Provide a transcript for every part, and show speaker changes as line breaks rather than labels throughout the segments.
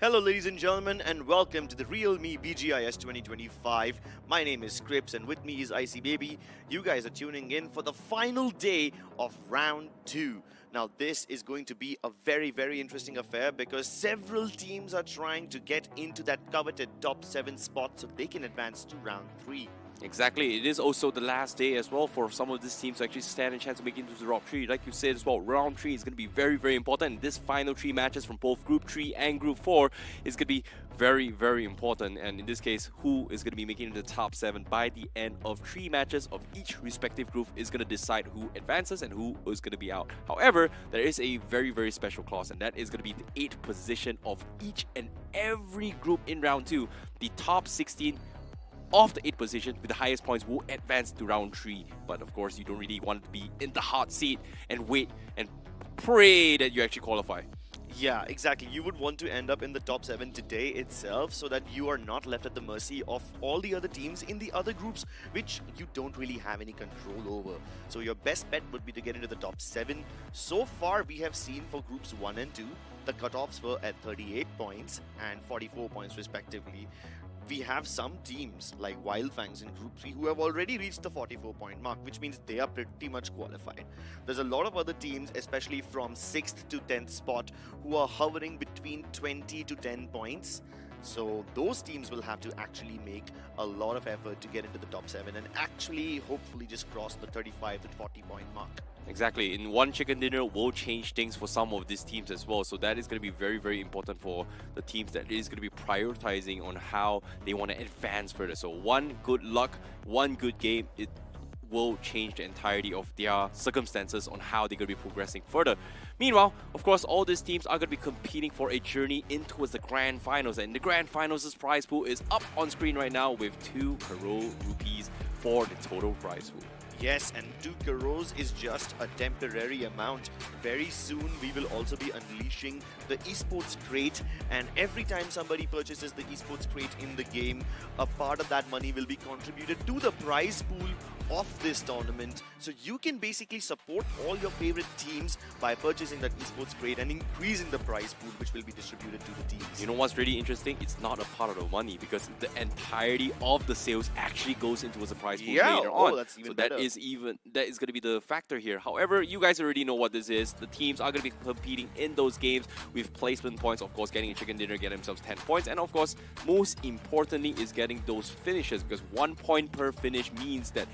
Hello, ladies and gentlemen, and welcome to the realme BGIS 2025. My name is Scripps, and with me is Icy Baby. You guys are tuning in for the final day of round 2. Now, this is going to be a very interesting affair because several teams are trying to get into that coveted top 7 spot so they can advance to round 3.
Exactly. It is also the last day as well for some of these teams to actually stand a chance to make it into the top 3. Like you said as well, round 3 is going to be very important. This final 3 matches from both Group 3 and Group 4 is going to be very important. And in this case, who is going to be making it to the top 7 by the end of 3 matches of each respective group is going to decide who advances and who is going to be out. However, there is a very special clause, and that is going to be the 8th position of each and every group in round 2. The top 16 of the 8th position with the highest points will advance to round 3. But of course, you don't really want to be in the hot seat and wait and pray that you actually qualify.
Yeah, exactly. You would want to end up in the top 7 today itself so that you are not left at the mercy of all the other teams in the other groups, which you don't really have any control over. So your best bet would be to get into the top 7. So far, we have seen for groups 1 and 2, the cutoffs were at 38 points and 44 points respectively. We have some teams like Wildfangs in Group 3 who have already reached the 44-point mark, which means they are pretty much qualified. There's a lot of other teams, especially from 6th to 10th spot, who are hovering between 20 to 10 points. So those teams will have to actually make a lot of effort to get into the top 7 and actually hopefully just cross the 35 to 40-point mark.
Exactly. In one chicken dinner will change things for some of these teams as well. So that is going to be very important for the teams that is going to be prioritizing on how they want to advance further. So one good luck, one good game, it will change the entirety of their circumstances on how they're going to be progressing further. Meanwhile, of course, all these teams are going to be competing for a journey in towards the grand finals. And the grand finals' prize pool is up on screen right now with 2 crore rupees for the total prize pool.
Yes, and 2 crores is just a temporary amount. Very soon we will also be unleashing the esports crate, and every time somebody purchases the esports crate in the game, a part of that money will be contributed to the prize pool of this tournament. So you can basically support all your favorite teams by purchasing that esports crate and increasing the prize pool, which will be distributed to the teams.
You know what's really interesting? It's not a part of the money because the entirety of the sales actually goes into the prize pool later on.
That's even
so
better.
that is going to be the factor here. However, you guys already know what this is. The teams are going to be competing in those games with placement points. Of course, getting a chicken dinner, getting themselves 10 points, and of course, most importantly, is getting those finishes, because 1 point per finish means that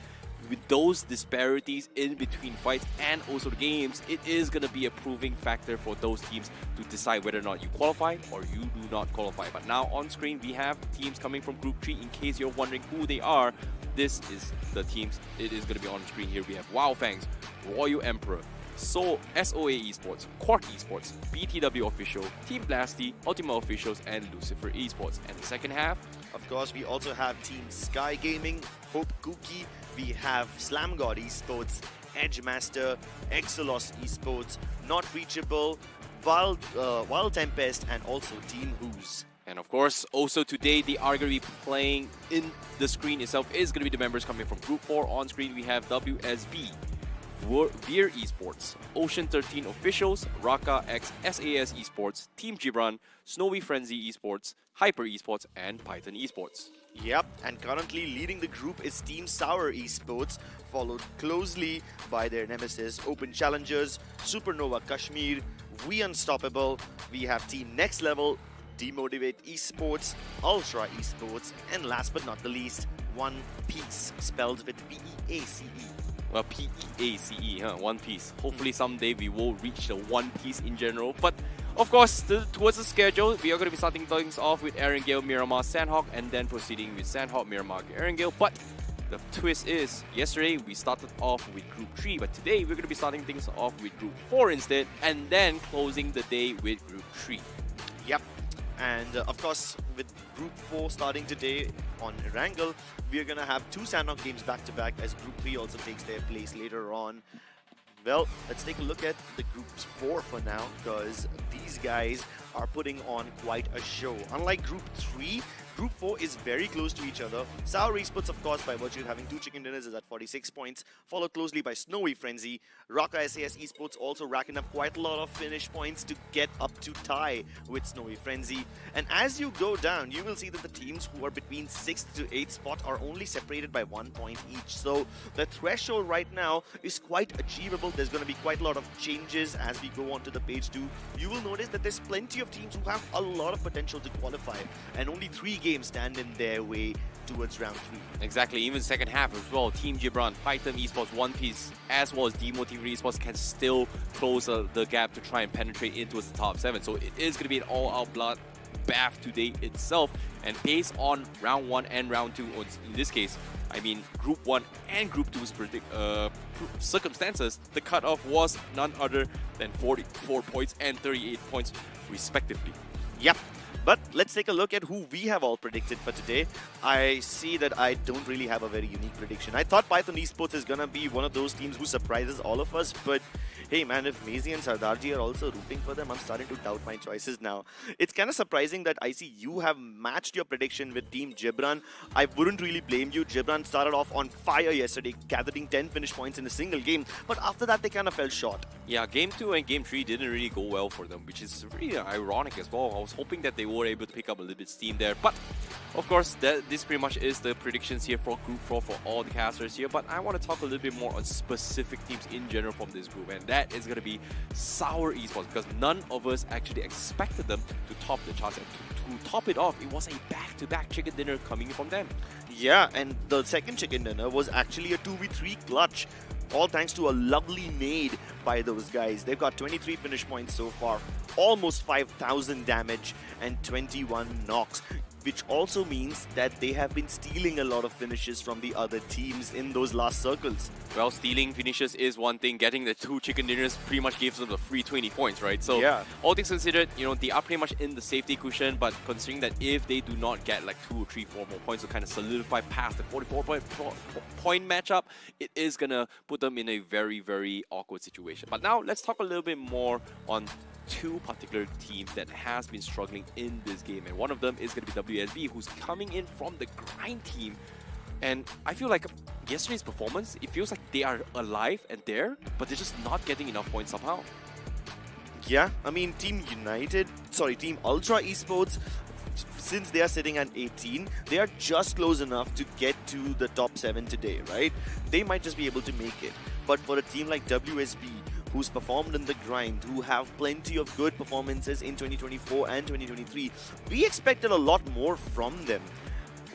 with those disparities in between fights and also the games, it is going to be a proving factor for those teams to decide whether or not you qualify or you do not qualify. But now on screen, we have teams coming from Group 3. In case you're wondering who they are, this is the teams. It is going to be on screen here. We have Wildfangs, Royal Emperor, SOA Esports, Quark Esports, BTW Official, Team Blasty, Ultima Officials, and Lucifer Esports. And the second half,
of course, we also have Team Sky Gaming, Hope Cookie, we have Slam God Esports, Edge Master, Exelos Esports, Not Reachable, Wild Tempest, and also Team Who's.
and of course, also today, they are going to be playing in the screen itself is going to be the members coming from Group 4. On screen, we have WSB, Beer Esports, Ocean 13 Officials, Raka X SAS Esports, Team Gibran, Snowy Frenzy Esports, Hyper Esports, and Python Esports.
Yep, and currently leading the group is Team Sour Esports, followed closely by their nemesis Open Challengers, Supernova Kashmir, We Unstoppable. We have Team Next Level, Demotivate Esports, Ultra Esports, and last but not the least, One Piece, spelled with P-E-A-C-E.
Well, P-E-A-C-E, One Piece. Hopefully someday we will reach the One Piece in general. But of course, towards the schedule, we are going to be starting things off with Erangel, Miramar, Sanhok, and then proceeding with Sanhok, Miramar, Erangel. But the twist is, yesterday we started off with Group 3, but today we're going to be starting things off with Group 4 instead, and then closing the day with Group 3.
Yep. And of course, with Group 4 starting today on Erangel, we are going to have 2 Sanhok games back-to-back as Group 3 also takes their place later on. Well, let's take a look at the Groups 4 for now, because these guys are putting on quite a show. Unlike Group 3, Group 4 is very close to each other. Sour Esports, of course, by virtue of having 2 chicken dinners, is at 46 points, followed closely by Snowy Frenzy. Raka SAS Esports also racking up quite a lot of finish points to get up to tie with Snowy Frenzy. And as you go down, you will see that the teams who are between 6th to 8th spot are only separated by 1 point each. So the threshold right now is quite achievable. There's going to be quite a lot of changes as we go on to the page 2. You will notice that there's plenty of teams who have a lot of potential to qualify, and only 3 games stand in their way towards round 3.
Exactly, even second half as well. Team Gibran, Python Esports, One Piece, as well as Demo Team Esports can still close the gap to try and penetrate into the top 7. So it is going to be an all-out blood bath today itself. And based on round 1 and round 2, or in this case, I mean Group 1 and Group 2's circumstances, the cutoff was none other than 44 points and 38 points respectively.
Yep. But let's take a look at who we have all predicted for today. I see that I don't really have a very unique prediction. I thought Python Esports is going to be one of those teams who surprises all of us, but hey man, if Mazy and Sardarji are also rooting for them, I'm starting to doubt my choices now. It's kind of surprising that I see you have matched your prediction with Team Gibran. I wouldn't really blame you. Gibran started off on fire yesterday, gathering 10 finish points in a single game, but after that they kind of fell short.
Yeah, Game 2 and Game 3 didn't really go well for them, which is really ironic as well. I was hoping that they were able to pick up a little bit steam there, but of course this pretty much is the predictions here for Group 4 for all the casters here. But I want to talk a little bit more on specific teams in general from this group, and that is going to be Sour Esports, because none of us actually expected them to top the charts, and to top it off, it was a back-to-back chicken dinner coming from them.
Yeah, and the second chicken dinner was actually a 2v3 clutch, all thanks to a lovely nade by those guys. They've got 23 finish points so far, almost 5,000 damage and 21 knocks, which also means that they have been stealing a lot of finishes from the other teams in those last circles.
Well, stealing finishes is one thing. Getting the 2 chicken dinners pretty much gives them the free 20 points, right? So
yeah,
all things considered, you know, they are pretty much in the safety cushion, but considering that if they do not get like 2 or 3, 4 more points to kind of solidify past the 44 point matchup, it is going to put them in a very, very awkward situation. But now let's talk a little bit more on 2 particular teams that has been struggling in this game, and one of them is going to be WSB, who's coming in from the grind team. And I feel like yesterday's performance, it feels like they are alive and there, but they're just not getting enough points somehow.
Yeah, I mean Team Ultra Esports, since they are sitting at 18, they are just close enough to get to the top 7 today, right? They might just be able to make it. But for a team like WSB, who's performed in the grind, who have plenty of good performances in 2024 and 2023, we expected a lot more from them.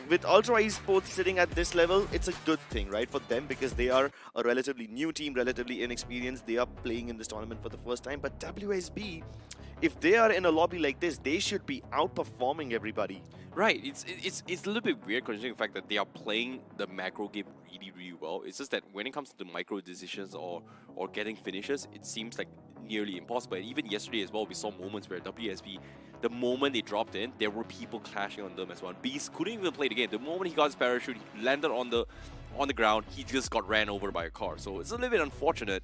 With Ultra Esports sitting at this level, it's a good thing, right, for them, because they are a relatively new team, relatively inexperienced. They are playing in this tournament for the first time. But WSB, if they are in a lobby like this, they should be outperforming everybody.
Right, it's a little bit weird considering the fact that they are playing the macro game really, really well. It's just that when it comes to the micro decisions or getting finishes, it seems like nearly impossible. And even yesterday as well, we saw moments where WSB, the moment they dropped in, there were people clashing on them as well. Beast couldn't even play the game. The moment he got his parachute, he landed on the ground, he just got ran over by a car. So it's a little bit unfortunate.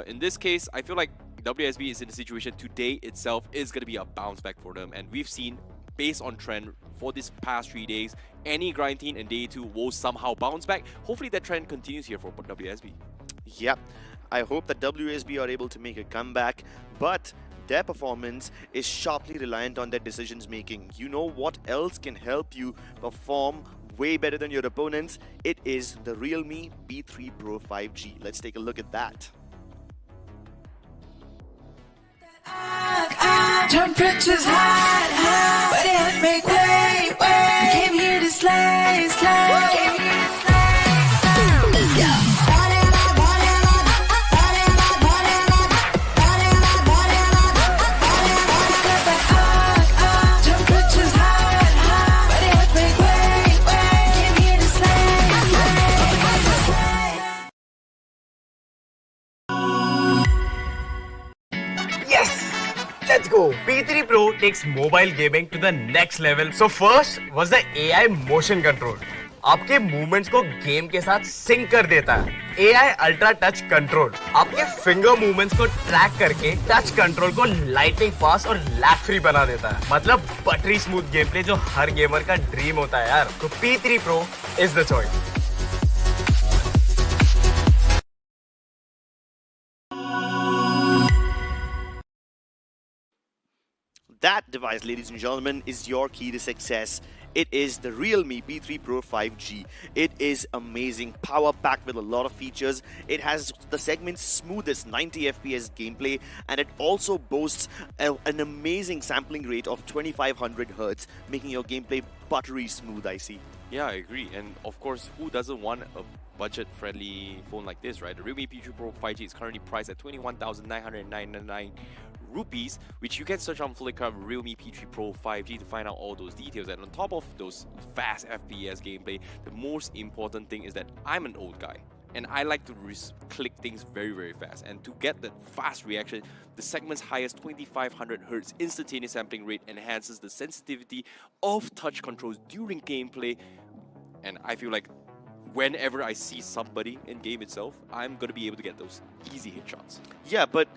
In this case, I feel like WSB is in a situation today itself is going to be a bounce back for them. And we've seen, based on trend for this past 3 days, any grind team in day 2 will somehow bounce back. Hopefully that trend continues here for WSB.
Yep, I hope that WSB are able to make a comeback, but their performance is sharply reliant on their decisions making. You know what else can help you perform way better than your opponents? It is the realme B3 Pro 5G. Let's take a look at that.
Temperatures hot, but it make way. I came here to slay. Temperatures hot, but it make way. I came here to slay.
Yes! Let's go! P3 Pro takes mobile gaming to the next level. So first was the AI motion control. आपके movements को game के साथ sink कर देता है। AI ultra touch control आपके finger movements को track करके टच कंट्रोल को लाइटिंग फास्ट और लैग फ्री बना देता है। मतलब बटरी स्मूथ गेम प्ले जो हर गेमर का ड्रीम होता है यार। तो P3 Pro is the choice.
That device, ladies and gentlemen, is your key to success. It is the realme B3 Pro 5G. It is amazing, power packed with a lot of features. It has the segment's smoothest 90 FPS gameplay, and it also boasts an amazing sampling rate of 2500 Hz, making your gameplay buttery smooth, I see.
Yeah, I agree. And of course, who doesn't want a budget-friendly phone like this, right? The Realme P3 Pro 5G is currently priced at 21,999 rupees, which you can search on Flickr Realme P3 Pro 5G to find out all those details. And on top of those fast FPS gameplay, the most important thing is that I'm an old guy and I like to click things very, very fast. And to get that fast reaction, the segment's highest 2500 Hz instantaneous sampling rate enhances the sensitivity of touch controls during gameplay. And I feel like whenever I see somebody in game itself, I'm gonna be able to get those easy hit shots.
Yeah, but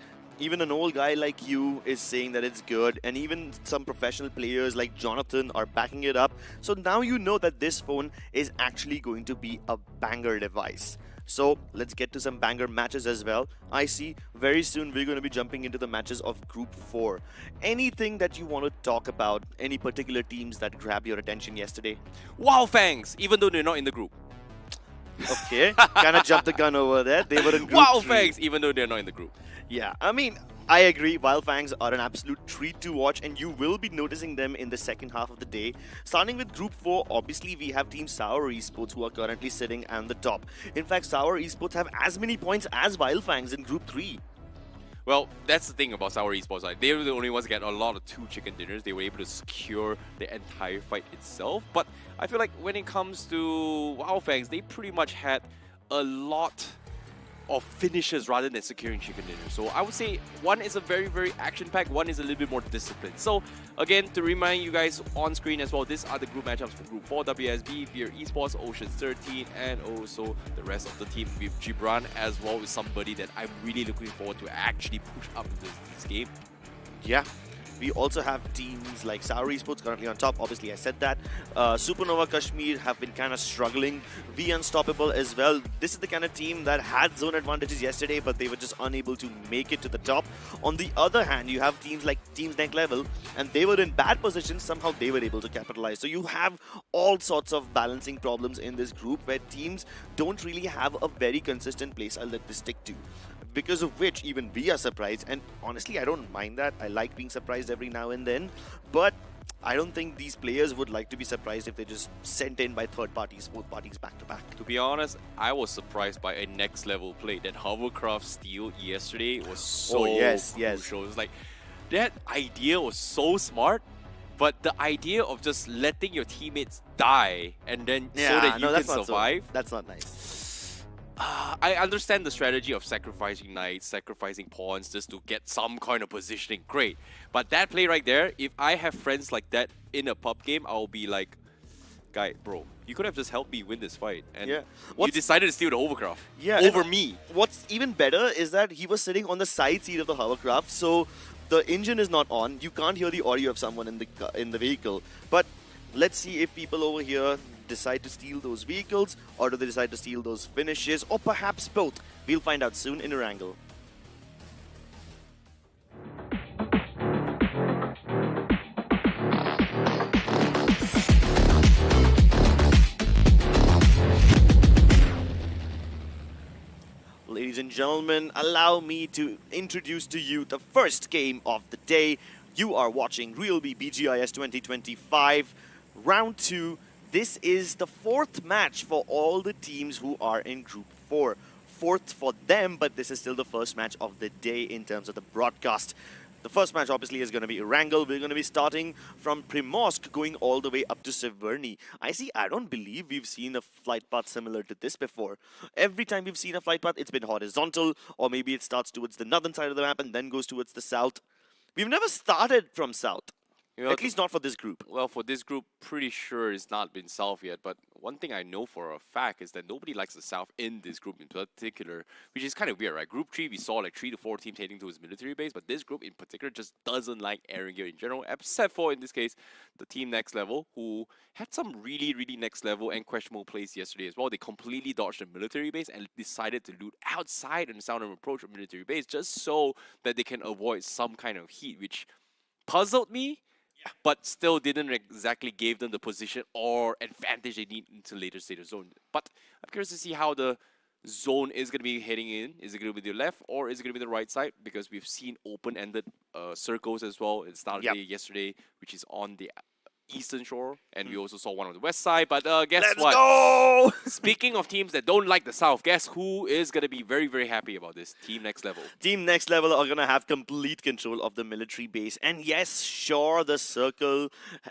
even an old guy like you is saying that it's good, and even some professional players like Jonathan are backing it up. So now you know that this phone is actually going to be a banger device. So let's get to some banger matches as well. I see very soon we're going to be jumping into the matches of Group 4. Anything that you want to talk about? Any particular teams that grabbed your attention yesterday?
Wow, Fangs! Even though they're not in the group.
Okay, kind of jumped the gun over there. They were in Group
Wow,
3.
Fangs! Even though they're not in the group.
Yeah, I mean, I agree. Wildfangs are an absolute treat to watch, and you will be noticing them in the second half of the day. Starting with Group 4, obviously we have Team Sour Esports, who are currently sitting at the top. In fact, Sour Esports have as many points as Wildfangs in Group 3.
Well, that's the thing about Sour Esports. Like, they were the only ones that get a lot of 2 chicken dinners. They were able to secure the entire fight itself. But I feel like when it comes to Wildfangs, they pretty much had a lot of finishes rather than securing chicken dinner. So I would say one is a very, very action-packed, one is a little bit more disciplined. So again, to remind you guys on screen as well, these are the group matchups for Group 4, WSB, Veer Esports, Oceans 13, and also the rest of the team with Gibran as well, is somebody that I'm really looking forward to actually push up this game.
Yeah. We also have teams like Sour Esports currently on top. Obviously, I said that. Supernova Kashmir have been kind of struggling. V Unstoppable as well. This is the kind of team that had zone advantages yesterday, but they were just unable to make it to the top. On the other hand, you have teams like Teams Next Level, and they were in bad positions. Somehow they were able to capitalize. So you have all sorts of balancing problems in this group where teams don't really have a very consistent place I'll let this stick to. Because of which even we are surprised, and honestly I don't mind that. I like being surprised every now and then, but I don't think these players would like to be surprised if they're just sent in by third parties, fourth parties back to back.
To be honest, I was surprised by a next level play. That hovercraft steal yesterday was so crucial. It was like, that idea was so smart, but the idea of just letting your teammates die and then so that you can survive,
that's not nice.
I understand the strategy of sacrificing knights, sacrificing pawns just to get some kind of positioning, great. But that play right there, if I have friends like that in a pub game, I'll be like, guy, bro, you could have just helped me win this fight. And you decided to steal the hovercraft over me.
What's even better is that he was sitting on the side seat of the hovercraft, so the engine is not on. You can't hear the audio of someone in the vehicle. But let's see if people over here decide to steal those vehicles, or do they decide to steal those finishes, or perhaps both. We'll find out soon in Erangel. Ladies and gentlemen, allow me to introduce to you the first game of the day. You are watching realme BGIS 2025 Round 2. This is the fourth match for all the teams who are in Group 4. Fourth for them, but this is still the first match of the day in terms of the broadcast. The first match obviously is going to be Erangel. We're going to be starting from Primorsk, going all the way up to Severny. I don't believe we've seen a flight path similar to this before. Every time we've seen a flight path, it's been horizontal, or maybe it starts towards the northern side of the map and then goes towards the south. We've never started from south.
You know,
At least not for this group.
well, for this group, pretty sure it's not been South yet. But one thing I know for a fact is that nobody likes the South in this group in particular, which is kind of weird, right? Group 3, we saw like 3 to 4 teams heading to his military base, but this group in particular just doesn't like Erangel in general, except for, in this case, the team Next Level, who had some really, really next level and questionable plays yesterday as well. They completely dodged the military base and decided to loot outside and sound and approach a military base just so that they can avoid some kind of heat, which puzzled me, but still didn't exactly give them the position or advantage they need into later stage of zone. But I'm curious to see how the zone is going to be heading in. Is it going to be the left or is it going to be the right side? Because we've seen open-ended circles as well. It started yesterday, which is on the eastern shore, and we also saw one on the west side. But guess what?
Let's go!
Speaking of teams that don't like the South, guess who is going to be very, very happy about this? Team Next Level.
Team Next Level are going to have complete control of the military base. And yes, sure, the circle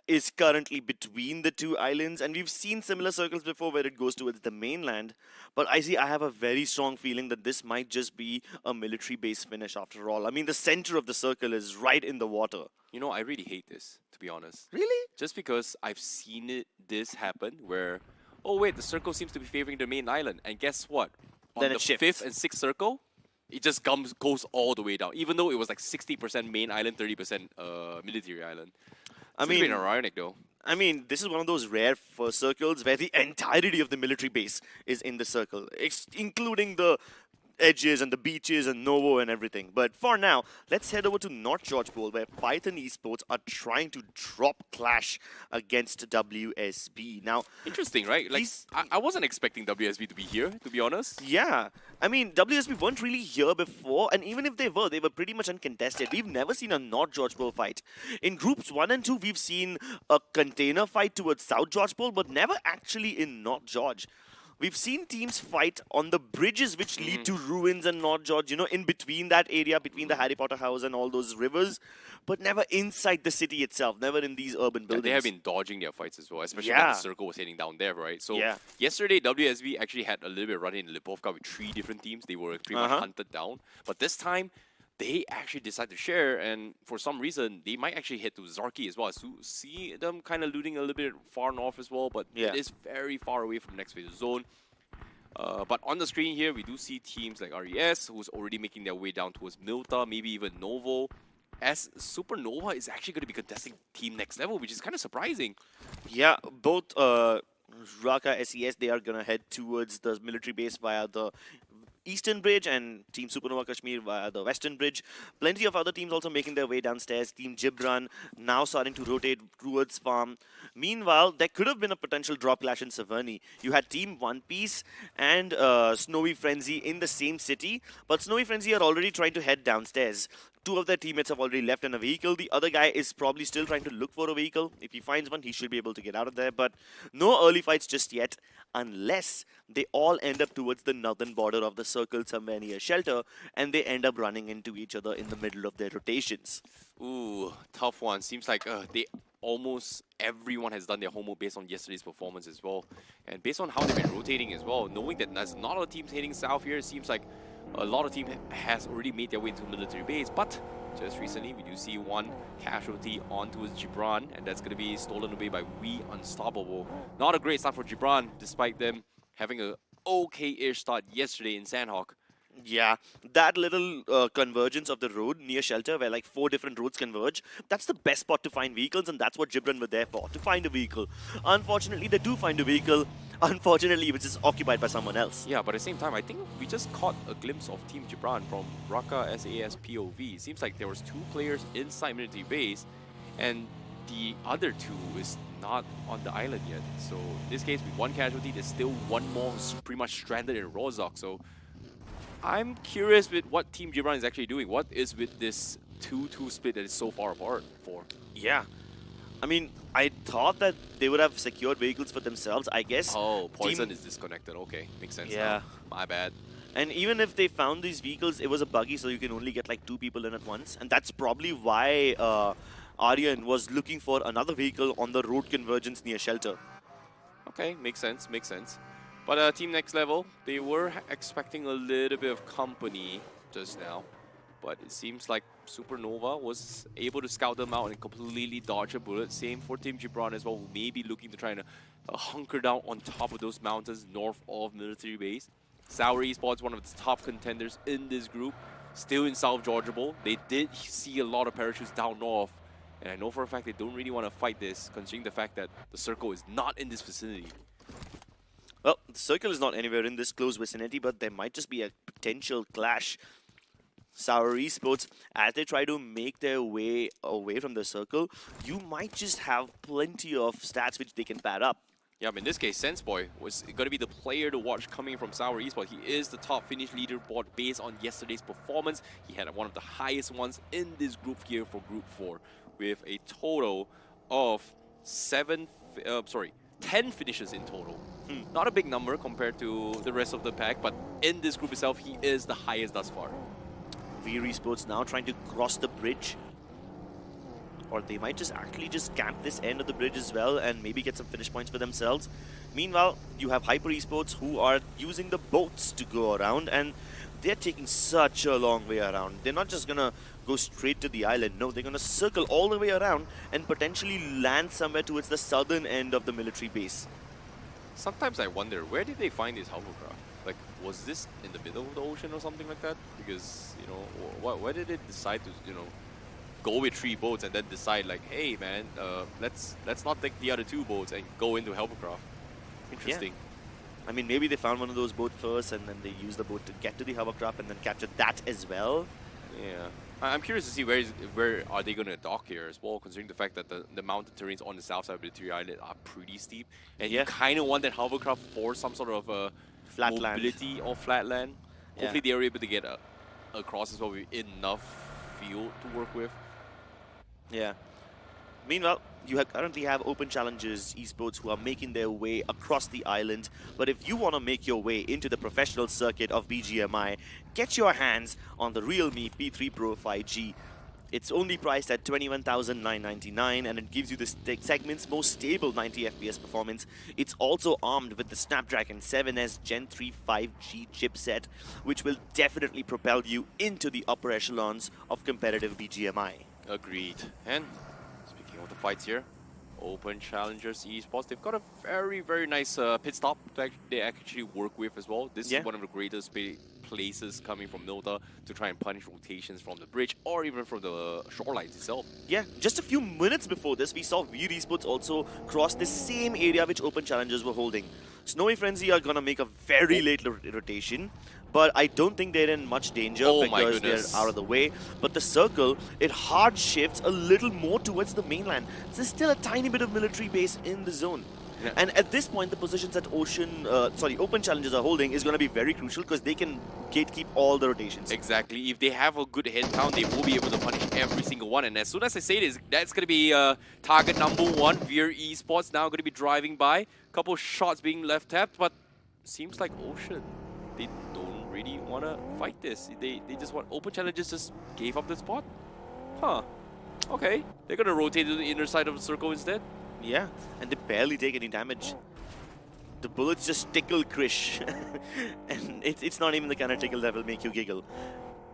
is currently between the two islands. And we've seen similar circles before where it goes towards the mainland. But I have a very strong feeling that this might just be a military base finish after all. I mean, the center of the circle is right in the water.
You know, I really hate this, to be honest.
Really?
Just because I've seen this happen where, oh wait, the circle seems to be favoring the main island. And guess what? On
Then
the
it shifts.
5th and 6th circle, it just goes all the way down. Even though it was like 60% main island, 30% military island.
I
It's
mean,
been ironic though.
I mean, this is one of those rare first circles where the entirety of the military base is in the circle, including the edges and the beaches and Novo and everything. But for now, let's head over to North George Bowl, where Python Esports are trying to drop Clash against WSB. Now,
Interesting, right? Like,
these-
I wasn't expecting WSB to be here, to be honest.
yeah, I mean, WSB weren't really here before, and even if they were pretty much uncontested. We've never seen a North George Bowl fight. In groups 1 and 2, we've seen a container fight towards South George Bowl, but never actually in North George. We've seen teams fight on the bridges which lead to ruins and North George, you know, in between that area, between the Harry Potter house and all those rivers, but never inside the city itself, never in these urban
And
buildings.
they have been dodging their fights as well, especially when
Yeah.
the circle was heading down there, right? So
Yeah.
yesterday, WSB actually had a little bit of run in Lipovka with 3 different teams. They were pretty much hunted down. But this time, they actually decided to share, and for some reason, they might actually head to Zarki as well. So see them kind of looting a little bit far north as well, but
Yeah.
it is very far away from the next phase of zone. But on the screen here, we do see teams like RES, who's already making their way down towards Milta, maybe even Novo, as Supernova is actually going to be contesting Team Next Level, which is kind of surprising.
Yeah, both Raka, SES, they are going to head towards the military base via the Eastern Bridge and Team Supernova Kashmir via the Western Bridge. Plenty of other teams also making their way downstairs. Team Gibran now starting to rotate towards farm. Meanwhile, there could have been a potential drop clash in Saverny. You had Team One Piece and Snowy Frenzy in the same city, but Snowy Frenzy are already trying to head downstairs. 2 of their teammates have already left in a vehicle. The other guy is probably still trying to look for a vehicle. If he finds one, he should be able to get out of there. But no early fights just yet, unless they all end up towards the northern border of the circle somewhere near shelter, and they end up running into each other in the middle of their rotations.
Ooh, tough one. Seems like they almost everyone has done their homework based on yesterday's performance as well. And based on how they've been rotating as well, knowing that there's not a lot of teams heading south here, it seems like a lot of teams has already made their way into military base. But just recently, we do see one casualty on towards Gibran, and that's going to be stolen away by We Unstoppable. Not a great start for Gibran, despite them having a okay-ish start yesterday in Sanhok.
Yeah, that little convergence of the road near shelter where like 4 different roads converge, that's the best spot to find vehicles, and that's what Gibran were there for, to find a vehicle. Unfortunately, they do find a vehicle, unfortunately, which is occupied by someone else.
Yeah, but at the same time, I think we just caught a glimpse of Team Gibran from Raka SAS POV. It seems like there was 2 players inside military base, and the other 2 is not on the island yet. So in this case, with 1 casualty, there's still 1 more pretty much stranded in Rozok. So I'm curious with what Team Gibran is actually doing. What is with this 2-2 split that is so far apart for?
Yeah. I mean, I thought that they would have secured vehicles for themselves, I guess.
Oh, Poison is disconnected. Okay, makes sense
Yeah.
now. My bad.
And even if they found these vehicles, it was a buggy, so you can only get like 2 people in at once. And that's probably why Aryan was looking for another vehicle on the road convergence near shelter.
Okay, makes sense, makes sense. But Team Next Level, they were expecting a little bit of company just now. But it seems like Supernova was able to scout them out and completely dodge a bullet. Same for Team Gibran as well, who may be looking to try and hunker down on top of those mountains north of military base. Sour Esports, one of the top contenders in this group, still in South Georgia Bowl. They did see a lot of parachutes down north, and I know for a fact they don't really want to fight this, considering the fact that the circle is not in this vicinity.
Well, the circle is not anywhere in this close vicinity, but there might just be a potential clash. Sour Esports, as they try to make their way away from the circle, you might just have plenty of stats which they can pad up.
Yeah, but in this case, SenseBoy was going to be the player to watch coming from Sour Esports. He is the top Finnish leaderboard based on yesterday's performance. He had one of the highest ones in this group here for Group 4, with a total of 10 finishes in total. Not a big number compared to the rest of the pack, but in this group itself, he is the highest thus far.
Veer Esports now trying to cross the bridge. Or they might just actually just camp this end of the bridge as well and maybe get some finish points for themselves. Meanwhile, you have Hyper Esports who are using the boats to go around, and they're taking such a long way around. They're not just gonna go straight to the island. No, they're gonna circle all the way around and potentially land somewhere towards the southern end of the military base.
Sometimes I wonder, where did they find this hovercraft? Like, was this in the middle of the ocean or something like that? Because, you know, why did it decide to, you know, go with 3 boats and then decide like, hey man, let's not take the other 2 boats and go into hovercraft? Interesting.
Yeah. I mean, maybe they found one of those boats first and then they used the boat to get to the hovercraft and then captured that as well.
Yeah. I'm curious to see where are they going to dock here as well, considering the fact that the mountain terrains on the south side of the island are pretty steep, and you kind of want that hovercraft for some sort of
flat
mobility
land.
or flat land. Hopefully they are able to get across as well with enough field to work with.
Yeah. Meanwhile, you currently have Open Challengers Esports who are making their way across the island. But if you want to make your way into the professional circuit of BGMI, get your hands on the realme P3 Pro 5G. It's only priced at $21,999 and it gives you the segment's most stable 90 FPS performance. It's also armed with the Snapdragon 7S Gen 3 5G chipset, which will definitely propel you into the upper echelons of competitive BGMI.
Agreed. And speaking of the fights here, Open Challengers Esports, they've got a very, very nice pit stop that they actually work with as well. This is one of the greatest places coming from Nota to try and punish rotations from the bridge or even from the shorelines itself. Yeah,
just a few minutes before this, we saw Veer Esports also cross the same area which Open Challengers were holding. Snowy Frenzy are gonna make a very late rotation, but I don't think they're in much danger because they're out of the way. But the circle, it hard shifts a little more towards the mainland. There's still a tiny bit of military base in the zone. Yeah. And at this point, the positions that Open Challengers are holding is going to be very crucial because they can gatekeep all the rotations.
Exactly. If they have a good head count, they will be able to punish every single one. And as soon as I say this, that's going to be target number 1. Veer Esports now going to be driving by. Couple shots being left tapped, but seems like Ocean, they don't really want to fight this. They just want Open Challengers just gave up the spot. Huh. Okay. They're going to rotate to the inner side of the circle instead.
Yeah, and they barely take any damage. The bullets just tickle Krish. And it's not even the kind of tickle that will make you giggle.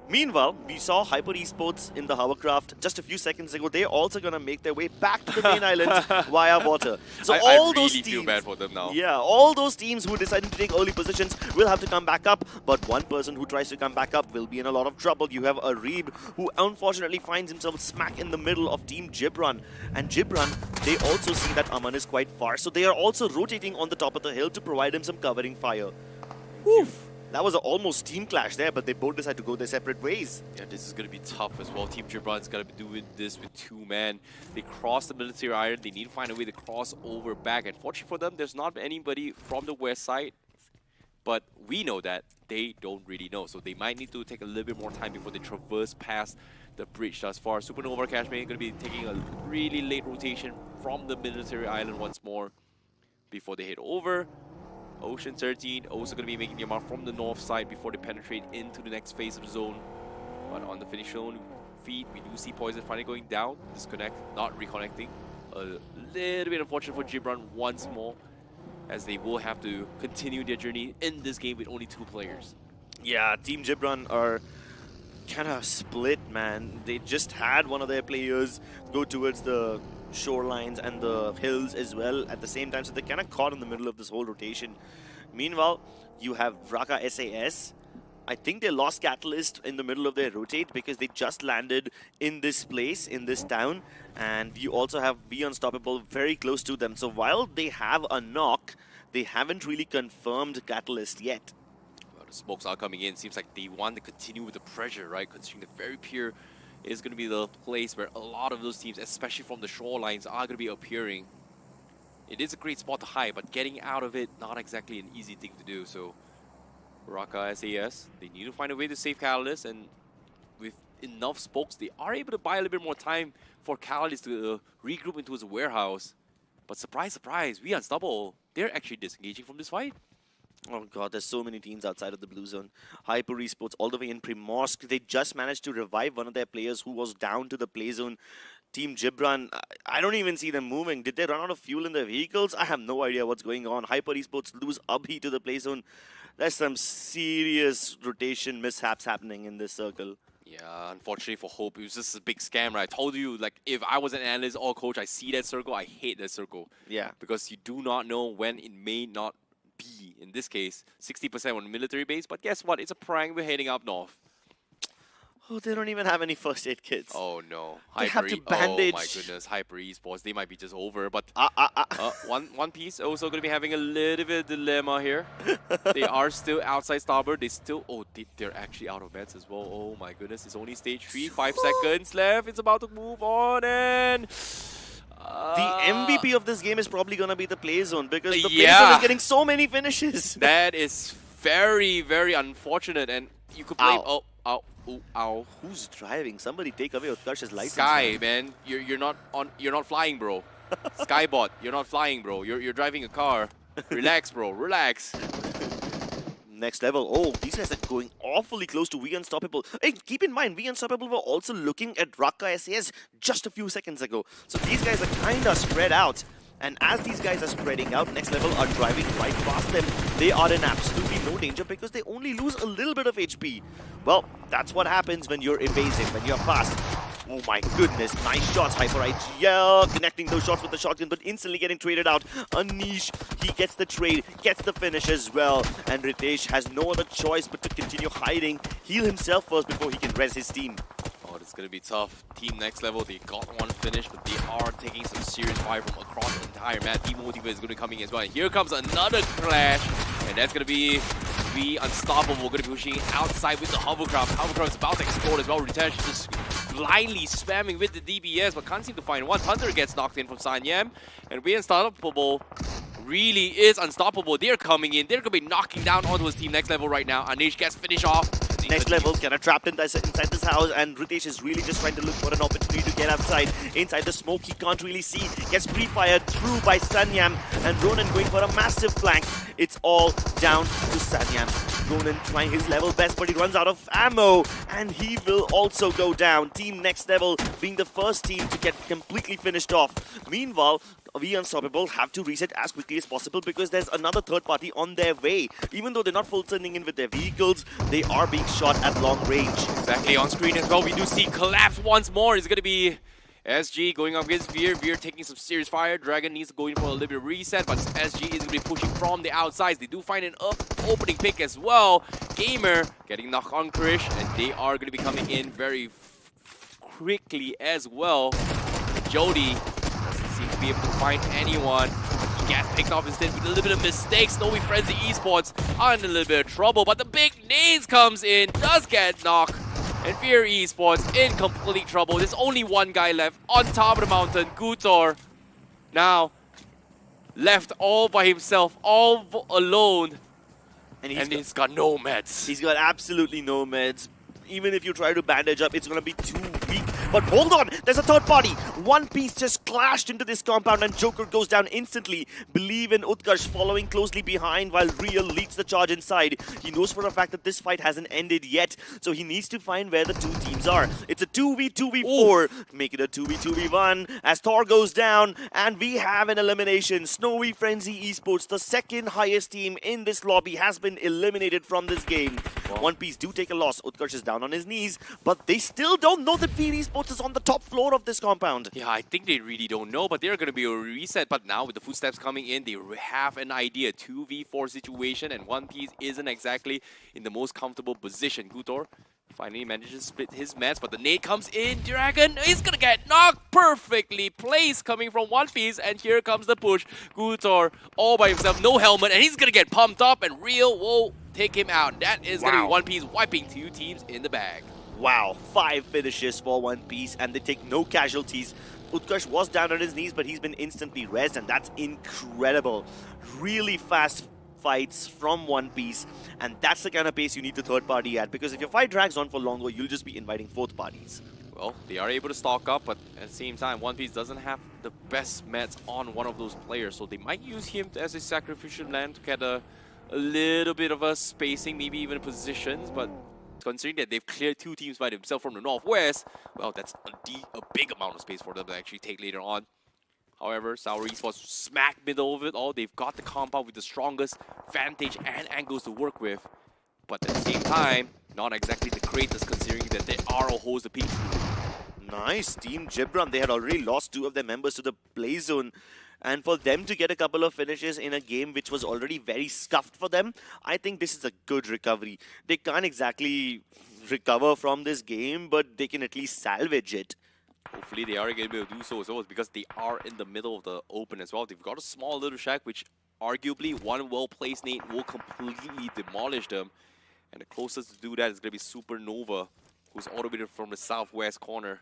Meanwhile, we saw Hyper Esports in the hovercraft just a few seconds ago. They're also going to make their way back to the main island via water. So
I really feel bad for them now.
Yeah, all those teams who decided to take early positions will have to come back up. But one person who tries to come back up will be in a lot of trouble. You have Arib, who unfortunately finds himself smack in the middle of Team Gibran. And Gibran, they also see that Aman is quite far. So they are also rotating on the top of the hill to provide him some covering fire. Woof! That was an almost team clash there, but they both decided to go their separate ways.
Yeah, this is going to be tough as well. Team Gibran's got to be doing this with 2 men. They cross the military island. They need to find a way to cross over back. Unfortunately for them, there's not anybody from the west side. But we know that they don't really know. So they might need to take a little bit more time before they traverse past the bridge thus far. Supernova Cashmere going to be taking a really late rotation from the military island once more before they head over. Ocean 13 also going to be making their mark from the north side before they penetrate into the next phase of the zone. But on the finish zone feed, we do see Poison finally going down. Disconnect, not reconnecting. A little bit unfortunate for Gibran once more, as they will have to continue their journey in this game with only 2 players.
Yeah, Team Gibran are kind of split, man. They just had one of their players go towards the shorelines and the hills as well at the same time, so they're kind of caught in the middle of this whole rotation. Meanwhile, you have Raka SAS. I think they lost Catalyst in the middle of their rotate because they just landed in this place, in this town, and you also have Be Unstoppable very close to them. So while they have a knock, they haven't really confirmed Catalyst yet.
Well, the smokes are coming in. Seems like they want to continue with the pressure, right? Considering the very pier is going to be the place where a lot of those teams, especially from the shorelines, are going to be appearing. It is a great spot to hide, but getting out of it, not exactly an easy thing to do. So Raka SAS, they need to find a way to save Catalyst, and with enough spokes, they are able to buy a little bit more time for Catalyst to regroup into his warehouse. But surprise, surprise, We Unstoppable, they're actually disengaging from this fight.
Oh god, there's so many teams outside of the blue zone. Hyper Esports all the way in Primorsk. They just managed to revive one of their players who was down to the play zone. Team Gibran, I don't even see them moving. Did they run out of fuel in their vehicles? I have no idea what's going on. Hyper Esports lose Abhi to the play zone. There's some serious rotation mishaps happening in this circle.
Yeah, unfortunately for Hope, it was just a big scam, right? I told you, like, if I was an analyst or coach, I see that circle, I hate that circle.
Yeah.
Because you do not know when it may not be. In this case, 60% on military base, but guess what? It's a prank. We're heading up north.
Oh, they don't even have any first aid kits.
Oh no.
They have to bandage.
Oh my goodness, Hyper Esports, they might be just over, but
Ah.
One Piece also going to be having a little bit of dilemma here. They are still outside starboard. They still, they're actually out of meds as well. Oh my goodness, it's only stage 3, 5 seconds left. It's about to move on, and
the MVP of this game is probably going to be the play zone because the play zone is getting so many finishes.
That is very, very unfortunate, and you could blame. Ow.
Who's driving? Somebody take away Utkarsh's license.
Sky, man. You're not flying, bro. Skybot, you're not flying, bro. You're driving a car. Relax, bro. Relax.
Next level. Oh, these guys are going awfully close to We Unstoppable. Hey, keep in mind, We Unstoppable were also looking at Raka SAS just a few seconds ago. So these guys are kind of spread out. And as these guys are spreading out, Next Level are driving right past them. They are in absolutely no danger because they only lose a little bit of HP. Well, that's what happens when you're evasive, when you're fast. Oh my goodness, nice shots, Hyper IGL, connecting those shots with the shotgun, but instantly getting traded out. Anish, he gets the trade, gets the finish as well. And Ritesh has no other choice but to continue hiding, heal himself first before he can res his team.
Oh, it's going to be tough. Team Next Level, they got one finish, but they are taking some serious fire from across the entire map. Team Motiva is going to be coming as well. And here comes another clash, and that's going to be Unstoppable. Going to be pushing outside with the hovercraft. Hovercraft is about to explode as well. Ritesh just blindly spamming with the DBS, but can't seem to find one. Thunder gets knocked in from Sanyam, and We Unstoppable really is unstoppable. They're coming in. They're going to be knocking down onto his Team Next Level right now. Anish gets finished off.
Next Level kind of trapped inside this house, and Ritesh is really just trying to look for an opportunity to get outside. Inside the smoke, he can't really see. Gets pre-fired through by Sanyam, and Ronan going for a massive flank. It's all down to Sanyam. Ronan trying his level best, but he runs out of ammo, and he will also go down. Team Next Level being the first team to get completely finished off. Meanwhile, We Unstoppable have to reset as quickly as possible because there's another third party on their way. Even though they're not full turning in with their vehicles, they are being shot at long range.
Exactly, on screen as well, we do see collapse once more. It's going to be SG going up against Veer. Veer taking some serious fire. Dragon needs to go in for a little bit of reset, but SG is going to be pushing from the outsides. They do find an opening pick as well. Gamer getting knocked on Krish, and they are going to be coming in very quickly as well. Jody doesn't seem to be able to find anyone. He gets picked off instead with a little bit of mistakes. Snowy Frenzy Esports are in a little bit of trouble, but the big nades comes in, does get knocked. And Fear Esports in complete trouble. There's only one guy left on top of the mountain, Gutor. Now, left all by himself, all alone. And he's got no meds.
He's got absolutely no meds. Even if you try to bandage up, it's going to be too weak. But hold on, there's a third party. One Piece just clashed into this compound and Joker goes down instantly. Believe in Utkarsh following closely behind while Real leads the charge inside. He knows for a fact that this fight hasn't ended yet, so he needs to find where the two teams are. It's a 2v2v4, make it a 2v2v1 as Thor goes down, and we have an elimination. Snowy Frenzy Esports, the second highest team in this lobby, has been eliminated from this game.
Wow.
One Piece do take a loss. Utkarsh is down on his knees, but they still don't know that Fear Esports is on the top floor of this compound.
Yeah, I think they really don't know, but they're going to be a reset. But now with the footsteps coming in, they have an idea. 2v4 situation, and One Piece isn't exactly in the most comfortable position. Gutor finally manages to split his meds, but the nade comes in. Dragon is going to get knocked perfectly placed coming from One Piece, and here comes the push. Gutor all by himself, no helmet, and he's going to get pumped up, and Real will take him out. That is going to be One Piece wiping two teams in the bag.
Wow, 5 finishes for One Piece, and they take no casualties. Utkarsh was down on his knees, but he's been instantly rezzed, and that's incredible. Really fast fights from One Piece, and that's the kind of pace you need the third party at, because if your fight drags on for longer, you'll just be inviting fourth parties.
Well, they are able to stock up, but at the same time, One Piece doesn't have the best meds on one of those players, so they might use him as a sacrificial lamb to get a little bit of a spacing, maybe even positions, but considering that they've cleared two teams by themselves from the northwest, well, that's a big amount of space for them to actually take later on. However, Sour Esports smack middle of it all. They've got the compound with the strongest vantage and angles to work with. But at the same time, not exactly the greatest considering that they are a host of peak.
Nice, Team Gibran. They had already lost 2 of their members to the play zone. And for them to get a couple of finishes in a game which was already very scuffed for them, I think this is a good recovery. They can't exactly recover from this game, but they can at least salvage it.
Hopefully they are going to be able to do so as well, because they are in the middle of the open as well. They've got a small little shack, which arguably one well-placed nade will completely demolish them. And the closest to do that is going to be Supernova, who's all the way from the southwest corner.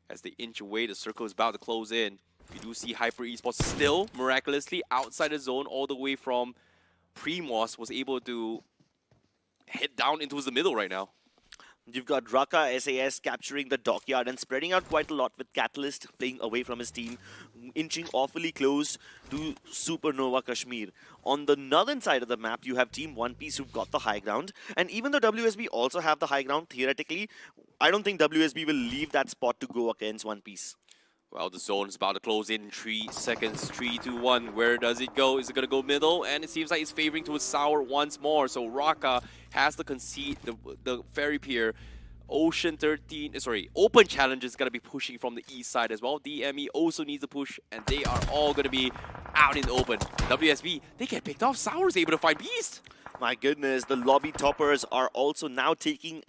As they inch away, the circle is about to close in. We do see Hyper Esports still miraculously outside the zone, all the way from Primos was able to head down into the middle right now.
You've got Raka SAS capturing the dockyard and spreading out quite a lot, with Catalyst playing away from his team, inching awfully close to Supernova Kashmir. On the northern side of the map, you have Team One Piece who've got the high ground. And even though WSB also have the high ground, theoretically, I don't think WSB will leave that spot to go against One Piece.
Well, the zone is about to close in 3 seconds. 3, 2, 1. Where does it go? Is it going to go middle? And it seems like it's favoring towards Sour once more. So Raka has to concede the ferry pier. Ocean 13, Open Challenge is going to be pushing from the east side as well. DME also needs a push, and they are all going to be out in the open. WSB, they get picked off. Sour's able to find Beast.
My goodness, the lobby toppers are also now taking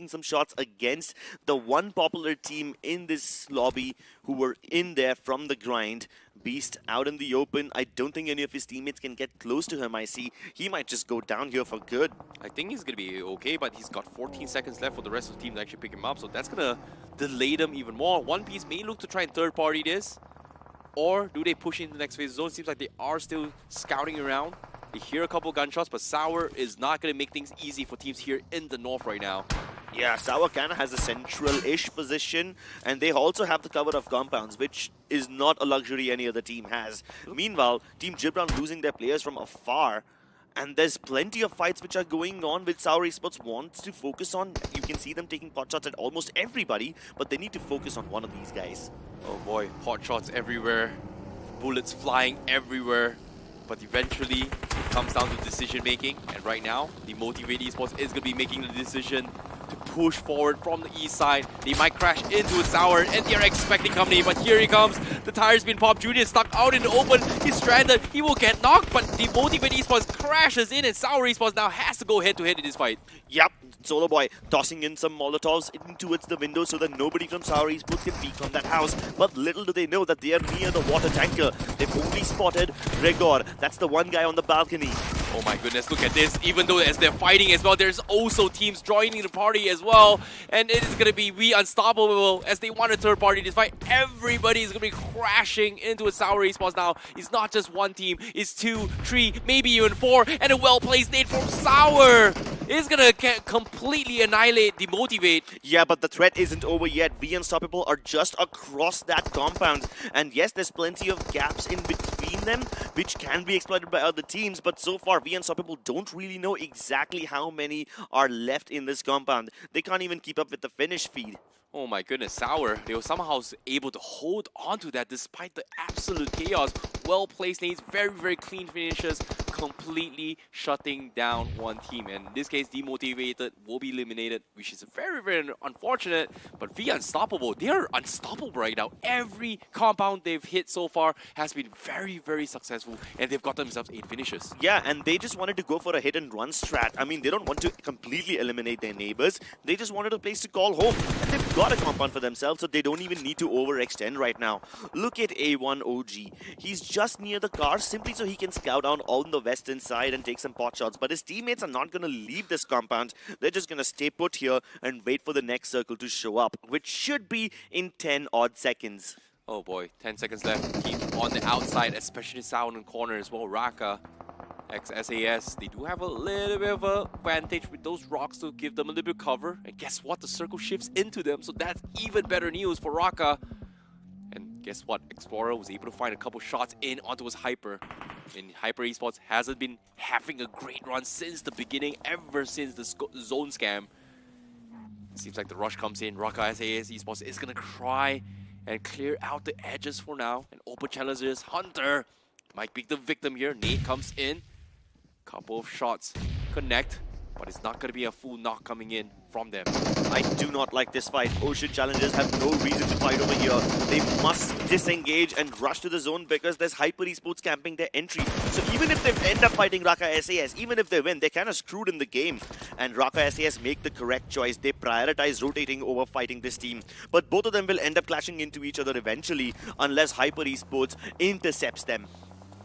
some shots against the one popular team in this lobby who were in there from the grind. Beast out in the open. I don't think any of his teammates can get close to him. I see he might just go down here for good.
I think he's going to be okay, but he's got 14 seconds left for the rest of the team to actually pick him up, so that's going to delay them even more. One Piece may look to try and third party this, or do they push into the next phase zone? Seems like they are still scouting around. They hear a couple gunshots, but Sour is not going to make things easy for teams here in the north right now.
Yeah, Sour kind of has a central-ish position, and they also have the cover of compounds, which is not a luxury any other team has. Meanwhile, Team Gibran losing their players from afar, and there's plenty of fights which are going on which Sour Esports wants to focus on. You can see them taking pot shots at almost everybody, but they need to focus on one of these guys.
Oh boy, pot shots everywhere, bullets flying everywhere. But eventually, it comes down to decision making. And right now, the motivated esports is going to be making the decision to push forward from the east side. They might crash into a Sour, and they're expecting company. But here he comes. The tire's been popped. Junior is stuck out in the open. He's stranded. He will get knocked, but the motivated esports crashes in, and Sour esports now has to go head to head in this fight.
Yep, Solo Boy tossing in some Molotovs in towards the window so that nobody from Sour Esports can peek from that house. But little do they know that they are near the water tanker. They've only spotted Regor. That's the one guy on the balcony.
Oh my goodness, look at this. Even though as they're fighting as well, there's also teams joining the party as well. And it is going to be We Unstoppable as they want a third party this fight. Everybody is going to be crashing into a Sour Esports now. It's not just one team, it's 2, 3, maybe even 4. And a well-placed nade from Sour. is gonna completely annihilate, demotivate.
Yeah, but the threat isn't over yet. The Unstoppable are just across that compound. And yes, there's plenty of gaps in between them, which can be exploited by other teams. But so far, the Unstoppable don't really know exactly how many are left in this compound. They can't even keep up with the finish feed.
Oh my goodness, Sour. They were somehow able to hold on to that despite the absolute chaos. Well-placed nades, very, very clean finishes, completely shutting down one team. And in this case, demotivated will be eliminated, which is very, very unfortunate. But the Unstoppable, they're unstoppable right now. Every compound they've hit so far has been very, very successful, and they've got themselves 8 finishes.
Yeah, and they just wanted to go for a hit-and-run strat. I mean, they don't want to completely eliminate their neighbors. They just wanted a place to call home. And they've got a compound for themselves, so they don't even need to overextend right now. Look at A1 OG. He's just near the car simply so he can scout down on the western side and take some pot shots. But his teammates are not going to leave this compound. They're just going to stay put here and wait for the next circle to show up, which should be in 10 odd seconds.
Oh boy, 10 seconds left. Keep on the outside, especially Sound in corner as well. Raka, ex-SAS, they do have a little bit of a advantage with those rocks to give them a little bit of cover. And guess what? The circle shifts into them, so that's even better news for Raka. And guess what? Explorer was able to find a couple shots in onto his Hyper. And Hyper Esports hasn't been having a great run since the beginning, ever since the zone scam. Seems like the rush comes in. Raka SAS Esports is going to try and clear out the edges for now. And open challenges. Hunter might be the victim here. Nate comes in. Couple of shots connect, but it's not going to be a full knock coming in from them.
I do not like this fight. Ocean Challengers have no reason to fight over here. They must disengage and rush to the zone because there's Hyper Esports camping their entry. So even if they end up fighting Raka SAS, even if they win, they're kind of screwed in the game. And Raka SAS make the correct choice. They prioritize rotating over fighting this team. But both of them will end up clashing into each other eventually unless Hyper Esports intercepts them.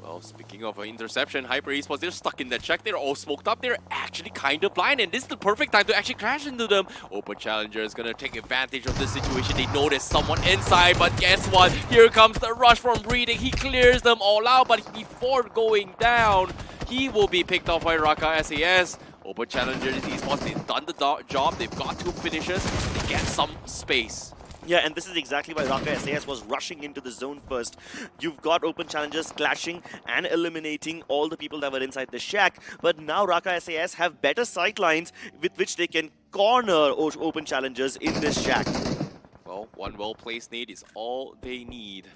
Well, speaking of an interception, Hyper Esports, they're stuck in that check. They're all smoked up. They're actually kind of blind, and this is the perfect time to actually crash into them. Open Challenger is going to take advantage of this situation. They know there's someone inside, but guess what? Here comes the rush from Breathing. He clears them all out, but before going down, he will be picked off by Raka SAS. Open Challenger Esports, they've done the job. They've got 2 finishes. They get some space.
Yeah, and this is exactly why Raka SAS was rushing into the zone first. You've got open challengers clashing and eliminating all the people that were inside the shack, but now Raka SAS have better sight lines with which they can corner open challengers in this shack.
Well, one well-placed nade is all they need.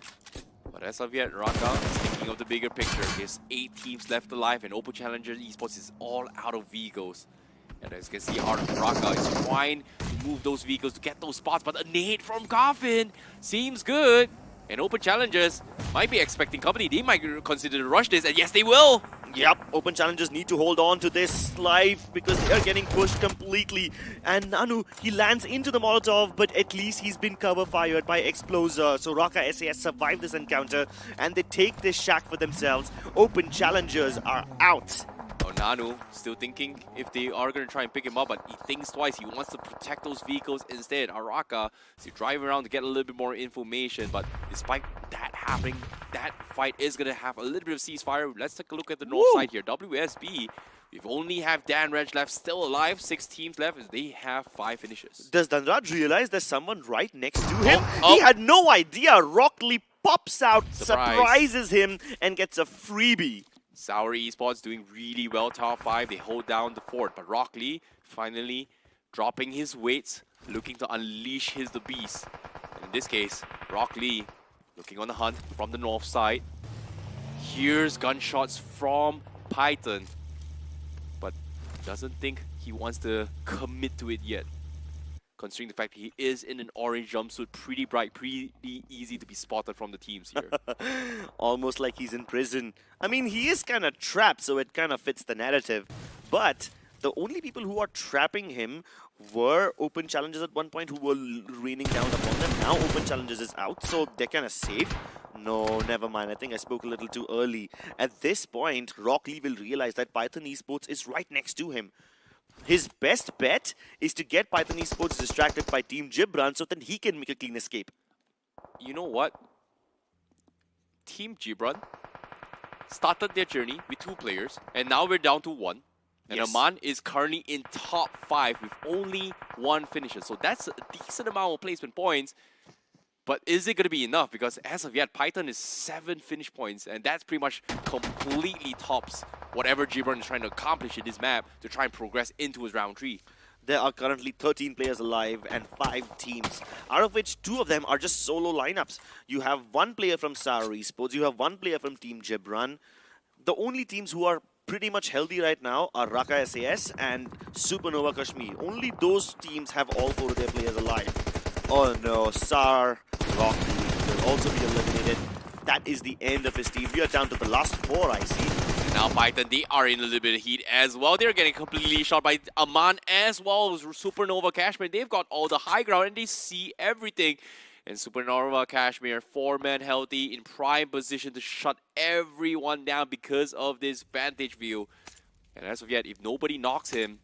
But as of yet, Raka is thinking of the bigger picture. There's 8 teams left alive, and Open Challenger Esports is all out of vehicles. And as you can see, Raka is trying to move those vehicles to get those spots, but a nade from Coffin seems good. And Open Challengers might be expecting company. They might consider to rush this, and yes, they will.
Yep, Open Challengers need to hold on to this life because they are getting pushed completely. And Nanu, he lands into the Molotov, but at least he's been cover fired by Exploser. So Raka SAS survived this encounter, and they take this shack for themselves. Open Challengers are out.
Oh, Nanu still thinking if they are going to try and pick him up, but he thinks twice. He wants to protect those vehicles instead. Araka is driving around to get a little bit more information, but despite that happening, that fight is going to have a little bit of ceasefire. Let's take a look at the north side here. WSB, we've only have Dan Reg left still alive. 6 teams left as they have 5 finishes.
Does Danraj realize there's someone right next to him? He had no idea. Rockley pops out, surprises him, and gets a freebie.
Sour Esports doing really well, top 5. They hold down the fort, but Rock Lee finally dropping his weights, looking to unleash the beast. And in this case, Rock Lee looking on the hunt from the north side. Here's gunshots from Python, but doesn't think he wants to commit to it yet. Considering the fact he is in an orange jumpsuit, pretty bright, pretty easy to be spotted from the teams here.
Almost like he's in prison. I mean, he is kind of trapped, so it kind of fits the narrative. But the only people who are trapping him were Open Challengers at one point who were raining down upon them. Now Open Challengers is out, so they're kind of safe. No, never mind. I think I spoke a little too early. At this point, Rock Lee will realize that Python Esports is right next to him. His best bet is to get Python Esports distracted by Team Gibran so that he can make a clean escape.
You know what? Team Gibran started their journey with 2 players, and now we're down to 1. And
Yes.
Aman is currently in top 5 with only 1 finisher. So that's a decent amount of placement points. But is it going to be enough? Because as of yet, Python is 7 finish points. And that's pretty much completely tops whatever Gibran is trying to accomplish in this map to try and progress into his round 3.
There are currently 13 players alive and 5 teams, out of which 2 of them are just solo lineups. You have 1 player from Sour Esports, you have 1 player from Team Gibran. The only teams who are pretty much healthy right now are Raka SAS and Supernova Kashmir. Only those teams have all 4 of their players alive. Oh no, Sar Rocky will also be eliminated. That is the end of his team. We are down to the last 4, I see.
Now Python, they are in a little bit of heat as well. They're getting completely shot by Aman as well as Supernova Kashmir. They've got all the high ground and they see everything. And Supernova Kashmir, 4-man healthy, in prime position to shut everyone down because of this vantage view. And as of yet, if nobody knocks him,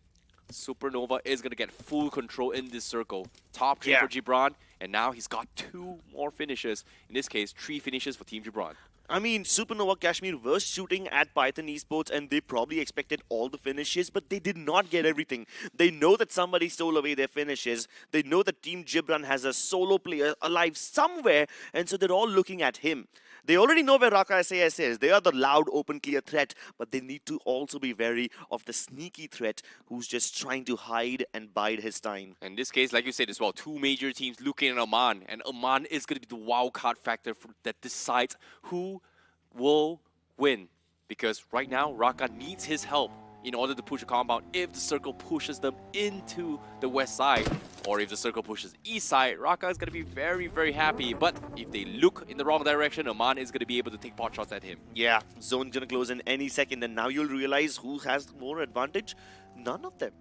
Supernova is going to get full control in this circle. Top 3 for Gibran, and now he's got 2 more finishes. In this case, 3 finishes for Team Gibran.
I mean, Supernova Kashmir was shooting at Python Esports and they probably expected all the finishes, but they did not get everything. They know that somebody stole away their finishes. They know that Team Gibran has a solo player alive somewhere, and so they're all looking at him. They already know where Raka SAS is. They are the loud, open, clear threat, but they need to also be wary of the sneaky threat who's just trying to hide and bide his time.
In this case, like you said as well, 2 major teams looking at Aman, and Aman is going to be the wild card factor that decides who will win. Because right now, Raka needs his help in order to push a compound if the circle pushes them into the west side, or if the circle pushes east side. Raka is going to be very, very happy, but if they look in the wrong direction, Aman is going to be able to take pot shots at him.
Yeah, zone's gonna close in any second, and now you'll realize who has more advantage. None of them.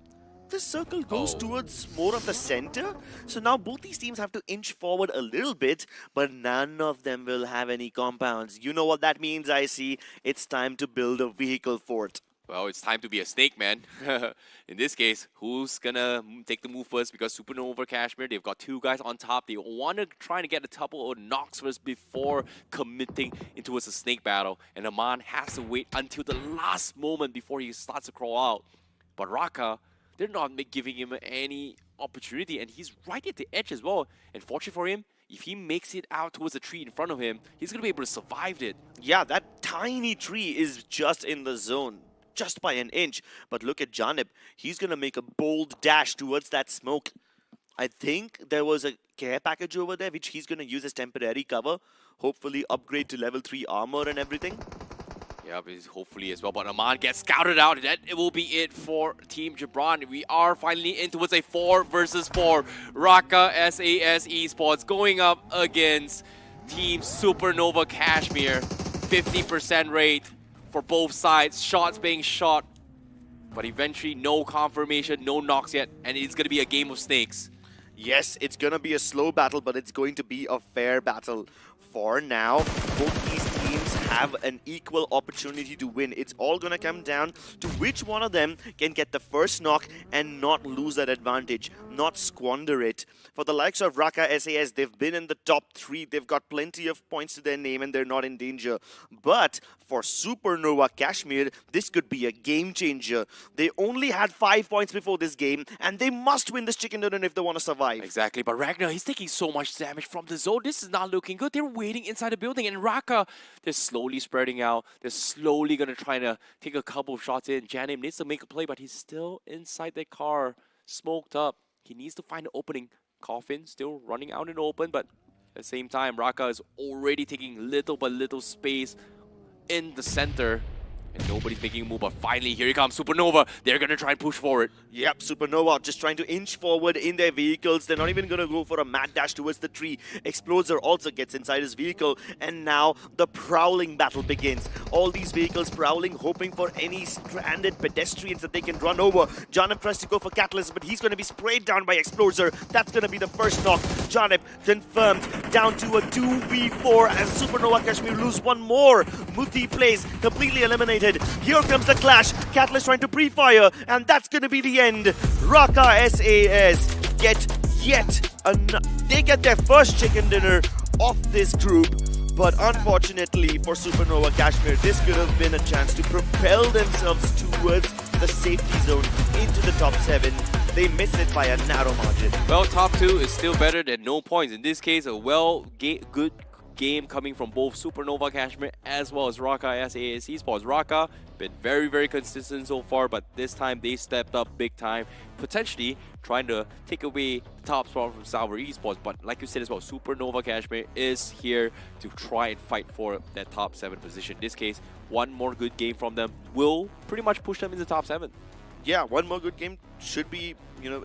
The circle goes towards more of the center, so now both these teams have to inch forward a little bit, but none of them will have any compounds. You know what that means, I see. It's time to build a vehicle fort.
Well, it's time to be a snake, man. In this case, who's gonna take the move first? Because Supernova Kashmir, they've got 2 guys on top. They want to try to get a couple or knocks first before committing into a snake battle. And Aman has to wait until the last moment before he starts to crawl out. But Raka, they're not giving him any opportunity, and he's right at the edge as well. And fortunately for him, if he makes it out towards the tree in front of him, he's gonna be able to survive it.
Yeah, that tiny tree is just in the zone. Just by an inch. But look at Janib. He's going to make a bold dash towards that smoke. I think there was a care package over there which he's going to use as temporary cover. Hopefully upgrade to level 3 armor and everything.
Yeah, hopefully as well. But Aman gets scouted out. That it will be it for Team Gibran. We are finally in towards a 4 versus 4. Raka SAS Esports going up against Team Supernova Kashmir. 50% rate for both sides, shots being shot, but eventually no confirmation, no knocks yet, and it's going to be a game of snakes.
Yes, it's going to be a slow battle, but it's going to be a fair battle. For now, both these teams have an equal opportunity to win. It's all going to come down to which one of them can get the first knock and not lose that advantage, not squander it. For the likes of Raka SAS, they've been in the top 3. They've got plenty of points to their name and they're not in danger. But for Supernova Kashmir, this could be a game changer. They only had 5 points before this game, and they must win this chicken dinner if they want to survive.
Exactly, but Ragnar, he's taking so much damage from the zone. This is not looking good. They're waiting inside the building, and Raka, they're slowly spreading out. They're slowly going to try to take a couple of shots in. Janim needs to make a play, but he's still inside the car, smoked up. He needs to find an opening. Coffin still running out in the open, but at the same time, Raka is already taking little by little space in the center. And nobody's making a move, but finally, here he comes, Supernova. They're going to try and push forward.
Yep, Supernova just trying to inch forward in their vehicles. They're not even going to go for a mad dash towards the tree. Exploser also gets inside his vehicle, and now the prowling battle begins. All these vehicles prowling, hoping for any stranded pedestrians that they can run over. Janib tries to go for Catalyst, but he's going to be sprayed down by Exploser. That's going to be the first knock. Janib confirmed down to a 2v4 as Supernova Kashmir lose one more. Muti plays completely eliminated. Here comes the clash. Catalyst trying to pre-fire, and that's going to be the end. Raka SAS they get their first chicken dinner off this group. But unfortunately for Supernova Kashmir, this could have been a chance to propel themselves towards the safety zone into the top 7. They miss it by a narrow margin.
Well, top 2 is still better than no points. In this case, a good game coming from both Supernova Kashmir as well as Raka SAS Esports. Raka been very, very consistent so far, but this time they stepped up big time, potentially trying to take away the top spot from Sour Esports. But like you said as well, Supernova Kashmir is here to try and fight for that top 7 position. In this case, one more good game from them will pretty much push them into top 7.
Yeah, one more good game should be,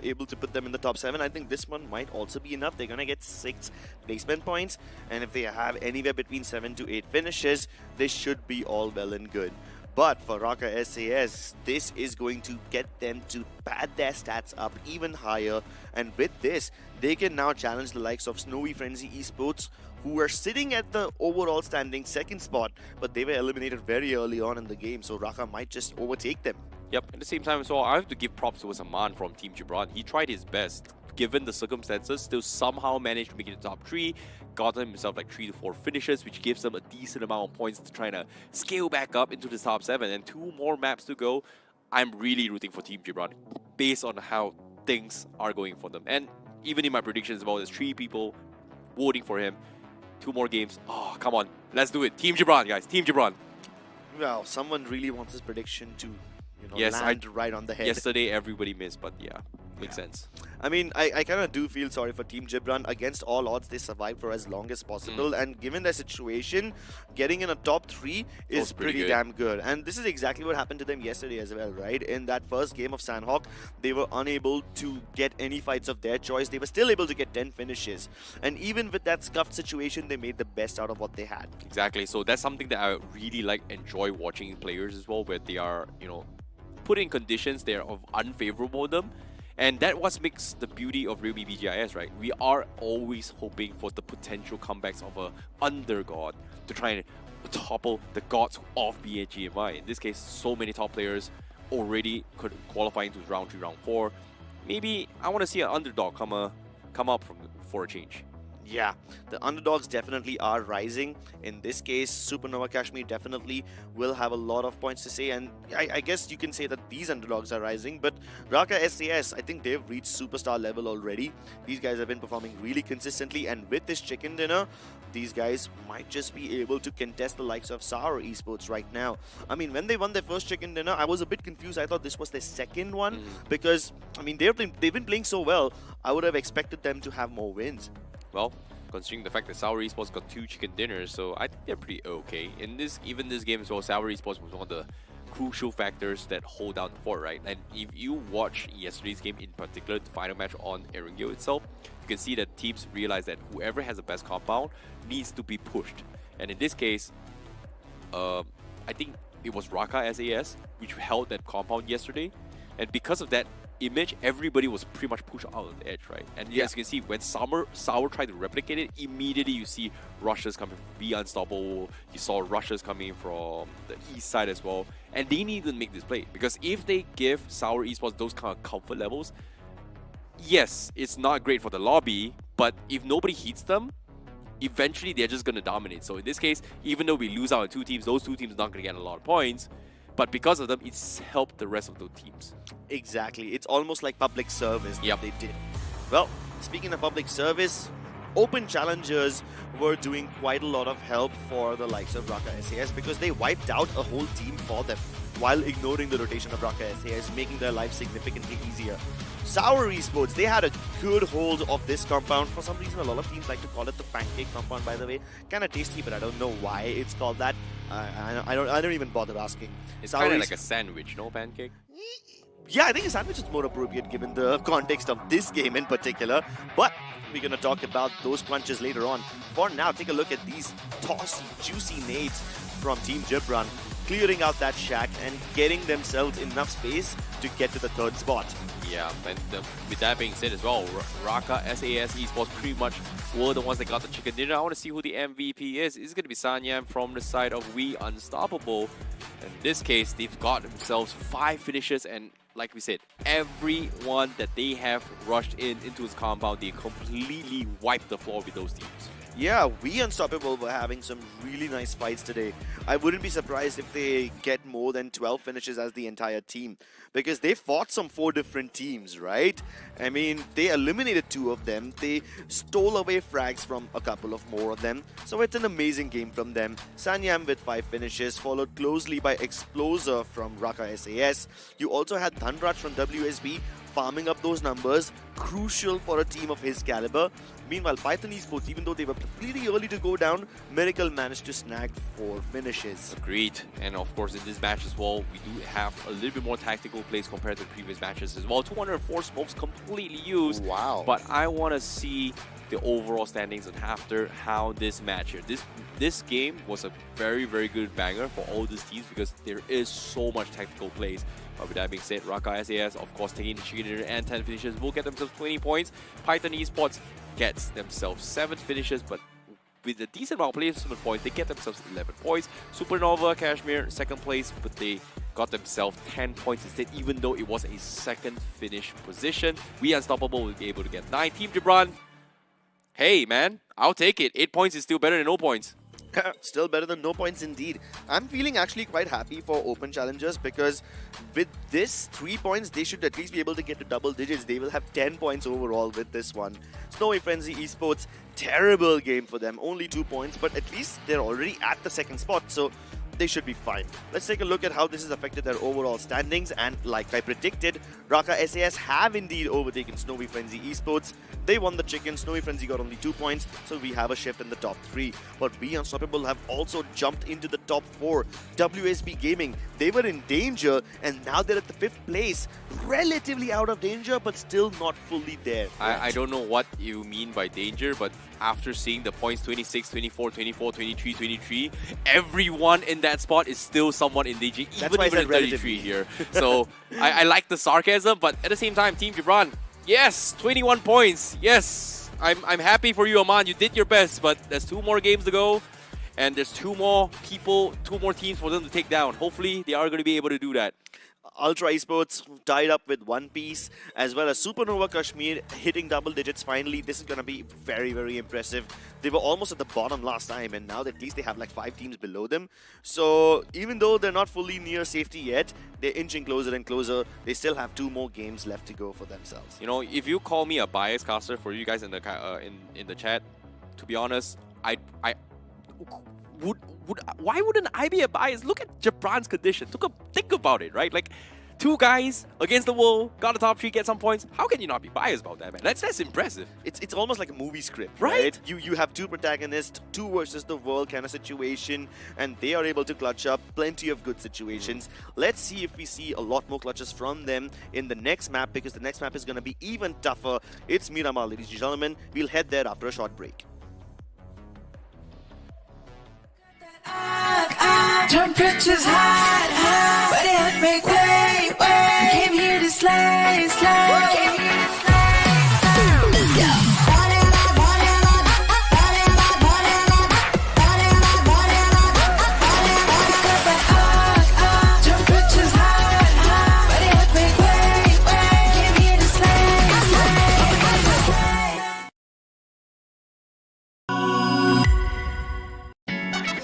able to put them in the top 7. I think this one might also be enough. They're going to get 6 placement points, and if they have anywhere between 7 to 8 finishes, they should be all well and good. But for Raka SAS, this is going to get them to pad their stats up even higher, and with this, they can now challenge the likes of Snowy Frenzy Esports, who were sitting at the overall standing 2nd spot, but they were eliminated very early on in the game, so Raka might just overtake them.
Yep, at the same time as well, I have to give props to Zaman from Team Gibran. He tried his best, given the circumstances, still somehow managed to make it to top 3, got himself like 3 to 4 finishes, which gives them a decent amount of points to try to scale back up into the top 7, and 2 more maps to go. I'm really rooting for Team Gibran, based on how things are going for them. And even in my predictions as well, there's 3 people voting for him. 2 more games. Oh, come on. Let's do it. Team Gibran, guys. Team Gibran.
Well, someone really wants this prediction to
Yes,
land right on the head.
Yesterday, everybody missed, but yeah, makes sense.
I mean, I kind of do feel sorry for Team Gibran. Against all odds, they survived for as long as possible. And given their situation, getting in a top 3 is pretty damn good. And this is exactly what happened to them yesterday as well, right? In that first game of Sanhok, they were unable to get any fights of their choice. They were still able to get 10 finishes. And even with that scuffed situation, they made the best out of what they had.
Exactly. So that's something that I really enjoy watching players as well, where they are, put in conditions that are unfavorable to them. And that what makes the beauty of realme BGIS, right? We are always hoping for the potential comebacks of a undergod to try and topple the gods of BGMI. In this case, so many top players already could qualify into round 3, round 4. Maybe I want to see an underdog come up for a change.
Yeah, the underdogs definitely are rising. In this case, Supernova Kashmir definitely will have a lot of points to say, and I guess you can say that these underdogs are rising, but Raka SAS, I think they've reached superstar level already. These guys have been performing really consistently, and with this chicken dinner, these guys might just be able to contest the likes of Sour Esports right now. I mean, when they won their first chicken dinner, I was a bit confused. I thought this was their second one, because, I mean, they've been playing so well, I would have expected them to have more wins.
Well, considering the fact that Sour Esports got 2 chicken dinners, so I think they're pretty okay. In this game as well, Sour Esports was one of the crucial factors that hold down the fort, right? And if you watch yesterday's game in particular, the final match on Erangel itself, you can see that teams realize that whoever has the best compound needs to be pushed. And in this case, I think it was Raka SAS which held that compound yesterday, and because of that image, everybody was pretty much pushed out on the edge, right? And as you can see, when Sour tried to replicate it, immediately you see rushes coming from Be Unstoppable. You saw rushes coming from the east side as well. And they need to make this play, because if they give Sour Esports those kind of comfort levels, yes, it's not great for the lobby, but if nobody hits them, eventually they're just going to dominate. So in this case, even though we lose out on 2 teams, those 2 teams are not going to get a lot of points. But because of them, it's helped the rest of the teams.
Exactly. It's almost like public service that they did. Well, speaking of public service, open challengers were doing quite a lot of help for the likes of Raka SAS, because they wiped out a whole team for them while ignoring the rotation of Raka SAS, making their life significantly easier. Sour Esports, they had a good hold of this compound. For some reason, a lot of teams like to call it the pancake compound, by the way. Kind of tasty, but I don't know why it's called that. I don't even bother asking.
It's kind of like a sandwich, no pancake?
Yeah, I think a sandwich is more appropriate given the context of this game in particular. But we're going to talk about those crunches later on. For now, take a look at these tossy, juicy nades from Team Gibran, clearing out that shack and getting themselves enough space to get to the 3rd spot.
Yeah, and with that being said as well, Raka SAS Esports pretty much were the ones that got the chicken dinner. I want to see who the MVP is. It's going to be Sanyam from the side of We Unstoppable. In this case, they've got themselves 5 finishes, and like we said, everyone that they have rushed into his compound, they completely wiped the floor with those teams.
Yeah, we Unstoppable were having some really nice fights today. I wouldn't be surprised if they get more than 12 finishes as the entire team, because they fought some 4 different teams, right? I mean, they eliminated 2 of them. They stole away frags from a couple of more of them. So it's an amazing game from them. Sanyam with 5 finishes, followed closely by Exploser from Raka SAS. You also had Dhanraj from WSB farming up those numbers, crucial for a team of his caliber. Meanwhile, Python Esports, even though they were pretty early to go down, Miracle managed to snag 4 finishes.
Agreed. And of course, in this match as well, we do have a little bit more tactical plays compared to the previous matches as well. 204 smokes completely used.
Wow.
But I want to see the overall standings and after how this match here. This game was a very, very good banger for all these teams because there is so much tactical plays. But with that being said, Raka SAS, of course, taking the chicken dinner and 10 finishes, will get themselves 20 points. Python Esports gets themselves 7 finishes, but with a decent amount of placement points, they get themselves 11 points. Supernova, Kashmir, second place, but they got themselves 10 points instead, even though it was a second finish position. We Unstoppable will be able to get 9. Team Gibran, hey man, I'll take it. 8 points is still better than 0 points.
Still better than no points indeed. I'm feeling actually quite happy for open challengers because with this 3 points, they should at least be able to get to double digits. They will have 10 points overall with this one. Snowy Frenzy Esports, terrible game for them. Only 2 points, but at least they're already at the second spot, so they should be fine. Let's take a look at how this has affected their overall standings, and like I predicted, Raka SAS have indeed overtaken Snowy Frenzy Esports. They won the chicken. Snowy Frenzy got only 2 points, so we have a shift in the top 3. But we Unstoppable have also jumped into the top 4. WSB Gaming, they were in danger, and now they're at the 5th place. Relatively out of danger, but still not fully there.
I don't know what you mean by danger, but after seeing the points 26, 24, 24, 23, 23, everyone in that spot is still somewhat in danger, even at 33 here. So I like the sarcasm, but at the same time, Team Gibran, yes, 21 points. Yes, I'm happy for you, Aman. You did your best, but there's 2 more games to go, and there's 2 more people, 2 more teams for them to take down. Hopefully, they are going to be able to do that.
Ultra Esports tied up with 1 piece, as well as Supernova Kashmir hitting double digits finally. This is going to be very, very impressive. They were almost at the bottom last time, and now at least they have like 5 teams below them. So even though they're not fully near safety yet, they're inching closer and closer. They still have 2 more games left to go for themselves.
You know, if you call me a bias caster for you guys in the chat, to be honest, why wouldn't I be a bias? Look at Gibran's condition. Think about it, right? Like, 2 guys against the wall, got a top 3, get some points. How can you not be biased about that, man? That's impressive.
It's almost like a movie script,
right?
You have 2 protagonists, 2 versus the world kind of situation, and they are able to clutch up plenty of good situations. Let's see if we see a lot more clutches from them in the next map, because the next map is going to be even tougher. It's Miramar, ladies and gentlemen. We'll head there after a short break.
Temperatures hot, but it make way. I came here to slay, Temperatures hot, but it make way. I came here to slay.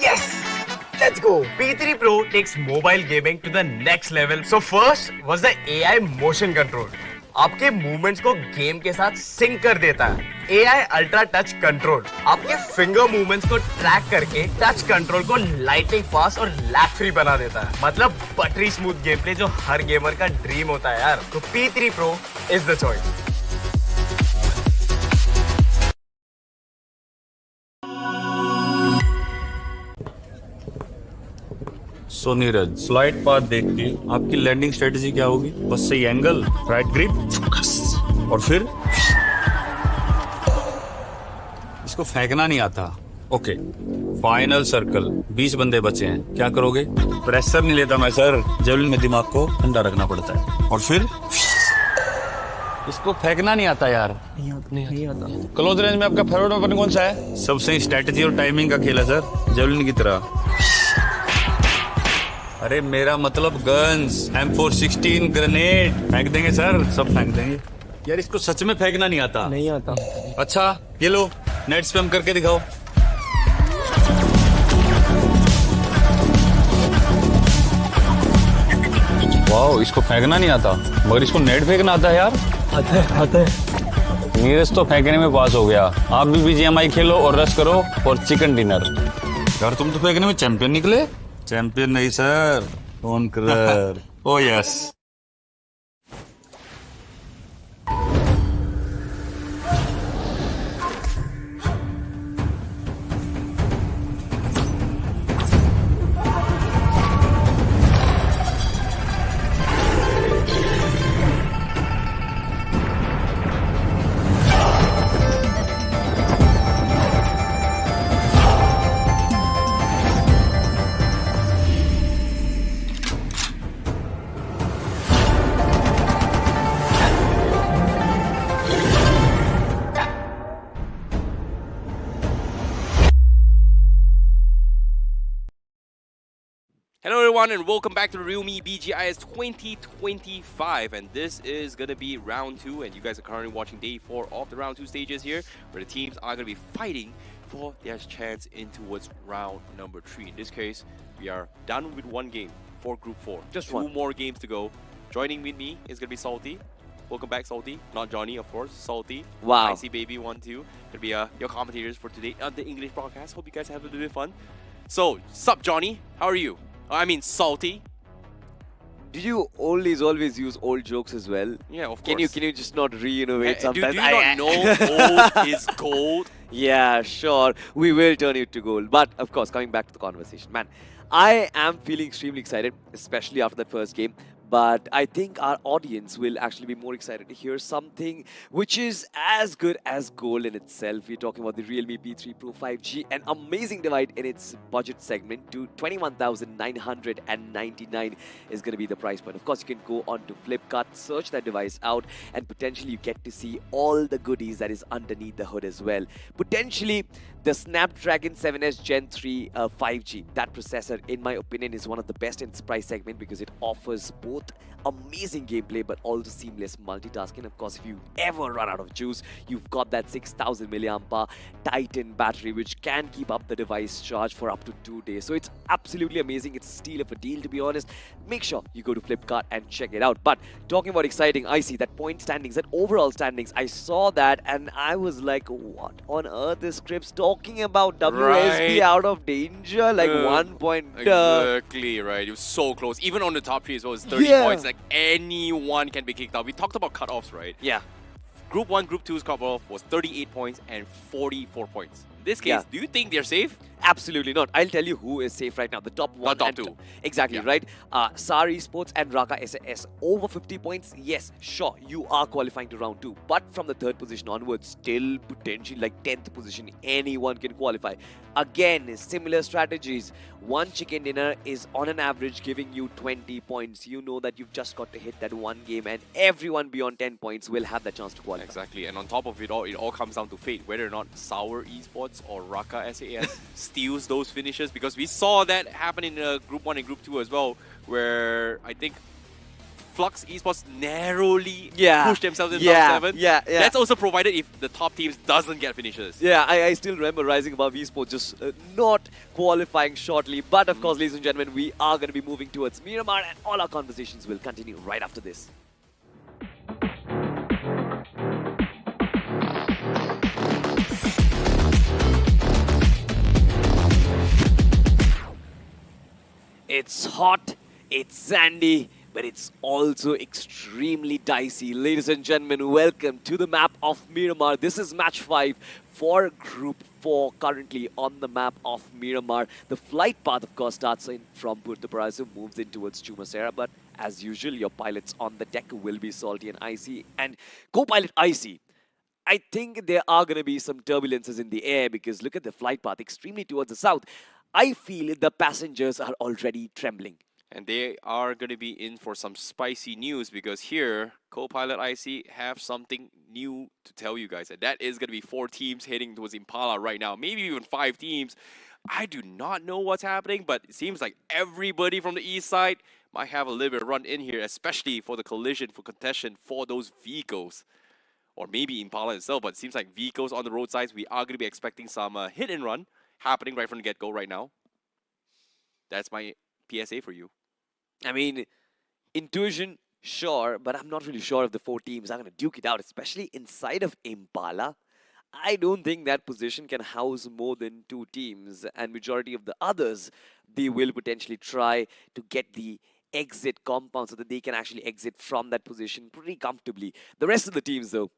Yes! Let's go! P3 Pro takes mobile gaming to the next level. So first was the AI motion control. आपके movements को game के साथ sink कर देता है. AI ultra touch control आपके finger movements को track करके टच कंट्रोल को लाइटिंग फास्ट और लैग फ्री बना देता है. मतलब बटरी स्मूथ गेम प्ले जो हर गेमर का ड्रीम होता है यार. तो P3 Pro is the choice.
So Neeraj, slide path देख के आपकी लैंडिंग स्ट्रेटेजी क्या होगी? बस सही एंगल, राइट ग्रिप, फोकस, और फिर इसको फेंकना नहीं आता. ओके, फाइनल सर्कल, 20 बंदे बचे हैं, क्या करोगे? प्रेशर नहीं लेता मैं सर, जेवलिन में दिमाग को ठंडा रखना पड़ता है. और फिर इसको फेंकना नहीं आता यार. नहीं आता. क्लोज रेंज में आपका फेवरेट वेपन कौन सा है? सबसे स्ट्रेटेजी और टाइमिंग का खेल है सर, जेवलिन की तरह. अरे मेरा मतलब गन्स, M416 ग्रेनेड फेंक देंगे सर, सब फेंक देंगे. यार इसको सच में फेंकना नहीं आता. नहीं आता. अच्छा ये लो, नेट स्पैम करके दिखाओ. वाह, इसको फेंकना नहीं आता, मगर इसको नेट फेंकना आता है यार। आता है। नीरज तो फेंकने में पास हो गया। आप भी BGMI खेलो और रश करो और चिकन डिनर। यार तुम तो फेंकने में चैंपियन निकले। चैंपियन नहीं sir, conqueror. O yes.
Hello everyone and welcome back to the realme BGIS 2025, and this is going to be round 2, and you guys are currently watching day 4 of the round 2 stages here, where the teams are going to be fighting for their chance in towards round number 3. In this case, we are done with one game for group 4. Just two more games to go. Joining with me is going to be Salty. Welcome back, Salty. Not Johnny, of course. Salty.
Wow.
I see Baby 1, 2. Going to be your commentators for today on the English broadcast. Hope you guys have a little bit of fun. So, sup Johnny? How are you? I mean, Salty.
Did you always use old jokes as well?
Yeah, of
Can
course.
you just not re-innovate
Do
sometimes?
you not know old is gold?
Yeah, sure. We will turn it to gold. But of course, coming back to the conversation, man, I am feeling extremely excited, especially after that first game. But I think our audience will actually be more excited to hear something which is as good as gold in itself. We're talking about the Realme P3 Pro 5G, an amazing device in its budget segment. To 21,999 is going to be the price point. Of course, you can go on to Flipkart, search that device out, and potentially you get to see all the goodies that is underneath the hood as well. Potentially, the Snapdragon 7S Gen 3 5G, that processor, in my opinion, is one of the best in its price segment because it offers both amazing gameplay but also seamless multitasking. Of course, if you ever run out of juice, you've got that 6000 mAh Titan battery which can keep up the device charge for up to 2 days. So it's absolutely amazing. It's a steal of a deal, to be honest. Make sure you go to Flipkart and check it out. But talking about exciting, I see that point standings, that overall standings, I saw that and I was like, what on earth is Crips talking about? WSB
Right.
out of danger? Like 1 point.
Exactly, right. It was so close. Even on the top 3 as well, it's 30 points. Like anyone can be kicked out. We talked about cutoffs, right?
Yeah.
Group 1, Group 2's cutoff was 38 points and 44 points. In this case,
Yeah.
do you think they're safe?
Absolutely not. I'll tell you who is safe right now. The top one.
top
and
two.
Exactly,
Yeah.
right? SAR Esports and Raka SAS. Over 50 points. Yes, sure. You are qualifying to round 2. But from the 3rd position onwards, still potentially like 10th position, anyone can qualify. Again, similar strategies. One chicken dinner is on an average giving you 20 points. You know that you've just got to hit that one game and everyone beyond 10 points will have the chance to qualify.
Exactly. And on top of it all comes down to fate. Whether or not Sour Esports or Raka SAS steals those finishes. Because we saw that happen in Group 1 and Group 2 as well. Where I think Flux Esports narrowly pushed themselves in top 7.
Yeah.
That's also provided if the top teams doesn't get finishes.
Yeah, I still remember Rising Above Esports just not qualifying shortly. But of course, ladies and gentlemen, we are going to be moving towards Miramar and all our conversations will continue right after this. It's hot, it's sandy, but it's also extremely dicey. Ladies and gentlemen, welcome to the map of Miramar. This is match 5 for Group 4, currently on the map of Miramar. The flight path, of course, starts in from Puerto Paraíso, moves in towards Chumasera, but as usual, your pilots on the deck will be Salty and Icy. And co-pilot Icy, I think there are going to be some turbulences in the air because look at the flight path, extremely towards the south. I feel the passengers are already trembling.
And they are going to be in for some spicy news because here, co-pilot IC have something new to tell you guys. And that is going to be 4 teams heading towards Impala right now. Maybe even 5 teams. I do not know what's happening, but it seems like everybody from the east side might have a little bit of run in here, especially for the collision, for contention, for those vehicles. Or maybe Impala itself, but it seems like vehicles on the roadsides, we are going to be expecting some hit and run happening right from the get-go right now. That's my PSA for you.
I mean, Intuition, sure, but I'm not really sure if the four teams are going to duke it out, especially inside of Impala. I don't think that position can house more than two teams, and majority of the others, they will potentially try to get the exit compound so that they can actually exit from that position pretty comfortably. The rest of the teams, though,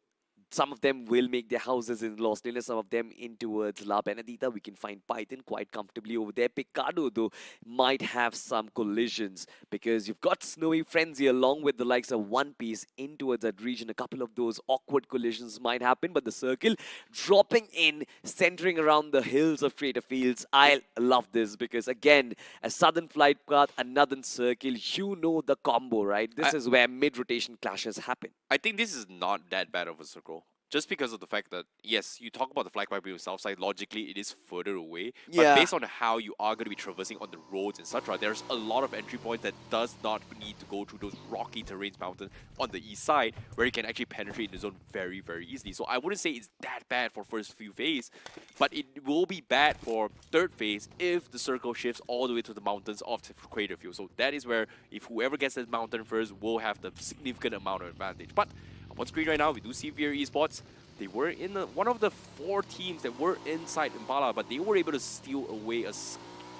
some of them will make their houses in Los Angeles, some of them in towards La Benedita. We can find Python quite comfortably over there. Picado, though, might have some collisions because you've got Snowy Frenzy along with the likes of One Piece in towards that region. A couple of those awkward collisions might happen, but the circle dropping in, centering around the hills of Trader Fields. I love this because, again, a southern flight path, another circle, you know the combo, right? This is where mid-rotation clashes happen.
I think this is not that bad of a circle. Just because of the fact that, yes, you talk about the flag pipe south side, logically it is further away. But
Yeah.
based on how you are going to be traversing on the roads, etc., there's a lot of entry points that does not need to go through those rocky terrains mountains on the east side, where you can actually penetrate the zone very, very easily. So I wouldn't say it's that bad for first few phase, but it will be bad for third phase if the circle shifts all the way to the mountains of Crater Field. So that is where, if whoever gets that mountain first will have the significant amount of advantage. But on screen right now, we do see Veer Esports. They were in one of the four teams that were inside Impala, but they were able to steal away a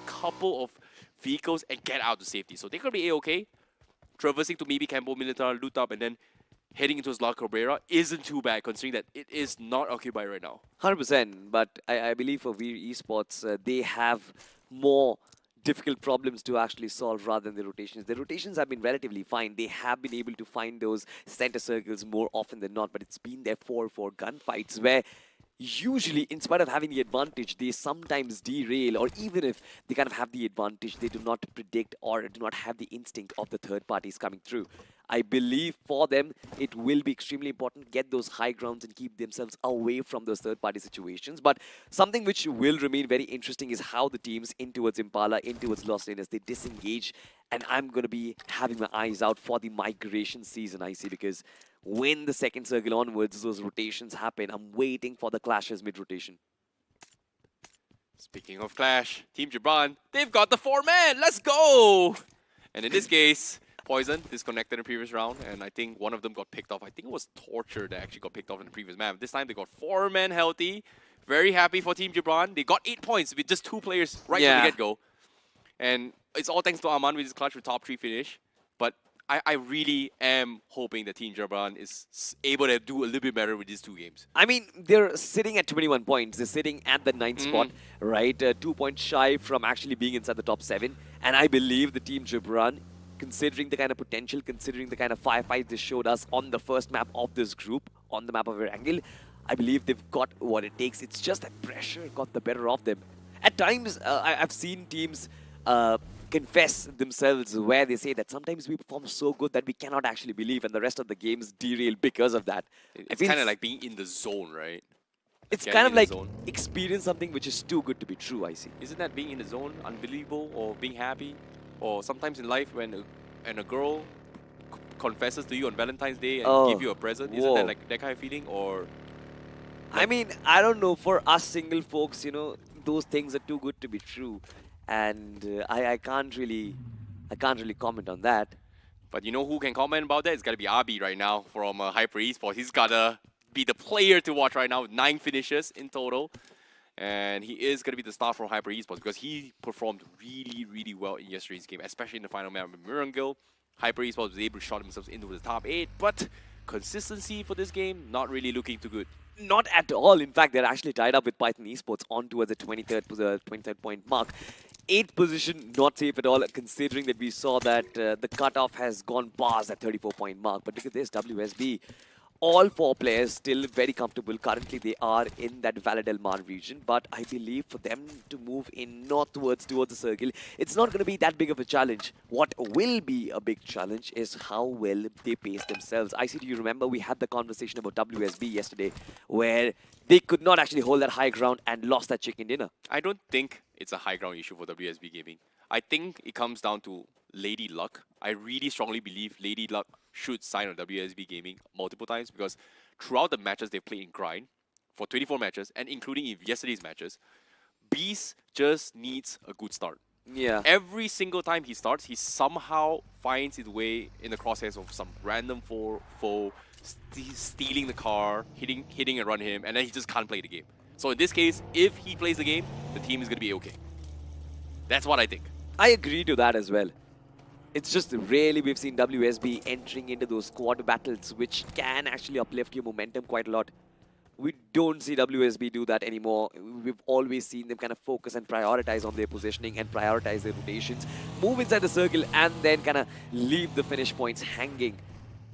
couple of vehicles and get out to safety. So they could be A-okay. Traversing to maybe Campo Militar, loot up, and then heading into La Cabrera isn't too bad, considering that it is not occupied right now.
100%, but I believe for Veer Esports, they have more difficult problems to actually solve rather than the rotations. The rotations have been relatively fine. They have been able to find those center circles more often than not, but it's been their 4-4 gunfights where usually, in spite of having the advantage, they sometimes derail, or even if they kind of have the advantage, they do not predict or do not have the instinct of the third parties coming through. I believe for them, it will be extremely important to get those high grounds and keep themselves away from those third-party situations. But something which will remain very interesting is how the teams in towards Impala, in towards Los Angeles, they disengage. And I'm going to be having my eyes out for the migration season, I see, because when the second circle onwards, those rotations happen, I'm waiting for the clashes mid-rotation.
Speaking of Clash, Team Gibran, they've got the 4-man! Let's go! And in this case, Poison disconnected in the previous round, and I think one of them got picked off. I think it was Torture that actually got picked off in the previous map. This time they got 4 men healthy. Very happy for Team Gibran. They got 8 points with just 2 players right from the get-go. And it's all thanks to Aman with his clutch with top 3 finish. But I really am hoping that Team Gibran is able to do a little bit better with these 2 games.
I mean, they're sitting at 21 points. They're sitting at the 9th spot, right? 2 points shy from actually being inside the top 7. And I believe the Team Gibran, considering the kind of potential, considering the kind of firefights they showed us on the first map of this group, on the map of Erangel, I believe they've got what it takes. It's just that pressure got the better of them. At times, I've seen teams confess themselves where they say that sometimes we perform so good that we cannot actually believe, and the rest of the games derail because of that.
It's kind of like being in the zone, right?
It's
Getting
kind of
in the
like
zone.
experience something which is too good to be true, I see.
Isn't that being in the zone unbelievable, or being happy? Or sometimes in life when a girl confesses to you on Valentine's Day and give you a present, isn't that like that kind of feeling? Or
I mean, I don't know, for us single folks, you know, those things are too good to be true, and I can't really comment on that.
But you know who can comment about that? It's gotta be Abi right now from Hyper Esports. He's gotta be the player to watch right now with 9 finishes in total. And he is going to be the star from Hyper Esports because he performed really, really well in yesterday's game, especially in the final map with Erangel. Hyper Esports was able to shot themselves into the top 8, but consistency for this game, not really looking too good.
Not at all. In fact, they're actually tied up with Python Esports on towards the 23rd point mark. 8th position, not safe at all, considering that we saw that the cutoff has gone past that 34-point mark. But look at this, WSB. All 4 players still very comfortable. Currently, they are in that Valle del Mar region. But I believe for them to move in northwards towards the circle, it's not going to be that big of a challenge. What will be a big challenge is how well they pace themselves. I see, do you remember we had the conversation about WSB yesterday, where they could not actually hold that high ground and lost that chicken dinner?
I don't think it's a high ground issue for WSB Gaming. I think it comes down to Lady Luck. I really strongly believe Lady Luck should sign on WSB Gaming multiple times because throughout the matches they've played in Grind, for 24 matches, and including in yesterday's matches, Beast just needs a good start.
Yeah.
Every single time he starts, he somehow finds his way in the crosshairs of some random foe, stealing the car, hitting and run him, and then he just can't play the game. So in this case, if he plays the game, the team is going to be okay. That's what I think.
I agree to that as well. It's just rarely we've seen WSB entering into those squad battles, which can actually uplift your momentum quite a lot. We don't see WSB do that anymore. We've always seen them kind of focus and prioritize on their positioning and prioritize their rotations, move inside the circle, and then kind of leave the finish points hanging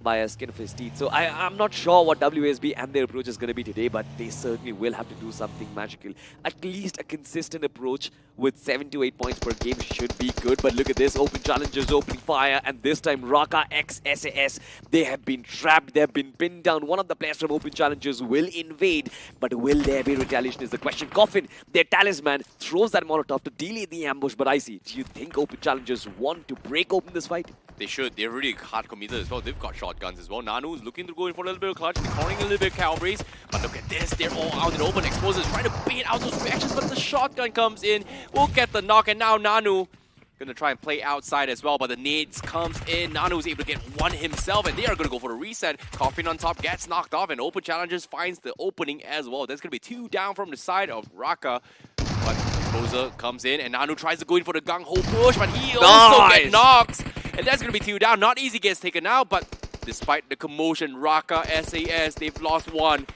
by a skin of his teeth. So I'm not sure what WSB and their approach is going to be today, but they certainly will have to do something magical. At least a consistent approach with 7 to 8 points per game should be good. But look at this, open challenges, opening fire, and this time Raka x SAS, they have been trapped, they have been pinned down. One of the players from open challenges will invade, but will there be retaliation is the question. Coffin, their talisman, throws that Molotov to delay the ambush, but I see, do you think open challenges want to break open this fight?
They should. They're really hard committed as well. They've got shotguns as well. Nanu's looking to go in for a little bit of clutch, cornering a little bit of Cowbrace. But look at this. They're all out in the open. Explosives trying to bait out those reactions, but the shotgun comes in. We'll get the knock, and now Nanu gonna try and play outside as well, but the nades comes in. Nanu is able to get one himself, and they are gonna go for a reset. Coffin on top gets knocked off, and open challengers finds the opening as well. That's gonna be 2 down from the side of Raka. But Exposer comes in, and Nanu tries to go in for the gung-ho push, but he also gets knocked. And that's going to be 2 down. Not easy gets taken out, but despite the commotion, Raka, SAS, they've lost 1.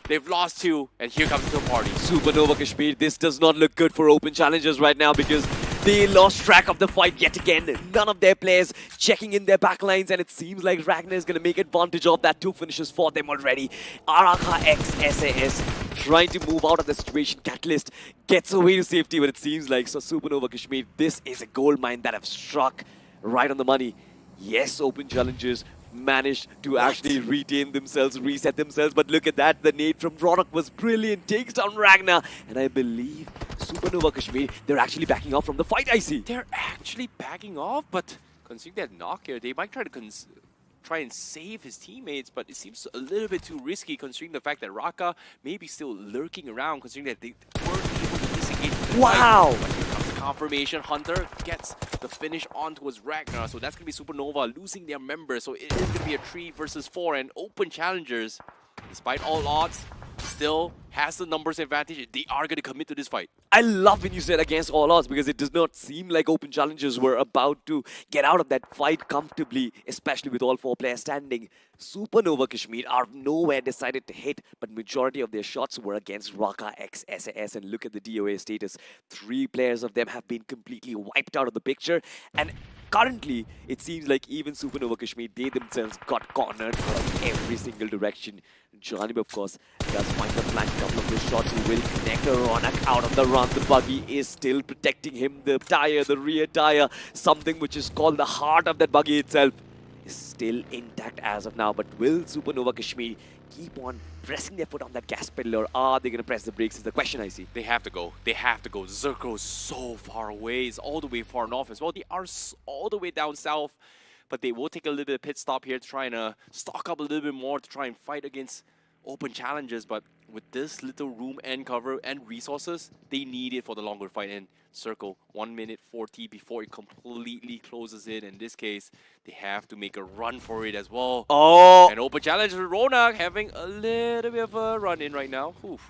They've lost 2, and here comes the party.
Supernova Kashmir, this does not look good for open challengers right now because they lost track of the fight yet again. None of their players checking in their backlines, and it seems like Ragnar is going to make advantage of that. 2 finishes for them already. Araka x SAS trying to move out of the situation. Catalyst gets away to safety, but it seems like so Supernova Kashmir, this is a gold mine that have struck right on the money. Yes, open challengers managed to actually retain themselves, reset themselves, but look at that, the nade from Ronak was brilliant, takes down Ragnar, and I believe Supernova Kashmir, they're actually backing off from the fight, I see.
They're actually backing off, but considering that knock here, they might try and save his teammates, but it seems a little bit too risky considering the fact that Raka may be still lurking around, considering that they weren't able to disengage.
Wow!
But here comes the confirmation. Hunter gets the finish on towards Ragnar, so that's going to be Supernova losing their members, so it is going to be a 3 versus 4, and open challengers, despite all odds, still has the numbers advantage. They are going to commit to this fight.
I love when you said against all odds because it does not seem like open challengers were about to get out of that fight comfortably, especially with all 4 players standing. Supernova Kashmir are nowhere decided to hit, but majority of their shots were against Raka x SAS, and look at the DOA status. 3 players of them have been completely wiped out of the picture, and currently it seems like even Supernova Kashmir, they themselves got cornered from every single direction. Janib, of course, does find the flank. Couple of those shots will connect Ronak out on the run. The buggy is still protecting him. The tire, the rear tire, something which is called the heart of that buggy itself, is still intact as of now. But will Supernova Kashmir keep on pressing their foot on that gas pedal, or are they going to press the brakes is the question I see.
They have to go. They have to go. Zerko is so far away. It's all the way far north as well. They are all the way down south, but they will take a little bit of pit stop here to try and stock up a little bit more to try and fight against open challenges. But with this little room and cover and resources, they need it for the longer fight. And Circle, 1 minute 40 before it completely closes in. In this case, they have to make a run for it as well.
Oh!
And open challenge, Ronak having a little bit of a run in right now. Oof.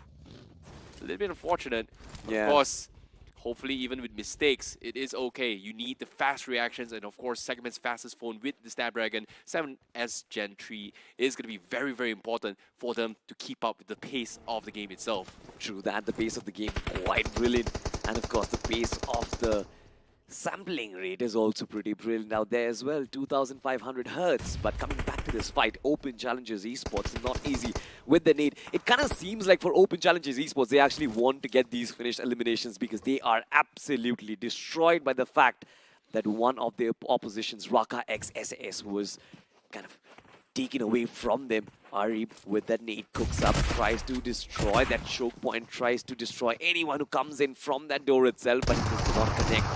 A little bit unfortunate.
Yeah.
Of course, hopefully even with mistakes, it is okay. You need the fast reactions, and of course, Segment's fastest phone with the Snapdragon 7S Gen 3 is going to be very, very important for them to keep up with the pace of the game itself.
True that, the pace of the game quite brilliant. And of course, the pace of the sampling rate is also pretty brilliant out there as well, 2500 Hertz. But coming back to this fight, Open Challengers Esports is not easy with the nade. It kind of seems like for Open Challengers Esports, they actually want to get these finished eliminations because they are absolutely destroyed by the fact that one of their oppositions, Raka x SAS, was kind of taken away from them. Arib with that nade cooks up, tries to destroy that choke point, tries to destroy anyone who comes in from that door itself, but it does not connect.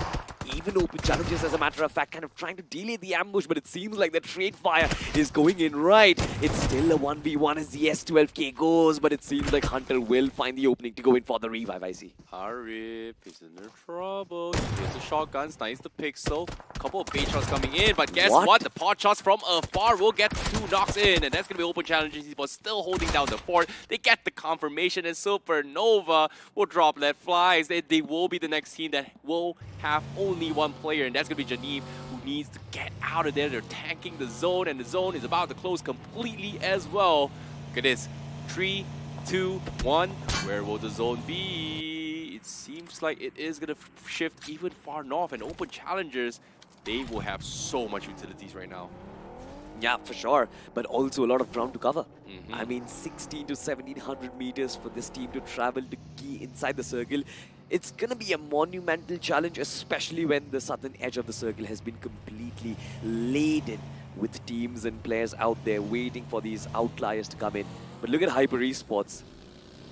even Open Challenges, as a matter of fact, kind of trying to delay the ambush, but it seems like the trade fire is going in right. It's still a 1v1 as the S12K goes, but it seems like Hunter will find the opening to go in for the revive, I see.
Harip is in trouble. He gets the shotguns, nice the pixel. Couple of bait shots coming in, but guess what? The pot shots from afar will get 2 knocks in, and that's going to be Open Challenges. He was still holding down the fort. They get the confirmation, and Supernova will drop let flies. They will be the next team that will have only one player, and that's going to be Janine, who needs to get out of there. They're tanking the zone, and the zone is about to close completely as well. Look at this. 3, 2, 1. Where will the zone be? It seems like it is going to shift even far north, and Open Challengers, they will have so much utilities right now.
Yeah, for sure, but also a lot of ground to cover. I mean, 16 to 1700 meters for this team to travel to key inside the circle. It's gonna be a monumental challenge, especially when the southern edge of the circle has been completely laden with teams and players out there waiting for these outliers to come in. But look at Hyper Esports.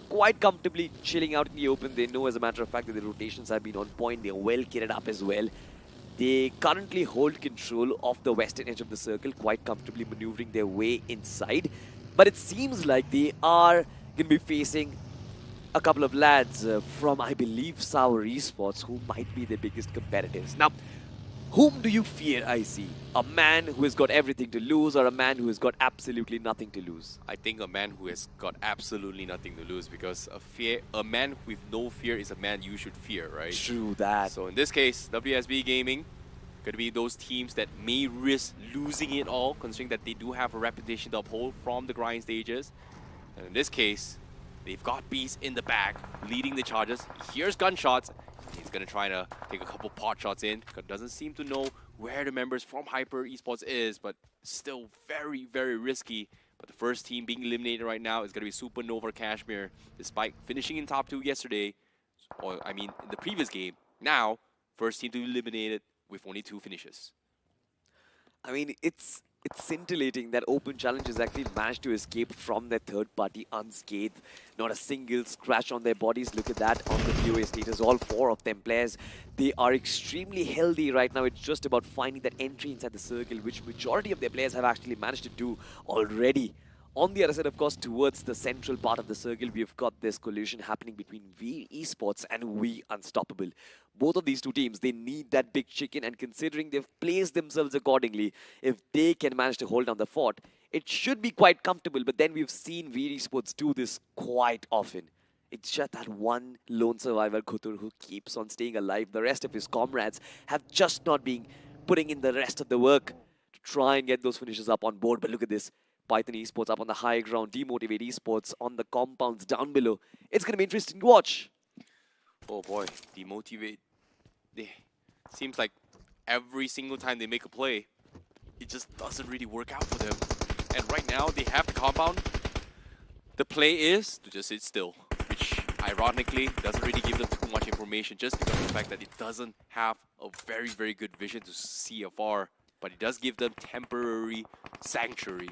Quite comfortably chilling out in the open. They know, as a matter of fact, that the rotations have been on point. They're well kitted up as well. They currently hold control of the western edge of the circle, quite comfortably maneuvering their way inside. But it seems like they are going to be facing a couple of lads from, I believe, Sour Esports, who might be their biggest competitors. Now, whom do you fear, I see? A man who has got everything to lose, or a man who has got absolutely nothing to lose?
I think a man who has got absolutely nothing to lose, because a man with no fear is a man you should fear, right?
True that.
So in this case, WSB Gaming going to be those teams that may risk losing it all, considering that they do have a reputation to uphold from the grind stages. And in this case, they've got Beast in the back, leading the charges. He hears gunshots. He's going to try to take a couple pot shots in. Doesn't seem to know where the members from Hyper Esports is, but still very, very risky. But the first team being eliminated right now is going to be Supernova Kashmir, despite finishing in top 2 yesterday, or I mean in the previous game. Now, first team to be eliminated with only 2 finishes.
I mean, it's scintillating that Open Challengers actually managed to escape from their third party unscathed. Not a single scratch on their bodies. Look at that on the POA status. All 4 of them players, they are extremely healthy right now. It's just about finding that entry inside the circle, which majority of their players have actually managed to do already. On the other side, of course, towards the central part of the circle, we've got this collision happening between We Esports and We Unstoppable. Both of these two teams, they need that big chicken, and considering they've placed themselves accordingly, if they can manage to hold down the fort, it should be quite comfortable. But then we've seen We Esports do this quite often. It's just that one lone survivor, Khutur, who keeps on staying alive. The rest of his comrades have just not been putting in the rest of the work to try and get those finishes up on board. But look at this. Python Esports up on the high ground, Demotivate Esports on the compounds down below. It's going to be interesting to watch.
Oh boy, Demotivate. Seems like every single time they make a play, it just doesn't really work out for them. And right now, they have the compound. The play is to just sit still, which ironically doesn't really give them too much information, just because of the fact that it doesn't have a very, very good vision to see afar. But it does give them temporary sanctuary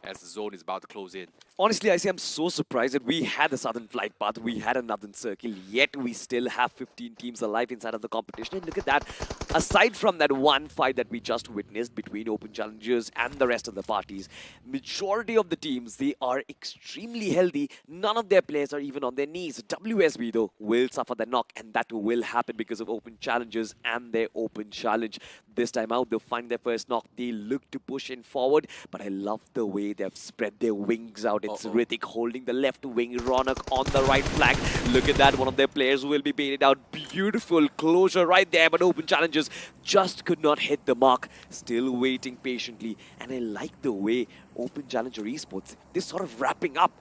as the zone is about to close in.
Honestly, I say I'm so surprised that we had the southern flight path, we had a northern circle, yet we still have 15 teams alive inside of the competition. And look at that. Aside from that one fight that we just witnessed between Open Challengers and the rest of the parties, majority of the teams, they are extremely healthy. None of their players are even on their knees. WSB, though, will suffer the knock, and that will happen because of Open Challengers and their Open Challenge. This time out, they'll find their first knock. They look to push in forward, but I love the way they've spread their wings out. It's Hrithik holding the left wing, Ronak on the right flank. Look at that, one of their players will be baited out. Beautiful closure right there, but Open Challengers just could not hit the mark. Still waiting patiently, and I like the way Open Challenger Esports, they're sort of wrapping up.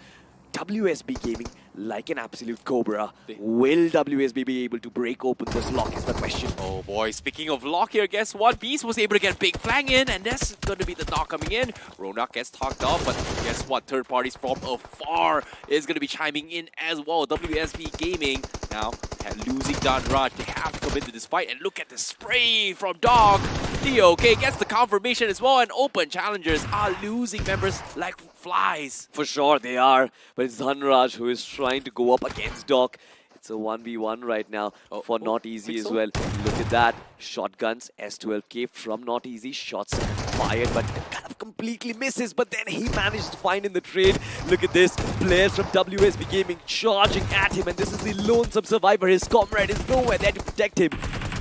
WSB Gaming like an absolute cobra. Will WSB be able to break open this lock is the question.
Oh boy, speaking of lock here, guess what? Beast was able to get a big flang in, and that's going to be the knock coming in. Ronak gets talked off, but guess what? Third parties from afar is going to be chiming in as well. WSB Gaming now losing Danraj. They have to come into this fight, and look at the spray from Dog. DOK gets the confirmation as well, and Open Challengers are losing members like flies.
For sure they are, but it's Dhanraj who is trying to go up against Doc. It's a 1v1 right now for Not Easy as well. Look Look at that. Shotguns, S12K from Not Easy. Shots fired, but kind of completely misses. But then he managed to find in the trade. Look at this. Players from WSB Gaming charging at him. And this is the lonesome survivor. His comrade is nowhere there to protect him.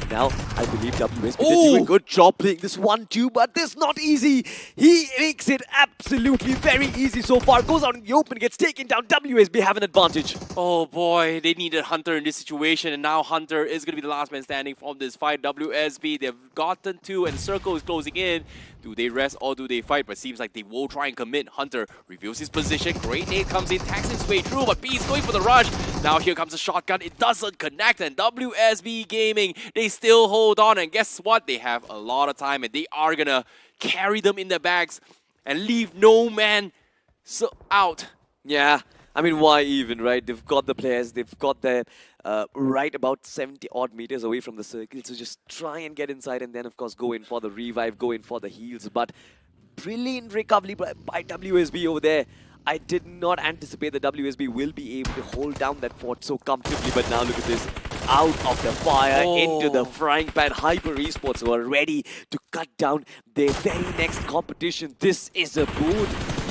Now, I believe WSB did do a good job playing this 1-2, but this not easy. He makes it absolutely very easy so far. Goes out in the open, gets taken down. WSB have an advantage.
Oh boy, they needed Hunter in this situation, and now Hunter is going to be the last man standing from this fight. WSB, they've gotten 2, and the circle is closing in. Do they rest or do they fight? But seems like they will try and commit. Hunter reveals his position. Great nade comes in, tags his way through, but B is going for the rush. Now here comes a shotgun. It doesn't connect, and WSB Gaming, they still hold on. And guess what? They have a lot of time, and they are going to carry them in their bags and leave no man out.
Yeah, I mean, why even, right? They've got the players, they've got the right about 70 odd meters away from the circle, so just try and get inside and then, of course, go in for the revive, go in for the heals. But brilliant recovery by WSB over there. I did not anticipate that WSB will be able to hold down that fort so comfortably, but now look at this. Out of the fire, into the frying pan. Hyper Esports were ready to cut down their very next competition. This is a boon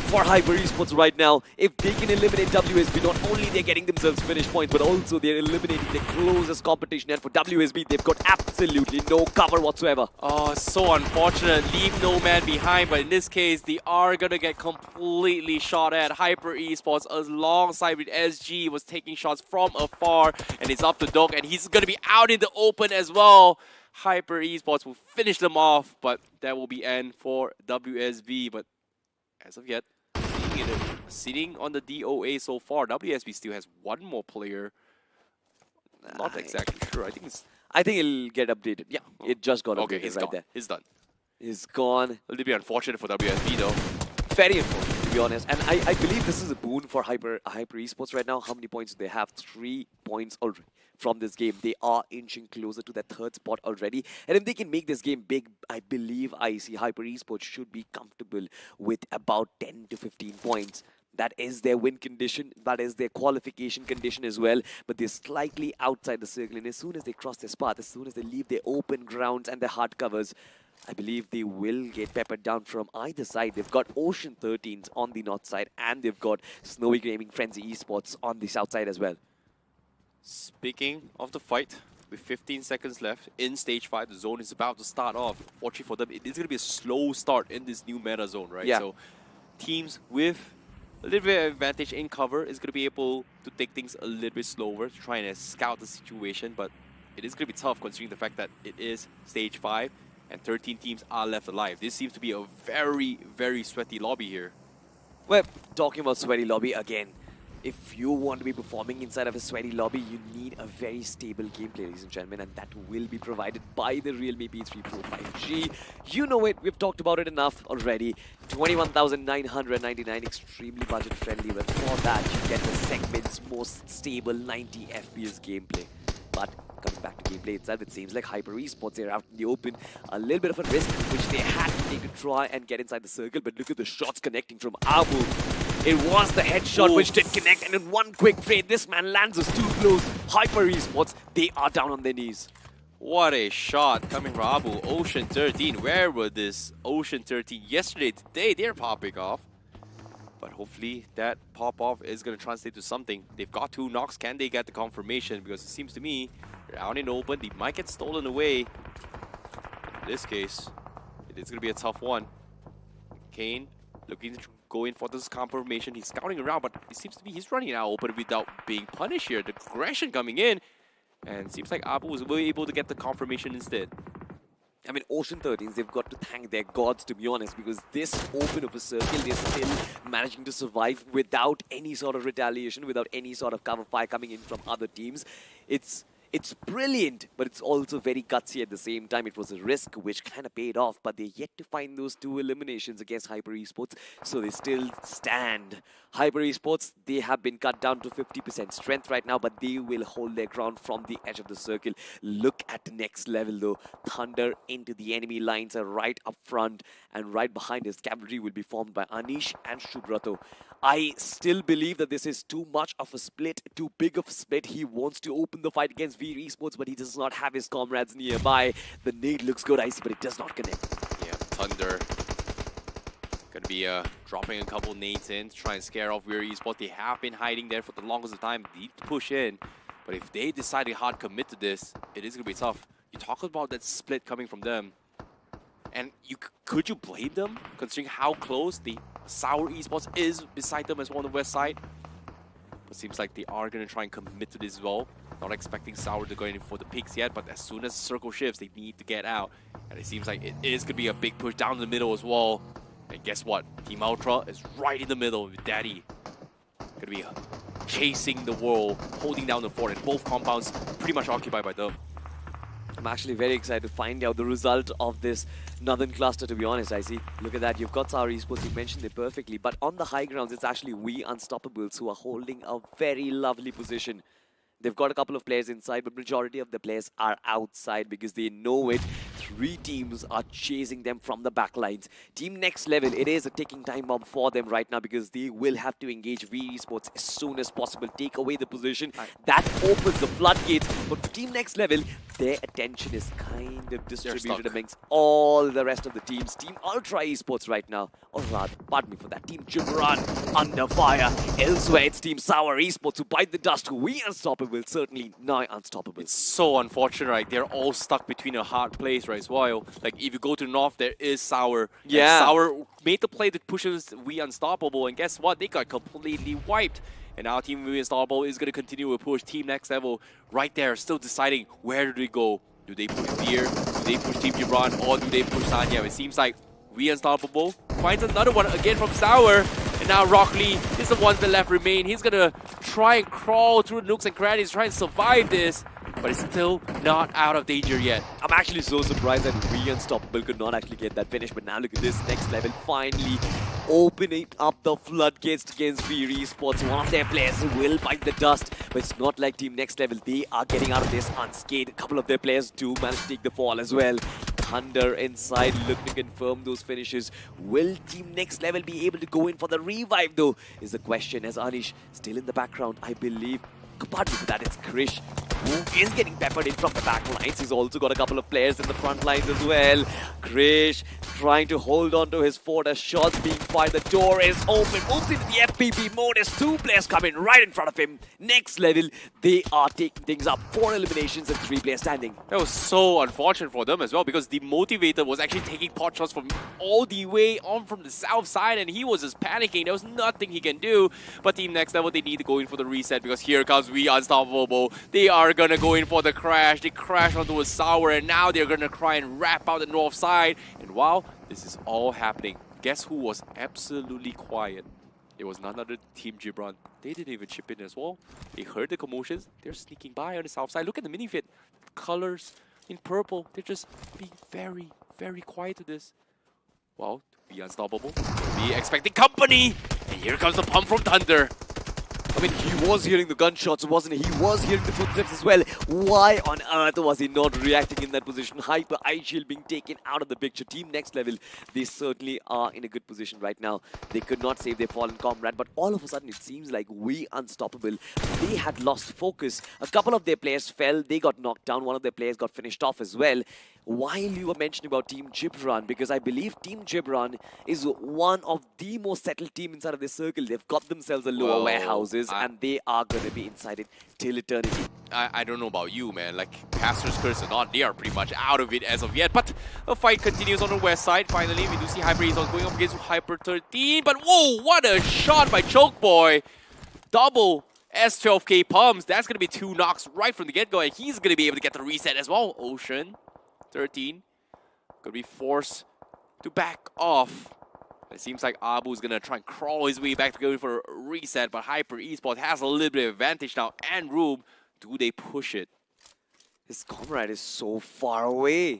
for Hyper Esports right now. If they can eliminate WSB, not only they're getting themselves finish points, but also they're eliminating the closest competition. And for WSB, they've got absolutely no cover whatsoever.
Oh, so unfortunate. Leave no man behind, but in this case, they are going to get completely shot at. Hyper Esports, alongside with SG, was taking shots from afar, and it's up to Dog, and he's going to be out in the open as well. Hyper Esports will finish them off, but that will be end for WSB. But as of yet, sitting on the DOA so far, WSB still has one more player. Not exactly sure.
I think it'll get updated. Yeah, it just got
okay,
updated
it's
right
gone.
there.
It's done.
It's gone.
A little bit unfortunate for WSB though.
Very unfortunate, to be honest. And I believe this is a boon for Hyper Esports right now. How many points do they have? 3 points already from this game. They are inching closer to that 3rd spot already. And if they can make this game big, I believe Hyper Esports should be comfortable with about 10 to 15 points. That is their win condition. That is their qualification condition as well. But they're slightly outside the circle. And as soon as they cross their path, as soon as they leave their open grounds and their hard covers, I believe they will get peppered down from either side. They've got Ocean 13s on the north side, and they've got Snowy Gaming Frenzy Esports on the south side as well.
Speaking of the fight, with 15 seconds left in stage 5, the zone is about to start off. Fortunately for them, it is going to be a slow start in this new meta zone, right?
Yeah.
So teams with a little bit of advantage in cover is going to be able to take things a little bit slower to try and scout the situation, but it is going to be tough considering the fact that it is stage 5 and 13 teams are left alive. This seems to be a very, very sweaty lobby here.
Well, talking about sweaty lobby again, if you want to be performing inside of a sweaty lobby, you need a very stable gameplay, ladies and gentlemen, and that will be provided by the realme P3 Pro 5G. You know it, we've talked about it enough already. 21,999, extremely budget friendly, but for that you get the segment's most stable 90 FPS gameplay. But coming back to gameplay itself, it seems like Hyper Esports are out in the open. A little bit of a risk which they had to take to try and get inside the circle, but look at the shots connecting from Abu. It was the headshot which did connect, and in one quick trade, this man lands us too close. Hyper Esports, they are down on their knees.
What a shot coming from Abu. Ocean 13, where were this Ocean 13 yesterday? Today, they're popping off. But hopefully that pop-off is going to translate to something. They've got 2 knocks. Can they get the confirmation? Because it seems to me, they're out in open. They might get stolen away. In this case, it is going to be a tough one. Kane looking to go in for this confirmation. He's scouting around, but it seems to me he's running out open without being punished here. The aggression coming in. And it seems like Abu was able to get the confirmation instead.
I mean, Ocean 13s, they've got to thank their gods, to be honest, because this open of a circle, they're still managing to survive without any sort of retaliation, without any sort of cover fire coming in from other teams. It's brilliant, but it's also very gutsy at the same time. It was a risk which kind of paid off, but they're yet to find those 2 eliminations against Hyper Esports, so they still stand. Hyper Esports, they have been cut down to 50% strength right now, but they will hold their ground from the edge of the circle. Look at the next level though. Thunder into the enemy lines are right up front, and right behind his cavalry will be formed by Anish and Shubrato. I still believe that this is too much of a split, too big of a split. He wants to open the fight against Veer Esports, but he does not have his comrades nearby. The nade looks good, Icy, but it does not connect.
Yeah, Thunder gonna be dropping a couple nades in to try and scare off Veer Esports. They have been hiding there for the longest of time. They need to push in, but if they decide to hard commit to this, it is gonna be tough. You talk about that split coming from them, and could you blame them considering how close the Sour Esports is beside them as well on the west side? But seems like they are gonna try and commit to this as well. Not expecting Sour to go in for the picks yet, but as soon as the circle shifts, they need to get out. And it seems like it is gonna be a big push down the middle as well. And guess what? Team Ultra is right in the middle with Daddy. Gonna be chasing the world, holding down the fort, and both compounds pretty much occupied by them.
I'm actually very excited to find out the result of this Northern cluster, to be honest, I see. Look at that, you've got Sour Esports, you mentioned it perfectly, but on the high grounds, it's actually We Unstoppables who are holding a very lovely position. They've got a couple of players inside, but majority of the players are outside because they know it. 3 teams are chasing them from the back lines. Team Next Level, it is a ticking time bomb for them right now because they will have to engage V Esports as soon as possible, take away the position. That opens the floodgates. But for Team Next Level, their attention is kind of distributed amongst all the rest of the teams. Team Ultra Esports right now, or rather, pardon me for that, Team Gibran under fire. Elsewhere, it's Team Sour Esports who bite the dust. We Unstoppable, certainly nigh unstoppable.
It's so unfortunate, right? They're all stuck between a hard place, right? As well. Like, if you go to north, there is Sour.
Yeah.
And Sour made the play that pushes We Unstoppable, and guess what? They got completely wiped. And now Team We Unstoppable is going to continue to push Team Next Level right there, still deciding where do they go. Do they push Veer? Do they push Team Gibran? Or do they push Sanya? It seems like We Unstoppable finds another one again from Sour. And now Rock Lee is the one that left remain. He's going to try and crawl through nooks and crannies, try and survive this. But it's still not out of danger yet.
I'm actually so surprised that We Unstoppable could not actually get that finish. But now look at this Next Level finally opening up the floodgates against Veer Esports. One of their players will bite the dust. But it's not like Team Next Level. They are getting out of this unscathed. A couple of their players do manage to take the fall as well. Thunder inside looking to confirm those finishes. Will Team Next Level be able to go in for the revive though? Is the question, as Anish still in the background, I believe. Apart from that, it's Krish who is getting peppered in from the back lines. He's also got a couple of players in the front lines as well. Krish trying to hold on to his fort as shots being fired. The door is open. Moves into the FPP mode as 2 players coming right in front of him. Next Level, they are taking things up. 4 eliminations and 3 players standing.
That was so unfortunate for them as well because the motivator was actually taking pot shots from all the way on from the south side and he was just panicking. There was nothing he can do. But Team Next Level, they need to go in for the reset because here comes We Unstoppable. They are gonna go in for the crash. They crash onto a Sour and now they're gonna try and wrap out the north side. And while this is all happening, guess who was absolutely quiet? It was none other Team Gibran. They didn't even chip in as well. They heard the commotions. They're sneaking by on the south side. Look at the mini fit. Colors in purple. They're just being very, very quiet to this. Well, to be unstoppable. Be expecting company. And here comes the pump from Thunder.
I mean, he was hearing the gunshots, wasn't he? He was hearing the footsteps as well. Why on earth was he not reacting in that position? Hyper Eye Shield being taken out of the picture. Team Next Level, they certainly are in a good position right now. They could not save their fallen comrade, but all of a sudden it seems like We Unstoppable, they had lost focus. A couple of their players fell, they got knocked down. One of their players got finished off as well. While you were mentioning about Team Gibran, because I believe Team Gibran is one of the most settled team inside of this circle. They've got themselves a lower warehouses and they are going to be inside it till eternity.
I don't know about you, man. Like, Pastor's Curse or not, they are pretty much out of it as of yet. But the fight continues on the west side. Finally, we do see Hyper Esports going up against Hyper 13. But whoa, what a shot by Chokeboy. Double S12K pumps. That's going to be 2 knocks right from the get-go. And he's going to be able to get the reset as well. Ocean 13 going to be forced to back off. It seems like Abu's going to try and crawl his way back to go for a reset, but Hyper Esports has a little bit of advantage now and room. Do they push it?
His comrade is so far away.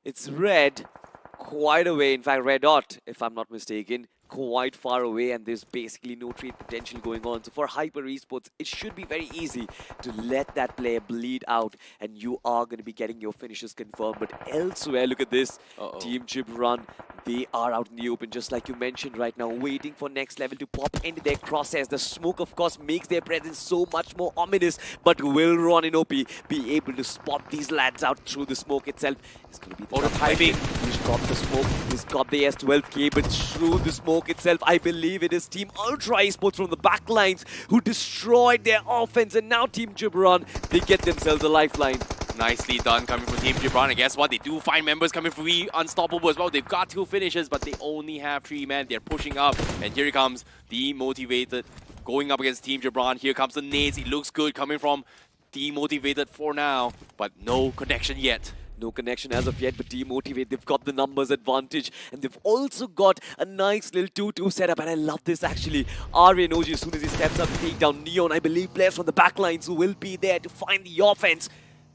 It's Red, quite away. In fact, Red Dot, if I'm not mistaken. quite far away, and there's basically no trade potential going on. So for Hyper Esports, it should be very easy to let that player bleed out, and you are going to be getting your finishes confirmed. But elsewhere, look at this. Team Gibran, they are out in the open, just like you mentioned right now, waiting for next level to pop into their crosshairs. The smoke, of course, makes their presence so much more ominous, but will Ron and OP be able to spot these lads out through the smoke itself? It's going to be the
timing.
He's got the smoke, he's got the S12K, but through the smoke itself, I believe it is Team Ultra Esports from the backlines who destroyed their offense, and now Team Gibran, they get themselves a lifeline.
Nicely done coming from Team Gibran, and guess what? They do find members coming from Unstoppable as well. They've got 2 finishes, but they only have 3 men. They're pushing up, and here he comes, demotivated, going up against Team Gibran. Here comes the nades. It looks good coming from demotivated for now, but no connection yet.
No connection as of yet, but demotivate. They've got the numbers advantage, and they've also got a nice little 2-2 setup, and I love this actually. Aryan OG, as soon as he steps up to take down Neon, I believe players from the backlines who will be there to find the offense.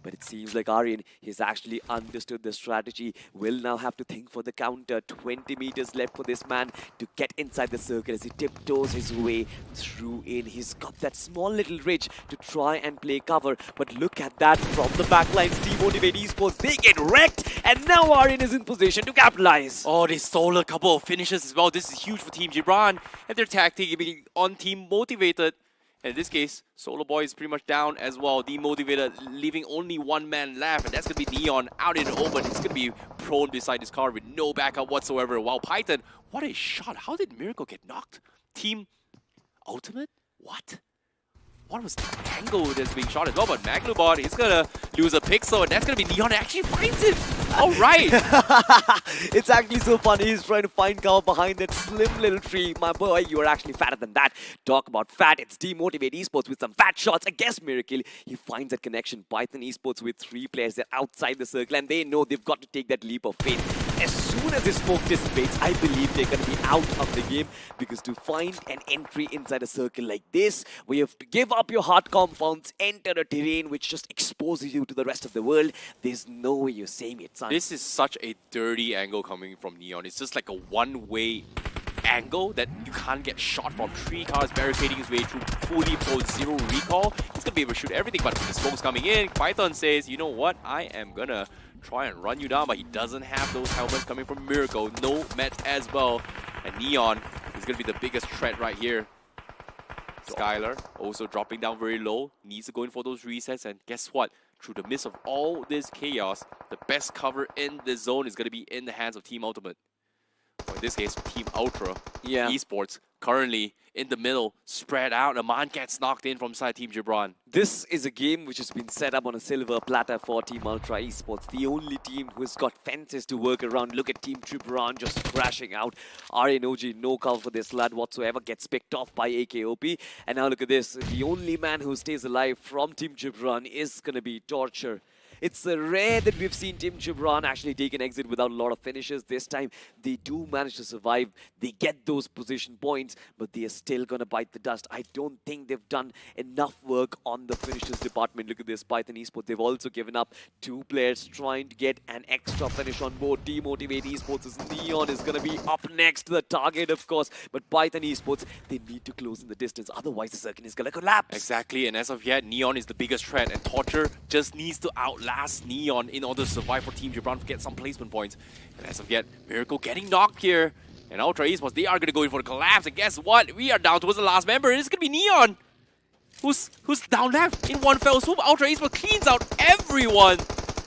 But it seems like Aryan has actually understood the strategy. Will now have to think for the counter. 20 meters left for this man to get inside the circle as he tiptoes his way through in. He's got that small little ridge to try and play cover. But look at that from the backlines. Demotivate Esports, they get wrecked. And now Aryan is in position to capitalize.
Oh, they stole a couple of finishes as well. This is huge for Team Gibran. And their tactic being on team motivated. And in this case, Solo Boy is pretty much down as well, demotivated, leaving only 1 man left, and that's going to be Neon out in the open. He's going to be prone beside his car with no backup whatsoever. While Python, what a shot. How did Miracle get knocked? Team Ultimate? What? What was the angle that's being shot as well? But Magnubot is going to lose a pixel, and that's going to be Neon that actually finds him. All right.
It's actually so funny. He's trying to find cover behind that slim little tree. My boy, you are actually fatter than that. Talk about fat. It's Demotivate Esports with some fat shots against Miracle. He finds that connection. Python Esports with 3 players. They're outside the circle, and they know they've got to take that leap of faith. As soon as the smoke dissipates, I believe they're going to be out of the game, because to find an entry inside a circle like this, where you have to give up your hard compounds, enter a terrain which just exposes you to the rest of the world, there's no way you're saying it, son.
This is such a dirty angle coming from Neon. It's just like a one-way angle that you can't get shot from. 3 cars barricading his way through, fully full 0 recall. He's going to be able to shoot everything, but the smoke's coming in. Python says, you know what, I am going to try and run you down, but he doesn't have those helmets coming from Miracle. No meds as well. And Neon is going to be the biggest threat right here. Skylar also dropping down very low, needs to go in for those resets, and guess what? Through the midst of all this chaos, the best cover in this zone is going to be in the hands of Team Ultimate. Or in this case, Team Ultra Esports, currently in the middle, spread out. Aman gets knocked in from side Team Gibran.
This is a game which has been set up on a silver platter for Team Ultra Esports, the only team who's got fences to work around. Look at Team Gibran just crashing out. RNOG, no call for this lad whatsoever, gets picked off by AKOP. And now look at this, the only man who stays alive from Team Gibran is going to be Torture. It's rare that we've seen Team Gibran actually take an exit without a lot of finishes. This time, they do manage to survive. They get those position points, but they are still going to bite the dust. I don't think they've done enough work on the finishes department. Look at this, Python Esports. They've also given up 2 players trying to get an extra finish on board. Demotivate Esports' Neon is going to be up next, the target, of course. But Python Esports, they need to close in the distance. Otherwise, the circuit is going to collapse.
Exactly, and as of yet, Neon is the biggest threat, and Torture just needs to outlast Neon in order to survive for Team Gibran to get some placement points. And as of yet, Miracle getting knocked here. And Ultra Esports, they are going to go in for the collapse. And guess what? We are down towards the last member. It's going to be Neon, who's down left in one fell swoop. Ultra Esports cleans out everyone.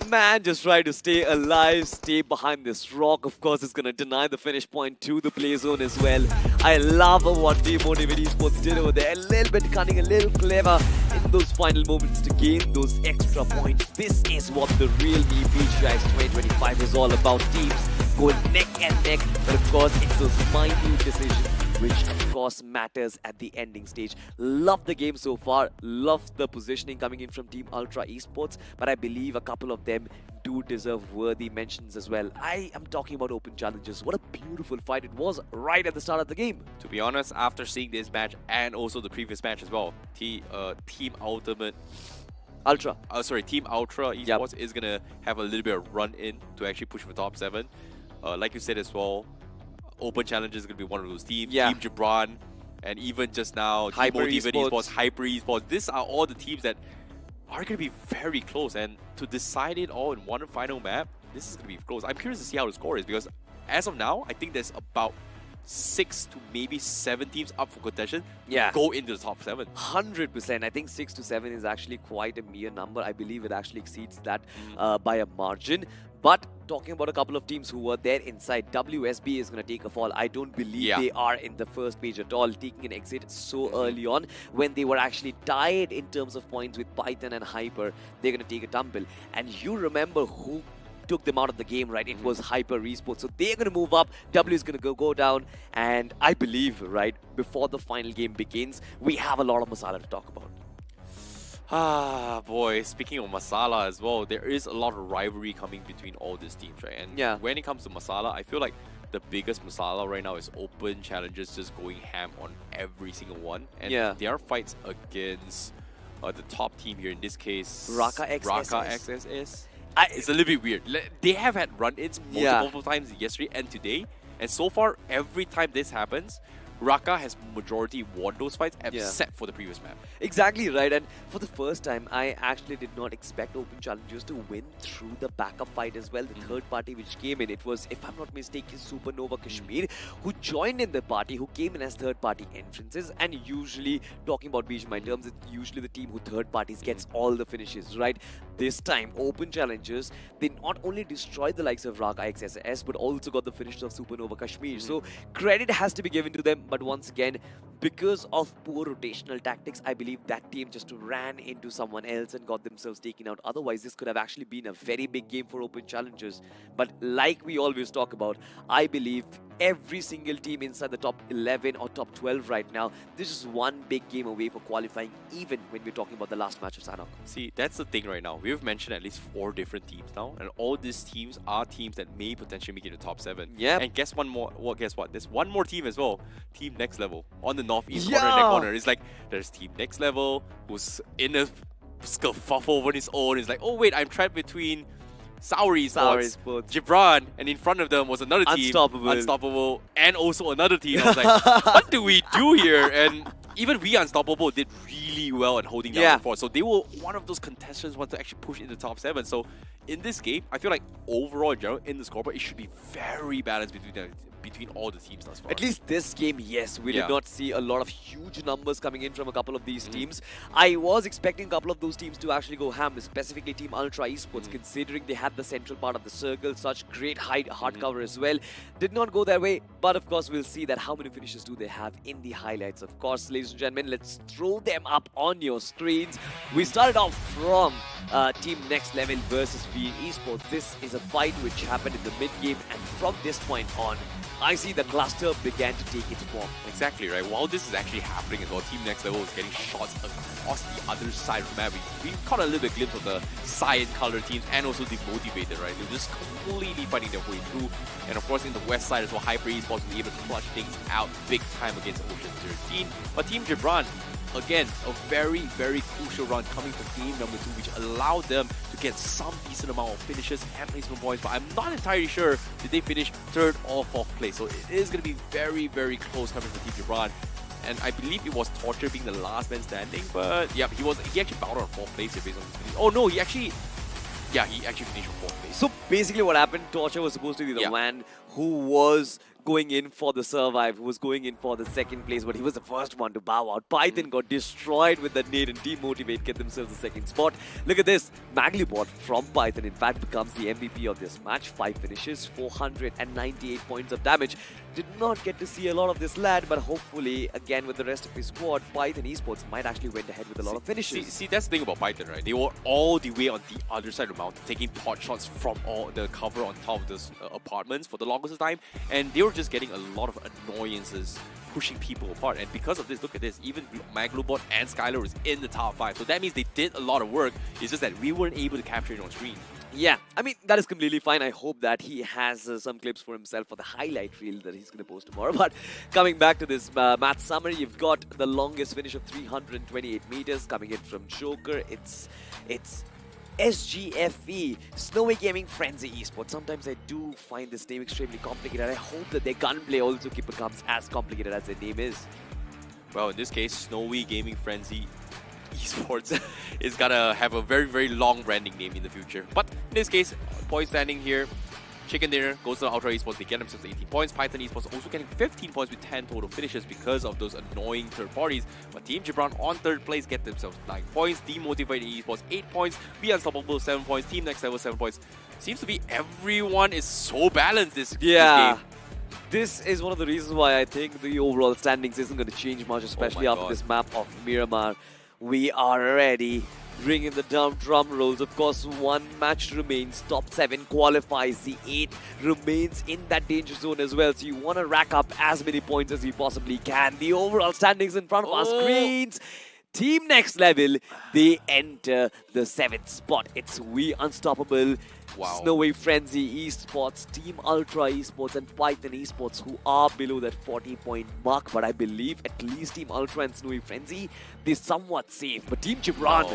Man, just try to stay alive, stay behind this rock. Of course, it's going to deny the finish point to the play zone as well. I love what Demotivate Esports did over there. A little bit cunning, a little clever in those final moments to gain those extra points. This is what the real BGIS 2025 is all about. Teams going neck and neck, but of course, it's those minute decisions which of course matters at the ending stage. Love the game so far, love the positioning coming in from Team Ultra Esports, but I believe a couple of them do deserve worthy mentions as well. I am talking about open challenges. What a beautiful fight it was right at the start of the game.
To be honest, after seeing this match and also the previous match as well, Team Ultimate
Ultra.
Team Ultra Esports is gonna have a little bit of run in to actually push for top 7. Like you said as well, Open Challengers is going to be one of those teams.
Yeah.
Team Gibran, and even just now,
Hyper
Team Motivated
Esports.
Esports, Hyper Esports. These are all the teams that are going to be very close. And to decide it all in one final map, this is going to be close. I'm curious to see how the score is because as of now, I think there's about 6 to maybe 7 teams up for contention
Yeah.
go into the top 7.
100%. I think 6 to 7 is actually quite a mere number. I believe it actually exceeds that by a margin. But talking about a couple of teams who were there inside, WSB is going to take a fall. I don't believe they are in the first page at all, taking an exit so early on when they were actually tied in terms of points with Python and Hyper. They're going to take a tumble. And you remember who took them out of the game, right? It was Hyper Esports. So they're going to move up. W is going to go down. And I believe, right, before the final game begins, we have a lot of masala to talk about.
Ah, boy, speaking of Masala as well, there is a lot of rivalry coming between all these teams, right? And when it comes to Masala, I feel like the biggest Masala right now is Open Challengers just going ham on every single one. And their fights against the top team here, in this case,
Raka XSS.
XSS. It's a little bit weird. They have had run-ins multiple times yesterday and today. And so far, every time this happens, Raka has majority won those fights except for the previous map.
Exactly right, and for the first time, I actually did not expect Open Challengers to win through the backup fight as well. The third party which came in, it was, if I'm not mistaken, Supernova Kashmir, who joined in the party, who came in as third party entrances, and usually, talking about BGMI terms, it's usually the team who third parties gets all the finishes, right? This time, Open Challengers, they not only destroyed the likes of Raka XSS, but also got the finishes of Supernova Kashmir. So, credit has to be given to them. But once again, because of poor rotational tactics, I believe that team just ran into someone else and got themselves taken out. Otherwise, this could have actually been a very big game for Open Challengers. But like we always talk about, I believe every single team inside the top 11 or top 12 right now, this is one big game away for qualifying, even when we're talking about the last match of Sanhok.
See, that's the thing right now. We've mentioned at least 4 different teams now, and all these teams are teams that may potentially make it to the top 7.
Yeah.
And guess what? There's one more team as well. Team Next Level on the northeast corner and that corner. It's like there's Team Next Level who's in a kerfuffle on his own. It's like, oh wait, I'm trapped between Sour Esports, Gibran, and in front of them was another team, Unstoppable, and also another team. I was like, what do we do here? And even we, Unstoppable, did really well in holding down the fort. So they were one of those contestants who want to actually push into the top 7. So in this game, I feel like overall in general, in the scoreboard, it should be very balanced between all the teams thus far.
At least this game, yes, we did not see a lot of huge numbers coming in from a couple of these teams. I was expecting a couple of those teams to actually go ham, specifically Team Ultra Esports, considering they had the central part of the circle, such great hard cover as well. Did not go their way, but of course we'll see that how many finishes do they have in the highlights. Of course, ladies and gentlemen, let's throw them up on your screens. We started off from Team Next Level versus VN Esports. This is a fight which happened in the mid-game, and from this point on, I see the cluster began to take its form.
Exactly, right? While this is actually happening as well, Team Next Level is getting shots across the other side of the map. We caught a little bit glimpse of the cyan color teams and also the motivated, right? They're just completely fighting their way through. And of course, in the west side as well, Hyper Esports was able to clutch things out big time against Ocean 13. But Team Gibran, again, a very, very crucial run coming from game number 2, which allowed them to get some decent amount of finishes and placement points, but I'm not entirely sure did they finish 3rd or 4th place. So it is going to be very, very close coming from Team Gibran. And I believe it was Torture being the last man standing, but yeah, he actually bowed on 4th place based on his finish. Oh no, he actually finished on 4th place.
So basically what happened, Torture was supposed to be the man who was going in for the survive, who was going in for the 2nd place, but he was the first one to bow out. Python got destroyed with that nade and demotivate, get themselves the 2nd spot. Look at this, Maglibot from Python in fact becomes the MVP of this match. 5 finishes, 498 points of damage. Did not get to see a lot of this lad, but hopefully again with the rest of his squad, Python Esports might actually went ahead with a lot of finishes.
See, that's the thing about Python, right? They were all the way on the other side of the mountain, taking pot shots from all the cover on top of the apartments for the longest time, and they were just getting a lot of annoyances pushing people apart. And because of this, look at this, even Maglobot and Skylar was in the top 5. So that means they did a lot of work. It's just that we weren't able to capture it on screen.
Yeah, I mean, that is completely fine. I hope that he has some clips for himself for the highlight reel that he's going to post tomorrow. But coming back to this match summary, you've got the longest finish of 328 meters coming in from Joker. It's SGFE, Snowy Gaming Frenzy Esports. Sometimes I do find this name extremely complicated. I hope that their gunplay also becomes as complicated as their name is.
Well, in this case, Snowy Gaming Frenzy Esports is gonna have a very, very long branding name in the future. But in this case, point standing here, Chicken Dinner goes to Ultra Esports, they get themselves 18 points. Python Esports also getting 15 points with 10 total finishes because of those annoying third parties. But Team Gibran on third place get themselves 9 points. Demotivated Esports 8 points. Be Unstoppable 7 points. Team Next Level 7 points. Seems to be everyone is so balanced this game.
This is one of the reasons why I think the overall standings isn't going to change much, especially after this map of Miramar. We are ready. Bring in the drum rolls. Of course, one match remains. Top 7 qualifies. The 8 remains in that danger zone as well. So you want to rack up as many points as you possibly can. The overall standings in front of our screens. Team Next Level, they enter the 7th spot. It's We Unstoppable, Snowy Frenzy Esports, Team Ultra Esports and Python Esports who are below that 40-point mark. But I believe at least Team Ultra and Snowy Frenzy, they're somewhat safe. But Team Gibran,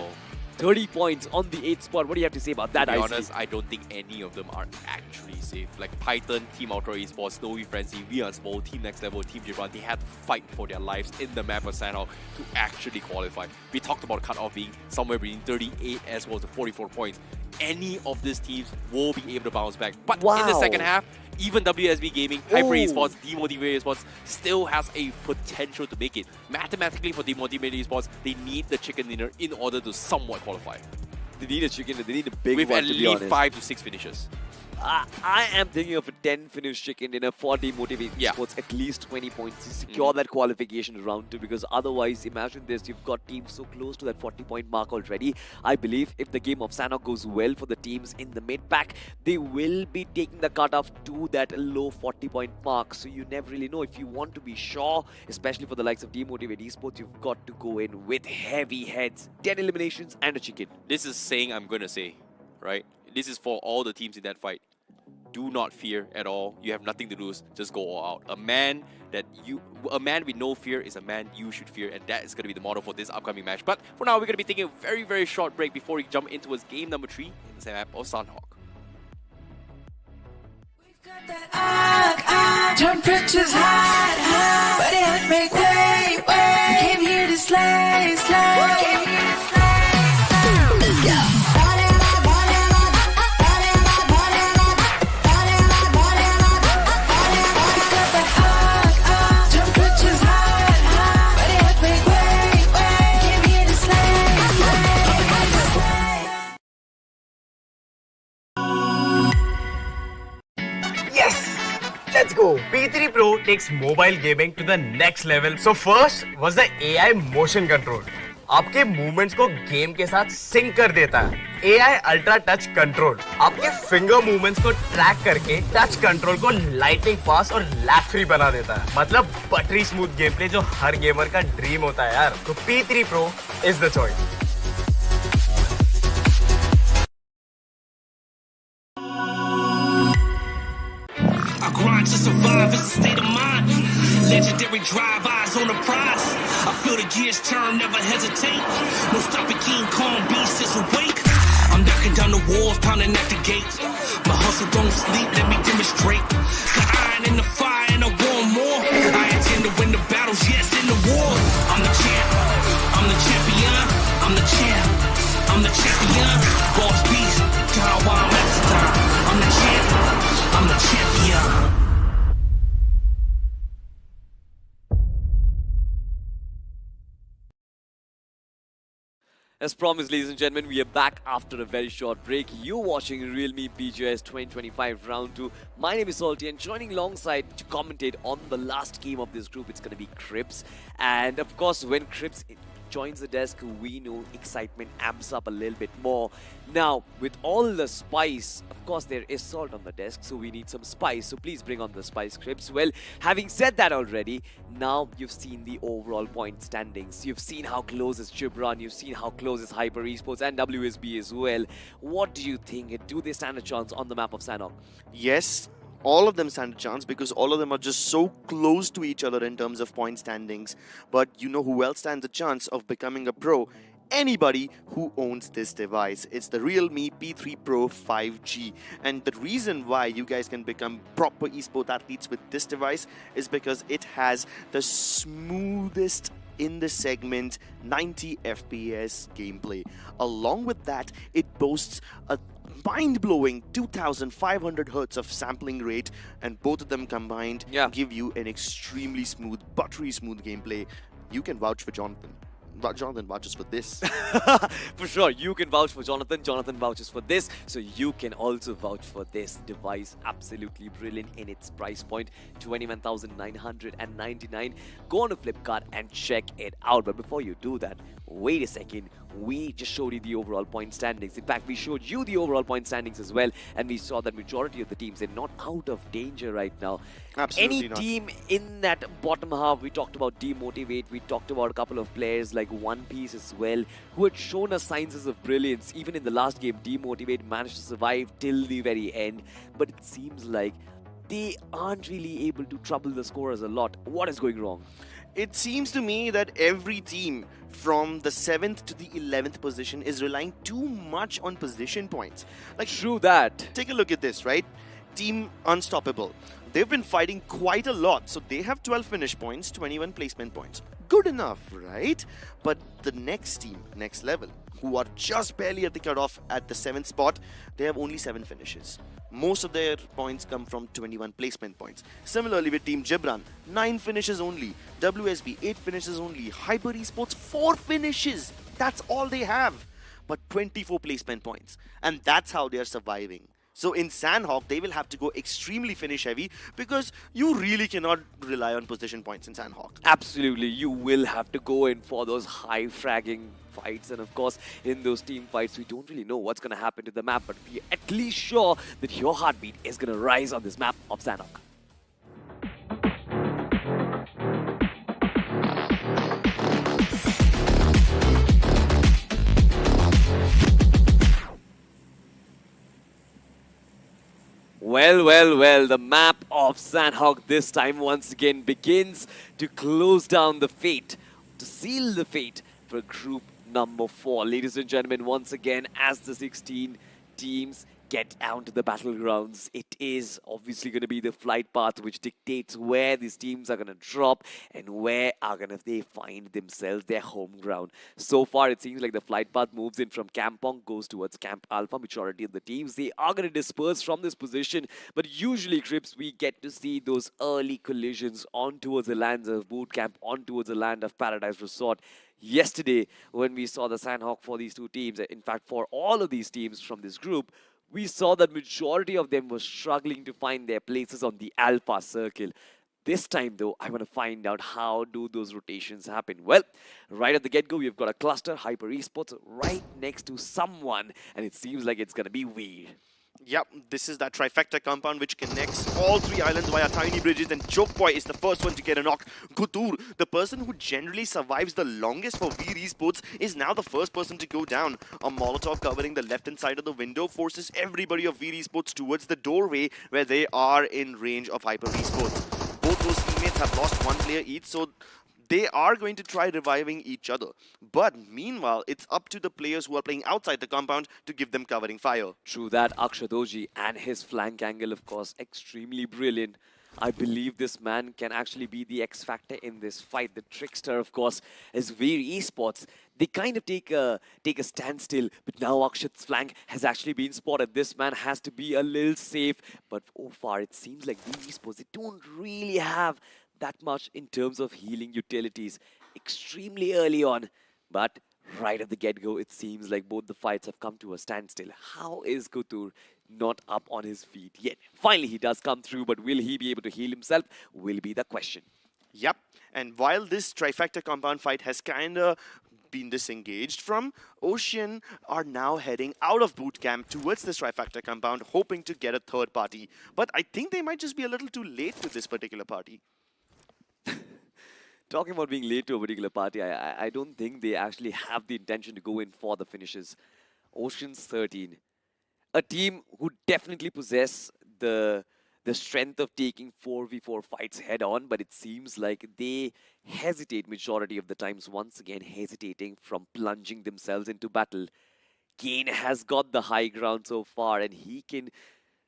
30 points on the 8th spot. What do you have to say about that,
To be honest, I don't think any of them are actually safe. Like Python, Team Ultra Esports, Snowy Frenzy, We Unstoppable, Team Next Level, Team Gibran, they had to fight for their lives in the map of Sanhok to actually qualify. We talked about cutoff being somewhere between 38 as well to 44 points. Any of these teams will be able to bounce back. But in the second half, even WSB Gaming, Hyper Esports, Demotivated Esports still has a potential to make it. Mathematically, for Demotivated Esports, they need the chicken dinner in order to somewhat qualify.
They need a chicken dinner. They need a big
with
one,
at
to be
least
honest.
5 to 6 finishes.
I am thinking of a 10 finish chicken dinner for Demotivated Esports, at least 20 points to secure that qualification round 2, because otherwise, imagine this, you've got teams so close to that 40-point mark already. I believe if the game of Sanhok goes well for the teams in the mid-pack, they will be taking the cutoff to that low 40-point mark. So you never really know. If you want to be sure, especially for the likes of Demotivated Esports, you've got to go in with heavy heads, 10 eliminations and a chicken.
This is saying I'm going to say, right? This is for all the teams in that fight. Do not fear at all. You have nothing to lose. Just go all out. A man with no fear is a man you should fear, and that is going to be the motto for this upcoming match. But for now, we're going to be taking a very, very short break before we jump into his game number 3 in the same map of Sanhok.
Temperatures hot, but it make way. We came here to slay. Let's go.
Let's go! P3 Pro takes mobile gaming to the next level. So first was the AI motion control. आपके movements को game के साथ sink कर देता है. AI ultra touch control आपके finger movements को track करके टच कंट्रोल को लाइटिंग फास्ट और लैग फ्री बना देता है. मतलब बटरी स्मूथ गेम प्ले जो हर गेमर का ड्रीम होता है यार. तो P3 Pro is the choice.
Grind to survive, it's a state of mind. Legendary drive, eyes on the prize. I feel the gears turn, never hesitate. No stopping King Kong, beast is awake. I'm knocking down the walls, pounding at the gates. My hustle don't sleep, let me demonstrate. The iron in the fire and I want more. I intend to win the battles, yes, in the war. I'm the champ, I'm the champion, I'm the champ, I'm the champion. Boss beast, time while I'm at the time. I'm the champ, I'm the champion.
As promised, ladies and gentlemen, we are back after a very short break. You're watching realme BGIS 2025 Round 2. My name is Salty, and joining alongside to commentate on the last game of this group, it's going to be Crips. And of course, when Crips joins the desk, we know excitement amps up a little bit more. Now, with all the spice, of course, there is salt on the desk, so we need some spice. So please bring on the spice, Crips. Well, having said that already, now you've seen the overall point standings. You've seen how close is Gibran, you've seen how close is Hyper Esports and WSB as well. What do you think? Do they stand a chance on the map of Sanhok?
Yes, all of them stand a chance because all of them are just so close to each other in terms of point standings. But you know who else stands a chance of becoming a pro? anybody who owns this device. It's the Realme P3 Pro 5G. And the reason why you guys can become proper esport athletes with this device is because it has the smoothest in the segment 90 FPS gameplay. Along with that, it boasts a mind-blowing 2500 Hz of sampling rate, and both of them combined give you an extremely smooth, buttery smooth gameplay. You can vouch for Jonathan. Jonathan vouches for this.
For sure, you can vouch for Jonathan. Jonathan vouches for this. So you can also vouch for this device. Absolutely brilliant in its price point, 21,999. Go on to Flipkart and check it out. But before you do that, wait a second. We just showed you the overall point standings. In fact, we showed you the overall point standings as well. And we saw that majority of the teams are not out of danger right now.
Absolutely
Any
not.
team in that bottom half, we talked about Demotivate, we talked about a couple of players like One Piece as well, who had shown us signs of brilliance. Even in the last game, Demotivate managed to survive till the very end. But it seems like they aren't really able to trouble the scorers a lot. What is going wrong?
It seems to me that every team from the 7th to the 11th position is relying too much on position points. Like,
True that.
take a look at this, right? Team Unstoppable. They've been fighting quite a lot, so they have 12 finish points, 21 placement points. Good enough, right? But the next team, next level, who are just barely at the cutoff at the 7th spot, they have only 7 finishes. Most of their points come from 21 placement points. Similarly with Team Gibran, 9 finishes only. WSB, 8 finishes only. Hyper Esports, 4 finishes. That's all they have. But 24 placement points. And that's how they are surviving. So in Sanhok, they will have to go extremely finish heavy because you really cannot rely on position points in Sanhok.
Absolutely, you will have to go in for those high fragging fights, and of course in those team fights we don't really know what's going to happen to the map, but we're at least sure that your heartbeat is going to rise on this map of Sanhok. Well, the map of Sanhok this time once again begins to close down the fate, to seal the fate for group number 4. Ladies and gentlemen, once again, as the 16 teams get down to the battlegrounds, it is obviously going to be the flight path which dictates where these teams are going to drop and where are going to they find themselves their home ground. So far, it seems like the flight path moves in from Kampong, goes towards Camp Alpha. Majority of the teams, they are going to disperse from this position, but usually, Crips, we get to see those early collisions on towards the lands of Boot Camp, on towards the land of Paradise Resort. Yesterday, when we saw the Sanhok for these two teams, in fact, for all of these teams from this group, we saw that majority of them were struggling to find their places on the Alpha Circle. This time, though, I want to find out how do those rotations happen. Well, right at the get-go, we've got a cluster, Hyper Esports, right next to someone, and it seems like it's going to be weird.
Yep, this is that trifecta compound which connects all 3 islands via tiny bridges, and Chokboy is the first one to get a knock. Gutur, the person who generally survives the longest for Veer Esports, is now the first person to go down. A Molotov covering the left-hand side of the window forces everybody of Veer Esports towards the doorway where they are in range of Hyper Esports. Both those teammates have lost 1 player each, so they are going to try reviving each other. But meanwhile, it's up to the players who are playing outside the compound to give them covering fire.
True that, Akshadoji and his flank angle, of course, extremely brilliant. I believe this man can actually be the X factor in this fight. The trickster, of course, is Veer Esports. They kind of take a standstill, but now Akshat's flank has actually been spotted. This man has to be a little safe, but so far it seems like Veer Esports, they don't really have that much in terms of healing utilities. Extremely early on, but right at the get-go, it seems like both the fights have come to a standstill. How is Kutur not up on his feet yet? Finally, he does come through, but will he be able to heal himself? Will be the question.
Yep, and while this trifecta compound fight has kinda been disengaged from, Ocean are now heading out of boot camp towards this trifecta compound, hoping to get a third party. But I think they might just be a little too late to this particular party.
Talking about being late to a particular party, I don't think they actually have the intention to go in for the finishes. Ocean's 13. A team who definitely possess the the strength of taking 4v4 fights head on, but it seems like they hesitate majority of the times, once again hesitating from plunging themselves into battle. Kane has got the high ground so far, and he can,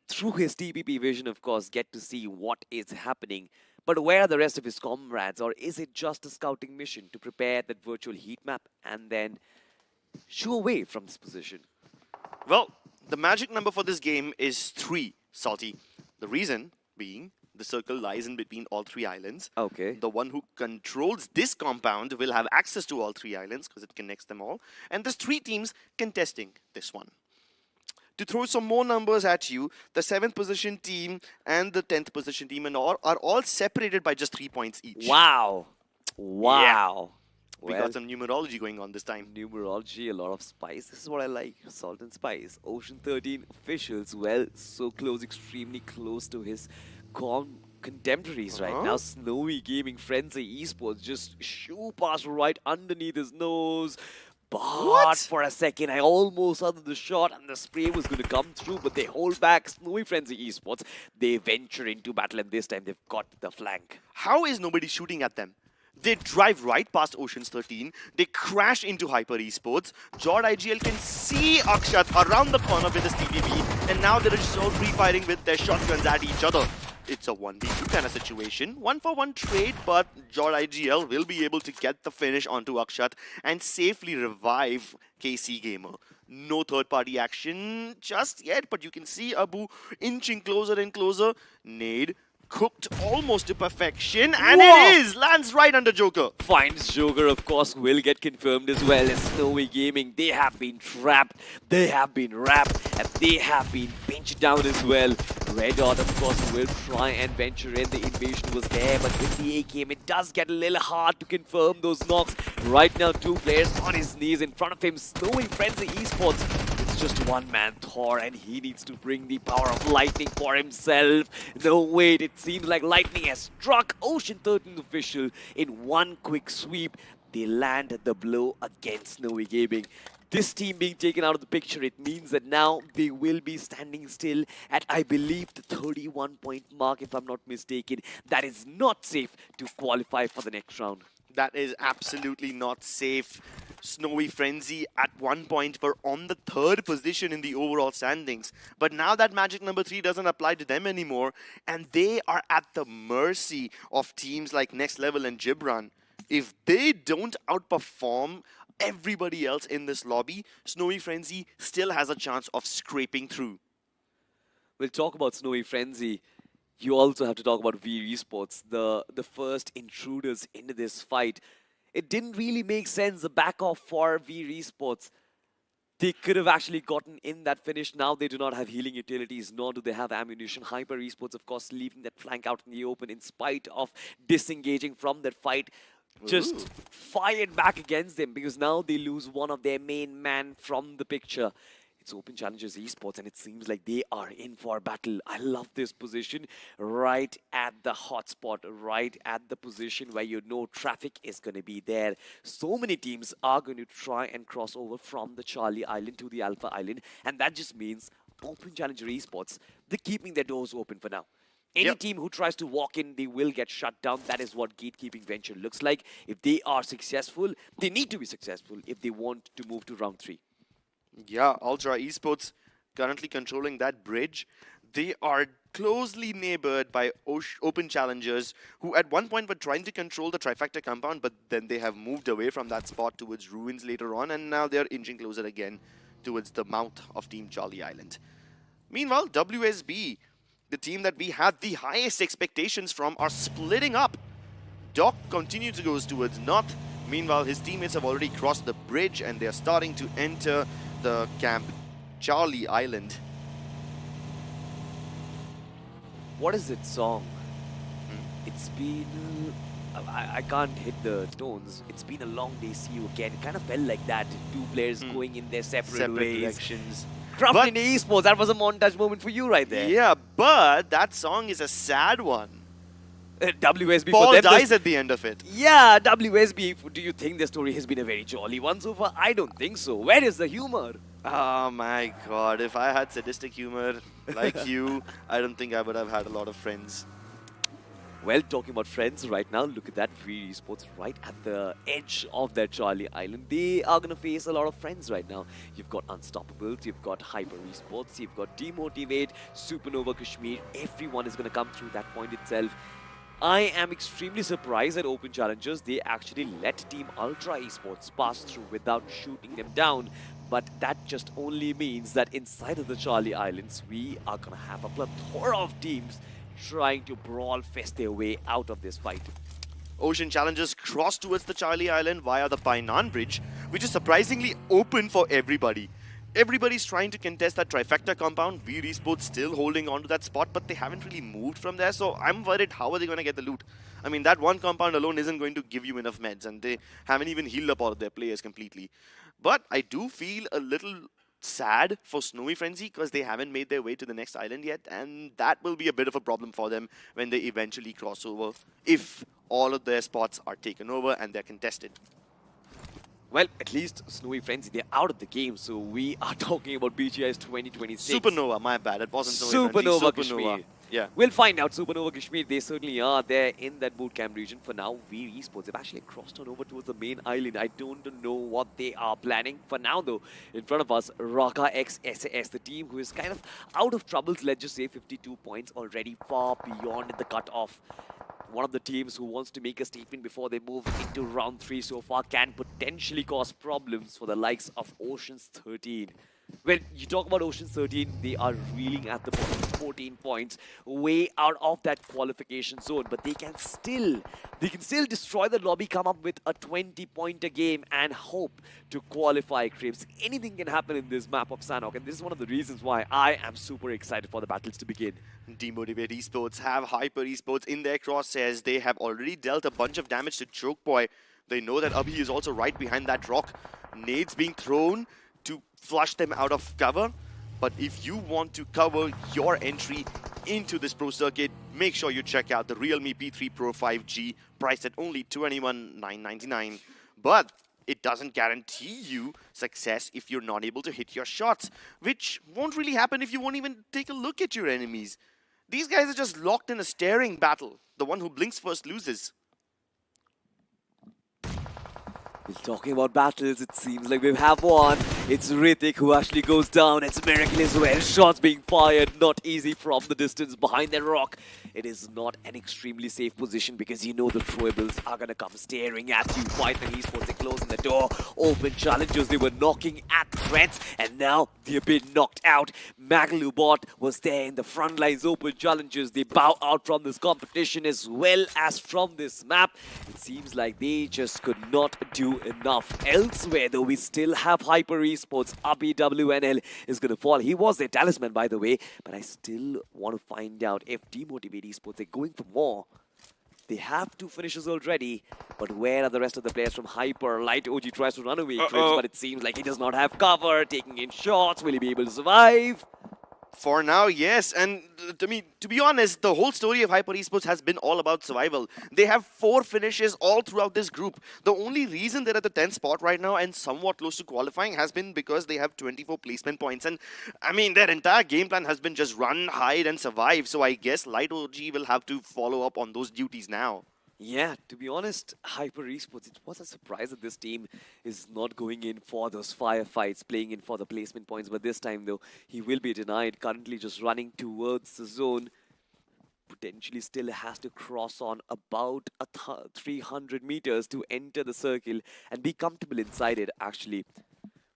through his TPP vision, of course, get to see what is happening. But where are the rest of his comrades, or is it just a scouting mission to prepare that virtual heat map and then shoo away from this position?
Well, the magic number for this game is 3, Salty. The reason being, the circle lies in between all 3 islands.
Okay.
The one who controls this compound will have access to all 3 islands because it connects them all. And there's 3 teams contesting this one. To throw some more numbers at you, the 7th position team and the 10th position team and all are all separated by just 3 points each.
Wow. Wow.
We got some numerology going on this time.
Numerology, a lot of spice. This is what I like. Salt and spice. Ocean 13 officials, well, so close, extremely close to his contemporaries right now. Snowy Gaming Frenzy Esports just shoo past right underneath his nose. But for a second, I almost uttered the shot and the spray was going to come through, but they hold back. Snowy Frenzy Esports, they venture into battle, and this time they've got the flank.
How is nobody shooting at them? They drive right past Oceans 13. They crash into Hyper Esports. Jord IGL can see Akshat around the corner with his TPP, and now they're just all free fighting with their shotguns at each other. It's a 1v2 kind of situation. 1-for-1 trade, but Jord IGL will be able to get the finish onto Akshat and safely revive KC Gamer. No third-party action just yet, but you can see Abu inching closer and closer. Nade cooked almost to perfection, and it is! Lands right under Joker.
Finds Joker, of course, will get confirmed as well as Snowy Gaming. They have been trapped, they have been wrapped, and they have been pinched down as well. Red Dot, of course, will try and venture in. The invasion was there, but with the AKM, it does get a little hard to confirm those knocks. Right now, 2 players on his knees in front of him. Snowy Frenzy Esports. It's just one man, Thor, and he needs to bring the power of lightning for himself. No, wait, it seems like lightning has struck Ocean 13 official in one quick sweep. They land the blow against Snowy Gaming. This team being taken out of the picture, it means that now they will be standing still at, I believe, the 31-point mark, if I'm not mistaken. That is not safe to qualify for the next round.
That is absolutely not safe. Snowy Frenzy at one point were on the 3rd position in the overall standings. But now that magic number 3 doesn't apply to them anymore, and they are at the mercy of teams like Next Level and Gibran. If they don't outperform everybody else in this lobby, Snowy Frenzy still has a chance of scraping through.
We'll talk about Snowy Frenzy. You also have to talk about V Esports, the first intruders into this fight. It didn't really make sense, the back off for V Esports. They could have actually gotten in that finish. Now they do not have healing utilities, nor do they have ammunition. Hyper Esports, of course, leaving that flank out in the open in spite of disengaging from that fight. Just fired back against them because now they lose one of their main man from the picture. It's Open Challengers Esports, and it seems like they are in for battle. I love this position, right at the hotspot, right at the position where you know traffic is going to be there. So many teams are going to try and cross over from the Charlie Island to the Alpha Island, and that just means Open Challenger Esports, they're keeping their doors open for now. Any team who tries to walk in, they will get shut down. That is what gatekeeping venture looks like. If they are successful, they need to be successful if they want to move to round 3.
Yeah, Ultra Esports currently controlling that bridge. They are closely neighbored by Open Challengers, who at one point were trying to control the Trifecta compound, but then they have moved away from that spot towards Ruins later on, and now they're inching closer again towards the mouth of Team Charlie Island. Meanwhile, WSB, the team that we had the highest expectations from, are splitting up. Doc continues to go towards north. Meanwhile, his teammates have already crossed the bridge and they're starting to enter the camp Charlie Island.
What is that song? It's been... I can't hit the tones. It's been a long day, see you again. It kind of felt like that. 2 players going in their separate ways.
Directions.
Crafting Esports, that was a montage moment for you right there.
Yeah, but that song is a sad one.
WSB
Paul
for them
dies at the end of it.
Yeah, WSB, do you think the story has been a very jolly one so far? I don't think so. Where is the humor?
Oh my god, if I had sadistic humor like you, I don't think I would have had a lot of friends.
Well, talking about friends right now, look at that. Free Esports right at the edge of that Charlie Island. They are going to face a lot of friends right now. You've got Unstoppables, you've got Hyper Esports, you've got Demotivate, Supernova Kashmir. Everyone is going to come through that point itself. I am extremely surprised at Open Challengers. They actually let Team Ultra Esports pass through without shooting them down. But that just only means that inside of the Charlie Islands, we are going to have a plethora of teams trying to brawl fest their way out of this fight.
Ocean Challengers cross towards the Charlie Island via the Painan Bridge, which is surprisingly open for everybody. Everybody's trying to contest that trifecta compound. Veer Esports still holding on to that spot, but they haven't really moved from there, so I'm worried how are they going to get the loot. I mean, that one compound alone isn't going to give you enough meds, and they haven't even healed up all of their players completely. But I do feel a little sad for Snowy Frenzy because they haven't made their way to the next island yet, and that will be a bit of a problem for them when they eventually cross over, if all of their spots are taken over and they're contested.
Well, at least Snowy Frenzy, they're out of the game, so we are talking about BGIS 2026.
Supernova, my bad, it wasn't Snowy Frenzy.
Supernova Kashmir.
Yeah.
We'll find out. Supernova Kashmir, they certainly are there in that bootcamp region. For now, Veer Esports have actually crossed on over towards the main island. I don't know what they are planning. For now, though, in front of us, Raka X SAS, the team who is kind of out of troubles, let's just say 52 points already, far beyond the cutoff. One of the teams who wants to make a statement before they move into round 3 so far can potentially cause problems for the likes of Oceans 13. When you talk about Oceans 13, they are reeling at the bottom, 14 points, way out of that qualification zone. But they can still destroy the lobby, come up with a 20-pointer game and hope to qualify, Cribs. Anything can happen in this map of Sanhok, and this is one of the reasons why I am super excited for the battles to begin.
Demotivate Esports have Hyper Esports in their crosshairs. They have already dealt a bunch of damage to Choke Boy. They know that Abhi is also right behind that rock. Nades being thrown to flush them out of cover. But if you want to cover your entry into this pro circuit, make sure you check out the realme P3 Pro 5G, priced at only $21,999. But it doesn't guarantee you success if you're not able to hit your shots, which won't really happen if you won't even take a look at your enemies. These guys are just locked in a staring battle. The one who blinks first loses.
We're talking about battles, it seems like we have one. It's Ritik who actually goes down. It's Miracle as well. Shots being fired, not easy from the distance behind that rock. It is not an extremely safe position because you know the throwables are going to come staring at you. Python Esports, they're closing the door. Open Challengers, they were knocking at threats and now they're being knocked out. Magalubot was there in the front lines. Open Challengers, they bow out from this competition as well as from this map. It seems like they just could not do enough. Elsewhere though, we still have Hyper Esports. RBWNL is going to fall. He was their talisman, by the way, but I still want to find out if Demotivate Esports are going for more. They have 2 finishes already, but where are the rest of the players from Hyper? Light OG tries to run away, but it seems like he does not have cover, taking in shots. Will he be able to survive?
For now, yes. And to be honest, the whole story of Hyper Esports has been all about survival. They have 4 finishes all throughout this group. The only reason they're at the 10th spot right now and somewhat close to qualifying has been because they have 24 placement points. And I mean, their entire game plan has been just run, hide, and survive. So I guess Light OG will have to follow up on those duties now.
Yeah, to be honest, Hyper Esports, it was a surprise that this team is not going in for those firefights, playing in for the placement points. But this time, though, he will be denied. Currently just running towards the zone. Potentially still has to cross on about 300 meters to enter the circle and be comfortable inside it, actually.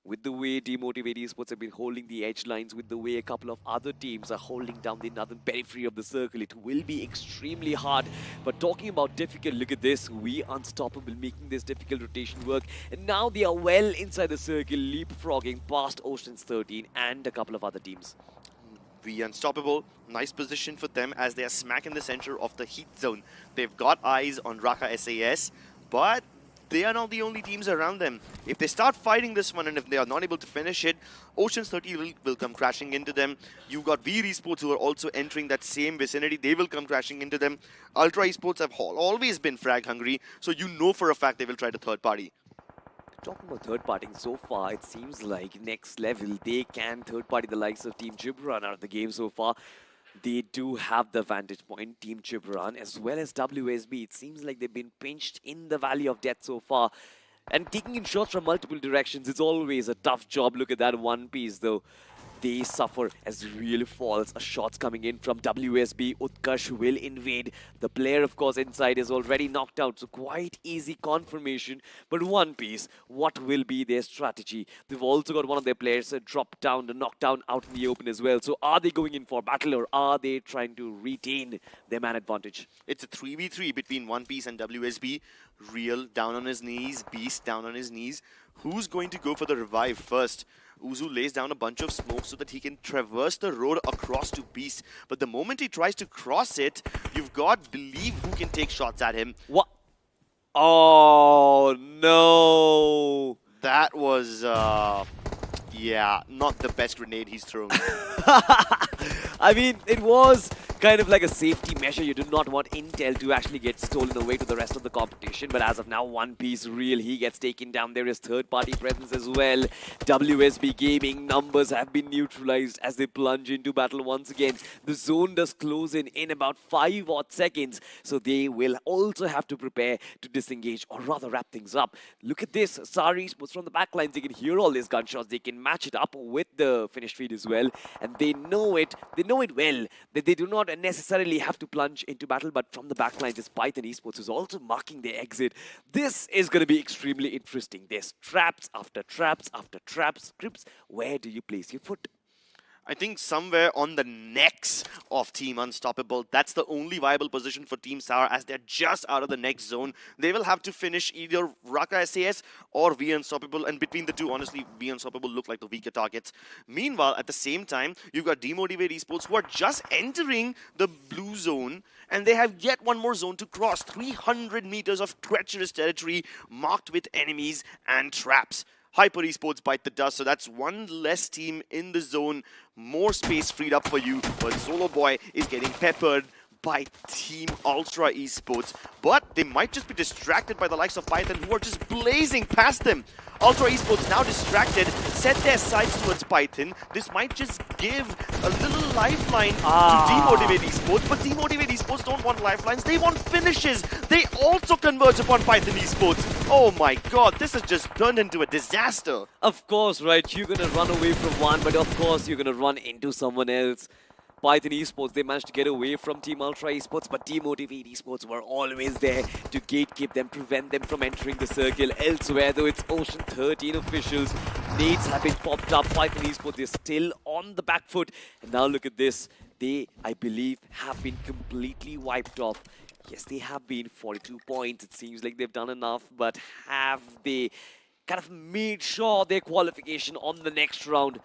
With the way Demotivate Esports have been holding the edge lines, with the way a couple of other teams are holding down the northern periphery of the circle, it will be extremely hard. But talking about difficult, look at this. We Unstoppable making this difficult rotation work. And now they are well inside the circle, leapfrogging past Oceans 13 and a couple of other teams.
We Unstoppable, nice position for them as they are smack in the center of the heat zone. They've got eyes on Raka SAS, but they are not the only teams around them. If they start fighting this one and if they are not able to finish it, Oceans 30 will come crashing into them. You've got Veer Esports who are also entering that same vicinity. They will come crashing into them. Ultra Esports have always been frag hungry, so you know for a fact they will try to third party.
talking about third partying, so far it seems like next level they can third party the likes of Team Gibran out of the game so far. They do have the vantage point, Team Gibran, as well as WSB. It seems like they've been pinched in the Valley of Death so far. And taking in shots from multiple directions is always a tough job. Look at that one piece, though. They suffer as real falls. Shots coming in from WSB. Utkarsh will invade. The player, of course, inside is already knocked out. So quite easy confirmation. But One Piece, what will be their strategy? They've also got one of their players dropped down, knocked down out in the open as well. So are they going in for battle or are they trying to retain their man advantage?
It's a 3v3 between One Piece and WSB. Real down on his knees, Beast down on his knees. Who's going to go for the revive first? Uzu lays down a bunch of smoke so that he can traverse the road across to Beast. But the moment he tries to cross it, you've got Believe who can take shots at him.
What? Oh, no.
That was, yeah, not the best grenade he's thrown.
I mean, it was kind of like a safety measure. You do not want Intel to actually get stolen away to the rest of the competition. But as of now, One Piece Real, he gets taken down. There is third-party presence as well. WSB Gaming numbers have been neutralized as they plunge into battle once again. The zone does close in about 5 odd seconds. So they will also have to prepare to disengage or rather wrap things up. Look at this. Sari Sports from the backlines. They can hear all these gunshots. They can match it up with the finished feed as well. And they know it. They know it well. That they do not necessarily have to plunge into battle, but from the backlines is Python Esports who's also marking their exit. This is going to be extremely interesting. There's traps after traps after traps. Crips, where do you place your foot?
I think somewhere on the necks of Team Unstoppable. That's the only viable position for Team Sour as they're just out of the next zone. They will have to finish either Raka SAS or V Unstoppable, and between the two, honestly, V Unstoppable look like the weaker targets. Meanwhile, at the same time, you've got Demotivate Esports who are just entering the blue zone, and they have yet one more zone to cross. 300 meters of treacherous territory marked with enemies and traps. Hyper Esports bite the dust, so that's one less team in the zone. More space freed up for you, but Solo Boy is getting peppered by Team Ultra Esports. But they might just be distracted by the likes of Python, who are just blazing past them. Ultra Esports now distracted, set their sights towards Python. This might just give a little lifeline to Demotivate Esports, but Demotivate Esports don't want lifelines, they want finishes. They also converge upon Python Esports. Oh my god, this has just turned into a disaster.
Of course, right? You're going to run away from one, but of course you're going to run into someone else. Python Esports, they managed to get away from Team Ultra Esports, but Demotivate Esports were always there to gatekeep them, prevent them from entering the circle. Elsewhere, though, it's Ocean 13 officials. Nades have been popped up. Python Esports is still on the back foot. And now look at this. They, I believe, have been completely wiped off. Yes, they have been 42 points. It seems like they've done enough, but have they kind of made sure their qualification on the next round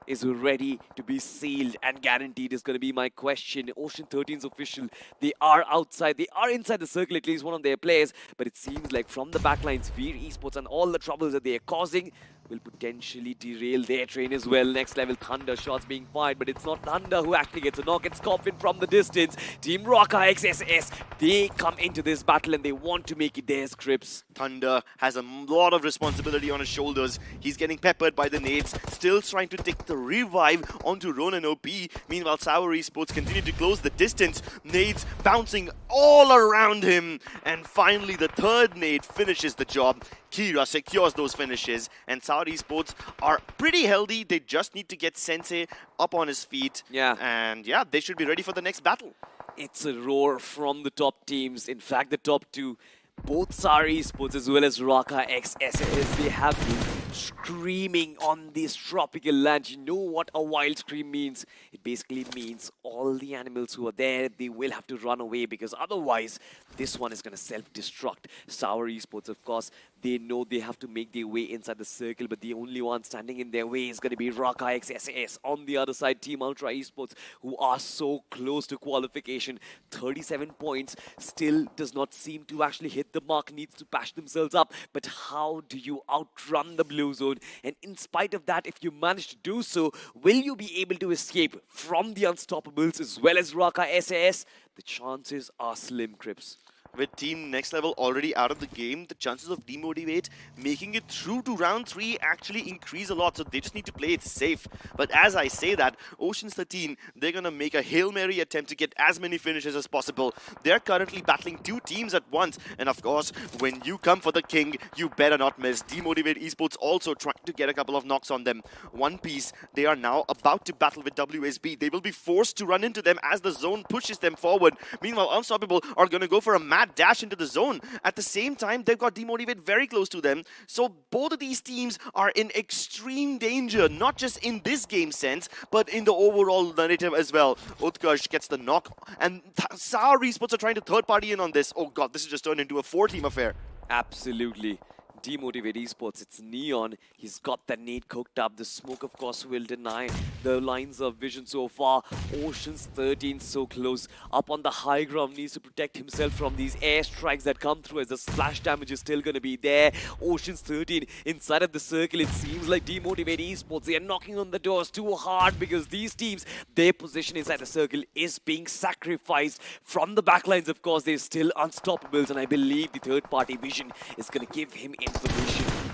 is ready to be sealed and guaranteed is going to be my question. Ocean 13's official, they are outside, they are inside the circle, at least one of their players, but it seems like from the backlines, Veer Esports and all the troubles that they are causing will potentially derail their train as well. Next level Thunder shots being fired, but it's not Thunder who actually gets a knock. It's Coffin from the distance. Team Raka XSS, they come into this battle and they want to make it theirs, Crips.
Thunder has a lot of responsibility on his shoulders. He's getting peppered by the nades, still trying to take the revive onto Ronan OP. Meanwhile, Sour Esports continue to close the distance. Nades bouncing all around him. And finally, the third nade finishes the job. Kira secures those finishes, and Sour Esports are pretty healthy. They just need to get Sensei up on his feet.
Yeah.
And yeah, they should be ready for the next battle.
It's a roar from the top teams. In fact, the top two, both Sour Esports as well as Raka XSS, they have been screaming on this tropical land. You know what a wild scream means? It basically means all the animals who are there, they will have to run away, because otherwise this one is going to self-destruct. Sour Esports, of course, they know they have to make their way inside the circle, but the only one standing in their way is going to be Raka XSS. On the other side, Team Ultra Esports, who are so close to qualification, 37 points, still does not seem to actually hit the mark, needs to patch themselves up. But how do you outrun the blue zone? And in spite of that, if you manage to do so, will you be able to escape from the Unstoppables as well as Raka SAS? The chances are slim, Crips.
With Team Next Level already out of the game, the chances of Demotivate making it through to round 3 actually increase a lot, so they just need to play it safe. But as I say that, Oceans 13, they're gonna make a Hail Mary attempt to get as many finishes as possible. They're currently battling 2 teams at once, and of course, when you come for the king, you better not miss. Demotivate Esports also trying to get a couple of knocks on them. One Piece, they are now about to battle with WSB. They will be forced to run into them as the zone pushes them forward. Meanwhile, Unstoppable are gonna go for a mad dash into the zone. At the same time, they've got Demotivate very close to them. So both of these teams are in extreme danger, not just in this game sense, but in the overall narrative as well. Utkarsh gets the knock, and Sour Esports are trying to third party in on this. Oh god, this has just turned into a 4-team affair.
Absolutely. Demotivate Esports, it's Neon. He's got that nade cooked up. The smoke, of course, will deny the lines of vision so far. Oceans 13 so close. Up on the high ground, needs to protect himself from these airstrikes that come through as the splash damage is still going to be there. Oceans 13 inside of the circle. It seems like Demotivate Esports, they are knocking on the doors too hard because these teams, their position inside the circle is being sacrificed. From the backlines, of course, they're still unstoppables, and I believe the third-party vision is going to give him information.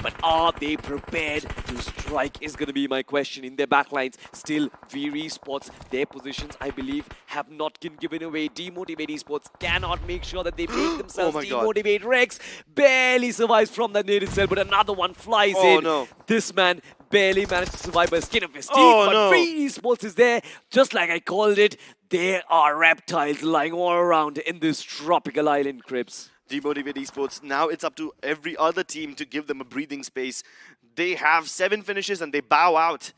But are they prepared to strike is going to be my question. In their backlines, still Veer Esports, their positions, I believe, have not been given away. Demotivate Esports cannot make sure that they make themselves.
Oh my God.
Demotivate Rex barely survives from that nade itself, but another one flies in.
No.
This man barely managed to survive by the skin of his teeth,
Oh,
but
no.
Veer Esports is there, just like I called it. There are reptiles lying all around in this tropical island, Crips.
Demotivate Esports, now it's up to every other team to give them a breathing space. They have 7 finishes and they bow out.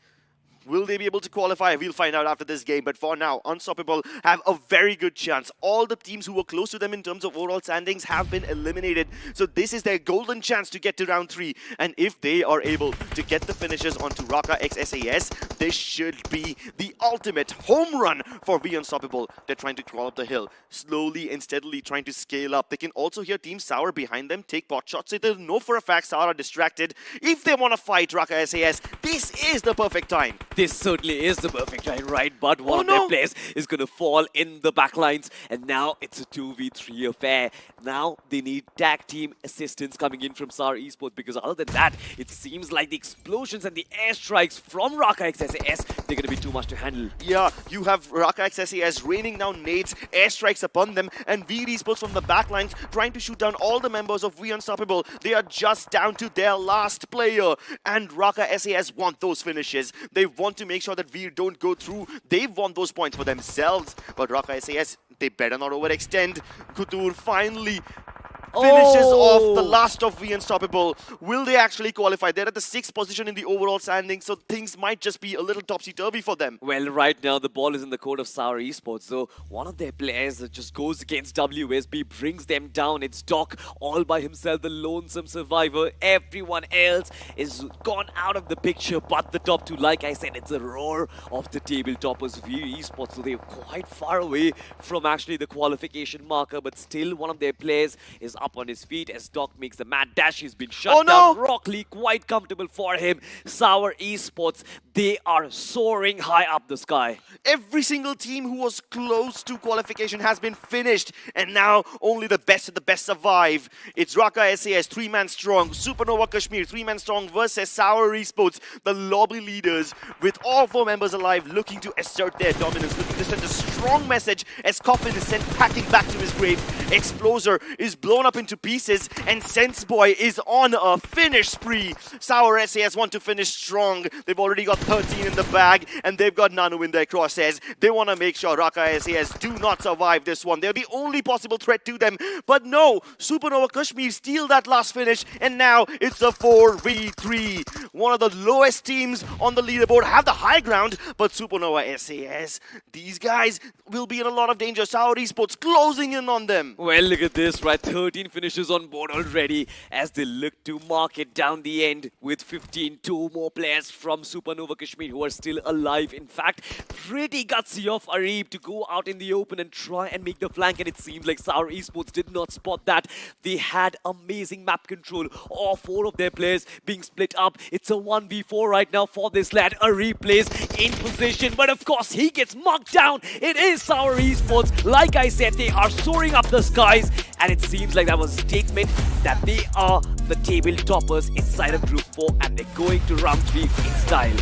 Will they be able to qualify? We'll find out after this game. But for now, Unstoppable have a very good chance. All the teams who were close to them in terms of overall standings have been eliminated. So this is their golden chance to get to round 3. And if they are able to get the finishes onto Raka x SAS, this should be the ultimate home run for Be Unstoppable. They're trying to crawl up the hill, slowly and steadily trying to scale up. They can also hear Team Sour behind them take pot shots. So they know for a fact Sour are distracted. If they want to fight Raka SAS, this is the perfect time.
This certainly is the perfect time, right? But one of their players is going to fall in the backlines, and now it's a 2v3 affair. Now they need tag team assistance coming in from Sour Esports, because other than that, it seems like the explosions and the airstrikes from Raka x SAS, they're going to be too much to handle.
Yeah, you have Raka x SAS raining down nades, airstrikes upon them, and Veer Esports from the backlines trying to shoot down all the members of We Unstoppable. They are just down to their last player, and Raka SAS want those finishes. They want to make sure that Veer don't go through. They want those points for themselves, but Raka SAS, they better not overextend. Kutur finally finishes off the last of We Unstoppable. Will they actually qualify? They're at the 6th position in the overall standing, so things might just be a little topsy-turvy for them.
Well, right now the ball is in the court of Sour Esports, so one of their players that just goes against WSB, brings them down. It's Doc all by himself, the lonesome survivor. Everyone else is gone out of the picture but the top 2. Like I said, it's a roar of the tabletoppers, Veer Esports, so they're quite far away from actually the qualification marker, but still one of their players is up on his feet as Doc makes the mad dash. He's been shut down. Rock Lee, quite comfortable for him. Sour Esports, they are soaring high up the sky.
Every single team who was close to qualification has been finished, and now only the best of the best survive. It's Raka SAS, 3-man strong, Supernova Kashmir, 3-man strong versus Sour Esports, the lobby leaders, with all 4 members alive, looking to assert their dominance, looking to send a strong message as Coffin is sent packing back to his grave. Exploser is blown up into pieces, and Sense Boy is on a finish spree. Sour SAS want to finish strong. They've already got 13 in the bag, and they've got Nanu in their crosshairs. They want to make sure Raka SAS do not survive this one. They're the only possible threat to them. But no, Supernova Kashmir steal that last finish, and now it's a 4v3. One of the lowest teams on the leaderboard have the high ground, but Supernova SAS, these guys will be in a lot of danger. Sour Esports closing in on them.
Well, look at this, right? 13 15 finishes on board already as they look to mark it down the end with 15. Two more players from Supernova Kashmir who are still alive. In fact, pretty gutsy of Arib to go out in the open and try and make the flank, and it seems like Sour Esports did not spot that. They had amazing map control. All four of their players being split up. It's a 1v4 right now for this lad. Arib plays in position, but of course he gets marked down. It is Sour Esports. Like I said, they are soaring up the skies, and it seems like that was a statement that they are the table toppers inside of Group 4, and they're going to round 3 in style.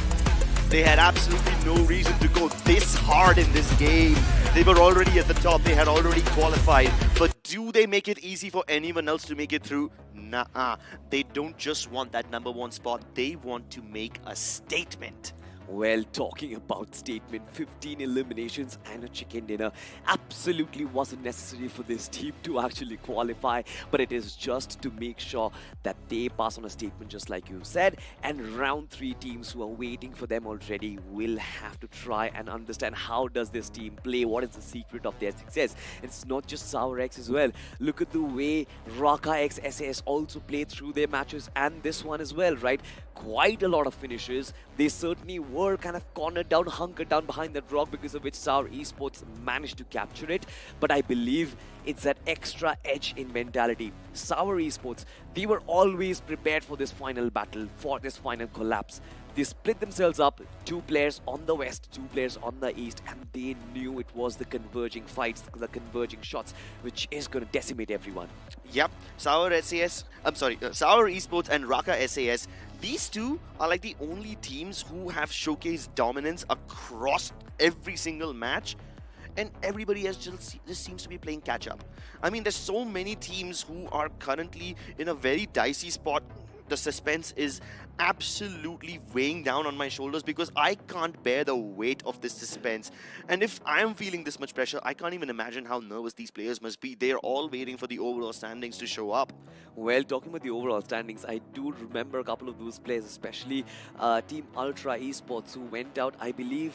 They had absolutely no reason to go this hard in this game. They were already at the top. They had already qualified. But do they make it easy for anyone else to make it through? Nah. They don't just want that #1 spot. They want to make a statement.
Well, talking about statement, 15 eliminations and a chicken dinner absolutely wasn't necessary for this team to actually qualify, but it is just to make sure that they pass on a statement just like you said, and round 3 teams who are waiting for them already will have to try and understand how does this team play, what is the secret of their success. It's not just Sour X as well. Look at the way Raka X SAS also played through their matches, and this one as well, right? Quite a lot of finishes. They certainly were kind of cornered down, hunkered down behind that rock, because of which Sour Esports managed to capture it. But I believe it's that extra edge in mentality. Sour Esports, they were always prepared for this final battle, for this final collapse. They split themselves up, 2 players on the west, 2 players on the east, and they knew it was the converging fights, the converging shots, which is going to decimate everyone.
Yep, Sour Esports and Raka SAS, these two are like the only teams who have showcased dominance across every single match, and everybody else just seems to be playing catch up. I mean, there's so many teams who are currently in a very dicey spot. The suspense is absolutely weighing down on my shoulders because I can't bear the weight of this suspense. And if I'm feeling this much pressure, I can't even imagine how nervous these players must be. They're all waiting for the overall standings to show up.
Well, talking about the overall standings, I do remember a couple of those players, especially Team Ultra Esports, who went out, I believe,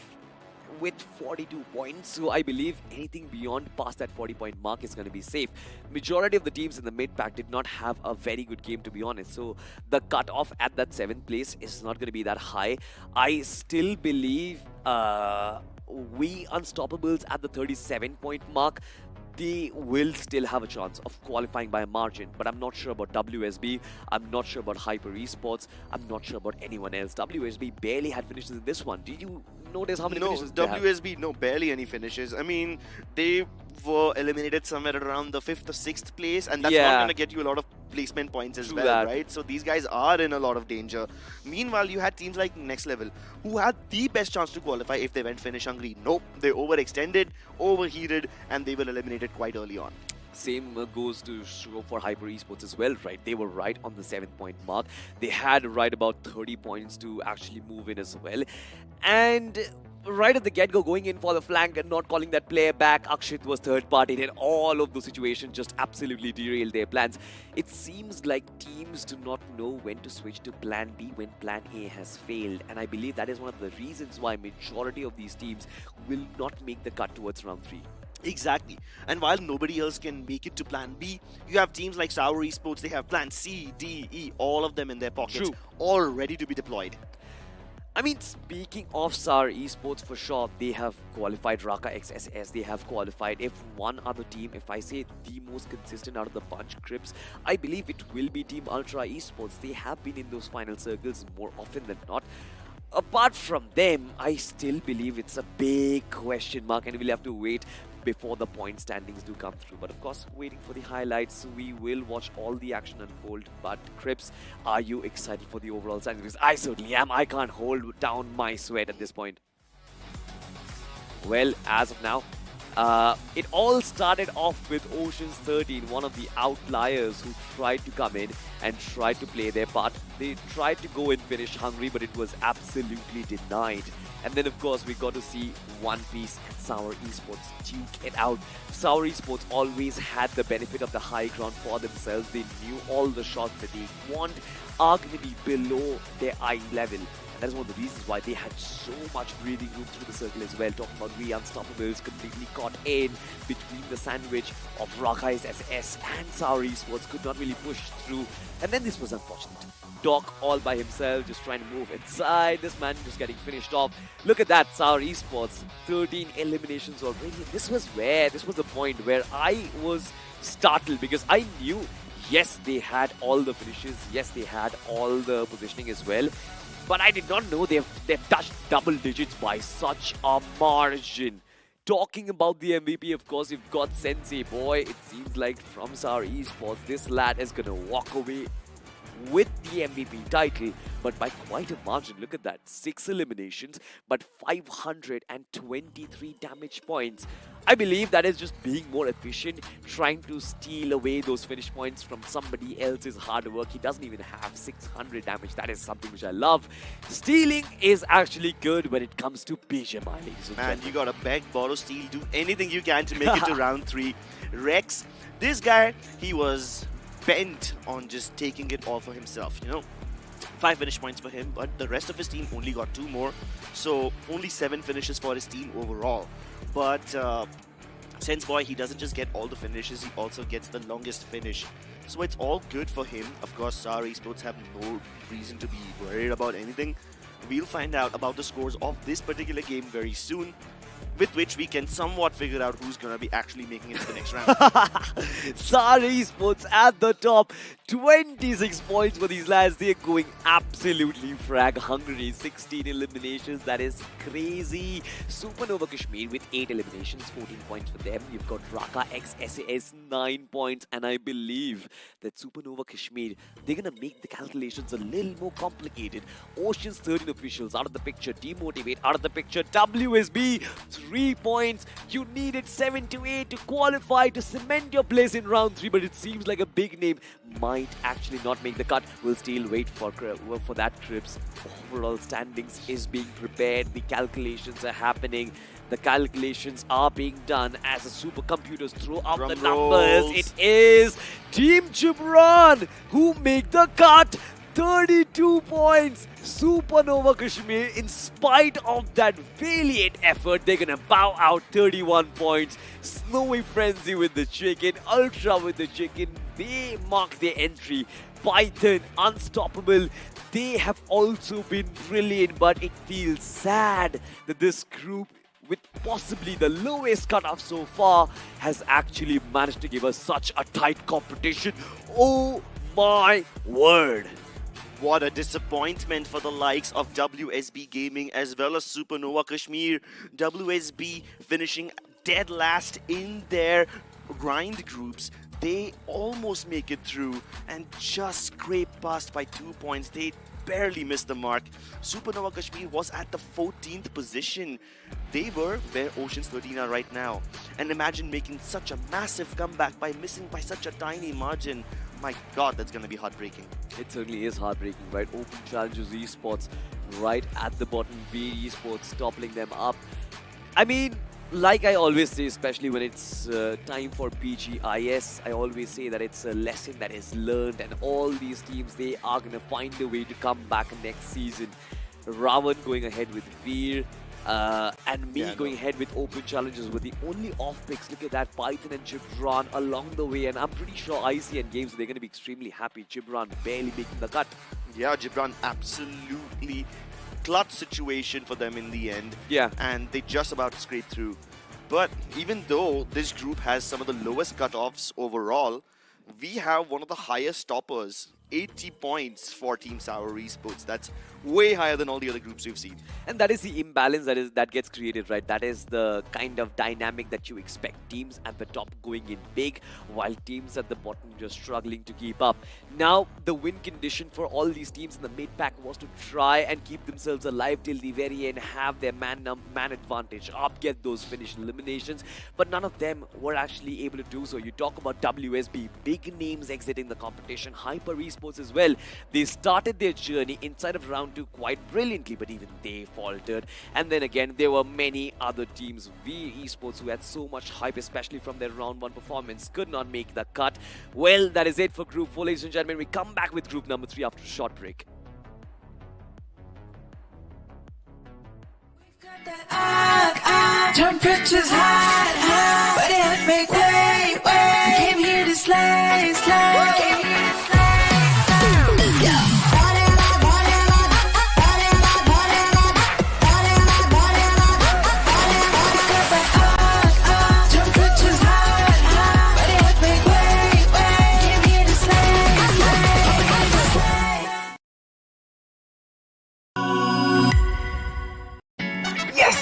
with 42 points. So I believe anything beyond past that 40-point mark is going to be safe. Majority of the teams in the mid pack did not have a very good game, to be honest. So the cutoff at that 7th place is not going to be that high. I still believe we Unstoppables at the 37-point mark, they will still have a chance of qualifying by a margin, but I'm not sure about WSB, I'm not sure about Hyper Esports, I'm not sure about anyone else. WSB barely had finishes in this one. Did you notice how many finishes they have?
WSB, no, barely any finishes. I mean, they were eliminated somewhere around the 5th or 6th place, and that's not going to get you a lot of placement points as well, right? So these guys are in a lot of danger. Meanwhile, you had teams like Next Level who had the best chance to qualify if they went finish hungry. Nope, they overextended, overheated, and they were eliminated quite early on.
Same goes to show for Hyper Esports as well, right? They were right on the 7th-point mark. They had right about 30 points to actually move in as well. And right at the get-go, going in for the flank and not calling that player back, Akshit was third party, and all of those situations just absolutely derailed their plans. It seems like teams do not know when to switch to plan B when plan A has failed, and I believe that is one of the reasons why majority of these teams will not make the cut towards round 3.
Exactly. And while nobody else can make it to plan B, you have teams like Sour Esports, they have plan C, D, E, all of them in their pockets, all ready to be deployed.
I mean, speaking of Sour Esports, for sure, they have qualified Raka XSS, they have qualified. If one other team, if I say the most consistent out of the bunch, Crips, I believe it will be Team Ultra Esports. They have been in those final circles more often than not. Apart from them, I still believe it's a big question mark, and we'll have to wait before the point standings do come through. But of course, waiting for the highlights, we will watch all the action unfold. But Crips, are you excited for the overall standings? Because I certainly am. I can't hold down my sweat at this point. Well, as of now, it all started off with Oceans 13, one of the outliers who tried to come in and tried to play their part. They tried to go and finish hungry, but it was absolutely denied. And then, of course, we got to see One Piece and Sour Esports duke it out. Sour Esports always had the benefit of the high ground for themselves. They knew all the shots that they want are going to be below their eye level. That is one of the reasons why they had so much breathing room through the circle as well. Talking about the Unstoppables completely caught in between the sandwich of Rakai's SS and Sour Esports, could not really push through. And then this was unfortunate. Doc all by himself, just trying to move inside. This man just getting finished off. Look at that, Sour Esports, 13 eliminations already. And this was the point where I was startled, because I knew, yes, they had all the finishes, yes, they had all the positioning as well, but I did not know they've touched double digits by such a margin. Talking about the MVP, of course, you've got Sensei Boy. It seems like from Sour Esports, this lad is gonna walk away with the MVP title, but by quite a margin. Look at that, 6 eliminations, but 523 damage points. I believe that is just being more efficient, trying to steal away those finish points from somebody else's hard work. He doesn't even have 600 damage. That is something which I love. Stealing is actually good when it comes to BGMI, ladies and
Man,
gentlemen.
you gotta beg, borrow, steal, do anything you can to make it to round 3. Rex, this guy, he was bent on just taking it all for himself, you know. 5 finish points for him, but the rest of his team only got 2 more, so only 7 finishes for his team overall. But Sense Boy, he doesn't just get all the finishes, he also gets the longest finish. So it's all good for him. Of course, Sour Esports have no reason to be worried about anything. We'll find out about the scores of this particular game very soon, with which we can somewhat figure out who's gonna be actually making it to the next round.
Sour Esports at the top, 26 points for these lads. They're going absolutely frag hungry. 16 eliminations, that is crazy. Supernova Kashmir with 8 eliminations, 14 points for them. You've got Raka X SAS 9 points, and I believe that Supernova Kashmir, they're gonna make the calculations a little more complicated. Ocean's 13 officials out of the picture, Demotivate out of the picture, WSB 3 points. You needed 7 to 8 to qualify to cement your place in round 3, but it seems like a big name might actually not make the cut. We'll still wait for that. Cribs overall standings is being prepared. The calculations are happening. The calculations are being done as the supercomputers throw out the numbers. It is Team Gibran who make the cut. 32 points. Supernova Kashmir, in spite of that valiant effort, they're gonna bow out. 31 points. Snowy Frenzy with the chicken, Ultra with the chicken, they mark their entry. Python, Unstoppable, they have also been brilliant, but it feels sad that this group, with possibly the lowest cutoff so far, has actually managed to give us such a tight competition. Oh my word.
What a disappointment for the likes of WSB Gaming as well as Supernova Kashmir. WSB finishing dead last in their grind groups. They almost make it through and just scrape past by 2 points. They barely missed the mark. Supernova Kashmir was at the 14th position. They were where Oceans 13 are right now. And imagine making such a massive comeback by missing by such a tiny margin. My God, that's going to be heartbreaking.
It certainly is heartbreaking, right? Open Challenges Esports right at the bottom. B Esports toppling them up. I mean, like I always say, especially when it's time for BGIS, I always say that it's a lesson that is learned, and all these teams, they are going to find a way to come back next season. Ravan going ahead with Veer, and me going ahead with Open Challenges were the only off picks. Look at that, Python and Gibran along the way, and I'm pretty sure IC and Games, they're going to be extremely happy. Gibran barely making the cut.
Yeah, Gibran, absolutely clutch situation for them in the end.
Yeah.
And they just about to scrape through. But even though this group has some of the lowest cutoffs overall, we have one of the highest toppers. 80 points for Team Sour Esports. That's way higher than all the other groups we've seen.
And that is the imbalance that gets created, right? That is the kind of dynamic that you expect. Teams at the top going in big, while teams at the bottom just struggling to keep up. Now, the win condition for all these teams in the mid-pack was to try and keep themselves alive till the very end, have their man advantage up, get those finished eliminations. But none of them were actually able to do so. You talk about WSB, big names exiting the competition. Hyper Esports as well. They started their journey inside of round 2 quite brilliantly, but even they faltered. And then again, there were many other teams, V Esports, who had so much hype, especially from their round 1 performance, could not make the cut. Well, that is it for Group 4, ladies and gentlemen. We come back with Group number 3 after a short break.
Temperatures high, but it make way. We came here to slay, slay. We came here to slay. Let's go. Temperatures high, but it make way. We came here to slay, slay.
Yes!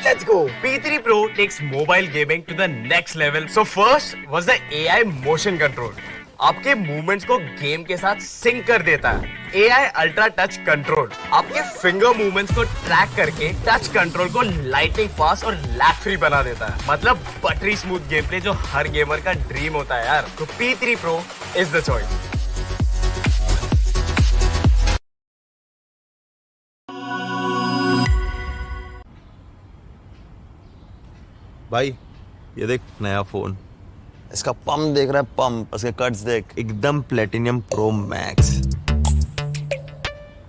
Let's go! P3 Pro takes mobile gaming to the next level. So first was the AI motion control. आपके movements को game के साथ sink कर देता है. AI ultra touch control आपके finger movements को track करके टच कंट्रोल को लाइटिंग फास्ट और लैग फ्री बना देता है. मतलब बटरी स्मूथ गेम प्ले जो हर गेमर का ड्रीम होता है यार. तो P3 Pro is the choice.
भाई ये देख नया फोन.
इसका पंप देख रहा है, पंप. उसके कट्स देख,
एकदम प्लेटिनियम प्रो मैक्स.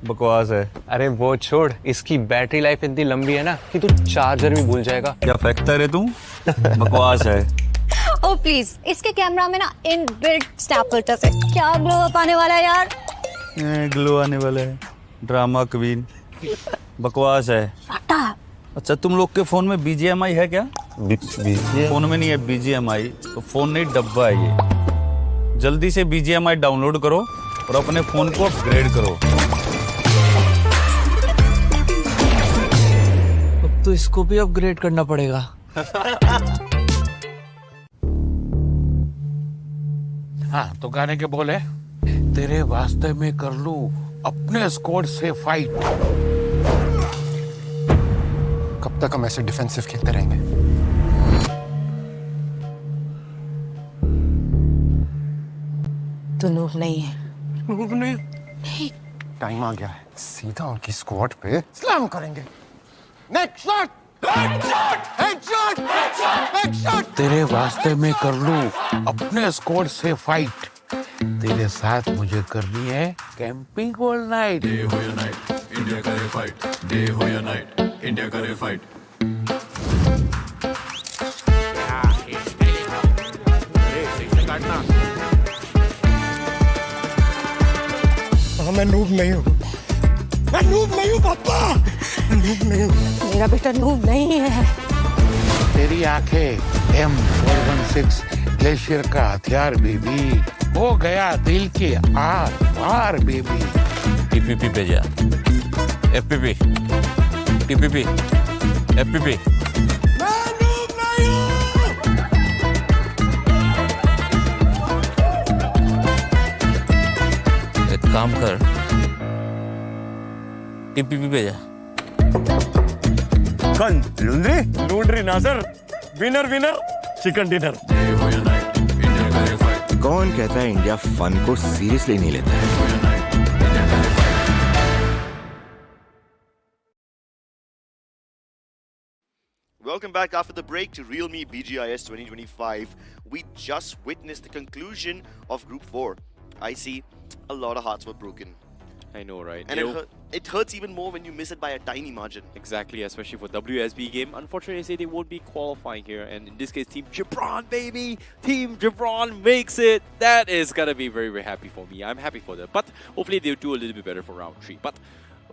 बकवास है.
अरे वो छोड़, इसकी बैटरी लाइफ इतनी लंबी है ना कि तू चार्जर भी भूल जाएगा.
क्या फेंकता है तू? बकवास है.
ओ प्लीज, इसके कैमरा में ना इनबिल्ट स्नैप फिल्टर्स है. क्या ग्लो अप आने वाला है यार.
ग्लो आने वाला है. Drama queen. बकवास है. अच्छा तुम लोग के फोन में BGMI है क्या? फोन में नहीं है BGMI, तो फोन नहीं डब्बा है ये. जल्दी से BGMI डाउनलोड करो और अपने फोन को अपग्रेड करो.
अब तो इसको भी अपग्रेड करना पड़ेगा.
हाँ तो गाने के बोले, तेरे वास्ते में कर लूं अपने स्क्वाड से फाइट.
कब तक हम ऐसे डिफेंसिव खेलते रहेंगे?
तो नूब नहीं है.
नूब नहीं.
टाइम आ गया है, सीधा उनकी स्क्वाड पे स्लैम करेंगे. Next shot. हेडशॉट. हेडशॉट.
तेरे वास्ते में कर लूं अपने स्क्वाड से फाइट. तेरे साथ मुझे करनी है कैंपिंग ऑल नाइट. डे हो या नाइट, इंडिया करे फाइट. डे हो या नाइट, इंडिया करे फाइट.
मैं नूब नहीं हूँ. मैं नूब नहीं हूँ पापा. नूब नहीं हूँ.
मेरा बेटा नूब नहीं है.
तेरी आंखें M416 ग्लेशियर का हथियार बेबी. हो गया दिल के आर पार बेबी.
TPP पे जा. FPP. TPP. FPP.
मैं नूब नहीं हूँ.
एक काम कर, TPP पे जा.
कौन? लूंड्री ना सर. Winner chicken dinner.
कौन कहता है इंडिया फन को सीरियसली नहीं लेता है?
Welcome back after the break to realme BGIS 2025. We just witnessed the conclusion of Group 4. I see a lot of hearts were broken.
I know, right?
And it hurts even more when you miss it by a tiny margin.
Exactly, especially for WSB game. Unfortunately, they won't be qualifying here. And in this case, Team Gibran, baby! Team Gibran makes it! That is gonna be very, very happy for me. I'm happy for them. But hopefully they'll do a little bit better for round 3. But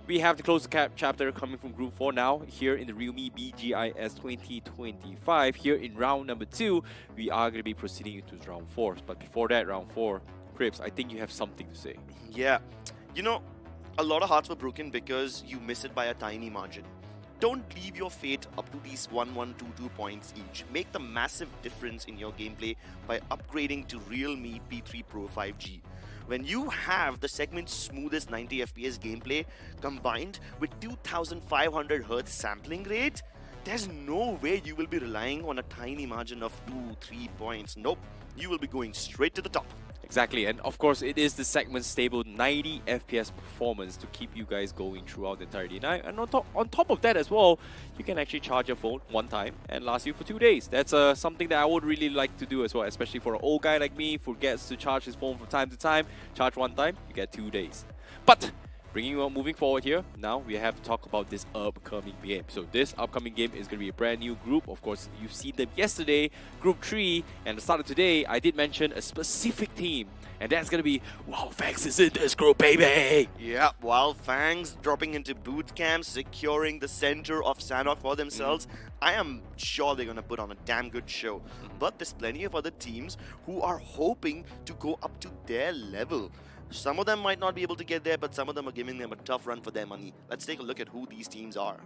we have the close chapter coming from Group 4 now, here in the realme BGIS 2025. Here in round number 2, we are going to be proceeding into round 4. But before that, round 4, Crips, I think you have something to say.
Yeah. You know, a lot of hearts were broken because you miss it by a tiny margin. Don't leave your fate up to these 1-1, 2-2 points each. Make the massive difference in your gameplay by upgrading to realme P3 Pro 5G. When you have the segment's smoothest 90 FPS gameplay combined with 2500 Hz sampling rate, there's no way you will be relying on a tiny margin of 2-3 points. Nope, you will be going straight to the top.
Exactly, and of course it is the segment's stable 90 FPS performance to keep you guys going throughout the entirety. And on top of that as well, you can actually charge your phone one time and last you for 2 days. That's something that I would really like to do as well, especially for an old guy like me who forgets to charge his phone from time to time. Charge one time, you get 2 days. But Moving forward here, now we have to talk about this upcoming game. So this upcoming game is going to be a brand new group. Of course, you've seen them yesterday, Group 3, and at the start of today, I did mention a specific team, and that's going to be Wildfangs is in this group, baby!
Yeah, Wildfangs dropping into boot camp, securing the center of Sanhok for themselves. I am sure they're going to put on a damn good show. But there's plenty of other teams who are hoping to go up to their level. Some of them might not be able to get there, but some of them are giving them a tough run for their money. Let's take a look at who these teams are.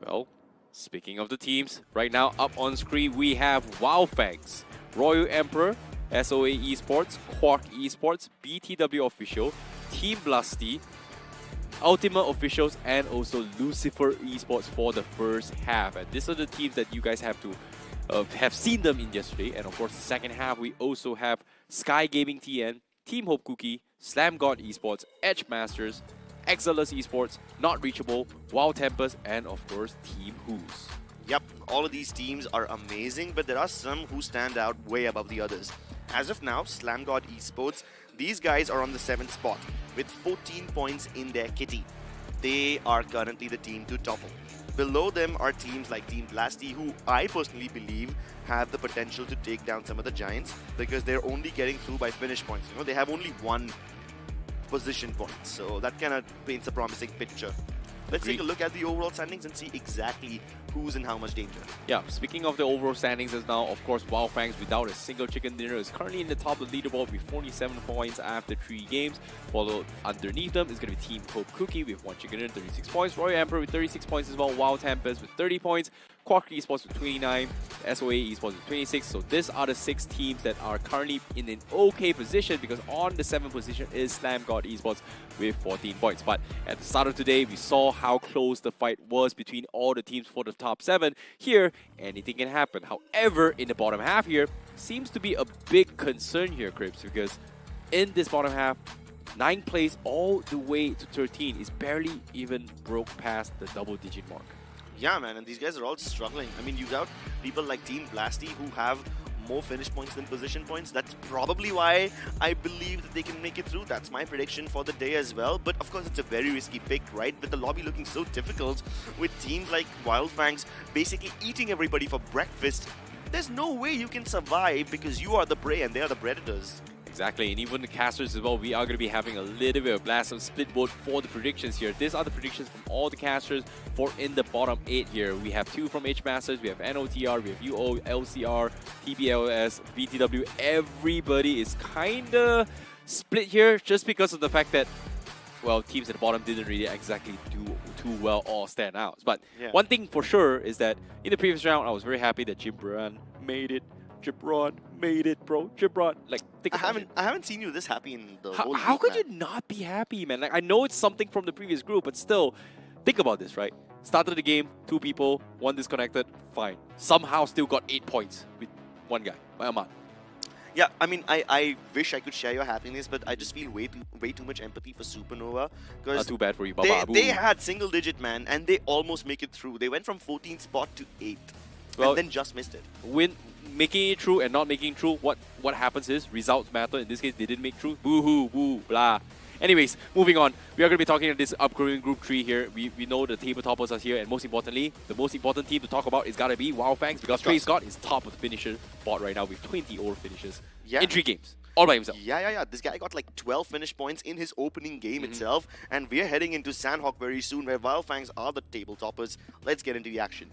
Well, speaking of the teams, right now up on screen we have Wildfangs, Royal Emperor, SOA Esports, Quark Esports, BTW Official, Team Blasty, Ultima Officials, and also Lucifer Esports for the first half. And these are the teams that you guys have to have seen them in yesterday. And of course, the second half we also have Sky Gaming TN, Team Hope Cookie, Slam God Esports, Edge Masters, Exilus Esports, Not Reachable, Wild Tempest, and of course Team Who's.
Yep, all of these teams are amazing, but there are some who stand out way above the others. As of now, Slam God Esports, these guys are on the 7th spot with 14 points in their kitty. They are currently the team to topple. Below them are teams like Team Blasty, who I personally believe have the potential to take down some of the giants because they're only getting through by finish points. You know, they have only one position point, so that kind of paints a promising picture. Let's take a look at the overall standings and see exactly who's in how much danger.
Yeah, speaking of the overall standings as now, of course, Wildfangs without a single chicken dinner is currently in the top of the leaderboard with 47 points after 3 games. Followed underneath them is going to be Team Hope Cookie with 1 chicken dinner, 36 points. Royal Emperor with 36 points as well. Wild Tempest with 30 points. Quark Esports with 29. SOA Esports with 26. So these are the 6 teams that are currently in an okay position because on the 7th position is Slam God Esports with 14 points. But at the start of today, we saw how close the fight was between all the teams for the top 7. Here, anything can happen. However, in the bottom half here, seems to be a big concern here, Crips, because in this bottom half, 9th place all the way to 13 is barely even broke past the double-digit mark.
Yeah, man, and these guys are all struggling. I mean, you got people like Team Blasty who have more finish points than position points. That's probably why I believe that they can make it through. That's my prediction for the day as well. But of course, it's a very risky pick, right? With the lobby looking so difficult, with teams like Wildfangs basically eating everybody for breakfast, there's no way you can survive because you are the prey and they are the predators.
Exactly, and even the casters as well, we are going to be having a little bit of blast of split vote for the predictions here. These are the predictions from all the casters for in the bottom 8 here. We have 2 from H Masters, we have NOTR, we have UO, LCR, TBLS, BTW. Everybody is kind of split here just because of the fact that, well, teams at the bottom didn't really exactly do too well or stand out. But one thing for sure is that in the previous round, I was very happy that Gibran made it. Gibran made it, bro. Gibran, like,
I haven't seen you this happy in the whole
How
league,
could
man.
you not be happy, man? Like, I know it's something from the previous group, but still, think about this, right? Started the game, 2 people, 1 disconnected, fine. Somehow still got 8 points with 1 guy, by Ahmad.
Yeah, I mean, I wish I could share your happiness, but I just feel way too much empathy for Supernova.
Not too bad for you,
they,
Baba.
they had single digit, man, and they almost make it through. They went from 14th spot to 8th, and then just missed it.
Making it through and not making it through, what happens is results matter. In this case, they didn't make through. Boo-hoo, boo, blah. Anyways, moving on. We are going to be talking about this upcoming Group 3 here. We know the table toppers are here, and most importantly, the most important team to talk about is got to be Wildfangs, because Trey Scott is top of the finisher spot right now with 20 over finishes in 3 games. All by himself.
Yeah. This guy got like 12 finish points in his opening game itself, and we are heading into Sanhok very soon, where Wildfangs are the table toppers. Let's get into the action.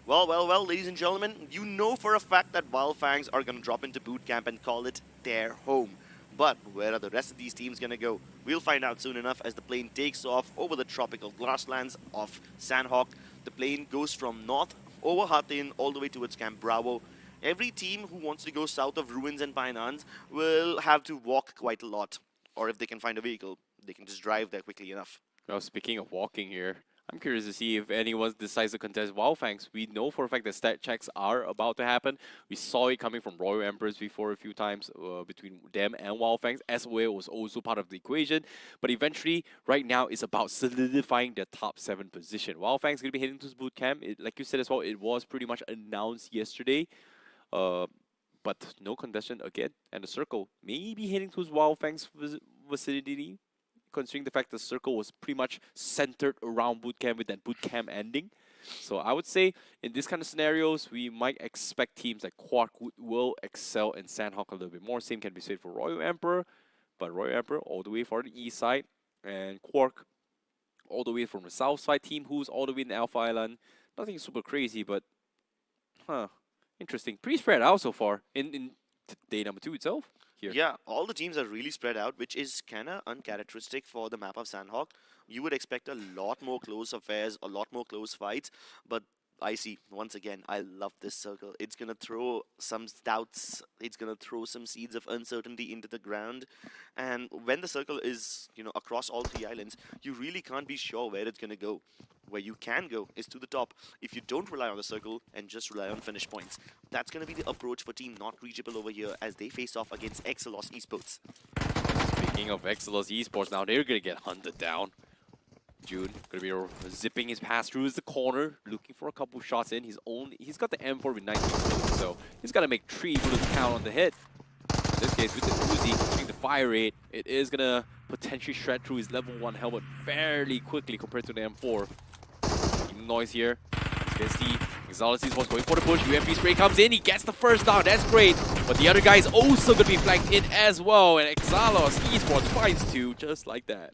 Well, ladies and gentlemen, you know for a fact that Wildfangs are going to drop into boot camp and call it their home. But where are the rest of these teams going to go? We'll find out soon enough as the plane takes off over the tropical grasslands of Sanhok. The plane goes from north over Hatin all the way towards Camp Bravo. Every team who wants to go south of Ruins and Pinans will have to walk quite a lot. Or if they can find a vehicle, they can just drive there quickly enough.
Well, speaking of walking here, I'm curious to see if anyone decides to contest Wildfangs. We know for a fact that stat checks are about to happen. We saw it coming from Royal Emperors before a few times between them and Wildfangs. SOA was also part of the equation. But eventually, right now, it's about solidifying the top 7 position. Wildfangs going to be heading to this boot camp. Like you said as well, it was pretty much announced yesterday. But no contestant again. And the Circle may be heading to his Wildfangs vicinity, considering the fact the Circle was pretty much centered around bootcamp with that bootcamp ending. So I would say in this kind of scenarios, we might expect teams like Quark will excel in Sanhok a little bit more. Same can be said for Royal Emperor, but Royal Emperor all the way for the east side, and Quark all the way from the south side. Team Who's all the way in Alpha Island. Nothing super crazy, but interesting. Pretty spread out so far in day number 2 itself. Here.
Yeah, all the teams are really spread out, which is kind of uncharacteristic for the map of Sanhok. You would expect a lot more close affairs, a lot more close fights, but I see, once again, I love this circle. It's going to throw some doubts, it's going to throw some seeds of uncertainty into the ground, and when the circle is, across all 3 islands, you really can't be sure where it's going to go. Where you can go is to the top if you don't rely on the circle and just rely on finish points. That's going to be the approach for Team Not Reachable over here as they face off against Exelos Esports.
Speaking of Exelos Esports, now they're going to get hunted down. June going to be zipping his pass through the corner, looking for a couple shots in. He's got the M4 with 19 bullets, so he's got to make 3 bullets count on the hit. In this case, with the Uzi, considering the fire rate, it is going to potentially shred through his level 1 helmet fairly quickly compared to the M4. Noise here. You can see Exalysis was going for the push. UMP spray comes in. He gets the first down. That's great. But the other guy is also going to be flanked in as well. And Exalos Esports finds 2 just like that.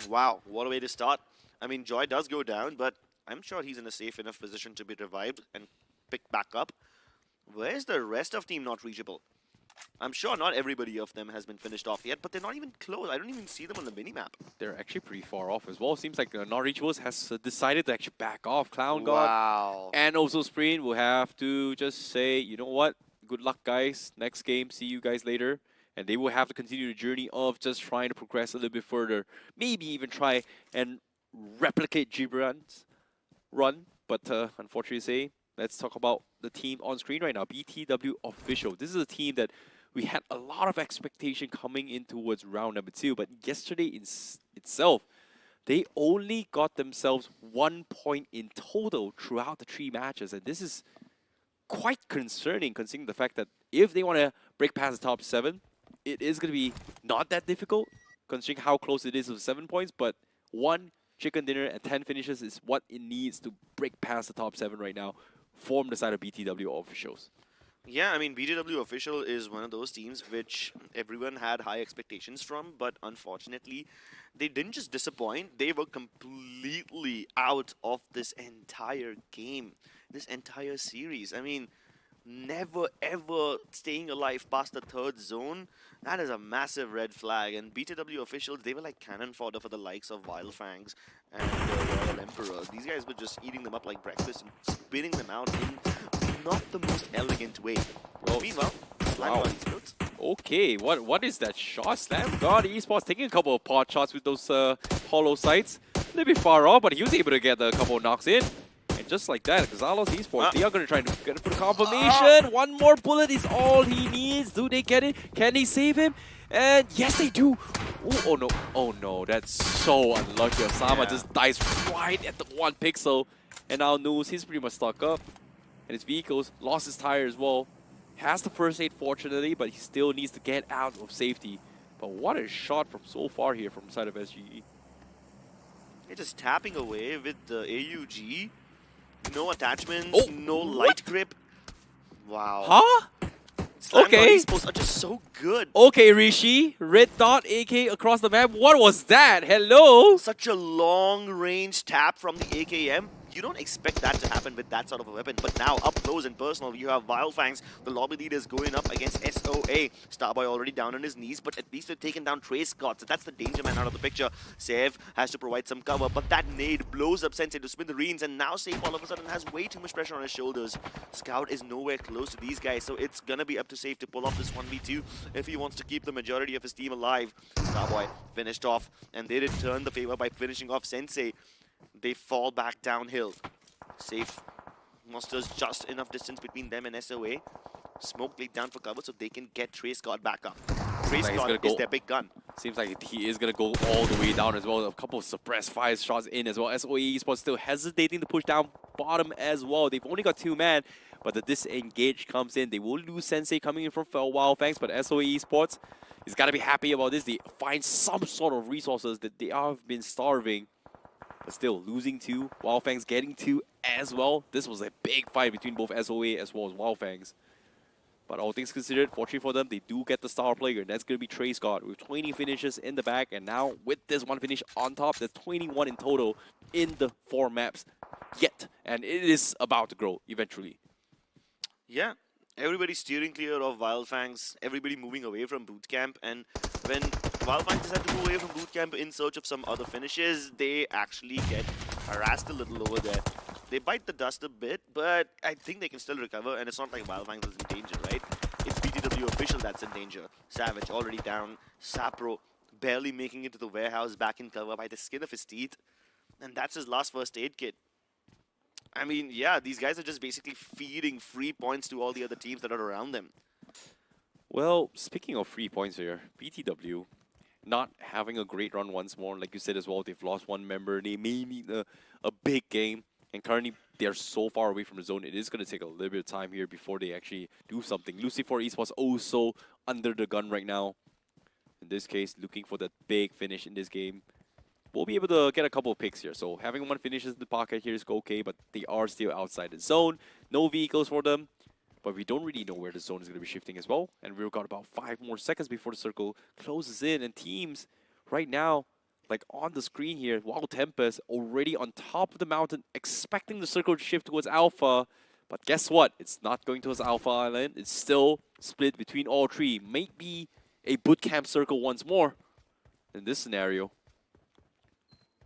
Wow, what a way to start. I mean, Joy does go down, but I'm sure he's in a safe enough position to be revived and picked back up. Where's the rest of Team Not Reachable? I'm sure not everybody of them has been finished off yet, but they're not even close. I don't even see them on the minimap.
They're actually pretty far off as well. Seems like Not Reachables has decided to actually back off. Clown God
Wow.
and also Sprint will have to just say, you know what? Good luck, guys. Next game, see you guys later. And they will have to continue the journey of just trying to progress a little bit further. Maybe even try and replicate Gibran's run. But unfortunately say, let's talk about the team on screen right now. BTW Official. This is a team that we had a lot of expectation coming in towards round number 2. But yesterday itself, they only got themselves 1 point in total throughout the 3 matches. And this is quite concerning considering the fact that if they want to break past the top 7, it is going to be not that difficult, considering how close it is to 7 points, but 1 chicken dinner and 10 finishes is what it needs to break past the top 7 right now from the side of BTW Officials.
Yeah, I mean, BGW Official is one of those teams which everyone had high expectations from, but unfortunately, they didn't just disappoint, they were completely out of this entire game, this entire series. I mean, never ever staying alive past the 3rd zone, that is a massive red flag. And BTW Officials, they were like cannon fodder for the likes of Wildfangs and Royal Emperor. These guys were just eating them up like breakfast and spinning them out in not the most elegant way. Well, meanwhile,
wow. Okay, what is that shot? Slam God Esports taking a couple of pot shots with those hollow sights. A little bit far off, but he was able to get a couple of knocks in. And just like that, Exalos Esports, they are going to try to get it for the confirmation. 1 more bullet is all he needs. Do they get it? Can they save him? And yes, they do. Ooh, oh no. Oh no, that's so unlucky. Osama just dies right at the 1 pixel. And now Noose, he's pretty much stuck up. And his vehicles lost his tire as well. Has the first aid fortunately, but he still needs to get out of safety. But what a shot from so far here from the side of SGE.
They're just tapping away with the AUG. No attachments, no light grip. Wow.
Huh?
Okay. Esports are just so good.
Okay, Rishi. Red dot AK across the map. What was that? Hello?
Such a long range tap from the AKM. You don't expect that to happen with that sort of a weapon, but now up close and personal, you have Wildfangs, the lobby leaders going up against SOA. Starboy already down on his knees, but at least they've taken down Trace Scott, so that's the danger man out of the picture. Sev has to provide some cover, but that nade blows up Sensei to smithereens, and now Safe all of a sudden has way too much pressure on his shoulders. Scout is nowhere close to these guys, so it's gonna be up to Safe to pull off this 1v2 if he wants to keep the majority of his team alive. Starboy finished off, and they return the favor by finishing off Sensei. They fall back downhill. Safe. Monsters just enough distance between them and SOA. Smoke laid down for cover so they can get Trace God back up. Trace God is their big gun.
Seems like he is going to go all the way down as well. A couple of suppressed fire shots in as well. SOE Esports still hesitating to push down bottom as well. They've only got 2 man, but the disengage comes in. They will lose Sensei coming in from Wildfangs, but SOE Esports is got to be happy about this. They find some sort of resources that they have been starving. But still, losing 2, Wildfangs getting 2 as well. This was a big fight between both SOA as well as Wildfangs. But all things considered, fortunately for them, they do get the star player. And that's going to be Trace God with 20 finishes in the back. And now with this 1 finish on top, there's 21 in total in the 4 maps yet. And it is about to grow eventually.
Yeah, everybody steering clear of Wildfangs, everybody moving away from bootcamp. And when Wildfangs decide to move away from bootcamp in search of some other finishes, they actually get harassed a little over there. They bite the dust a bit, but I think they can still recover, and it's not like Wildfangs is in danger, right? It's BTW official that's in danger. Savage already down. Sapro barely making it to the warehouse, back in cover by the skin of his teeth. And that's his last first aid kit. I mean, yeah, these guys are just basically feeding free points to all the other teams that are around them.
Well, speaking of free points here, BTW not having a great run once more. Like you said as well, they've lost 1 member. They may need a big game. And currently, they're so far away from the zone. It is going to take a little bit of time here before they actually do something. Lucifer Esports also under the gun right now. In this case, looking for that big finish in this game. We'll be able to get a couple of picks here. So having 1 finish in the pocket here is okay, but they are still outside the zone. No vehicles for them. But we don't really know where the zone is going to be shifting as well. And we've got about 5 more seconds before the circle closes in. And teams right now, like on the screen here, Wild Tempest already on top of the mountain, expecting the circle to shift towards Alpha. But guess what? It's not going towards Alpha Island. It's still split between all 3. Might be a bootcamp circle once more in this scenario.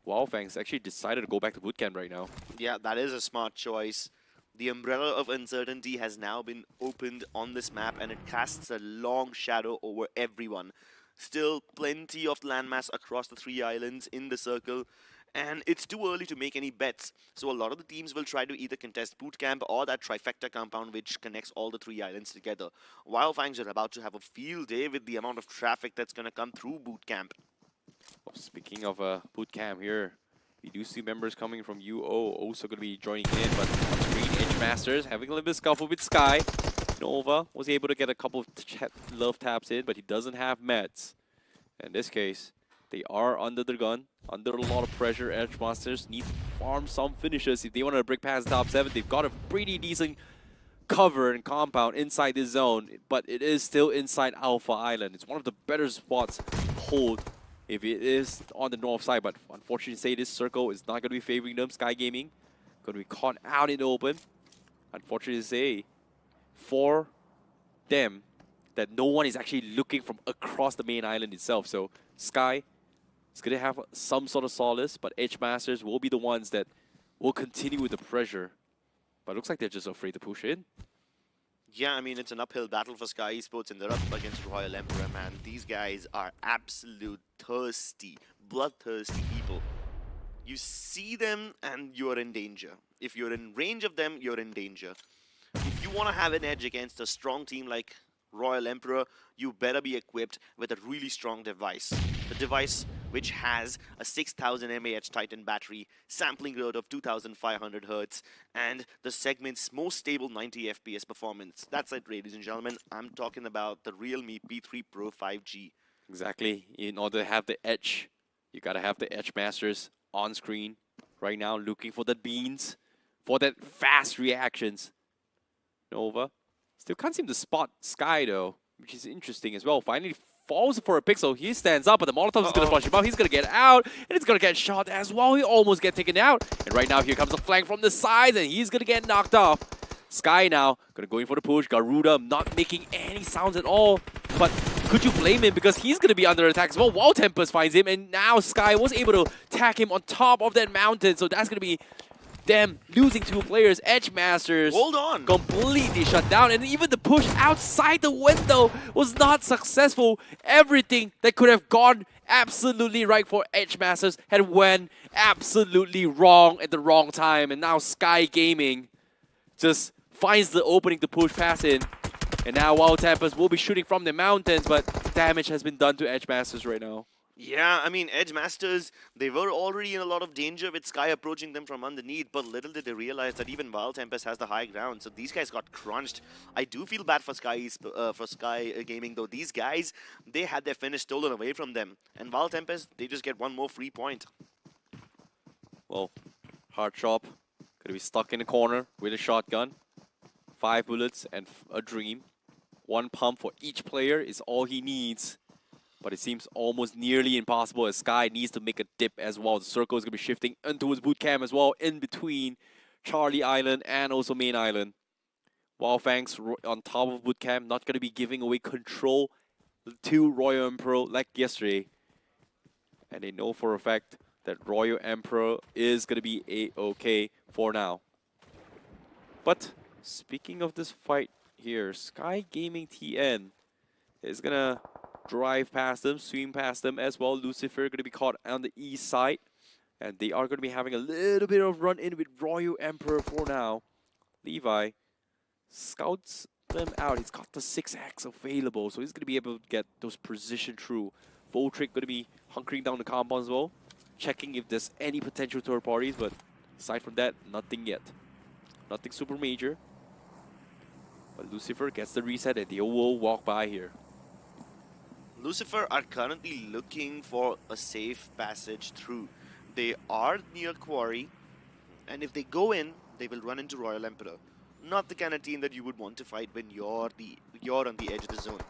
Wildfangs actually decided to go back to bootcamp right now.
Yeah, that is a smart choice. The umbrella of uncertainty has now been opened on this map, and it casts a long shadow over everyone. Still plenty of landmass across the 3 islands in the circle, and it's too early to make any bets. So a lot of the teams will try to either contest bootcamp or that trifecta compound which connects all the 3 islands together. Wildfangs are about to have a field day with the amount of traffic that's going to come through bootcamp.
Well, speaking of bootcamp here, we do see members coming from UO also going to be joining in, but on screen, Edge Masters having a little bit of scuffle with Sky. Nova was able to get a couple of love taps in, but he doesn't have meds. In this case, they are under the gun, under a lot of pressure. Edge Masters need to farm some finishes if they want to break past the top 7. They've got a pretty decent cover and compound inside this zone, but it is still inside Alpha Island. It's one of the better spots to hold if it is on the north side, but unfortunately to say this circle is not going to be favoring them. Sky Gaming going to be caught out in the open. Unfortunately to say for them that no one is actually looking from across the main island itself. So Sky is going to have some sort of solace, but Edge Masters will be the ones that will continue with the pressure. But it looks like they're just afraid to push in.
Yeah, I mean, it's an uphill battle for Sky Esports, and they're up against Royal Emperor, man. These guys are absolute thirsty, bloodthirsty people. You see them, and you're in danger. If you're in range of them, you're in danger. If you want to have an edge against a strong team like Royal Emperor, you better be equipped with a really strong device. The device which has a 6000 mAh Titan battery, sampling rate of 2500 Hz, and the segment's most stable 90 FPS performance. That's it, ladies and gentlemen. I'm talking about the realme P3 Pro 5G.
Exactly. In order to have the edge, you gotta have the Edge Masters on screen right now, looking for the beans, for that fast reactions. Nova still can't seem to spot Sky though, which is interesting as well. Finally falls for a pixel. He stands up, but the Molotov is going to flush him out. He's going to get out, and he's going to get shot as well. He almost get taken out. And right now, here comes a flank from the side, and he's going to get knocked off. Sky now going to go in for the push. Garuda not making any sounds at all. But could you blame him? Because he's going to be under attack as well. Wild Tempest finds him, and now Sky was able to attack him on top of that mountain. So that's going to be them losing 2 players. Edge Masters
hold on,
completely shut down, and even the push outside the window was not successful. Everything that could have gone absolutely right for Edge Masters had went absolutely wrong at the wrong time, and now Sky Gaming just finds the opening to push past in. And now Wild Tempest will be shooting from the mountains, but damage has been done to Edge Masters right now.
Yeah, I mean, Edge Masters, they were already in a lot of danger with Sky approaching them from underneath, but little did they realize that even Wild Tempest has the high ground, so these guys got crunched. I do feel bad for Sky Gaming, though. These guys, they had their finish stolen away from them, and Wild Tempest, they just get one more free point.
Well, Hard Chop gonna be stuck in the corner with a shotgun. 5 bullets and a dream. 1 pump for each player is all he needs. But it seems almost nearly impossible as Sky needs to make a dip as well. The circle is going to be shifting into his boot camp as well, in between Charlie Island and also Main Island. Wildfangs on top of boot camp, not going to be giving away control to Royal Emperor like yesterday. And they know for a fact that Royal Emperor is going to be A-OK for now. But speaking of this fight here, Sky Gaming TN is going to drive past them, swing past them as well. Lucifer going to be caught on the east side. And they are going to be having a little bit of run-in with Royal Emperor for now. Levi scouts them out. He's got the 6X available, so he's going to be able to get those precision through. Voltrick going to be hunkering down the compound as well, checking if there's any potential third parties, but aside from that, nothing yet. Nothing super major. But Lucifer gets the reset and they will walk by here.
Lucifer are currently looking for a safe passage through. They are near Quarry, and if they go in, they will run into Royal Emperor. Not the kind of team that you would want to fight when you're on the edge of the zone.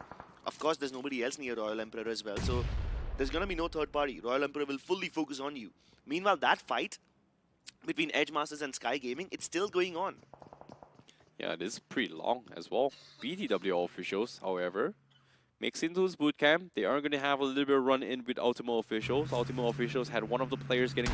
Of course, there's nobody else near Royal Emperor as well, so there's gonna be no third party. Royal Emperor will fully focus on you. Meanwhile, that fight between Edge Masters and Sky Gaming, it's still going on.
Yeah, it is pretty long as well. BTW officials, however, mix into his boot camp. They are going to have a little bit of run-in with Ultimo officials. Ultimo officials had one of the players getting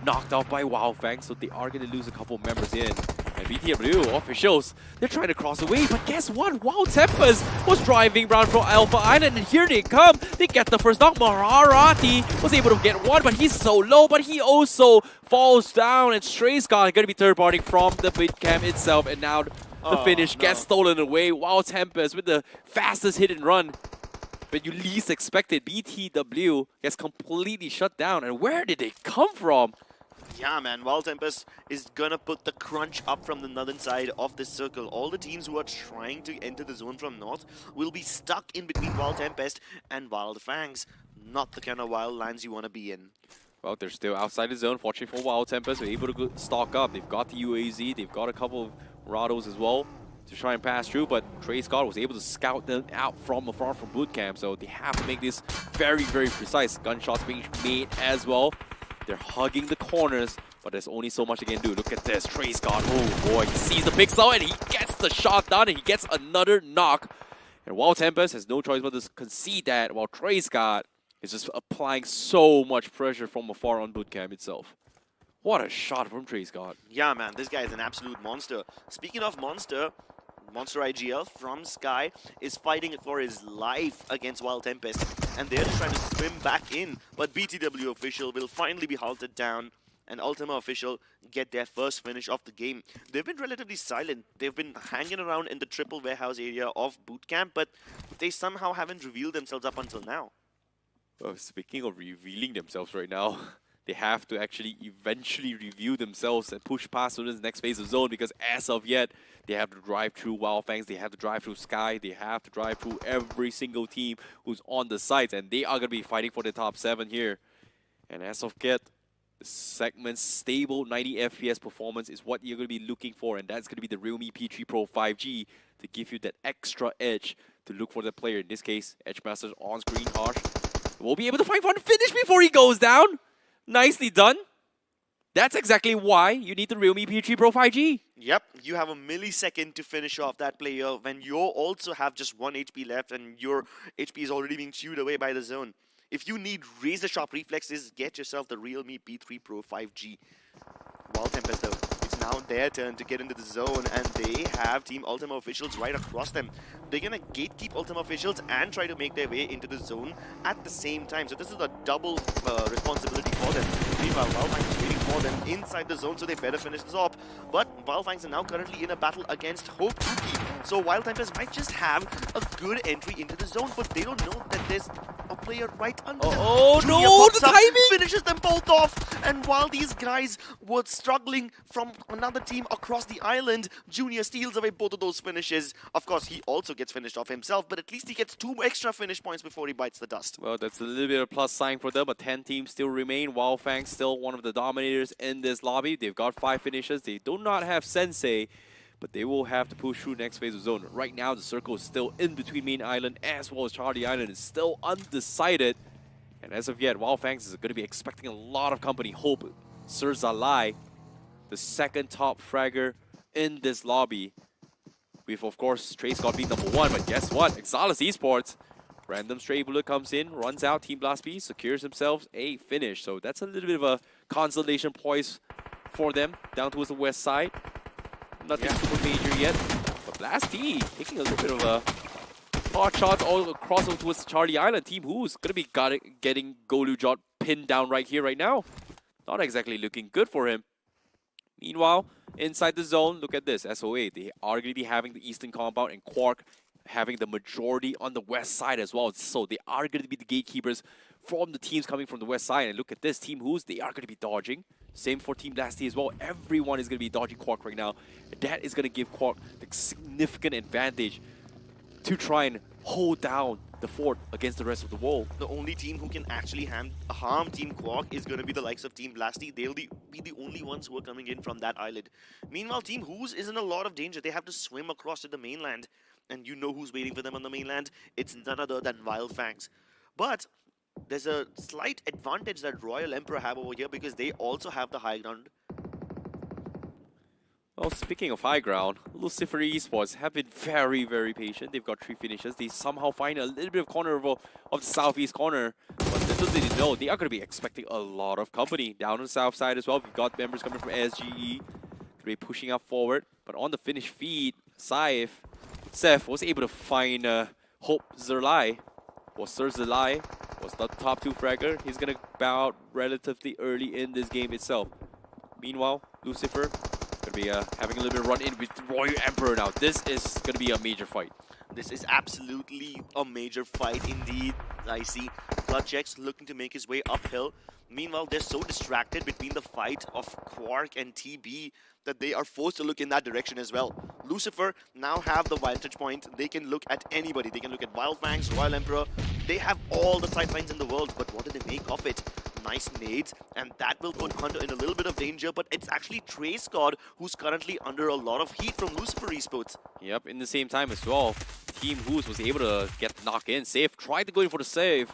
knocked out by Wildfang, so they are going to lose a couple members in. And BTW officials, they're trying to cross away, but guess what? Wild Tempest was driving around from Alpha Island, and here they come. They get the first knock. Maharati was able to get one, but he's so low, but he also falls down, and Stray Scott going to be third-partying from the boot camp itself, and now the finish gets stolen away. Wild Tempest with the fastest hit and run. But you least expected, BTW gets completely shut down. And where did they come from?
Yeah, man, Wild Tempest is gonna put the crunch up from the northern side of this circle. All the teams who are trying to enter the zone from north will be stuck in between Wild Tempest and Wild Fangs. Not the kind of wild lands you want to be in.
Well, they're still outside the zone. Fortunately for Wild Tempest, they're able to stock up. They've got the UAZ, they've got a couple of Rados as well to try and pass through, but Trey Scott was able to scout them out from afar from boot camp, so they have to make this very, very precise. Gunshots being made as well. They're hugging the corners, but there's only so much they can do. Look at this, Trey Scott. Oh boy, he sees the pixel and he gets the shot done, and he gets another knock. And Wild Tempest has no choice but to concede that, while Trey Scott is just applying so much pressure from afar on boot camp itself. What a shot from Trey Scott.
Yeah, man, this guy is an absolute monster. Speaking of monster, Monster IGL from Sky is fighting for his life against Wild Tempest, and they're just trying to swim back in, but BTW official will finally be halted down, and Ultima official get their first finish of the game. They've been relatively silent. They've been hanging around in the triple warehouse area of boot camp, but they somehow haven't revealed themselves up until now.
Well, speaking of revealing themselves right now, they have to actually eventually reveal themselves and push past to this next phase of zone, because as of yet, they have to drive through Wildfangs, they have to drive through Sky, they have to drive through every single team who's on the sites, and they are going to be fighting for the top 7 here. And as of yet, the segment's stable 90 FPS performance is what you're going to be looking for, and that's going to be the realme P3 Pro 5G to give you that extra edge to look for the player. In this case, Edgemasters on screen, Harsh will be able to find one finish before he goes down. Nicely done. That's exactly why you need the realme P3 Pro 5G.
Yep, you have a millisecond to finish off that player when you also have just 1 HP left and your HP is already being chewed away by the zone. If you need razor-sharp reflexes, get yourself the realme P3 Pro 5G. Wild Tempest though, it's now now their turn to get into the zone, and they have Team Ultima officials right across them. They're gonna gatekeep Ultima officials and try to make their way into the zone at the same time. So this is a double responsibility for them. Meanwhile, Wildfangs is waiting for them inside the zone, so they better finish this off. But Wildfangs are now currently in a battle against Hope 2P. So Wild Typers might just have a good entry into the zone, but they don't know that there's a player right under them.
Oh
Junior
no,
pops
the
up,
timing!
finishes them both off. And while these guys were struggling from another team across the island, Junior steals away both of those finishes. Of course, he also gets finished off himself, but at least he gets 2 extra finish points before he bites the dust.
Well, that's a little bit of a plus sign for them, but 10 teams still remain. Wildfang still one of the dominators in this lobby. They've got 5 finishes. They do not have Sensei, but they will have to push through next phase of zone. Right now, the circle is still in between main island as well as Charlie Island. It's still undecided. And as of yet, Wildfangs is going to be expecting a lot of company. Hope Sir Zalai, the second top fragger in this lobby. With, of course, Trace God being #1, but guess what? Exalis Esports. Random stray bullet comes in, runs out, Team Blast B secures themselves a finish. So that's a little bit of a consolation poise for them down towards the west side. Nothing super major yet, but Blast D taking a little bit of a hot shot all across over towards Charlie Island. Team Who's going to be getting Golujot pinned down right here, right now. Not exactly looking good for him. Meanwhile, inside the zone, look at this, SOA. They are going to be having the eastern compound and Quark having the majority on the west side as well. So they are going to be the gatekeepers from the teams coming from the west side. And look at this, Team Who's, they are going to be dodging. Same for Team Blasty as well. Everyone is going to be dodging Quark right now. That is going to give Quark the significant advantage to try and hold down the fort against the rest of the world.
The only team who can actually harm Team Quark is going to be the likes of Team Blasty. They'll be the only ones who are coming in from that island. Meanwhile, Team Who's is in a lot of danger. They have to swim across to the mainland. And you know who's waiting for them on the mainland? It's none other than Wildfangs. But there's a slight advantage that Royal Emperor have over here because they also have the high ground.
Well, speaking of high ground, Lucifer Esports have been very, very patient. They've got 3 finishes. They somehow find a little bit of corner of the southeast corner. But little did they know, they are going to be expecting a lot of company. Down on the south side as well, we've got members coming from SGE. Going to be pushing up forward. But on the finish feed, Seth was able to find Hope Zerlai. Sir Zerlai was the top 2 fragger. He's going to bow out relatively early in this game itself. Meanwhile, Lucifer going to be having a little bit of run-in with Royal Emperor now. This is going to be a major fight.
This is absolutely a major fight indeed. I see Clutchex looking to make his way uphill. Meanwhile, they're so distracted between the fight of Quark and TB that they are forced to look in that direction as well. Lucifer now have the vantage point. They can look at anybody. They can look at Wildfangs, Royal Emperor. They have all the sightlines in the world, but what do they make of it? Nice nades, and that will put Hunter in a little bit of danger, but it's actually Trace God who's currently under a lot of heat from Lucifer Esports.
Yep, in the same time as well, Team Who's was able to get the knock in. Safe tried to go in for the save,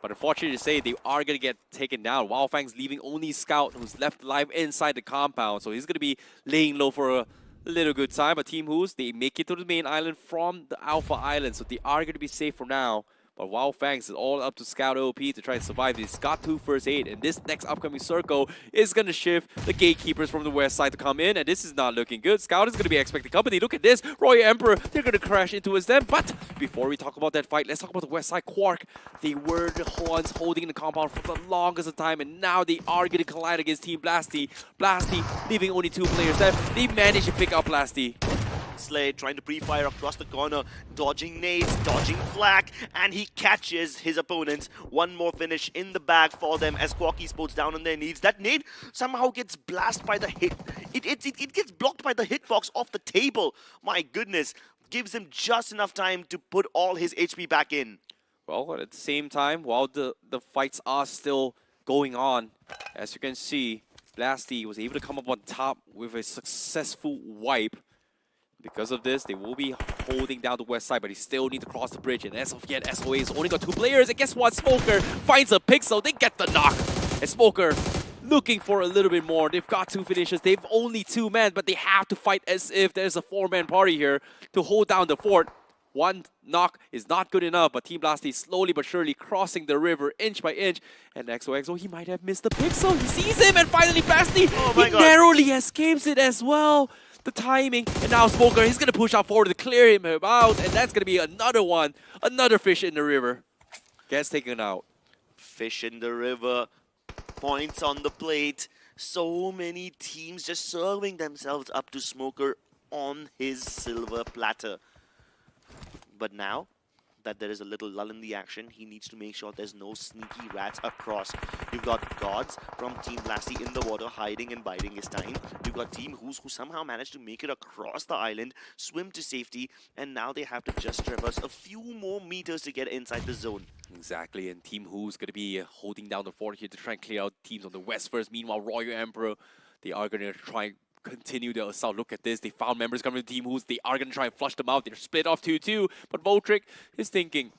but unfortunately to say, they are going to get taken down. Wildfang's leaving only Scout, who's left alive inside the compound, so he's going to be laying low for a little good time. But Team Who's, they make it to the main island from the Alpha Island, so they are going to be safe for now. But Wildfangs is all up to Scout OP to try and survive. He's got 2 first aid, and this next upcoming circle is going to shift the gatekeepers from the west side to come in, and this is not looking good. Scout is going to be expecting company. Look at this. Royal Emperor, they're going to crash into us then. But before we talk about that fight, let's talk about the west side. Quark, they were the ones holding the compound for the longest of time, and now they are going to collide against Team Blasty. Blasty leaving only 2 players left. They managed to pick up Blasty.
Slade trying to pre-fire across the corner, dodging nades, dodging flak, and he catches his opponents. One more finish in the bag for them as Quark Esports down on their knees. That nade somehow gets blasted by the hit. It gets blocked by the hitbox off the table. My goodness, gives him just enough time to put all his HP back in.
Well, at the same time, while the fights are still going on, as you can see, Blasty was able to come up on top with a successful wipe. Because of this, they will be holding down the west side, but they still need to cross the bridge. And as of yet, SOA has only got 2 players. And guess what? Smoker finds a pixel. They get the knock. And Smoker looking for a little bit more. They've got 2 finishes. They've only 2 men, but they have to fight as if there's a 4-man party here to hold down the fort. One knock is not good enough, but Team Blasty slowly but surely crossing the river inch by inch. And XOXO, he might have missed the pixel. He sees him, and finally Blasty, he narrowly escapes it as well. The timing, and now Smoker, he's going to push out forward to clear him out, and that's going to be another one. Another fish in the river. Gets taken out.
Fish in the river. Points on the plate. So many teams just serving themselves up to Smoker on his silver platter. But now that there is a little lull in the action, he needs to make sure there's no sneaky rats across. You've got Gods from Team Blasty in the water, hiding and biding his time. You've got Team Who's who somehow managed to make it across the island, swim to safety, and now they have to just traverse a few more meters to get inside the zone.
Exactly, and Team Who's going to be holding down the fort here to try and clear out teams on the west first. Meanwhile, Royal Emperor, they are going to try and continue their assault. Look at this. They found members coming to Team Who's. They are going to try and flush them out. They're split off 2-2. But Voltric is thinking,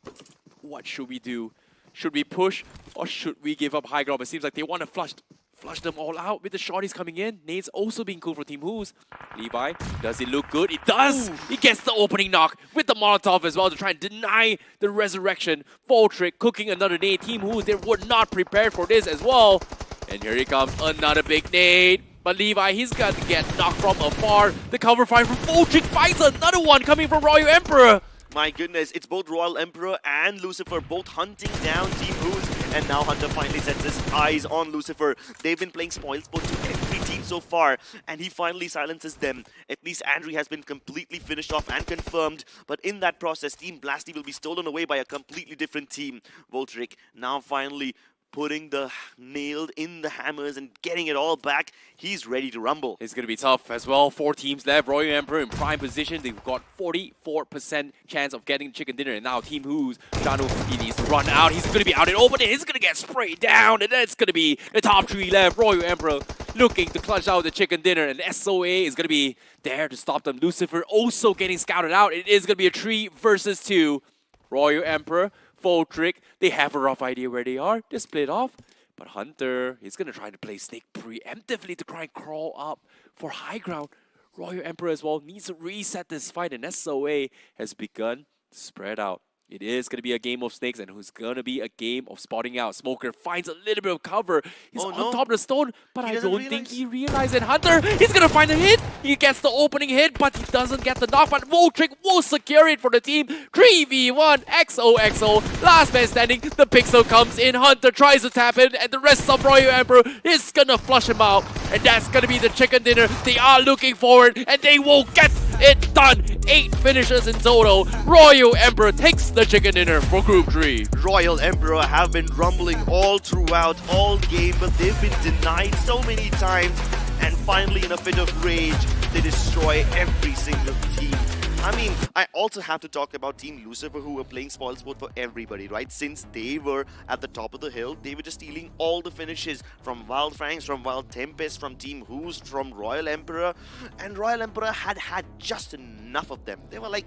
what should we do? Should we push or should we give up high ground? It seems like they want to flush them all out with the shorties coming in. Nade's also being cool for Team Who's. Levi, does it look good? It does! Ooh. He gets the opening knock with the Molotov as well to try and deny the resurrection. Voltric cooking another nade. Team Who's, they were not prepared for this as well. And here he comes, another big nade. But Levi, he's got to get knocked from afar. The cover fire from Voltric finds another one coming from Royal Emperor.
My goodness, it's both Royal Emperor and Lucifer both hunting down Team Who's. And now Hunter finally sets his eyes on Lucifer. They've been playing spoilsport to every team so far, and he finally silences them. At least Andre has been completely finished off and confirmed. But in that process, Team Blasty will be stolen away by a completely different team. Voltric now finally putting the nail in the hammers and getting it all back. He's ready to rumble.
It's going to be tough as well. 4 teams left. Royal Emperor in prime position. They've got 44% chance of getting chicken dinner. And now Team Who's, Janu, he needs to run out. He's going to be out in open. He's going to get sprayed down. And that's going to be the top 3 left. Royal Emperor looking to clutch out the chicken dinner. And SOA is going to be there to stop them. Lucifer also getting scouted out. It is going to be a 3 versus 2. Royal Emperor, Voltric, they have a rough idea where they are. They're split off. But Hunter, he's going to try to play Snake preemptively to try and crawl up for high ground. Royal Emperor as well needs to reset this fight, and SOA has begun to spread out. It is going to be a game of snakes, and it's going to be a game of spotting out. Smoker finds a little bit of cover. He's on top of the stone, but I don't think he realized it. Hunter, he's going to find a hit. He gets the opening hit, but he doesn't get the knock. But Voltric will secure it for the team. 3v1, XOXO, last man standing. The pixel comes in. Hunter tries to tap it, and the rest of Royal Emperor is going to flush him out. And that's going to be the chicken dinner they are looking forward, and they will get it done. 8 finishes in total. Royal Emperor takes the chicken dinner for Group 3.
Royal Emperor have been rumbling all throughout, all game, but they've been denied so many times. And finally, in a fit of rage, they destroy every single team. I mean, I also have to talk about Team Lucifer, who were playing spoilsport for everybody, right? Since they were at the top of the hill, they were just stealing all the finishes from Wild Franks, from Wild Tempest, from Team Who's, from Royal Emperor. And Royal Emperor had just enough of them. They were like,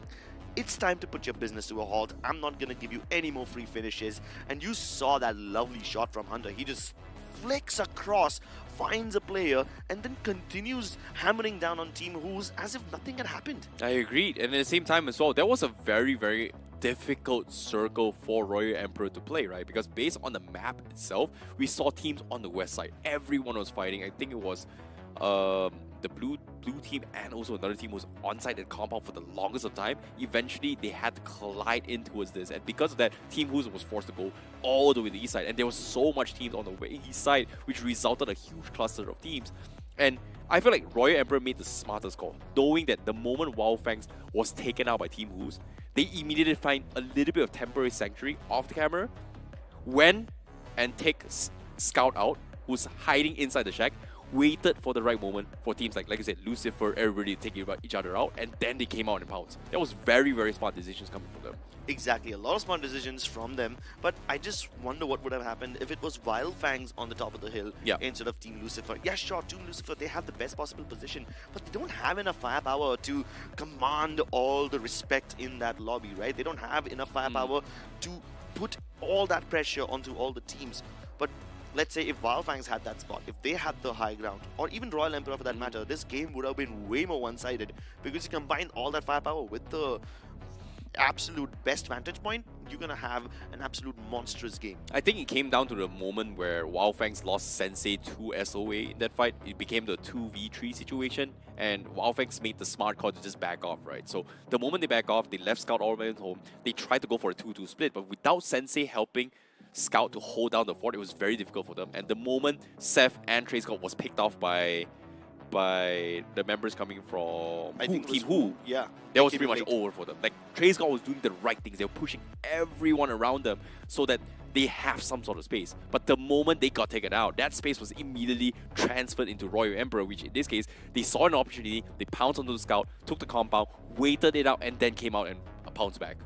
it's time to put your business to a halt. I'm not going to give you any more free finishes. And you saw that lovely shot from Hunter. He just flicks across, finds a player, and then continues hammering down on Team Who's as if nothing had happened.
I agreed, and at the same time as well, that was a very, very difficult circle for Royal Emperor to play, right? Because based on the map itself, we saw teams on the west side. Everyone was fighting. I think it was the blue team and also another team was on-site at compound for the longest of time. Eventually, they had to collide in towards this, and because of that, Team Who's was forced to go all the way to the east side, and there was so much teams on the east side, which resulted in a huge cluster of teams. And I feel like Royal Emperor made the smartest call, knowing that the moment Wild Fangs was taken out by Team Who's, they immediately find a little bit of temporary sanctuary off the camera, went and take Scout out, who's hiding inside the shack, waited for the right moment for teams like I said, Lucifer, everybody taking each other out, and then they came out in pounds. That was very, very smart decisions coming from them.
Exactly, a lot of smart decisions from them, but I just wonder what would have happened if it was Wild Fangs on the top of the hill instead of Team Lucifer. Yeah, sure, Team Lucifer, they have the best possible position, but they don't have enough firepower to command all the respect in that lobby, right? They don't have enough firepower to put all that pressure onto all the teams. But let's say if Wild Fangs had that spot, if they had the high ground, or even Royal Emperor for that matter, this game would have been way more one-sided, because you combine all that firepower with the absolute best vantage point, you're gonna have an absolute monstrous game.
I think it came down to the moment where Wildfangs lost Sensei to SOA in that fight. It became the 2v3 situation, and Wildfangs made the smart call to just back off, right? So the moment they back off, they left Scout all the way home. They tried to go for a 2-2 split, but without Sensei helping Scout to hold down the fort, it was very difficult for them. And the moment Seth and Trace was picked off by the members coming from
I think
Team
it was
Who,
yeah,
that was
came
pretty much
late.
over for them. Like, Trace God was doing the right things. They were pushing everyone around them so that they have some sort of space. But the moment they got taken out, that space was immediately transferred into Royal Emperor, which in this case, they saw an opportunity, they pounced onto the scout, took the compound, waited it out, and then came out and pounced back.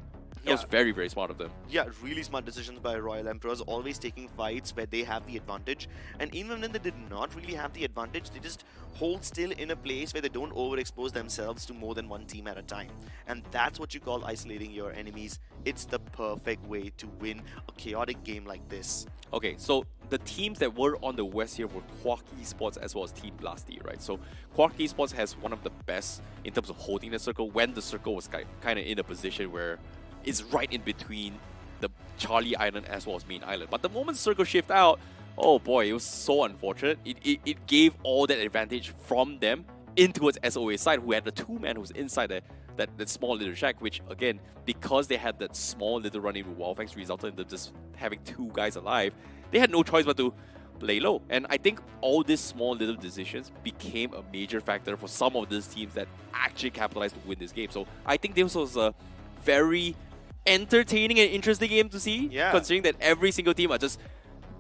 That was very, very smart of them.
Yeah, really smart decisions by Royal Emperors, always taking fights where they have the advantage. And even when they did not really have the advantage, they just hold still in a place where they don't overexpose themselves to more than one team at a time. And that's what you call isolating your enemies. It's the perfect way to win a chaotic game like this.
Okay, so the teams that were on the west here were Quark Esports as well as Team Blasty, right? So Quark Esports has one of the best in terms of holding the circle when the circle was kind of in a position where it's right in between the Charlie Island as well as Main Island. But the moment circle shift out, oh boy, it was so unfortunate. It gave all that advantage from them in towards SOA's side, who had the two-man who was inside that small little shack, which again, because they had that small little run-in with Wildfangs, resulted in them just having two guys alive. They had no choice but to lay low. And I think all these small little decisions became a major factor for some of these teams that actually capitalized to win this game. So I think this was a very entertaining and interesting game to see, considering that every single team are just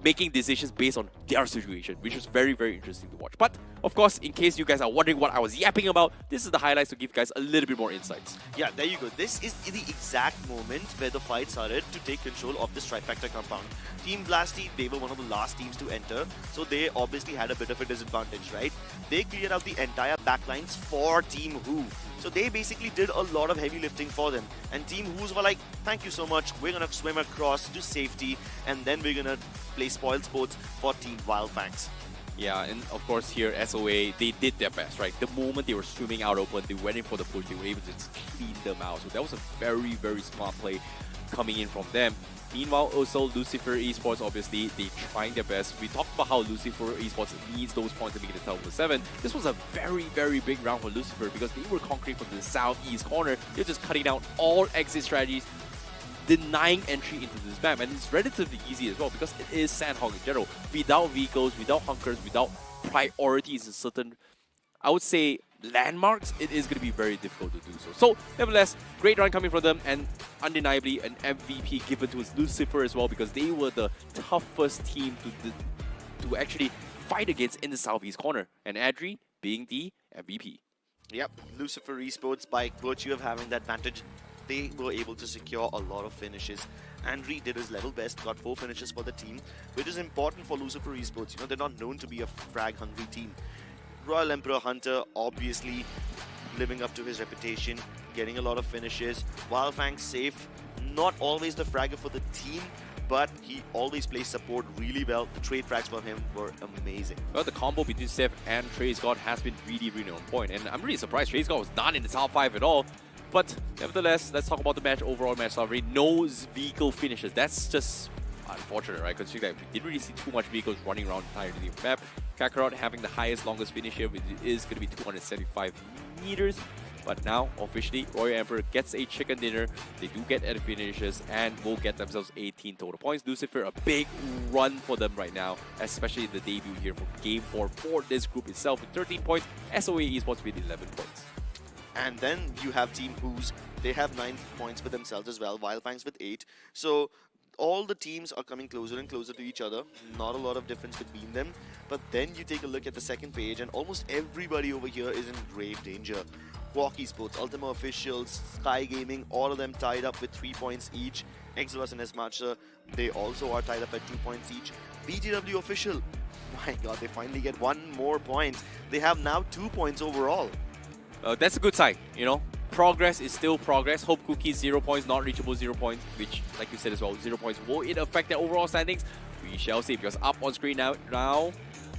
making decisions based on their situation, which was very, very interesting to watch. But of course, in case you guys are wondering what I was yapping about, this is the highlights to give you guys a little bit more insights.
Yeah, there you go. This is the exact moment where the fight started to take control of this trifecta compound. Team Blasty, they were one of the last teams to enter, so they obviously had a bit of a disadvantage, right? They cleared out the entire backlines for Team Who. So they basically did a lot of heavy lifting for them. And Team Who's were like, thank you so much, we're gonna swim across to safety, and then we're gonna play spoil sports for Team Wildfangs.
Yeah, and of course here, SOA, they did their best, right? The moment they were swimming out open, they went in for the push, they were able to just clean them out. So that was a very, very smart play coming in from them. Meanwhile, also Lucifer Esports, obviously, they trying their best. We talked about how Lucifer Esports needs those points to make it a 7. This was a very, very big round for Lucifer because they were conquering from the southeast corner. They're just cutting down all exit strategies, denying entry into this map. And it's relatively easy as well because it is Sanhok in general. Without vehicles, without hunkers, without priorities in certain, I would say, landmarks, it is going to be very difficult to do so. So, nevertheless, great run coming from them, and undeniably an MVP given to Lucifer as well because they were the toughest team to actually fight against in the southeast corner, and Adri being the MVP.
Yep, Lucifer Esports, by virtue of having that advantage, they were able to secure a lot of finishes. Andri did his level best, got 4 finishes for the team, which is important for Lucifer Esports. You know, they're not known to be a frag-hungry team. Royal Emperor Hunter, obviously living up to his reputation, getting a lot of finishes. Wildfang safe, not always the fragger for the team, but he always plays support really well. The trade frags from him were amazing.
Well, the combo between Seth and Trey Scott has been really, really on point, and I'm really surprised Trey Scott was not in the top 5 at all. But nevertheless, let's talk about the match, overall match summary. No vehicle finishes. That's just unfortunate, right? Considering that we didn't really see too much vehicles running around the entirety of the map. Kakarot having the highest, longest finish here, which is going to be 275 meters. But now, officially, Royal Emperor gets a chicken dinner. They do get edit finishes and will get themselves 18 total points. Lucifer, a big run for them right now, especially the debut here for Game 4 for this group itself with 13 points. SOA Esports with 11 points.
And then you have Team Who's. They have 9 points for themselves as well, Wildfangs with 8. So all the teams are coming closer and closer to each other. Not a lot of difference between them. But then you take a look at the second page and almost everybody over here is in grave danger. Quark Esports, Ultima Officials, Sky Gaming, all of them tied up with 3 points each. Exodus and Esmacha, they also are tied up at 2 points each. BGW Official, my god, they finally get 1 more point. They have now 2 points overall.
That's a good sign, you know. Progress is still progress. Hope Cookies 0 points, not reachable 0 points, which, like you said as well, 0 points. Will it affect their overall standings? We shall see, because up on screen now,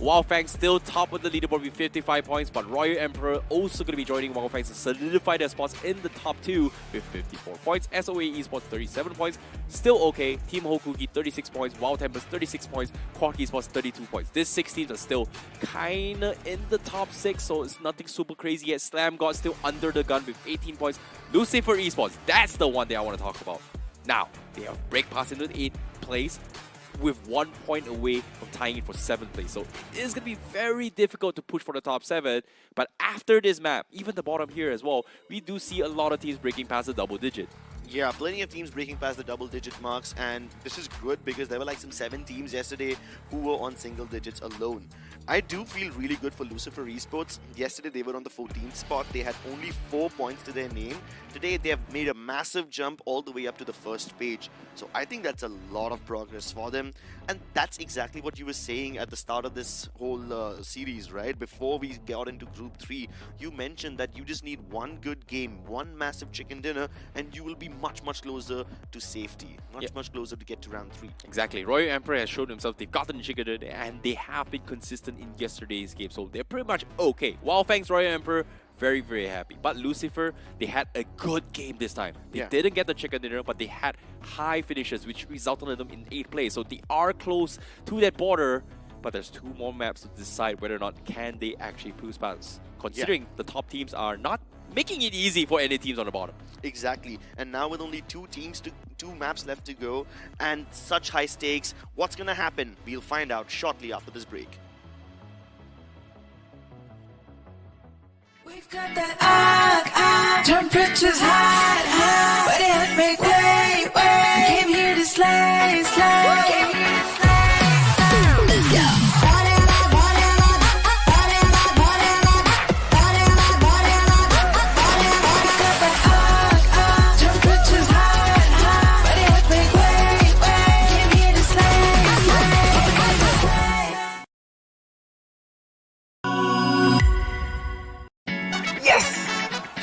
Wildfang still top of the leaderboard with 55 points, but Royal Emperor also going to be joining Wildfang to solidify their spots in the top 2 with 54 points. SOA Esports 37 points, still okay. Team Hokuki 36 points, Wild Tempers 36 points, Quark Esports 32 points. This 6 teams are still kinda in the top 6, so it's nothing super crazy yet. Slam God still under the gun with 18 points. Lucifer Esports, that's the one that I want to talk about. Now, they have break past into the 8th place with 1 point away from tying it for 7th place. So it is going to be very difficult to push for the top 7. But after this map, even the bottom here as well, we do see a lot of teams breaking past the double digit.
Yeah, plenty of teams breaking past the double-digit marks, and this is good because there were like some 7 teams yesterday who were on single digits alone. I do feel really good for Lucifer Esports. Yesterday they were on the 14th spot. They had only 4 points to their name. Today they have made a massive jump all the way up to the first page. So I think that's a lot of progress for them. And that's exactly what you were saying at the start of this whole series, right? Before we got into Group 3, you mentioned that you just need one good game, one massive chicken dinner, and you will be much closer to safety, much closer to get to round 3.
Exactly. Royal Emperor has shown himself they've gotten the chicken dinner, and they have been consistent in yesterday's game, so they're pretty much okay. Wildfang's Royal Emperor, very happy. But Lucifer, they had a good game this time. They didn't get the chicken dinner, but they had high finishes, which resulted in them in 8th place. So they are close to that border, but there's 2 more maps to decide whether or not can they actually push past, considering the top teams are not making it easy for any teams on the bottom.
Exactly. And now with only 2 maps left to go and such high stakes, what's gonna happen? We'll find out shortly after this break.
We've got that temperatures high, but it make way. Came here to slay. Let's go.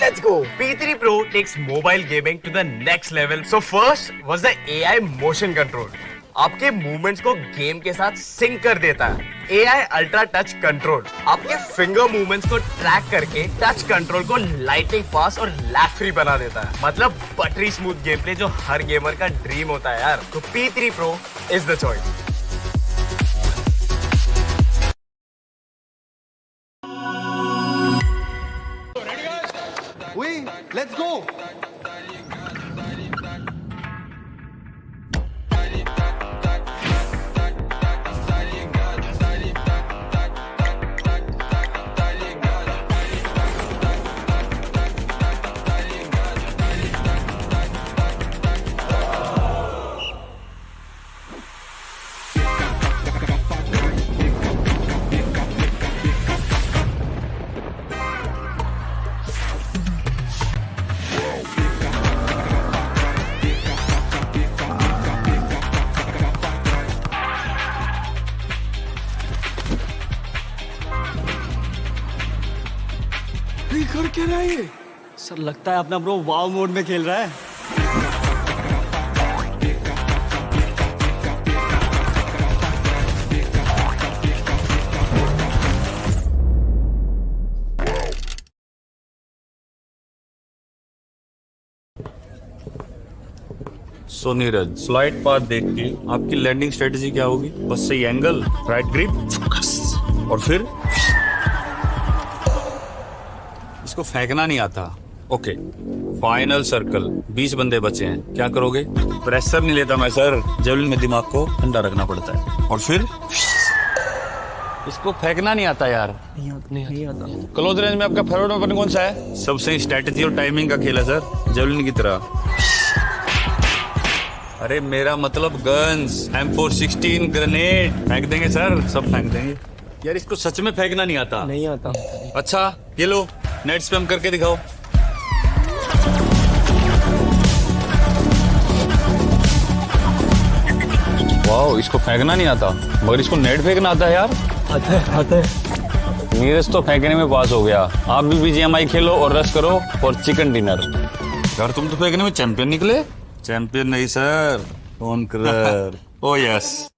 Let's go! P3 Pro takes mobile gaming to the next level. So first was the AI motion control. आपके movements को game के साथ sink कर देता है. AI ultra touch control आपके finger movements को track करके टच कंट्रोल को लाइटिंग फास्ट और लैग फ्री बना देता है. मतलब बटरी स्मूथ गेम प्ले जो हर गेमर का ड्रीम होता है यार. तो P3 Pro is the choice.
Let's go!
कर क्या रहा है ये? सर लगता है अपना ब्रो वाव मोड में खेल रहा है.
सो नीरज, स्लाइड पाथ देख के आपकी लैंडिंग स्ट्रेटेजी क्या होगी? बस सही एंगल, राइट ग्रिप, फोकस, और फिर इसको फेंकना नहीं आता. ओके, फाइनल सर्कल, 20 बंदे बचे हैं, क्या करोगे? प्रेशर नहीं लेता मैं सर, जेवलिन में दिमाग को ठंडा रखना पड़ता है. और फिर इसको फेंकना नहीं आता यार. नहीं आता. क्लोज रेंज में आपका फेवरेट वेपन कौन सा है? सबसे स्ट्रेटेजी और टाइमिंग का खेल है सर, जेवलिन की तरह. अरे मेरा मतलब गन्स, M416 ग्रेनेड फेंक देंगे सर, सब फेंक देंगे. यार इसको सच में फेंकना नहीं आता. नहीं आता. अच्छा ये लो, नेट स्पैम करके दिखाओ. वाओ, इसको फेंकना नहीं आता मगर इसको नेट फेंकना आता है यार. आता है. नीरज तो फेंकने में पास हो गया. आप भी BGMI खेलो और रश करो फॉर चिकन डिनर. यार तुम तो फेंकने में चैंपियन निकले. चैंपियन नहीं sir, conqueror. O yes.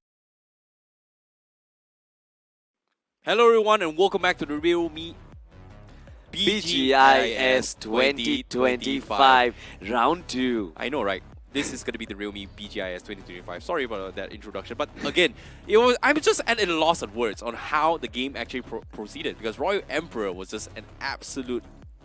Hello everyone and welcome back to the realme
BGIS 2025 Round 2.
I know, right? This is going to be the realme BGIS 2025. Sorry about that introduction, but again, I'm just at a loss of words on how the game actually proceeded, because Royal Emperor was just an absolute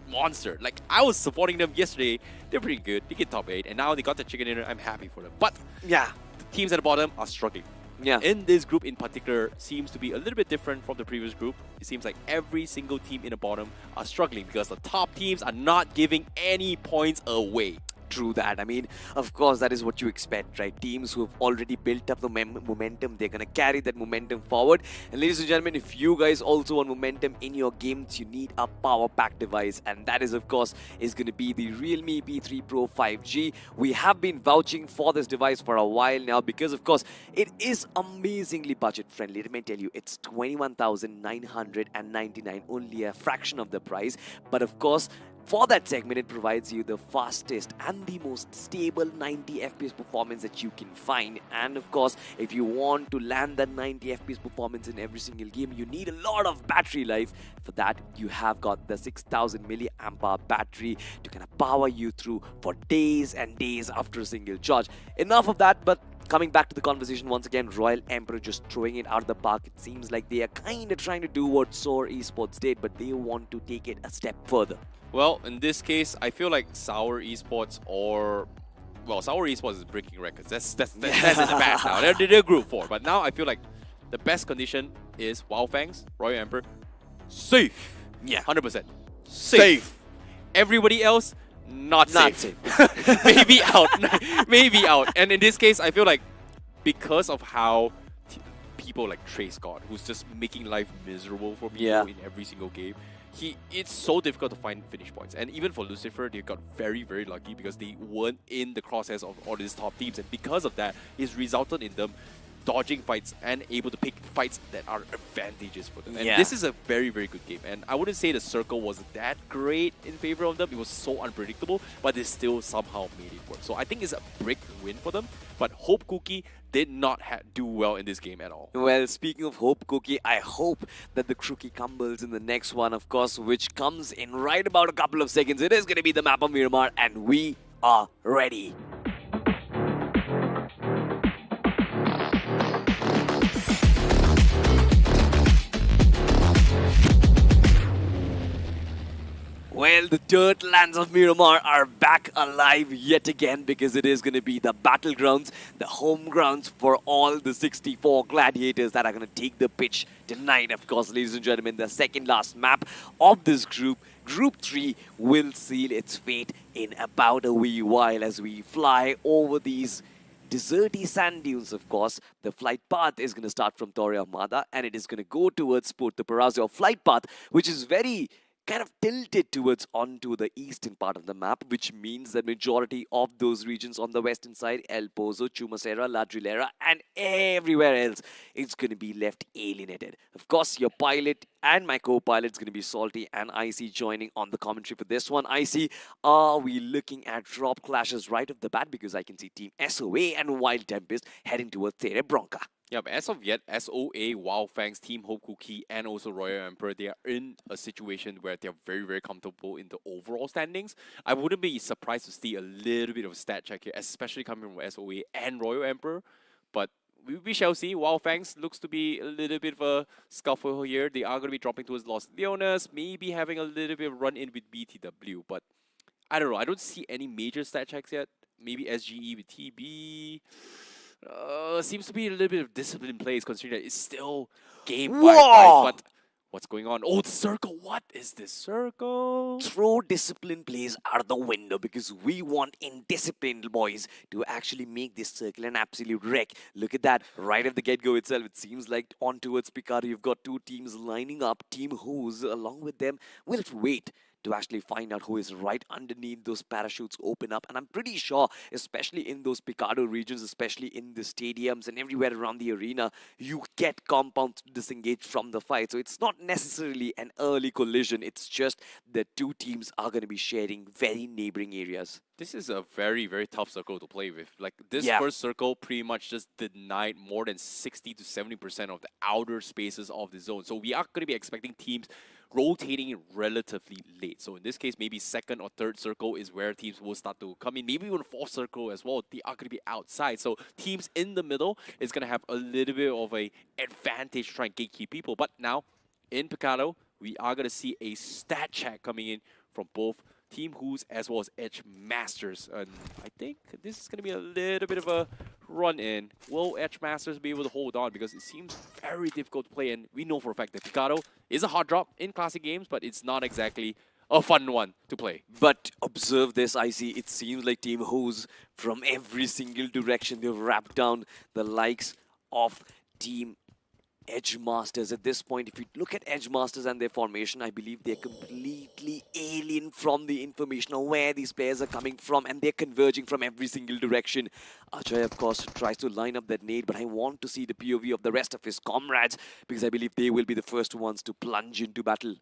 monster. Like, I was supporting them yesterday. They're pretty good. They get top 8, and now they got the chicken dinner. I'm happy for them. But
yeah,
the teams at the bottom are struggling.
Yeah.
In this group in particular seems to be a little bit different from the previous group. It seems like every single team in the bottom are struggling because the top teams are not giving any points away.
True that. I mean, of course, that is what you expect, right? Teams who have already built up the momentum, they're going to carry that momentum forward. And ladies and gentlemen, if you guys also want momentum in your games, you need a power pack device. And that is, of course, is going to be the Realme B3 Pro 5G. We have been vouching for this device for a while now because, of course, it is amazingly budget friendly. Let me tell you, it's 21,999, only a fraction of the price. But, of course, for that segment, it provides you the fastest and the most stable 90 FPS performance that you can find. And of course, if you want to land that 90 FPS performance in every single game, you need a lot of battery life. For that, you have got the 6000 milliamp hour battery to kind of power you through for days and days after a single charge. Enough of that, but coming back to the conversation once again, Royal Emperor just throwing it out of the park. It seems like they are kind of trying to do what Soar Esports did, but they want to take it a step further.
Well, in this case, I feel like Sour Esports or... Well, Sour Esports is breaking records. That's in the past now. They're Group 4. But now I feel like the best condition is Wildfangs, Royal Emperor, safe.
Yeah.
100%. Safe. Everybody else, not safe. Maybe out. Maybe out. And in this case, I feel like because of how people like Trace God, who's just making life miserable for people in every single game, it's so difficult to find finish points. And even for Lucifer, they got very, very lucky because they weren't in the crosshairs of all these top teams. And because of that, it's resulted in them dodging fights and able to pick fights that are advantageous for them. And this is a very, very good game. And I wouldn't say the circle was that great in favor of them. It was so unpredictable, but they still somehow made it work. So I think it's a big win for them. But Hope Cookie did not do well in this game at all.
Well, speaking of Hope Cookie, I hope that the Crookie Cumbles in the next one, of course, which comes in right about a couple of seconds. It is going to be the map of Miramar, and we are ready. Well, the dirt lands of Miramar are back alive yet again because it is going to be the battlegrounds, the home grounds for all the 64 gladiators that are going to take the pitch tonight. Of course, ladies and gentlemen, the second last map of this group, Group 3, will seal its fate in about a wee while as we fly over these deserty sand dunes. Of course, the flight path is going to start from Torre Armada and it is going to go towards Porto Parazzo flight path, which is very kind of tilted towards onto the eastern part of the map, which means the majority of those regions on the western side, El Pozo, Chumacera, La Drilera, and everywhere else, it's going to be left alienated. Of course, your pilot and my co-pilot is going to be Salty and Icy joining on the commentary for this one. Icy, are we looking at drop clashes right off the bat? Because I can see Team SOA and Wild Tempest heading towards Tere Bronca.
Yeah, but as of yet, SOA, Wildfangs, Team Hope Cookie, and also Royal Emperor, they are in a situation where they're very, very comfortable in the overall standings. I wouldn't be surprised to see a little bit of a stat check here, especially coming from SOA and Royal Emperor. But we shall see. Wildfangs looks to be a little bit of a scuffle here. They are going to be dropping towards Los Leones, maybe having a little bit of run-in with BTW. But I don't know. I don't see any major stat checks yet. Maybe SGE with TB. Seems to be a little bit of discipline plays, considering that it's still game 5, right? But what's going on? Oh, the circle. What is this circle?
Throw discipline plays out of the window because we want indisciplined boys to actually make this circle an absolute wreck. Look at that. Right at the get-go itself, it seems like on towards Picardo, you've got two teams lining up. Team Who's along with them will wait to actually find out who is right underneath those parachutes open up. And I'm pretty sure, especially in those Picardo regions, especially in the stadiums and everywhere around the arena, you get compounds disengaged from the fight. So it's not necessarily an early collision. It's just the two teams are going to be sharing very neighboring areas.
This is a very, very tough circle to play with. Like, this
Yeah.
first circle pretty much just denied more than 60 to 70% of the outer spaces of the zone. So we are going to be expecting teams rotating in relatively late. So in this case, maybe second or third circle is where teams will start to come in. Maybe even fourth circle as well. They are going to be outside. So teams in the middle is going to have a little bit of a advantage to try and gatekeep people. But now, in Picado, we are going to see a stat check coming in from both Team Who's as well as Edge Masters. And I think this is going to be a little bit of a run-in. Will Edge Masters be able to hold on? Because it seems very difficult to play, and we know for a fact that Picado is a hard drop in classic games, but it's not exactly a fun one to play.
But observe this, I see. It seems like Team Who's from every single direction. They've wrapped down the likes of Team Edge Masters. At this point, if you look at Edge Masters and their formation, I believe they're completely alien from the information of where these players are coming from, and they're converging from every single direction. Ajay, of course, tries to line up that nade, but I want to see the POV of the rest of his comrades, because I believe they will be the first ones to plunge into battle.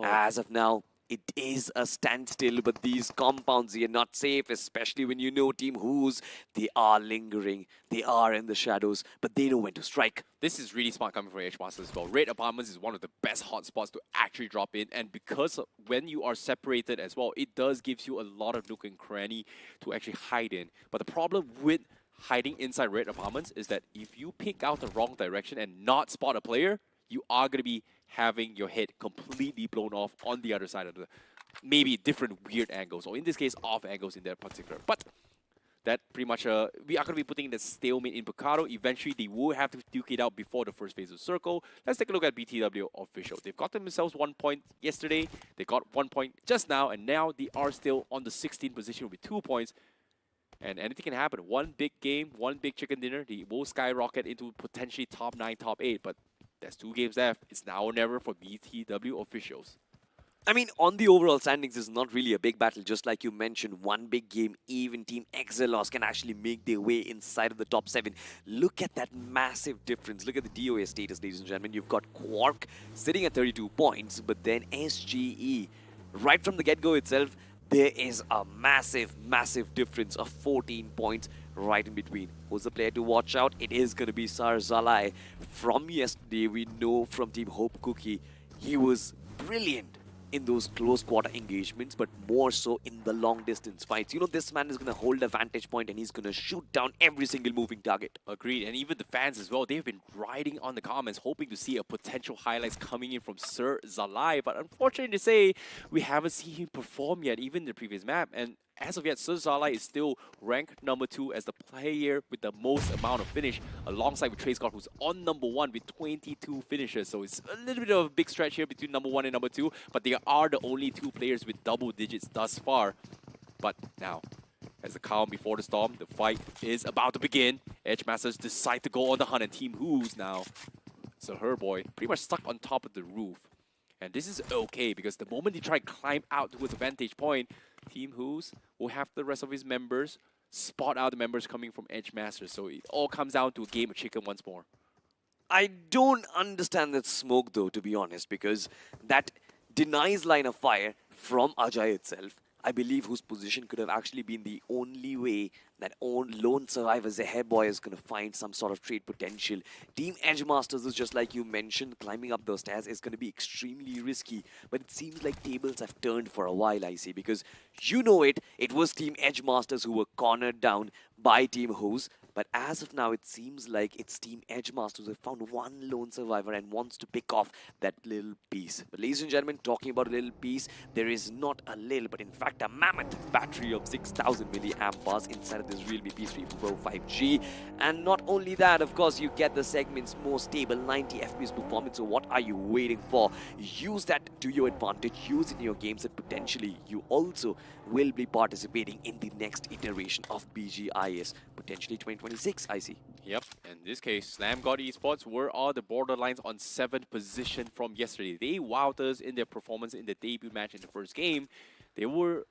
As of now, it is a standstill, but these compounds are not safe, especially when you know Team Who's. They are lingering, they are in the shadows, but they know when to strike.
This is really smart coming from Edge Masters as well. Red Apartments is one of the best hotspots to actually drop in, and because when you are separated as well, it does gives you a lot of nook and cranny to actually hide in. But the problem with hiding inside Red Apartments is that if you pick out the wrong direction and not spot a player, you are going to be having your head completely blown off on the other side of the maybe different weird angles, or in this case, off angles in that particular. But that pretty much, we are going to be putting the stalemate in Picado. Eventually, they will have to duke it out before the first phase of Circle. Let's take a look at BTW official. They've got themselves 1 point yesterday. They got 1 point just now, and now they are still on the 16th position with 2 points. And anything can happen. One big game, one big chicken dinner, they will skyrocket into potentially top 9, top 8, but there's 2 games left. It's now or never for BTW officials.
I mean, on the overall standings, this is not really a big battle. Just like you mentioned, one big game, even Team Exelos can actually make their way inside of the top 7. Look at that massive difference. Look at the DOA status, ladies and gentlemen. You've got Quark sitting at 32 points, but then SGE, right from the get-go itself, there is a massive, massive difference of 14 points right in between. Who's the player to watch out? It is going to be Sarzalai. From yesterday, we know from Team Hope Cookie, he was brilliant in those close quarter engagements, but more so in the long distance fights. You know, this man is going to hold a vantage point and he's going to shoot down every single moving target.
Agreed, and even the fans as well, they've been riding on the comments, hoping to see a potential highlights coming in from Sir Zalai, but unfortunately to say, we haven't seen him perform yet, even in the previous map, and as of yet, Sir Zalai is still ranked number 2 as the player with the most amount of finish, alongside with Trace God, who's on number 1 with 22 finishes. So it's a little bit of a big stretch here between number 1 and number 2, but they are the only 2 players with double digits thus far. But now, as the calm before the storm, the fight is about to begin. Edge Masters decide to go on the hunt, and Team Who's now, so her boy, pretty much stuck on top of the roof. And this is okay, because the moment he try to climb out towards the vantage point, Team Who's will have the rest of his members spot out the members coming from Edge Masters. So it all comes down to a game of chicken once more.
I don't understand that smoke though, to be honest, because that denies line of fire from Ajay itself. I believe whose position could have actually been the only way that lone survivor Zeher boy is going to find some sort of trade potential. Team Edge Masters is just like you mentioned, climbing up those stairs is going to be extremely risky. But it seems like tables have turned for a while, I see, because you know it was Team Edge Masters who were cornered down by Team Who's. But as of now, it seems like it's Team Edge Masters who have found one lone survivor and wants to pick off that little piece. But ladies and gentlemen, talking about a little piece, there is not a little, but in fact a mammoth battery of 6,000 milliamp hours inside of this realme P3 Pro 5G. And not only that, of course, you get the segment's more stable 90 FPS performance. So what are you waiting for? Use that to your advantage, use it in your games, and potentially you also will be participating in the next iteration of BGIS, potentially 2026, I see.
Yep, in this case, Slam God Esports were on the borderlines on 7th position from yesterday. They wowed us in their performance in the debut match in the first game. They were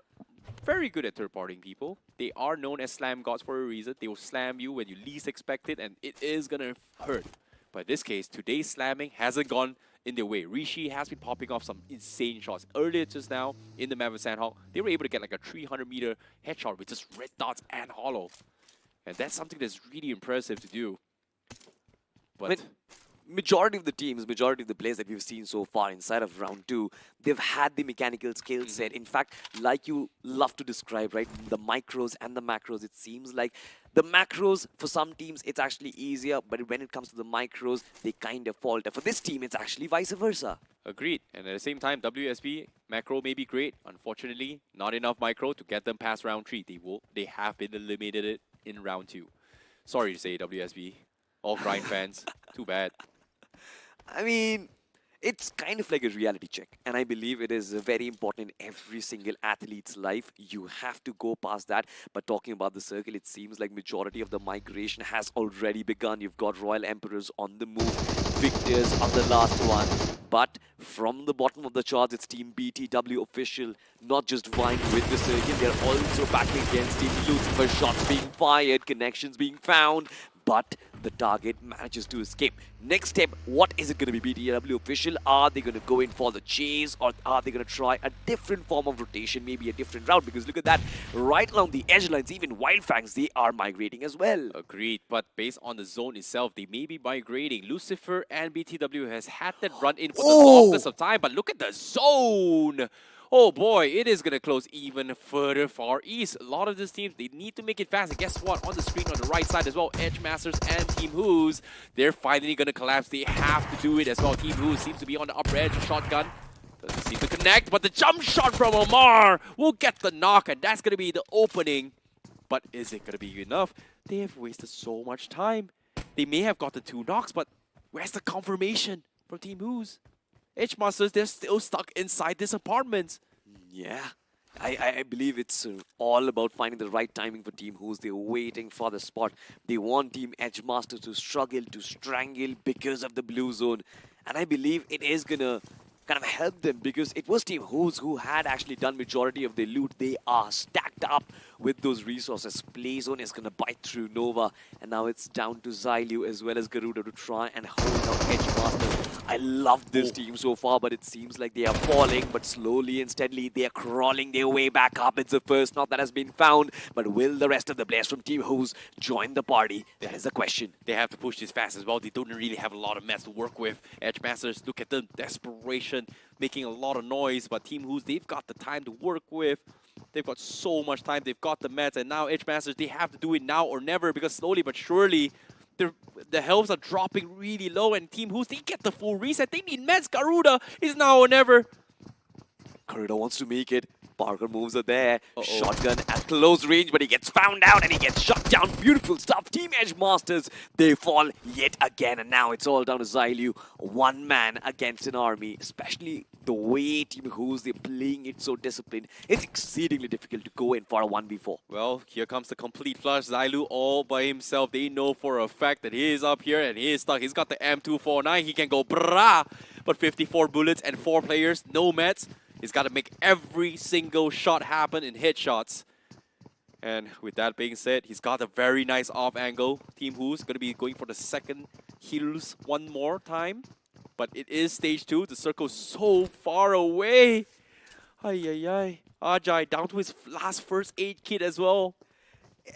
very good at third-partying people. They are known as Slam Gods for a reason. They will slam you when you least expect it, and it is gonna hurt. But in this case, today's slamming hasn't gone in their way. Rishi has been popping off some insane shots. Earlier just now, in the map with Sanhok, they were able to get like a 300-meter headshot with just red dots and hollow. And that's something that's really impressive to do. But
majority of the teams, majority of the players that we've seen so far inside of round 2, they've had the mechanical skill set. In fact, like you love to describe, right, the micros and the macros, it seems like the macros, for some teams, it's actually easier, but when it comes to the micros, they kind of falter. For this team, it's actually vice versa.
agreed. And at the same time, WSB macro may be great. Unfortunately, not enough micro to get them past round 3. They have been eliminated in round 2. Sorry to say, WSB. All grind fans. Too bad.
I mean, it's kind of like a reality check, and I believe it is very important in every single athlete's life. You have to go past that. But talking about the circle, it seems like majority of the migration has already begun. You've got Royal Emperors on the move, Victors on the last one. But from the bottom of the charts, it's Team BTW official, not just vying with the circle, they're also backing against Team Lucifer. Shots being fired, connections being found, but the target manages to escape. Next step, what is it going to be, BTW official? Are they going to go in for the chase, or are they going to try a different form of rotation, maybe a different route? Because look at that, right along the edge lines, even Wildfangs, they are migrating as well.
Agreed, but based on the zone itself, they may be migrating. Lucifer and BTW has had that run in for the longest of time, but look at the zone! Oh boy, it is going to close even further far east. A lot of these teams, they need to make it fast. And guess what? On the screen on the right side as well, Edge Masters and Team Who's, they're finally going to collapse. They have to do it as well. Team Who seems to be on the upper edge. Shotgun doesn't seem to connect, but the jump shot from Omar will get the knock, and that's going to be the opening. But is it going to be enough? They have wasted so much time. They may have gotten 2 knocks, but where's the confirmation from Team Who's? Edge Masters, they're still stuck inside this apartment.
Yeah, I believe it's all about finding the right timing for Team Who's. They're waiting for the spot. They want Team Edge Masters to struggle, to strangle because of the blue zone. And I believe it is going to kind of help them, because it was Team Who's who had actually done majority of their loot. They are stacked up with those resources. Playzone is going to bite through Nova, and now it's down to Xylu as well as Garuda to try and hold out Edge Master. I love this team so far, but it seems like they are falling, but slowly and steadily they are crawling their way back up. It's the first knock that has been found, but will the rest of the players from Team Who's join the party? That is the question.
They have to push this fast as well. They don't really have a lot of mats to work with. Edge Masters, look at them, desperation, making a lot of noise, but Team Who's, they've got the time to work with. They've got so much time, they've got the mats, and now Edge Masters, they have to do it now or never, because slowly but surely, the healths are dropping really low, and Team Who's, they get the full reset. They need mats. Garuda is now or never.
Garuda wants to make it. Parker moves are there. Shotgun at close range, but he gets found out and he gets shot down. Beautiful stuff. Team Edge Masters, they fall yet again, and now it's all down to Xylu. One man against an army, especially the way Team Who's, they're playing it so disciplined. It's exceedingly difficult to go in for a 1v4.
Well, here comes the complete flush. Xylu all by himself. They know for a fact that he is up here and he is stuck. He's got the M249. He can go brah, but 54 bullets and 4 players, no mats. He's got to make every single shot happen in headshots. And with that being said, he's got a very nice off angle. Team Who's going to be going for the second heals one more time. But it is stage 2. The circle's so far away. Ay. Ajay down to his last first aid kit as well.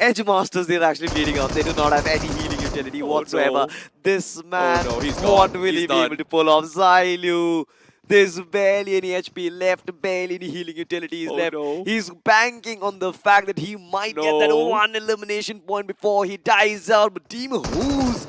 Edge Masters, they're actually bleeding out. They do not have any healing utility whatsoever.
No.
This man,
he's
what
gone.
will
He's
he
done.
be able to pull off? Xylu. There's barely any HP left, barely any healing utilities left.
No.
He's banking on the fact that he might get that one elimination point before he dies out. But Team Who's,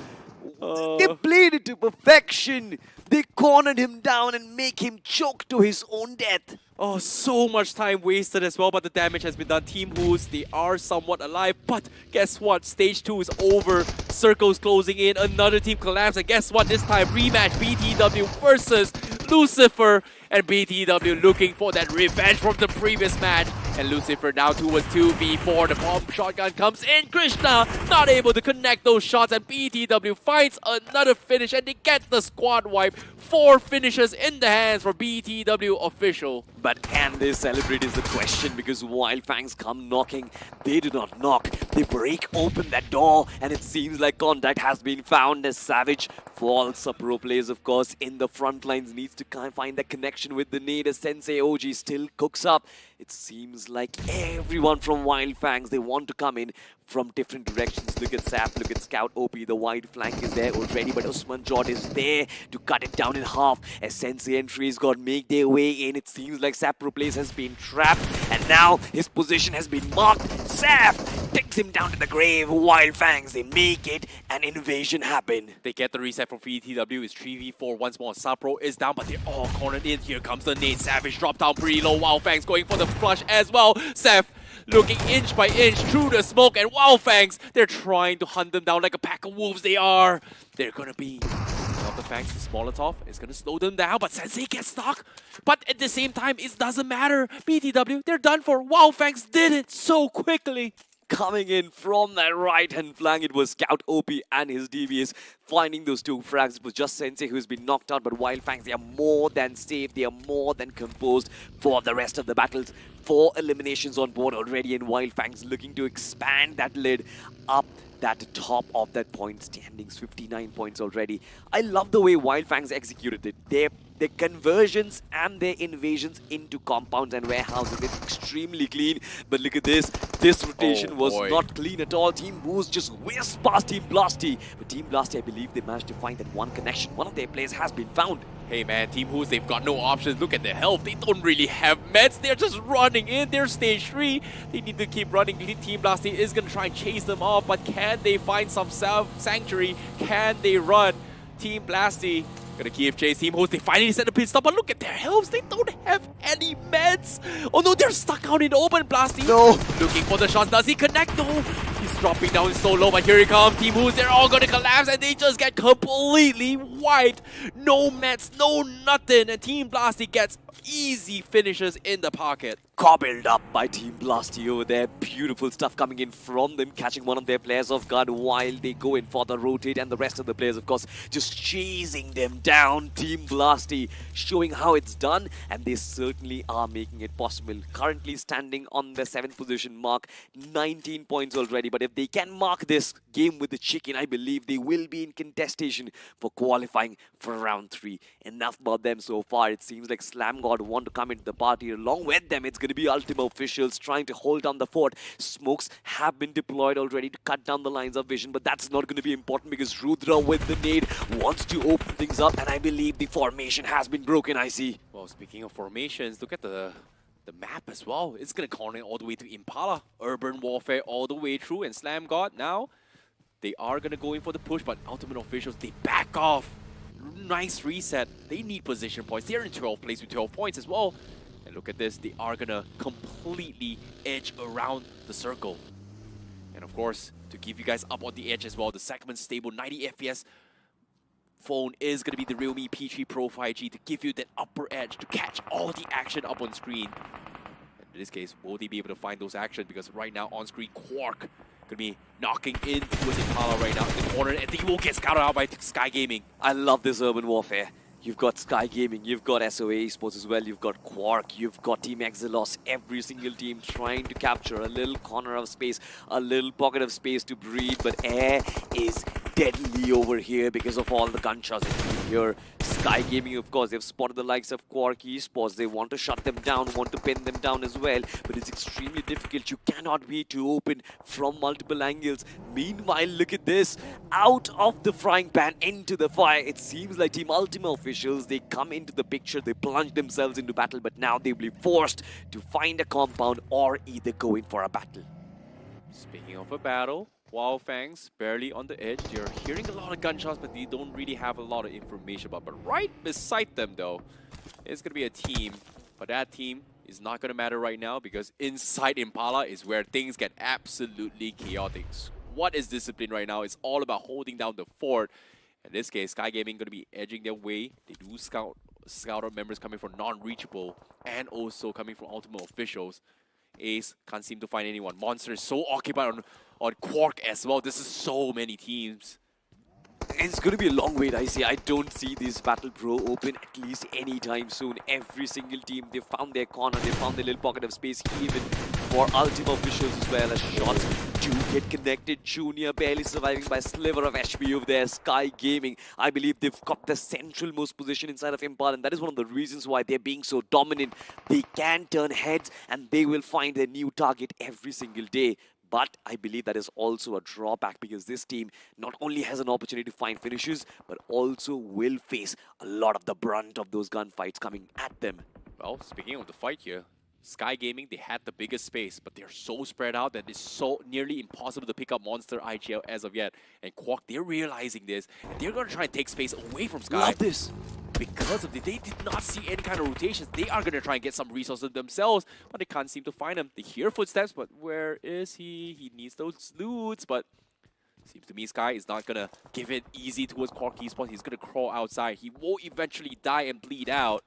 they played it to perfection. They cornered him down and make him choke to his own death.
Oh, so much time wasted as well, but the damage has been done. Team Who's, they are somewhat alive, but guess what? Stage 2 is over. Circle's closing in. Another team collapsed, and guess what? This time, rematch BTW versus Lucifer, and BTW looking for that revenge from the previous match. And Lucifer now towards 2v4. The bomb shotgun comes in. Krishna not able to connect those shots, and BTW finds another finish, and they get the squad wipe 4 finishes in the hands for BTW official.
But can they celebrate is the question, because Wildfangs come knocking. They do not knock. They break open that door, and it seems like contact has been found as Savage falls. Pro players, of course, in the front lines needs to kind of find that connection with the nade as Sensei OG still cooks up. It seems like everyone from Wildfangs, they want to come in from different directions. Look at Sap, look at Scout OP, the wide flank is there already, but Usman Jod is there to cut it down in half as Sensei entries got make their way in. It seems like Sap Pro Players has been trapped, and now his position has been marked. Sap takes him down to the grave. Wildfangs, they make it, an invasion happen.
They get the reset from BTW. It's 3v4 once more. Sapro is down, but they're all cornered in. Here comes the nade. Savage drop down pretty low. Wildfangs going for the flush as well. Seth looking inch by inch through the smoke, and Wildfangs, they're trying to hunt them down like a pack of wolves they are. They're gonna be the Fangs, the Molotov is gonna slow them down, but Sensei gets stuck. But at the same time, it doesn't matter. BTW, they're done for. Wildfangs did it so quickly.
Coming in from that right-hand flank, it was Scout OP and his DBs finding those 2 frags. It was just Sensei who's been knocked out, but Wildfangs, they are more than safe. They are more than composed for the rest of the battles. 4 eliminations on board already, and Wildfangs looking to expand that lead up that top of that point standings. 59 points already. I love the way Wildfangs executed it. Their conversions and their invasions into compounds and warehouses, it's extremely clean. But look at this. This rotation was not clean at all. Team Boost just whizzed past Team Blasty. But Team Blasty, I believe they managed to find that one connection. One of their players has been found.
Hey man, Team Who's, they've got no options. Look at their health. They don't really have meds. They're just running in. They're stage 3. They need to keep running. Team Blasty is going to try and chase them off, but can they find some sanctuary? Can they run? Team Blasty gonna keep chase. Team Host, they finally set a pit stop, but look at their health. They don't have any meds. Oh no, they're stuck out in the open. Blasty,
no,
looking for the shots. Does he connect? No, he's dropping down so low, but here he comes. Team Host, they're all gonna collapse, and they just get completely wiped. No meds, no nothing, and Team Blasty gets easy finishes in the pocket.
Cobbled up by Team Blasty over there. Beautiful stuff coming in from them, catching one of their players off guard while they go in for the rotate, and the rest of the players, of course, just chasing them down. Team Blasty showing how it's done, and they certainly are making it possible. Currently standing on the 7th position mark, 19 points already, but if they can mark this game with the chicken, I believe they will be in contestation for qualifying for round 3. Enough about them so far. It seems like Slam God want to come into the party. Along with them, it's going to be Ultima officials trying to hold down the fort. Smokes have been deployed already to cut down the lines of vision, but that's not going to be important because Rudra with the nade wants to open things up, and I believe the formation has been broken, I see.
Well, speaking of formations, look at the map as well. It's going to corner all the way to Impala. Urban Warfare all the way through, and Slam God now, they are going to go in for the push, but Ultimate officials, they back off. Nice reset. They need position points. They're in 12th place with 12 points as well. And look at this. They are going to completely edge around the circle. And of course, to give you guys up on the edge as well, the segment stable 90 FPS phone is going to be the realme P3 Pro 5G to give you that upper edge to catch all the action up on screen. And in this case, will they be able to find those actions? Because right now on screen, Quark going to be knocking in with Impala right now in the corner, and he will get scouted out by Sky Gaming.
I love this urban warfare. You've got Sky Gaming, you've got SOA Esports as well, you've got Quark, you've got Team Exelos, every single team trying to capture a little corner of space, a little pocket of space to breathe, but air is deadly over here because of all the gunshots that you hear. Sky Gaming, of course, they've spotted the likes of Quark Esports. They want to shut them down, want to pin them down as well, but it's extremely difficult. You cannot be too open from multiple angles. Meanwhile, look at this. Out of the frying pan into the fire. It seems like Team Ultima officials, they come into the picture, they plunge themselves into battle, but now they'll be forced to find a compound or either go in for a battle.
Speaking of a battle, Wildfangs barely on the edge. They're hearing a lot of gunshots, but they don't really have a lot of information about. But right beside them, though, is going to be a team. But that team is not going to matter right now because inside Impala is where things get absolutely chaotic. What is discipline right now? It's all about holding down the fort. In this case, Sky Gaming going to be edging their way. They do scouter members coming from non-reachable and also coming from Ultimate officials. Ace can't seem to find anyone. Monster is so occupied on Quark as well. This is so many teams.
it's going to be a long wait, I see. I don't see this Battle Pro open at least anytime soon. Every single team, they found their corner, they found their little pocket of space, even for Ultima officials as well. As shots do get connected. Junior barely surviving by a sliver of HP over there. Sky Gaming, I believe they've got the central most position inside of Impala, and that is one of the reasons why they're being so dominant. They can turn heads, and they will find their new target every single day. But I believe that is also a drawback, because this team not only has an opportunity to find finishes, but also will face a lot of the brunt of those gunfights coming at them.
Well, speaking of the fight here, Sky Gaming, they had the biggest space, but they're so spread out that it's so nearly impossible to pick up Monster IGL as of yet. And Quark, they're realizing this, and they're going to try and take space away from Sky.
Love this.
Because of they did not see any kind of rotations. They are going to try and get some resources themselves, but they can't seem to find him. They hear footsteps, but where is he? He needs those loots, but seems to me Sky is not going to give it easy towards Quark Esports. He's going to crawl outside. He will eventually die and bleed out,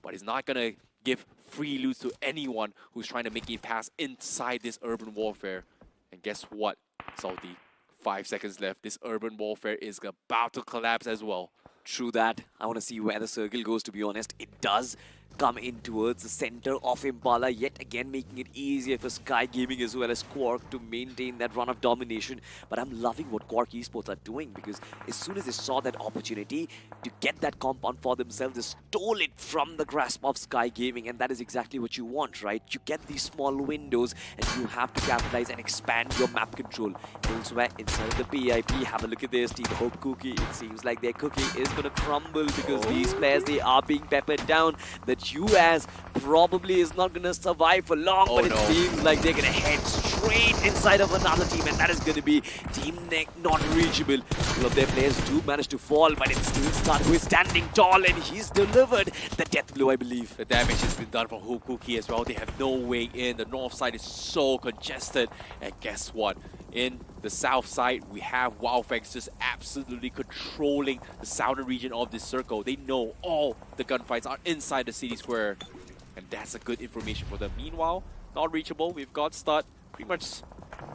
but he's not going to give free loot to anyone who's trying to make a pass inside this urban warfare. And guess what, Salty? 5 seconds left. This urban warfare is about to collapse as well.
True that. I want to see where the circle goes, to be honest. It does come in towards the center of Impala, yet again making it easier for Sky Gaming as well as Quark to maintain that run of domination. But I'm loving what Quark Esports are doing, because as soon as they saw that opportunity to get that compound for themselves, they stole it from the grasp of Sky Gaming, and that is exactly what you want, right? You get these small windows and you have to capitalize and expand your map control. Elsewhere inside the PIP, have a look at this, Team Hope Cookie. It seems like their cookie is going to crumble, because these players, they are being peppered down. The US probably is not going to survive for long, but it seems like they're going to head straight inside of another team, and that is going to be Team Neck not reachable. All of their players do manage to fall, but it's still Stark standing tall, and he's delivered the death blow, I believe.
The damage has been done for Hoop Cookie as well. They have no way in. The north side is so congested. And guess what? In the south side, we have Wildfangs just absolutely controlling the southern region of this circle. They know all the gunfights are inside the city square, and that's a good information for them. Meanwhile, not reachable. We've got Stud pretty much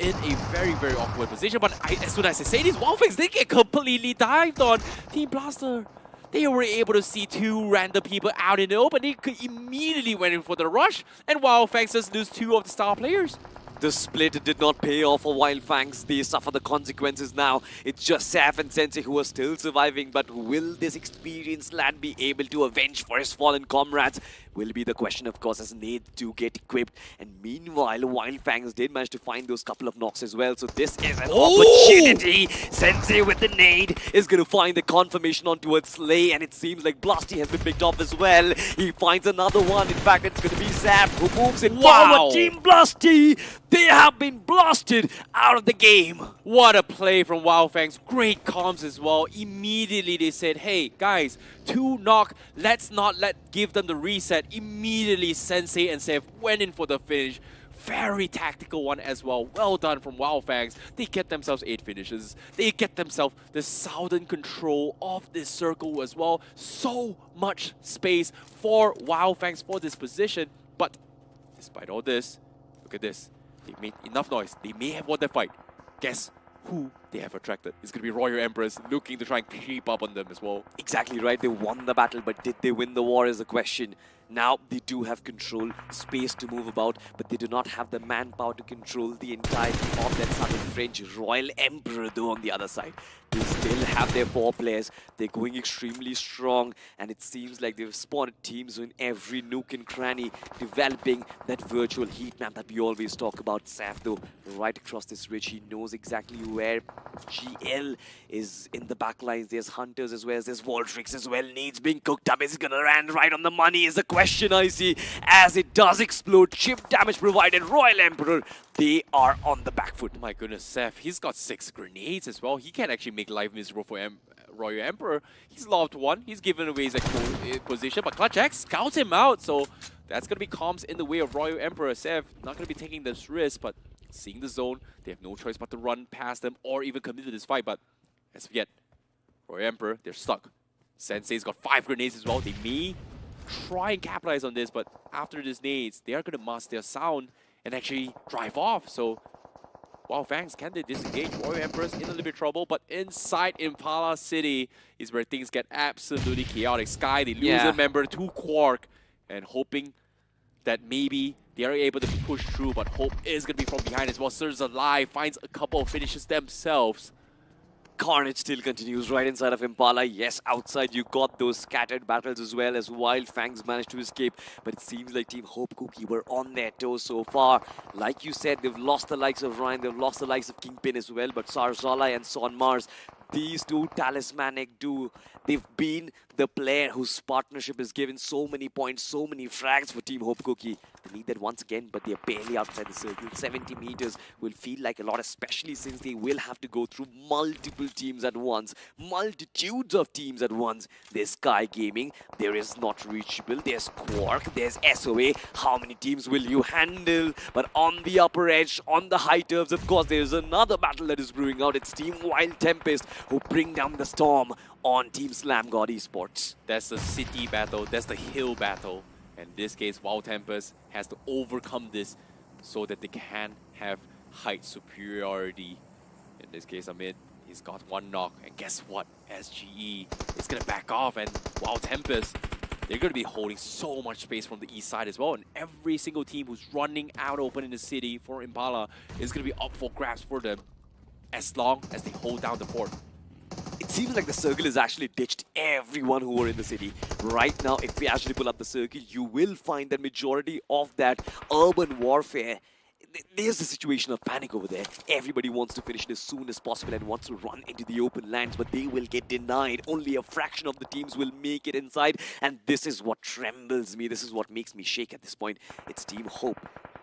in a very, very awkward position. But as soon as I say these Wildfangs, they get completely dived on. Team Blaster, they were able to see two random people out in the open. They could immediately went in for the rush, and Wildfangs just lose two of the star players.
The split did not pay off for Wildfangs. They suffer the consequences now. It's just Saf and Sensei who are still surviving, but will this experienced lad be able to avenge for his fallen comrades? Will be the question, of course, as nades do get equipped. And meanwhile, Wildfangs did manage to find those couple of knocks as well. So this is an opportunity. Sensei with the nade is going to find the confirmation on towards Slay, and it seems like Blasty has been picked off as well. He finds another one. In fact, it's going to be Saf who moves it forward. Team Blasty, they have been blasted out of the game.
What a play from Wildfangs. Great comms as well. Immediately they said, hey, guys, 2 knock. Let's not give them the reset. Immediately Sensei and Seth went in for the finish. Very tactical one as well. Well done from Wildfangs. They get themselves 8 finishes. They get themselves the southern control of this circle as well. So much space for Wildfangs for this position. But despite all this, look at this. They made enough noise. They may have won the fight. Guess who they have attracted? It's going to be Royal Emperors looking to try and creep up on them as well.
Exactly right. They won the battle, but did they win the war is the question. Now they do have control, space to move about, but they do not have the manpower to control the entirety of that southern French. Royal Emperor, though, on the other side, they still have their 4 players. They're going extremely strong, and it seems like they've spotted teams in every nook and cranny, developing that virtual heat map that we always talk about. Saf, though, right across this ridge, he knows exactly where GL is in the backlines. There's Hunters as well as there's Voltrix as well. Needs being cooked up. Is it going to land right on the money is the question, I see, as it does explode. Chip damage provided. Royal Emperor, they are on the back foot.
My goodness, Seth, he's got 6 grenades as well. He can actually make life miserable for Royal Emperor. He's lost 1. He's given away his position, but Clutch X scouts him out. So that's going to be comms in the way of Royal Emperor. Seth not going to be taking this risk, but seeing the zone, they have no choice but to run past them or even commit to this fight. But as of yet, Royal Emperor, they're stuck. Sensei's got 5 grenades as well. They may try and capitalize on this, but after this nades, they are going to mask their sound and actually drive off. So Wow, Fangs, can they disengage? Warrior Emperor's in a little bit of trouble, but inside Impala City is where things get absolutely chaotic. Sky, they lose a member to Quark, and hoping that maybe they are able to push through, but Hope is going to be from behind as well. Surge alive, finds a couple of finishes themselves.
Carnage still continues right inside of Impala. Yes, outside you got those scattered battles as well as Wild Fangs managed to escape. But it seems like Team Hope Cookie were on their toes so far. Like you said, they've lost the likes of Ryan, they've lost the likes of Kingpin as well. But Sarzala and Son Mars, these two talismanic duo, they've been the player whose partnership has given so many points, so many frags for Team Hope Cookie. They need that once again, but they're barely outside the circle. 70 meters will feel like a lot, especially since they will have to go through multiple teams at once, multitudes of teams at once. There's Sky Gaming, there is Not Reachable, there's Quark, there's SOA. How many teams will you handle? But on the upper edge, on the high turfs, of course, there's another battle that is brewing out. It's Team Wild Tempest who bring down the storm on Team Slam God Esports.
That's the city battle, that's the hill battle. And in this case, Wild Tempest has to overcome this so that they can have height superiority. In this case, Amit, he's got one knock. And guess what? SGE is going to back off. And Wild Tempest, they're going to be holding so much space from the east side as well. And every single team who's running out open in the city for Impala is going to be up for grabs for them as long as they hold down the fort.
It seems like the circle has actually ditched everyone who were in the city. Right now, if we actually pull up the circle, you will find that majority of that urban warfare, there's a situation of panic over there. Everybody wants to finish it as soon as possible and wants to run into the open lands, but they will get denied. Only a fraction of the teams will make it inside, and this is what trembles me. This is what makes me shake at this point. It's Team Hope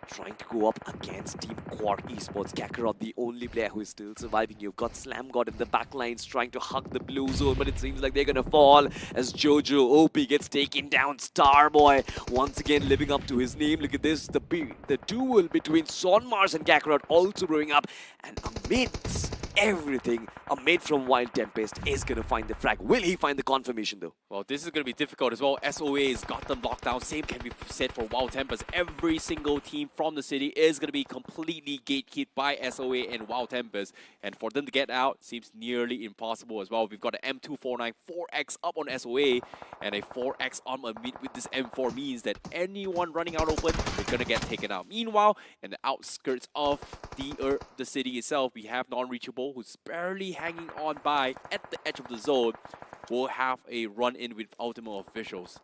trying to go up against Team Quark Esports. Kakarot, the only player who is still surviving. You've got Slam God in the back lines trying to hug the blue zone, but it seems like they're gonna fall as Jojo OP gets taken down. Starboy once again living up to his name. Look at this, the duel between Son Mars and Kakarot also growing up, and amidst everything, a mate from Wild Tempest is going to find the frag. Will he find the confirmation though?
Well, this is going to be difficult as well. SOA's got them locked down. Same can be said for Wild Tempest. Every single team from the city is going to be completely gatekept by SOA and Wild Tempest. And for them to get out seems nearly impossible as well. We've got an M249 4X up on SOA and a 4X on Amit with this M4 means that anyone running out open, they're going to get taken out. Meanwhile, in the outskirts of the city itself, we have Non-Reachable who's barely hanging on by at the edge of the zone. We'll have a run-in with Ultima Officials.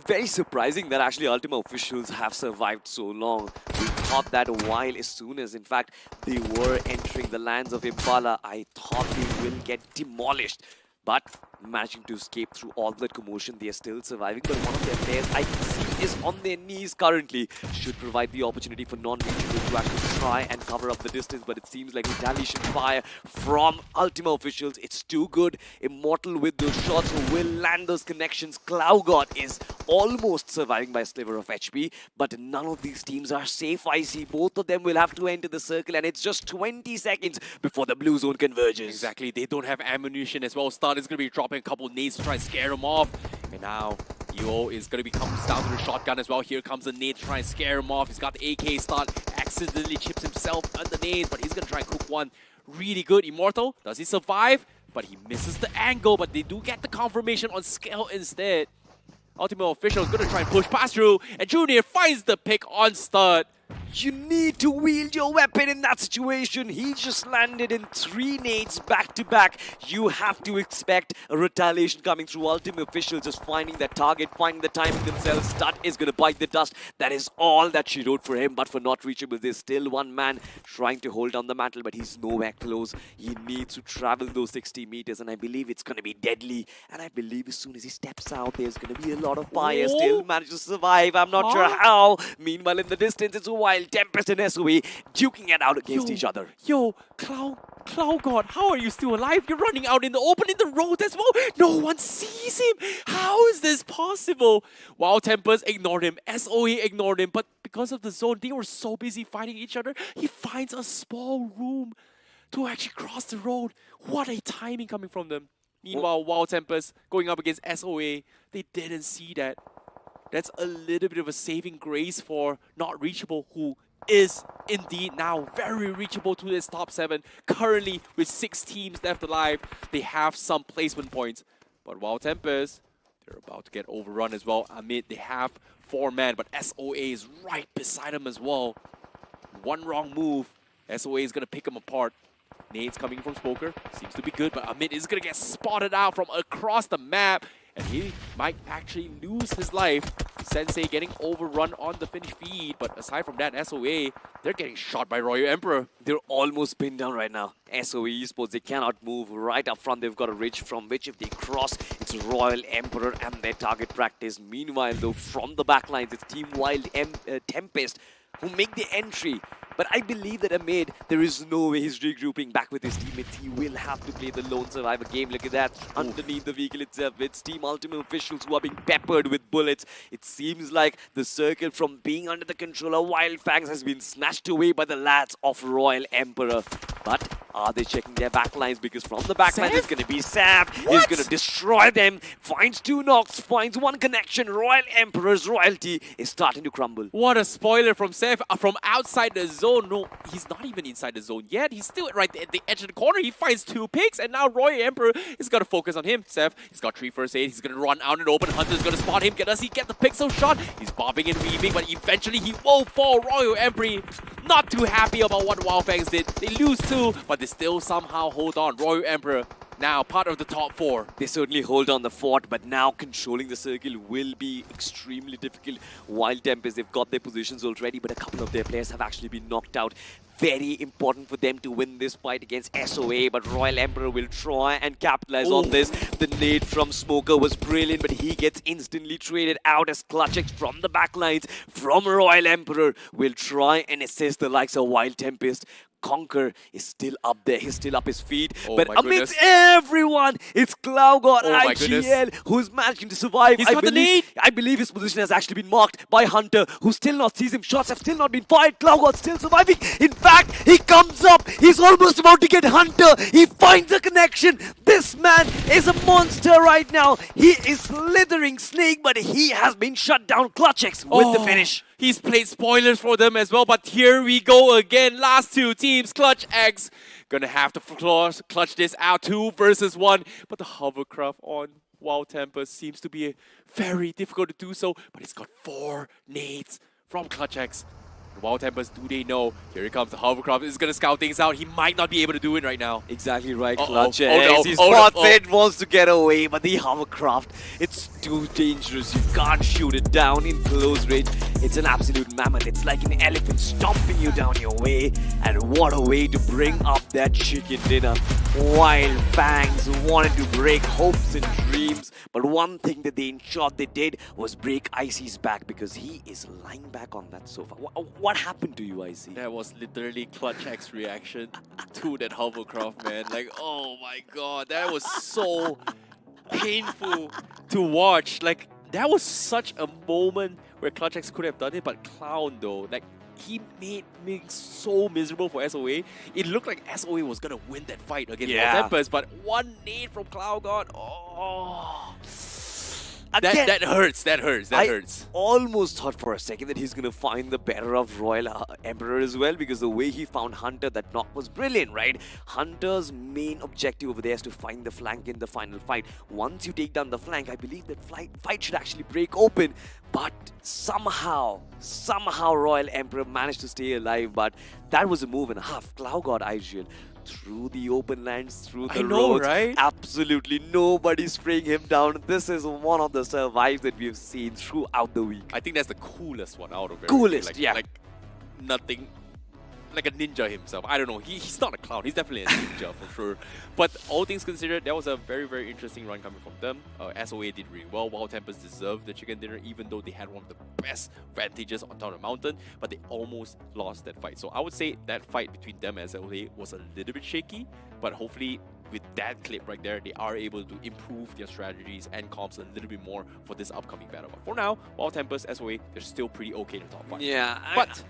Very surprising that actually Ultima Officials have survived so long. We thought that a while as soon as, in fact, they were entering the lands of Impala, I thought they will get demolished. But managing to escape through all that commotion, they are still surviving. But one of their players I can see is on their knees currently. Should provide the opportunity for Non-Reachable to actually try and cover up the distance. But it seems like retaliation fire from Ultima Officials. It's too good. Immortal with those shots who will land those connections. Cloud is almost surviving by a sliver of HP. But none of these teams are safe. I see both of them will have to enter the circle. And it's just 20 seconds before the blue zone converges.
Exactly. They don't have ammunition as well. Start is going to be dropping a couple of nades to try and scare him off. And now EO is going to be comes down to the shotgun as well. Here comes a nade to try and scare him off. He's got the AK start. Accidentally chips himself on the nades, but he's going to try and cook one really good. Immortal, does he survive? But he misses the angle, but they do get the confirmation on scale instead. Ultimate Official is going to try and push past through, and Junior finds the pick on Stud.
You need to wield your weapon in that situation. He just landed in 3 nades back to back. You have to expect a retaliation coming through. Ultimate Officials just finding that target, finding the timing themselves. Stud is going to bite the dust. That is all that she wrote for him. But for Not Reachable, there's still one man trying to hold down the mantle, but he's nowhere close. He needs to travel those 60 meters, and I believe it's going to be deadly. And I believe as soon as he steps out, there's going to be a lot of fire. Still manages to survive. I'm not sure how. Meanwhile, in the distance, it's a Wild Tempest and SOE duking it out against each other.
Yo, Cloud God, how are you still alive? You're running out in the open in the road as well. No one sees him. How is this possible? Wild Tempest ignored him. SOE ignored him. But because of the zone, they were so busy fighting each other. He finds a small room to actually cross the road. What a timing coming from them. Meanwhile, Wild Tempest going up against SOA. They didn't see that. That's a little bit of a saving grace for Not Reachable, who is indeed now very reachable to this top 7. Currently, with 6 teams left alive, they have some placement points. But Wild Tempest, they're about to get overrun as well. Amid, they have 4 men, but SOA is right beside them as well. One wrong move, SOA is going to pick them apart. Nades coming from Spoker, seems to be good, but Amit is going to get spotted out from across the map, and he might actually lose his life. Sensei getting overrun on the Finnish feed, but aside from that, SOA, they're getting shot by Royal Emperor.
They're almost pinned down right now. SOA Esports, they cannot move right up front. They've got a ridge from which if they cross, it's Royal Emperor and their target practice. Meanwhile, though, from the backlines, it's Team Wild Tempest who make the entry. But I believe that Amid, there is no way he's regrouping back with his teammates. He will have to play the lone survivor game. Look at that. Underneath the vehicle itself, it's Team Ultimate officials who are being peppered with bullets. It seems like the circle from being under the control of Wild Fangs has been snatched away by the lads of Royal Emperor. But are they checking their backlines? Because from the backlines, it's going to be Sav. He's going to destroy them. Finds 2 knocks, finds 1 connection. Royal Emperor's royalty is starting to crumble.
What a spoiler from Sav from outside the zone. No, he's not even inside the zone yet. He's still right at the edge of the corner. He finds 2 picks, and now Royal Emperor is going to focus on him. Sav, he's got 3 first aid. He's going to run out and open. Hunter's going to spot him. Does he get the pixel shot? He's bobbing and weaving, but eventually he will fall. Royal Emperor not too happy about what Wildfangs did. They lose 2, but they still somehow hold on. Royal Emperor now part of the top 4.
They certainly hold on the fort, but now controlling the circle will be extremely difficult. Wild Tempest, they've got their positions already, but a couple of their players have actually been knocked out. Very important for them to win this fight against SOA, but Royal Emperor will try and capitalize on this. The nade from Smoker was brilliant, but he gets instantly traded out as Clutchex from the backlines from Royal Emperor will try and assist the likes of Wild Tempest. Conquer is still up there. He's still up his feet. But amidst everyone, it's Cloudgod IGL who's managing to survive.
He's got the lead.
I believe his position has actually been marked by Hunter, who still not sees him. Shots have still not been fired. Cloudgod still surviving. In fact, he comes up. He's almost about to get Hunter. He finds a connection. This man is a monster right now. He is slithering Snake, but he has been shut down. Clutchex with the finish.
He's played spoilers for them as well, but here we go again. Last 2 teams, Clutchex gonna have to clutch this out 2 versus 1. But the hovercraft on Wild Tempest seems to be very difficult to do so, but it's got 4 nades from Clutchex. Wild Tempest, do they know? Here it comes, the hovercraft is gonna scout things out. He might not be able to do it right now.
Exactly right, Clutchex. His Spotfit wants to get away, but the hovercraft, it's too dangerous. You can't shoot it down in close range. It's an absolute mammoth. It's like an elephant stomping you down your way. And what a way to bring up that chicken dinner. Wild Fangs wanted to break hopes and dreams, but one thing that they ensured they did was break Icy's back, because he is lying back on that sofa. What happened to you, Icy?
That was literally Clutchex's reaction to that hovercraft, man. Like, oh my god, that was so painful to watch. Like, that was such a moment where Clutchex could have done it, but Clown though, like, he made me so miserable for SOA. It looked like SOA was gonna win that fight against Wild Tempest, but 1 nade from Cloudgod. Oh.
Again,
that hurts. That hurts. That hurts.
I almost thought for a second that he's going to find the better of Royal Emperor as well, because the way he found Hunter, that knock was brilliant, right? Hunter's main objective over there is to find the flank in the final fight. Once you take down the flank, I believe that fight should actually break open. But somehow Royal Emperor managed to stay alive. But that was a move and a half. Cloudgod IGL through the open lands, through the roads.
Right?
Absolutely nobody's spraying him down. This is one of the survives that we've seen throughout the week.
I think that's the coolest one out of everything.
Coolest, yeah.
Like nothing, like a ninja himself. I don't know. He's not a clown. He's definitely a ninja for sure. But all things considered, that was a very, very interesting run coming from them. SOA did really well. Wild Tempest deserved the chicken dinner, even though they had one of the best vantages on top of the mountain, but they almost lost that fight. So I would say that fight between them and SOA was a little bit shaky, but hopefully with that clip right there, they are able to improve their strategies and comps a little bit more for this upcoming battle. But for now, Wild Tempest, SOA, they're still pretty okay in the top 5.
Yeah.
But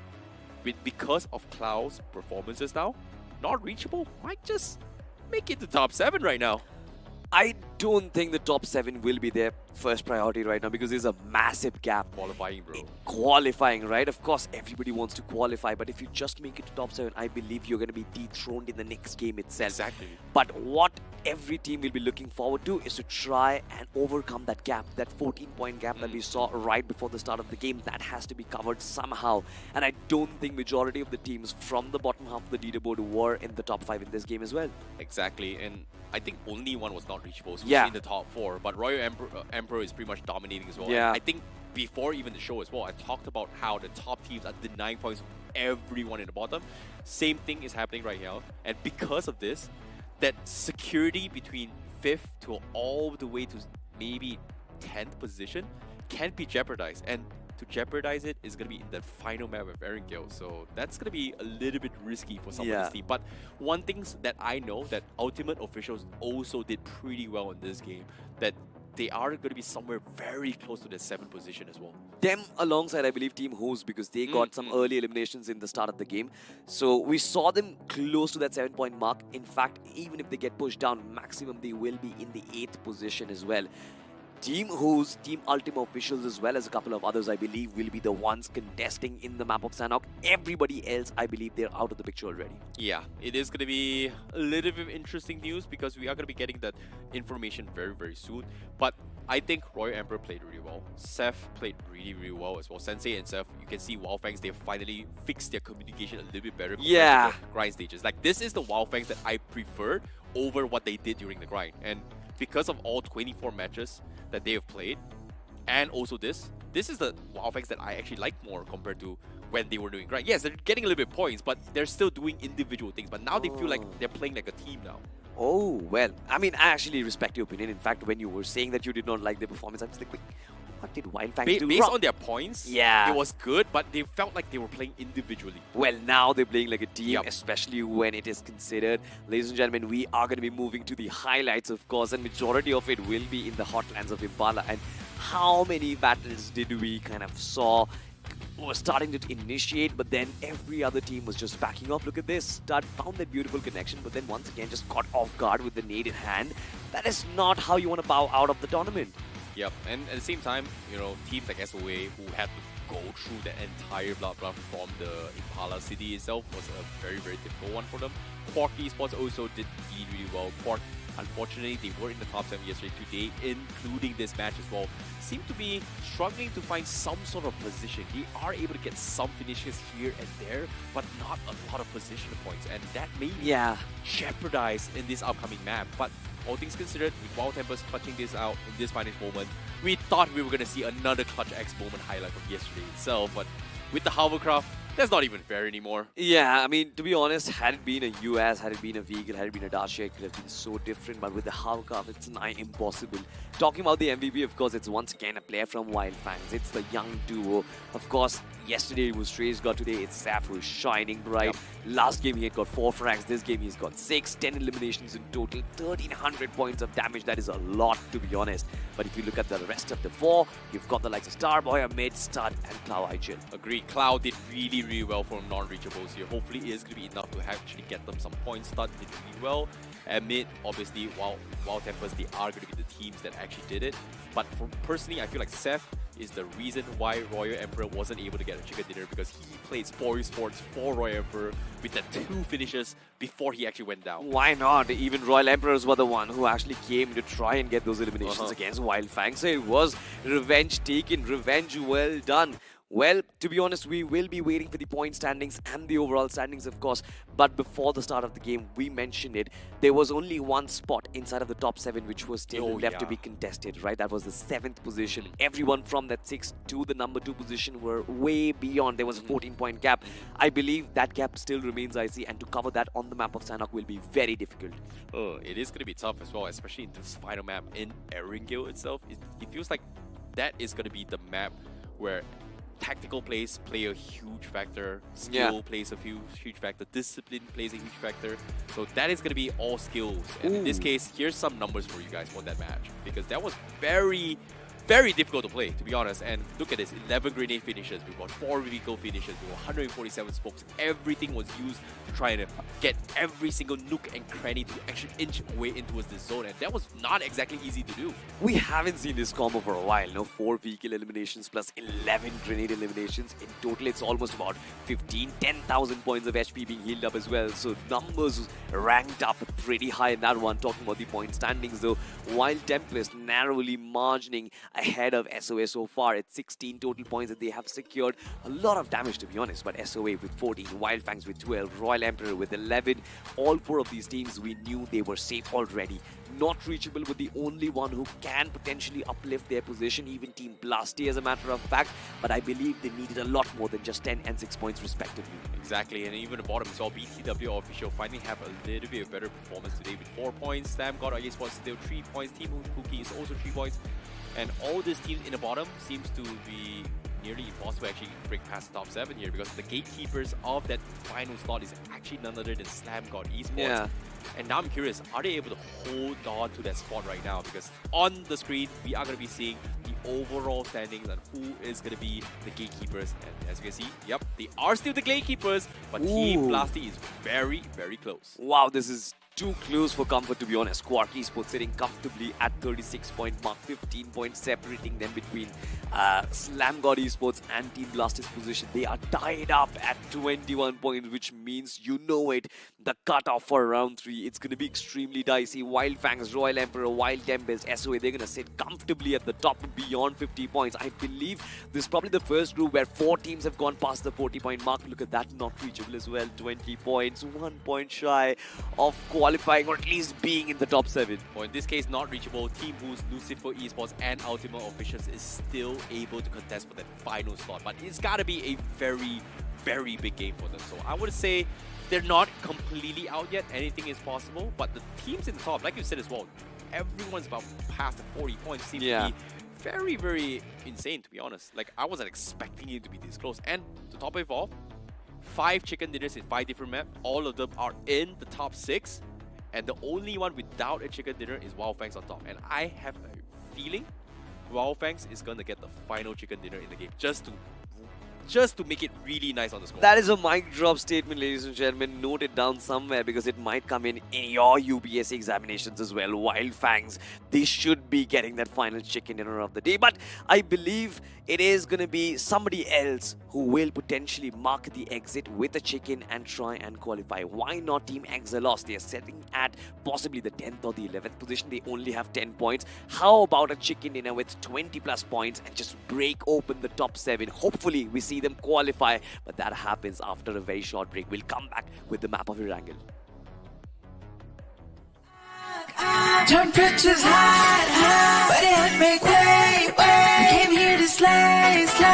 because of Cloud's performances now, not reachable, might just make it the top 7 right now.
I don't think the top 7 will be there. first priority right now because there's a massive gap.
Qualifying, bro.
Qualifying, right? Of course, everybody wants to qualify, but if you just make it to top 7, I believe you're going to be dethroned in the next game itself.
Exactly.
But what every team will be looking forward to is to try and overcome that gap, that 14-point gap that we saw right before the start of the game. That has to be covered somehow. And I don't think majority of the teams from the bottom half of the leaderboard were in the top 5 in this game as well.
Exactly, and I think only one was not reachable, so
Yeah.
in the top 4. But Royal Emperor is pretty much dominating as well.
Yeah.
And I think before even the show as well, I talked about how the top teams are denying points of everyone in the bottom. Same thing is happening right now, and because of this, that security between 5th to all the way to maybe 10th position can be jeopardized, and to jeopardize it is going to be in the final map of Erangel, so that's going to be a little bit risky for some of this team. But one thing that I know that Ultimate officials also did pretty well in this game, that they are going to be somewhere very close to the 7th position as well.
Them alongside, I believe, Team Host, because they got some early eliminations in the start of the game. So we saw them close to that 7-point mark. In fact, even if they get pushed down, maximum they will be in the 8th position as well. Team Host, Team Ultima officials, as well as a couple of others, I believe, will be the ones contesting in the map of Sanhok. Everybody else, I believe, they're out of the picture already.
Yeah, it is going to be a little bit of interesting news because we are going to be getting that information very, very soon. But I think Royal Emperor played really well. Seth played really, really well as well. Sensei and Seth, you can see Wildfangs, they've finally fixed their communication a little bit better compared to the grind stages. Like, this is the Wildfangs that I preferred over what they did during the grind. And because of all 24 matches that they have played, and also this is the Wildfangs that I actually like more compared to when they were doing grind. Yes, they're getting a little bit of points, but they're still doing individual things. But now they feel like they're playing like a team now.
Oh, well, I mean, I actually respect your opinion. In fact, when you were saying that you did not like their performance, I was like, wait, what did Wildfangs do
Based
wrong?
on their points,
Yeah.
it was good, but they felt like they were playing individually.
Well, now they're playing like a team, especially when it is considered. Ladies and gentlemen, we are going to be moving to the highlights, of course, and majority of it will be in the hotlands of Impala. And how many battles did we kind of saw was starting to initiate, but then every other team was just backing off. Look at this. Stud found that beautiful connection, but then once again just caught off guard with the nade in hand. That is not how you want to bow out of the tournament.
Yep, and at the same time, you know, teams like SOA who had to go through the entire blood from the Impala city itself was a very, very difficult one for them. Quark Esports also did really well. Quark, unfortunately, they were in the top 7 yesterday. Today, including this match as well, seem to be struggling to find some sort of position. They are able to get some finishes here and there, but not a lot of position points, and that may be jeopardized in this upcoming map. But all things considered, with Wild Tempers clutching this out in this final moment, we thought we were going to see another Clutch X moment highlight from yesterday itself, but with the hovercraft, that's not even fair anymore.
Yeah, I mean, to be honest, had it been a US, had it been a Vehicle, had it been a Dacia, it could have been so different, but with the hovercraft, it's nigh impossible. Talking about the MVP, of course, it's once again a player from Wildfangs. It's the young duo. Of course, yesterday it was Trace God, today it's Saf who's shining bright. Last game he had got 4 frags, this game he's got 6, 10 eliminations in total, 1300 points of damage. That is a lot, to be honest. But if you look at the rest of the 4, you've got the likes of Starboy, Mid, Stud, and Cloud Igel.
Agreed, Cloud did really, really well for non-reachables here. Hopefully it is going to be enough to actually get them some points. Stud did really well. And Mid, obviously, Wild Tempers, they are going to be the teams that actually did it. But for personally, I feel like Seth is the reason why Royal Emperor wasn't able to get a chicken dinner, because he played Spoil Sports for Royal Emperor with the 2 finishes before he actually went down.
Why not? Even Royal Emperors were the one who actually came to try and get those eliminations against Wildfangs. So it was revenge taken, revenge well done. Well, to be honest, we will be waiting for the point standings and the overall standings, of course. But before the start of the game, we mentioned it. There was only one spot inside of the top 7 which was still left to be contested, right? That was the 7th position. Everyone from that 6 to the number 2 position were way beyond. There was a 14-point gap. I believe that gap still remains icy, and to cover that on the map of Sanhok will be very difficult.
Oh, it is going to be tough as well, especially in this final map in Erangel itself. It feels like that is going to be the map where tactical plays play a huge factor, skill plays a huge factor, discipline plays a huge factor. So that is going to be all skills. And in this case, here's some numbers for you guys for that match, because that was very, very difficult to play, to be honest. And look at this, 11 grenade finishes, we've got 4 vehicle finishes, we've got 147 spokes. Everything was used to try to get every single nook and cranny to actually inch way into this zone, and that was not exactly easy to do.
We haven't seen this combo for a while, no? 4 vehicle eliminations plus 11 grenade eliminations. In total, it's almost about 10,000 points of HP being healed up as well. So numbers ranked up pretty high in that one. Talking about the point standings though, Wild Tempest narrowly margining ahead of SOA so far at 16 total points that they have secured. A lot of damage, to be honest, but SOA with 14, Wild Fangs with 12, Royal Emperor with 11. All 4 of these teams, we knew they were safe already. Not reachable, but the only one who can potentially uplift their position, even Team Blasty as a matter of fact. But I believe they needed a lot more than just 10 and 6 points respectively.
Exactly, and even the bottom, we saw BTW official finally have a little bit of better performance today with 4 points. Slam God Esports still 3 points. Team Cookie is also 3 points. And all these teams in the bottom seems to be nearly impossible to actually break past the top 7 here, because the gatekeepers of that final slot is actually none other than Slam God Esports.
Yeah.
And now I'm curious, are they able to hold on to that spot right now? Because on the screen, we are going to be seeing the overall standings and who is going to be the gatekeepers. And as you can see, yep, they are still the gatekeepers, but Team Blasty is very, very close.
Wow, this is too close for comfort, to be honest. Quark Esports sitting comfortably at 36 point mark, 15 points separating them between Slam God Esports and Team Blast's position. They are tied up at 21 points, which means, you know it, the cutoff for round 3, it's going to be extremely dicey. Wild Fangs, Royal Emperor, Wild Tempest, SOA, they're going to sit comfortably at the top beyond 50 points. I believe this is probably the first group where 4 teams have gone past the 40 point mark. Look at that, not reachable as well. 20 points, 1 point shy of qualifying or at least being in the top 7.
Or in this case, not reachable. Team Who's, Lucifer Esports and Ultima Officials is still able to contest for that final slot. But it's got to be a very, very big game for them. So I would say they're not completely out yet. Anything is possible. But the teams in the top, like you said as well, everyone's about past the 40 points. Seems to be very, very insane, to be honest. Like, I wasn't expecting it to be this close. And to top it off, 5 chicken dinners in 5 different maps. All of them are in the top 6. And the only one without a chicken dinner is Wild Fangs on top. And I have a feeling Wild Fangs is going to get the final chicken dinner in the game. Just to make it really nice on the score.
That is a mic drop statement, ladies and gentlemen. Note it down somewhere because it might come in your UBS examinations as well. Wild Fangs, they should be getting that final chicken dinner of the day. But I believe it is going to be somebody else who will potentially mark the exit with a chicken and try and qualify. Why not Team Exelos? They are sitting at possibly the 10th or the 11th position. They only have 10 points. How about a chicken dinner with 20 plus points and just break open the top 7? Hopefully we see them qualify, but that happens after a very short break. We'll come back with the map of Erangel.
Temperatures high, but it make way. I came here to slay, Let's go.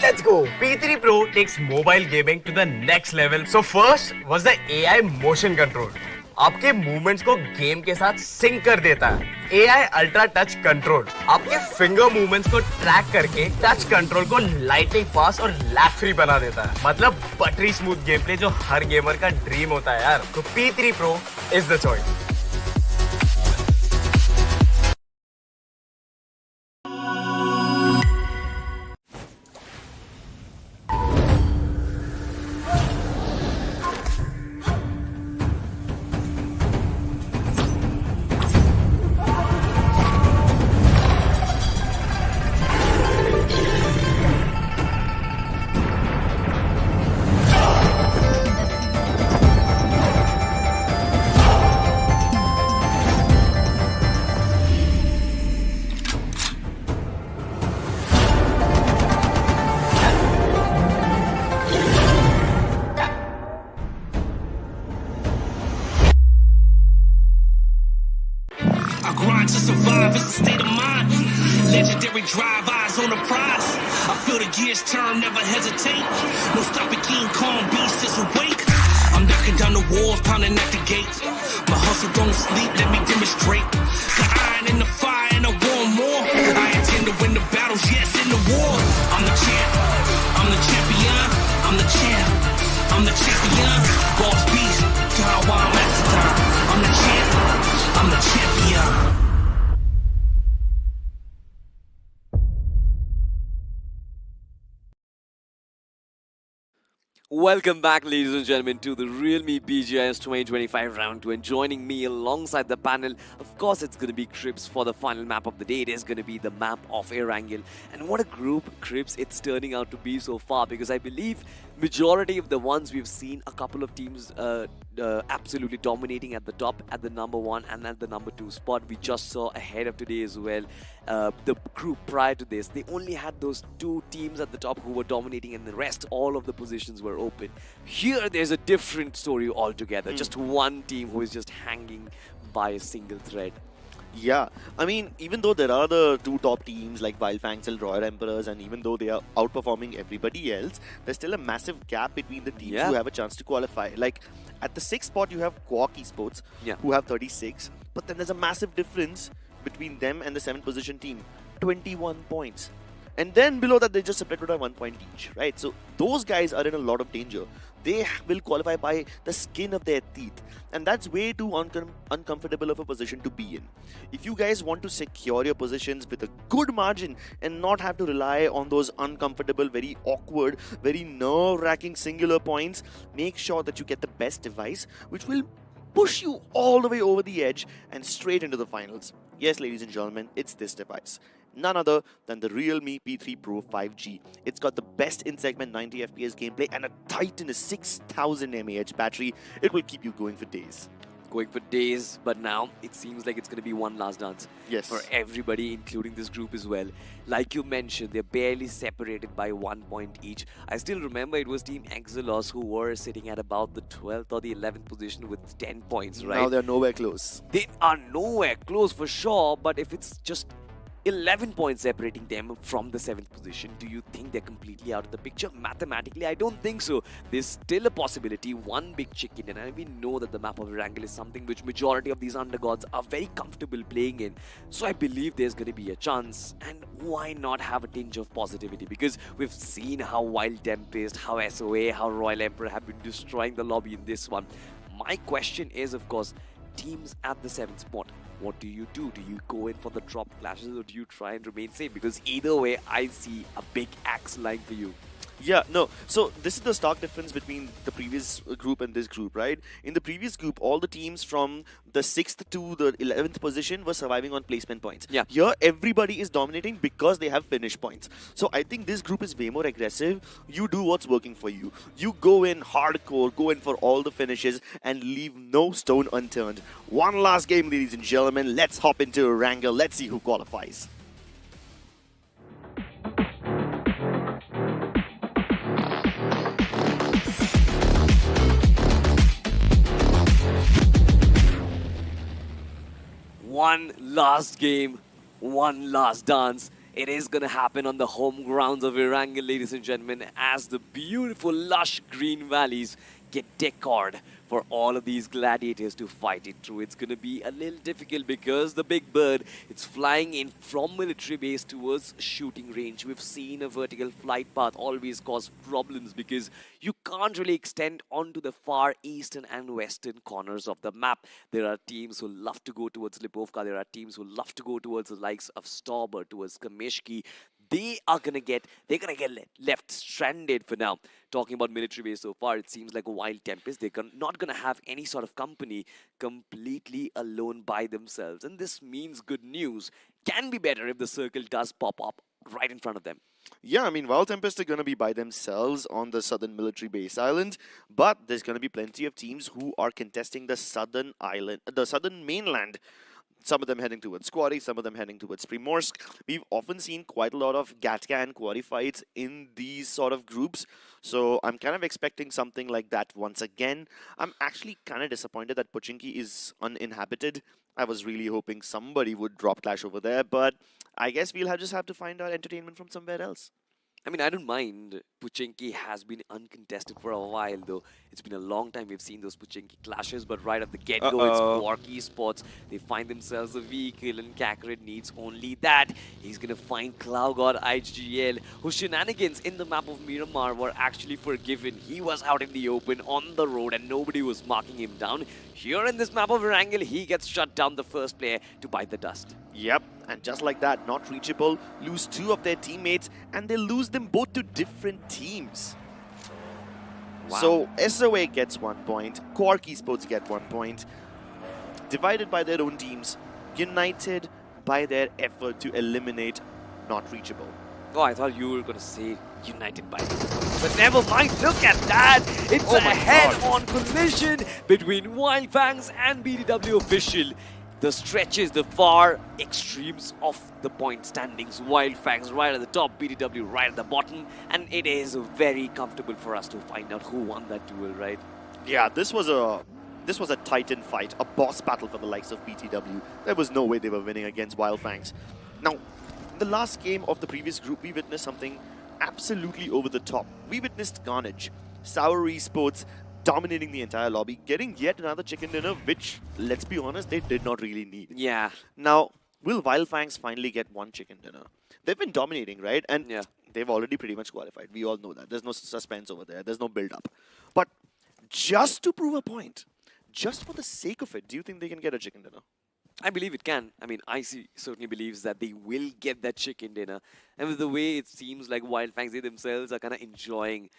Let's go! P3 Pro takes mobile gaming to the next level. So first was the AI motion control. आपके movements को game के साथ sink कर देता है. AI ultra touch control आपके finger movements को track करके टच कंट्रोल को लाइटिंग फास्ट और लैग फ्री बना देता है. मतलब बटरी स्मूथ गेम प्ले जो हर गेमर का ड्रीम होता है यार. तो P3 Pro is the choice.
Grind to survive is a state of mind. Legendary drive, eyes on the prize. I feel the gears turn, never hesitate. No stopping King Kong, beast is awake. I'm knocking down the walls, pounding at the gates. My hustle don't sleep, let me demonstrate. Got iron in the fire and I want more. I intend to win the battles, yes, in the war. I'm the champ, I'm the champion, I'm the champ, I'm the champion. Boss beast, Don Wild Master. I'm the champ, I'm the champion.
Welcome back, ladies and gentlemen, to the realme BGIS 2025 round 2. And joining me alongside the panel, of course, it's going to be Crips for the final map of the day. It is going to be the map of Erangel. And what a group, Crips, it's turning out to be so far, because I believe majority of the ones we've seen, a couple of teams absolutely dominating at the top, at the number 1 and at the number 2 spot. We just saw ahead of today as well. The group prior to this, they only had those 2 teams at the top who were dominating, and the rest, all of the positions were open. Here, there's a different story altogether. Just one team who is just hanging by a single thread.
Yeah, I mean, even though there are the 2 top teams like Wildfangs and Royal Emperors, and even though they are outperforming everybody else, there's still a massive gap between the teams who have a chance to qualify. Like, at the 6th spot, you have Quark Esports, who have 36, but then there's a massive difference between them and the 7th position team, 21 points. And then below that, they just separated by 1 point each, right? So those guys are in a lot of danger. They will qualify by the skin of their teeth. And that's way too uncomfortable of a position to be in. If you guys want to secure your positions with a good margin and not have to rely on those uncomfortable, very awkward, very nerve-wracking singular points, make sure that you get the best device, which will push you all the way over the edge and straight into the finals. Yes, ladies and gentlemen, it's this device. None other than the realme P3 Pro 5G. It's got the best in-segment 90 FPS gameplay and a Titan 6000 mAh battery. It will keep you going for days.
Going for days, but now it seems like it's going to be one last dance for everybody, including this group as well. Like you mentioned, they're barely separated by 1 point each. I still remember it was Team Exelos who were sitting at about the 12th or the 11th position with 10 points, right?
Now they're nowhere close.
They are nowhere close for sure, but if it's just 11 points separating them from the 7th position, do you think they're completely out of the picture? Mathematically, I don't think so. There's still a possibility, one big chicken, and we know that the map of Erangel is something which majority of these undergods are very comfortable playing in. So I believe there's going to be a chance, and why not have a tinge of positivity? Because we've seen how Wild Tempest, how SOA, how Royal Emperor have been destroying the lobby in this one. My question is, of course, teams at the 7th spot, what do? Do you go in for the drop clashes, or do you try and remain safe? Because either way, I see a big axe line for you.
Yeah, no. So this is the stark difference between the previous group and this group, right? In the previous group, all the teams from the 6th to the 11th position were surviving on placement points.
Yeah.
Here, everybody is dominating because they have finish points. So I think this group is way more aggressive. You do what's working for you. You go in hardcore, go in for all the finishes, and leave no stone unturned. One last game, ladies and gentlemen. Let's hop into Erangel. Let's see who qualifies.
One last game, one last dance. It is going to happen on the home grounds of Erangel, ladies and gentlemen, as the beautiful, lush green valleys get decored for all of these gladiators to fight it through. It's going to be a little difficult because the big bird, it's flying in from military base towards shooting range. We've seen a vertical flight path always cause problems because you can't really extend onto the far eastern and western corners of the map. There are teams who love to go towards Lipovka. There are teams who love to go towards the likes of Stauber, towards Kamishki. They're gonna get left stranded for now. Talking about military base so far, it seems like a Wild Tempest. They're not gonna have any sort of company, completely alone by themselves. And this means good news. Can be better if the circle does pop up right in front of them.
Yeah, I mean, Wild Tempest are going to be by themselves on the southern military base island, but there's going to be plenty of teams who are contesting the southern island, the southern mainland. Some of them heading towards Quarry, some of them heading towards Primorsk. We've often seen quite a lot of Gatka and Quarry fights in these sort of groups. So I'm kind of expecting something like that once again. I'm actually kind of disappointed that Pochinki is uninhabited. I was really hoping somebody would drop Clash over there, but I guess we'll just have to find our entertainment from somewhere else.
I mean, I don't mind. Puchinki has been uncontested for a while, though. It's been a long time we've seen those Puchinki clashes, but right at the get-go, it's Quarky Spots. They find themselves a vehicle, and Kakarot needs only that. He's gonna find CloudGod IGL, whose shenanigans in the map of Miramar were actually forgiven. He was out in the open, on the road, and nobody was marking him down. Here in this map of Erangel, he gets shut down, the first player to bite the dust.
Yep, and just like that, not reachable, lose 2 of their teammates, and they lose them both to different teams.
Wow.
So SOA gets 1 point, Quarky Sports get 1 point, divided by their own teams, united by their effort to eliminate not reachable.
Oh, I thought you were going to say united by but never mind, look at that! It's a head-on collision between Wildfangs and BDW Official. The stretches, the far extremes of the point standings. Wildfangs right at the top, BDW right at the bottom, and it is very comfortable for us to find out who won that duel, right?
Yeah, this was a titan fight, a boss battle for the likes of BTW. There was no way they were winning against Wildfangs. Now, in the last game of the previous group, we witnessed something absolutely over the top. We witnessed carnage. Sour Esports dominating the entire lobby, getting yet another chicken dinner, which, let's be honest, they did not really need.
Yeah.
Now, will Wildfangs finally get 1 chicken dinner? They've been dominating, right? And
yeah,
they've already pretty much qualified. We all know that. There's no suspense over there. There's no build-up. But just to prove a point, just for the sake of it, do you think they can get a chicken dinner?
I believe it can. I mean, IC certainly believes that they will get that chicken dinner. And with the way it seems like Wildfangs, they themselves are kind of enjoying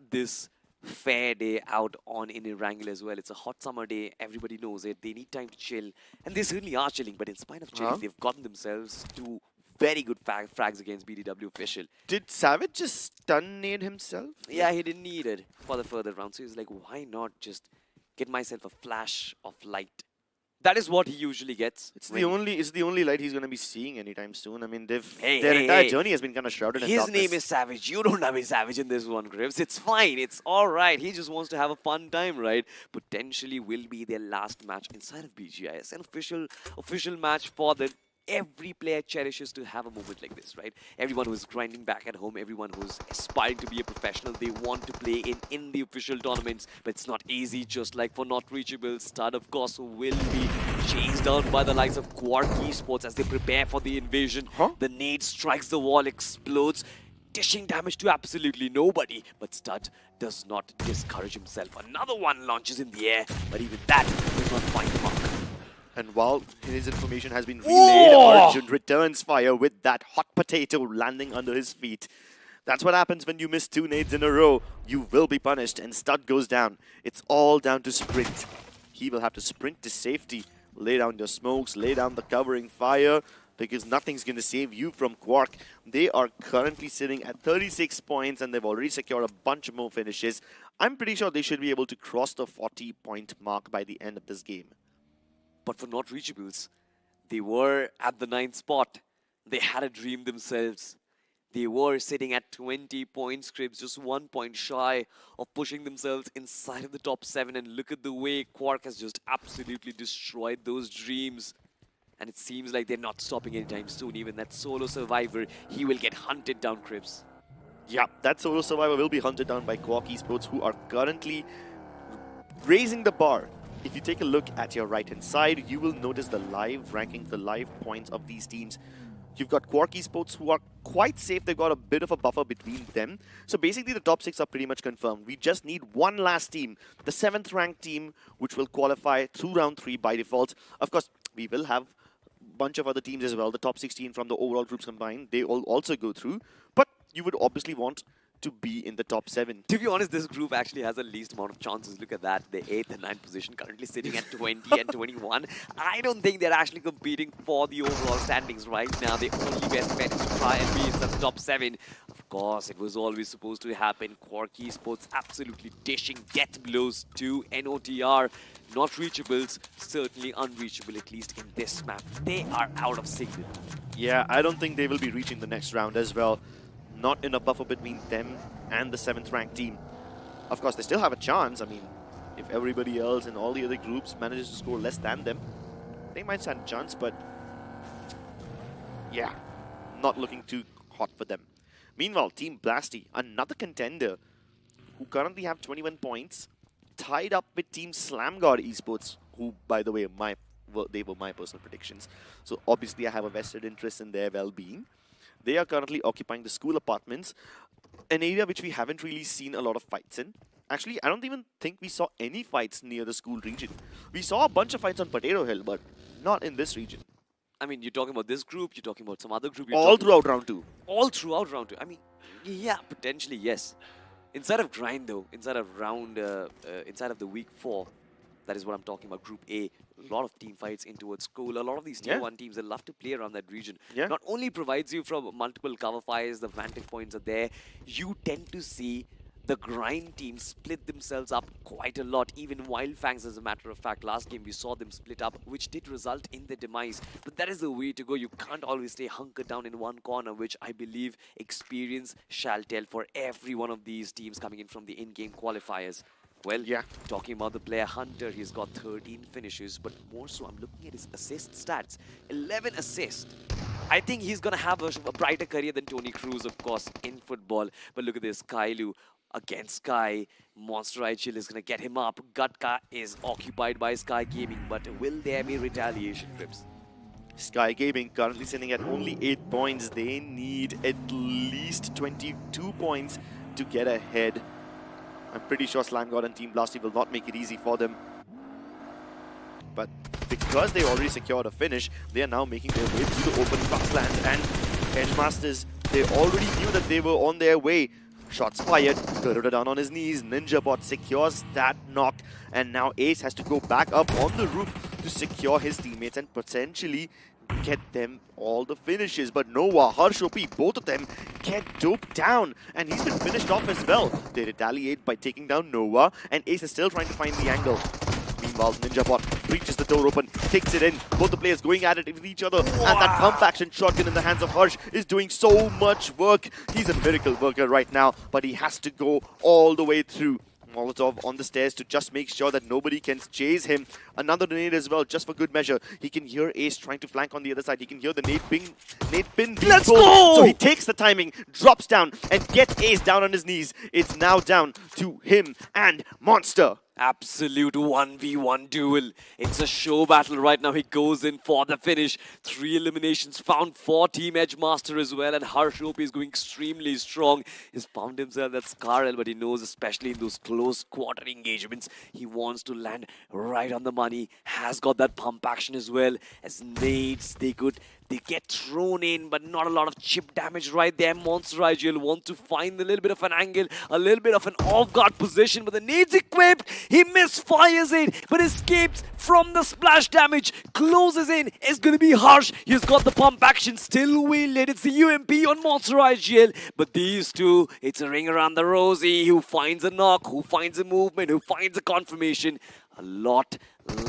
this fair day out on in Erangel as well. It's a hot summer day. Everybody knows it. They need time to chill. And they certainly are chilling. But in spite of chilling, they've gotten themselves 2 very good frags against BDW Official.
Did Savage just stun nade himself?
Yeah, he didn't need it for the further round. So he's like, why not just get myself a flash of light? That is what he usually gets.
It's the only light he's going to be seeing anytime soon. I mean, their
hey,
entire journey has been kind of shrouded in darkness.
His name is Savage. You don't have a Savage in this one, Grips. It's fine. It's all right. He just wants to have a fun time, right? Potentially will be their last match inside of BGIS. An official match for them. Every player cherishes to have a moment like this, right? Everyone who's grinding back at home, everyone who's aspiring to be a professional, they want to play in the official tournaments, but it's not easy, just like for not reachable. Start, of course, will be chased down by the likes of Quarky Sports as they prepare for the invasion. The nade strikes the wall, explodes, dishing damage to absolutely nobody, but Stud does not discourage himself. Another one launches in the air, but even that does not find the mark.
And while his information has been relayed, Arjun returns fire with that hot potato landing under his feet. That's what happens when you miss 2 nades in a row. You will be punished, and Stud goes down. It's all down to sprint. He will have to sprint to safety, lay down your smokes, lay down the covering fire, because nothing's going to save you from Quark. They are currently sitting at 36 points, and they've already secured a bunch more finishes. I'm pretty sure they should be able to cross the 40-point mark by the end of this game.
But for not reachables, they were at the 9th spot. They had a dream themselves. They were sitting at 20 points, Cribs, just 1 point shy of pushing themselves inside of the top 7. And look at the way Quark has just absolutely destroyed those dreams. And it seems like they're not stopping anytime soon. Even that solo survivor, he will get hunted down, Cribs.
Yeah, that solo survivor will be hunted down by Quark Esports, who are currently raising the bar. If you take a look at your right-hand side, you will notice the live rankings, the live points of these teams. You've got Quark Esports, who are quite safe. They've got a bit of a buffer between them. So basically, the top 6 are pretty much confirmed. We just need one last team, the 7th ranked team, which will qualify through round 3 by default. Of course, we will have a bunch of other teams as well. The top 16 from the overall groups combined, they all also go through. But you would obviously want to be in the top 7.
To be honest, this group actually has the least amount of chances. Look at that. The 8th and 9th position currently sitting at 20 and 21. I don't think they're actually competing for the overall standings right now. The only best bet is to try and be in the top 7. Of course, it was always supposed to happen. Quarky Sports absolutely dishing death blows to NOTR. Not reachables, certainly unreachable, at least in this map. They are out of signal.
Yeah, I don't think they will be reaching the next round as well. Not enough buffer between them and the 7th ranked team. Of course, they still have a chance. I mean, if everybody else in all the other groups manages to score less than them, they might stand a chance, but yeah, not looking too hot for them. Meanwhile, Team Blasty, another contender who currently have 21 points, tied up with Team SlamGod Esports, who, by the way, they were my personal predictions. So obviously I have a vested interest in their well-being. They are currently occupying the school apartments, an area which we haven't really seen a lot of fights in. Actually, I don't even think we saw any fights near the school region. We saw a bunch of fights on Potato Hill, but not in this region.
I mean, you're talking about this group, you're talking about some other group.
All throughout round 2.
All throughout round 2. I mean, yeah, potentially, yes. Inside of grind, though, inside of the week 4, that is what I'm talking about, Group A. A lot of team fights in towards school. A lot of these tier 1 teams, they love to play around that region. Not only provides you from multiple cover fires, the vantage points are there, you tend to see the grind teams split themselves up quite a lot. Even Wildfangs, as a matter of fact, last game we saw them split up, which did result in their demise. But that is the way to go. You can't always stay hunkered down in one corner, which I believe experience shall tell for every one of these teams coming in from the in-game qualifiers. Well, talking about the player Hunter, he's got 13 finishes, but more so, I'm looking at his assist stats. 11 assists. I think he's going to have a brighter career than Tony Cruz, of course, in football. But look at this, Kailu against Sky. Monster Chill is going to get him up. Gutka is occupied by Sky Gaming, but will there be retaliation, Crips?
Sky Gaming currently sitting at only 8 points. They need at least 22 points to get ahead. I'm pretty sure SlamGod and Team Blasty will not make it easy for them. But because they already secured a finish, they are now making their way through the open grassland. And Edgemasters, they already knew that they were on their way. Shots fired, Garuda down on his knees, NinjaBot secures that knock, and now Ace has to go back up on the roof to secure his teammates and potentially get them all the finishes. But Noah, Harshopi, both of them get doped down, and he's been finished off as well. They retaliate by taking down Noah, and Ace is still trying to find the angle. Meanwhile, NinjaBot breaches the door open, takes it in. Both the players going at it with each other. And that pump action shotgun in the hands of Harsh is doing so much work. He's a miracle worker right now, but he has to go all the way through. Molotov on the stairs to just make sure that nobody can chase him. Another grenade as well, just for good measure. He can hear Ace trying to flank on the other side. He can hear the nade pin.
Let's go!
So he takes the timing, drops down, and gets Ace down on his knees. It's now down to him and Monster.
Absolute 1v1 duel. It's a show battle right now. He goes in for the finish. 3 eliminations found for Team Edgemaster as well. And Harshopi is going extremely strong. He's found himself that Scarrel, but he knows, especially in those close quarter engagements, he wants to land right on the money. Has got that pump action as well. As nades, they get thrown in, but not a lot of chip damage right there. Monster Erangel wants to find a little bit of an angle, a little bit of an off-guard position, but the nade's equipped. He misfires it, but escapes from the splash damage. Closes in. It's going to be Harsh. He's got the pump action still wielded. It's the UMP on Monster Erangel. But these two, it's a ring around the rosy. Who finds a knock, who finds a movement, who finds a confirmation. A lot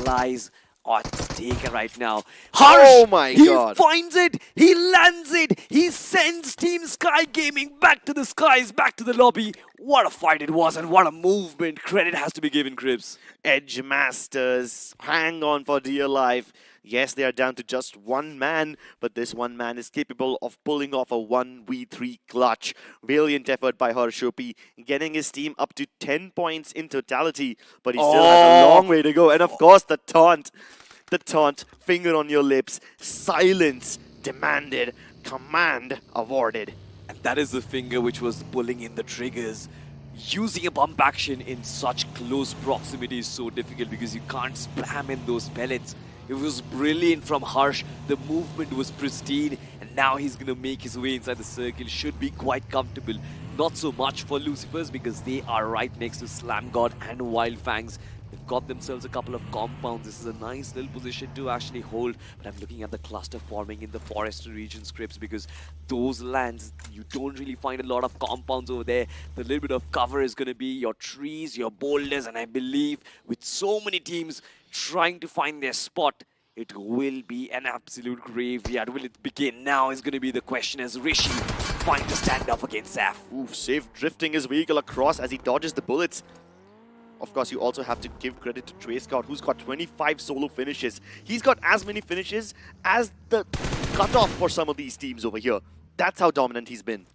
lies at stake right now. Harsh,
oh my God.
He finds it, he lands it, he sends Team Sky Gaming back to the skies, back to the lobby. What a fight it was, and what a movement. Credit has to be given, Cribs.
Edgemasters, hang on for dear life. Yes, they are down to just one man, but this one man is capable of pulling off a 1v3 clutch. Valiant effort by Harshopi, getting his team up to 10 points in totality, but he still has a long way to go. And of course, the taunt, finger on your lips, silence demanded, command awarded.
And that is the finger which was pulling in the triggers. Using a bump action in such close proximity is so difficult because you can't spam in those pellets. It was brilliant from Harsh. The movement was pristine, and now he's going to make his way inside the circle. Should be quite comfortable. Not so much for Lucifers because they are right next to SlamGod and Wildfangs. They've got themselves a couple of compounds. This is a nice little position to actually hold. But I'm looking at the cluster forming in the forest region scripts because those lands, you don't really find a lot of compounds over there. The little bit of cover is going to be your trees, your boulders, and I believe with so many teams trying to find their spot, it will be an absolute graveyard. Will it begin now is going to be the question as Rishi finds to stand up against Saf.
Oof, safe drifting his vehicle across as he dodges the bullets. Of course, you also have to give credit to Trey Scout, who's got 25 solo finishes. He's got as many finishes as the cutoff for some of these teams over here. That's how dominant he's been.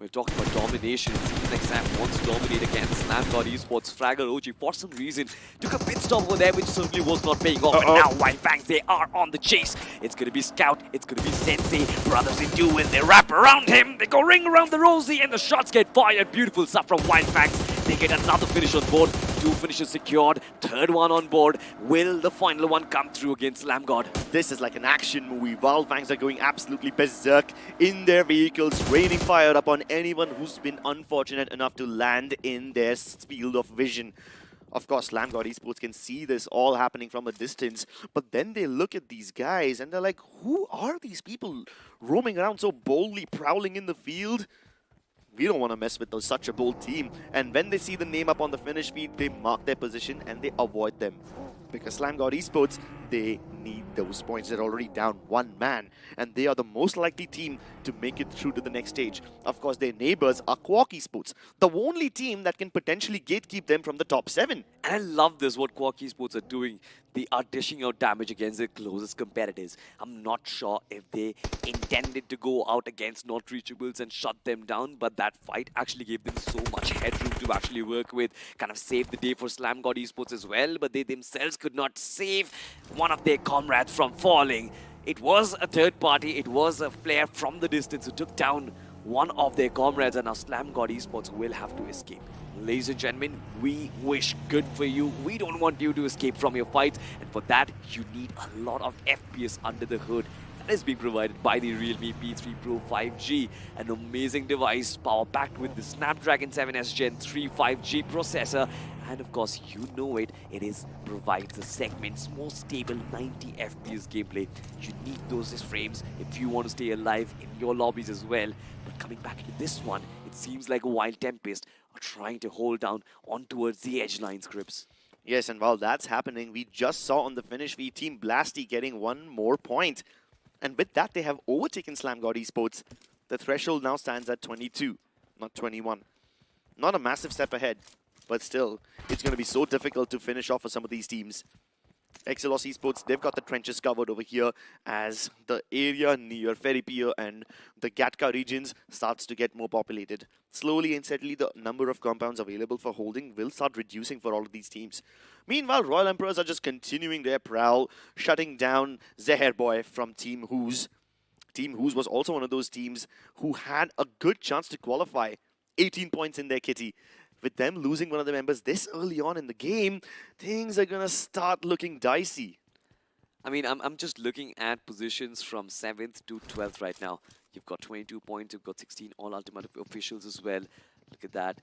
We're talking about domination. It seems like Sam wants to dominate against Slam God Esports. Fraggle OG, for some reason, took a pit stop over there, which certainly was not paying off. And now Wild Fangs, they are on the chase. It's going to be Scout, it's going to be Sensei. Brothers in two, and they wrap around him. They go ring around the rosy, and the shots get fired. Beautiful stuff from Wild Fangs. They get another finish on board. 2 finishes secured. Third one on board. Will the final one come through against Slam God?
This is like an action movie. Wild Fangs are going absolutely berserk in their vehicles, raining fire upon anyone who's been unfortunate enough to land in their field of vision. Of course, Slam God Esports can see this all happening from a distance, but then they look at these guys and they're like, who are these people roaming around so boldly, prowling in the field? We don't want to mess with such a bold team. And when they see the name up on the finish feed, they mark their position and they avoid them. Because Slam God Esports, they need those points. They're already down 1 man. And they are the most likely team to make it through to the next stage. Of course, their neighbors are Quark Esports, the only team that can potentially gatekeep them from the top 7.
And I love this, what Quark Esports are doing. They are dishing out damage against their closest competitors. I'm not sure if they intended to go out against not reachables and shut them down, but that fight actually gave them so much headroom to actually work with, kind of save the day for Slam God Esports as well, but they themselves could not save one of their comrades from falling. It was a third party, it was a player from the distance who took down one of their comrades, and now Slam God Esports will have to escape. Ladies and gentlemen, we wish good for you. We don't want you to escape from your fight, and for that, you need a lot of FPS under the hood. That is being provided by the Realme P3 Pro 5G, an amazing device power-packed with the Snapdragon 7S Gen 3 5G processor. And of course, you know it, provides the segment's most stable 90 FPS gameplay. You need those frames if you want to stay alive in your lobbies as well. But coming back to this one, it seems like a Wild Tempest are trying to hold down on towards the edge line scripts.
Yes, and while that's happening, we just saw on the finish feed Team Blasty getting 1 more point. And with that, they have overtaken Slam God Esports. The threshold now stands at 22, not 21. Not a massive step ahead, but still, it's going to be so difficult to finish off for some of these teams. Excelos Esports, they've got the trenches covered over here as the area near Ferry Pier and the Gatka regions starts to get more populated. Slowly and steadily, the number of compounds available for holding will start reducing for all of these teams. Meanwhile, Royal Emperors are just continuing their prowl, shutting down Zeher Boy from Team Who's. Team Who's was also one of those teams who had a good chance to qualify. 18 points in their kitty. With them losing one of the members this early on in the game, things are going to start looking dicey.
I mean, I'm just looking at positions from 7th to 12th right now. You've got 22 points, you've got 16 all-ultimate officials as well. Look at that.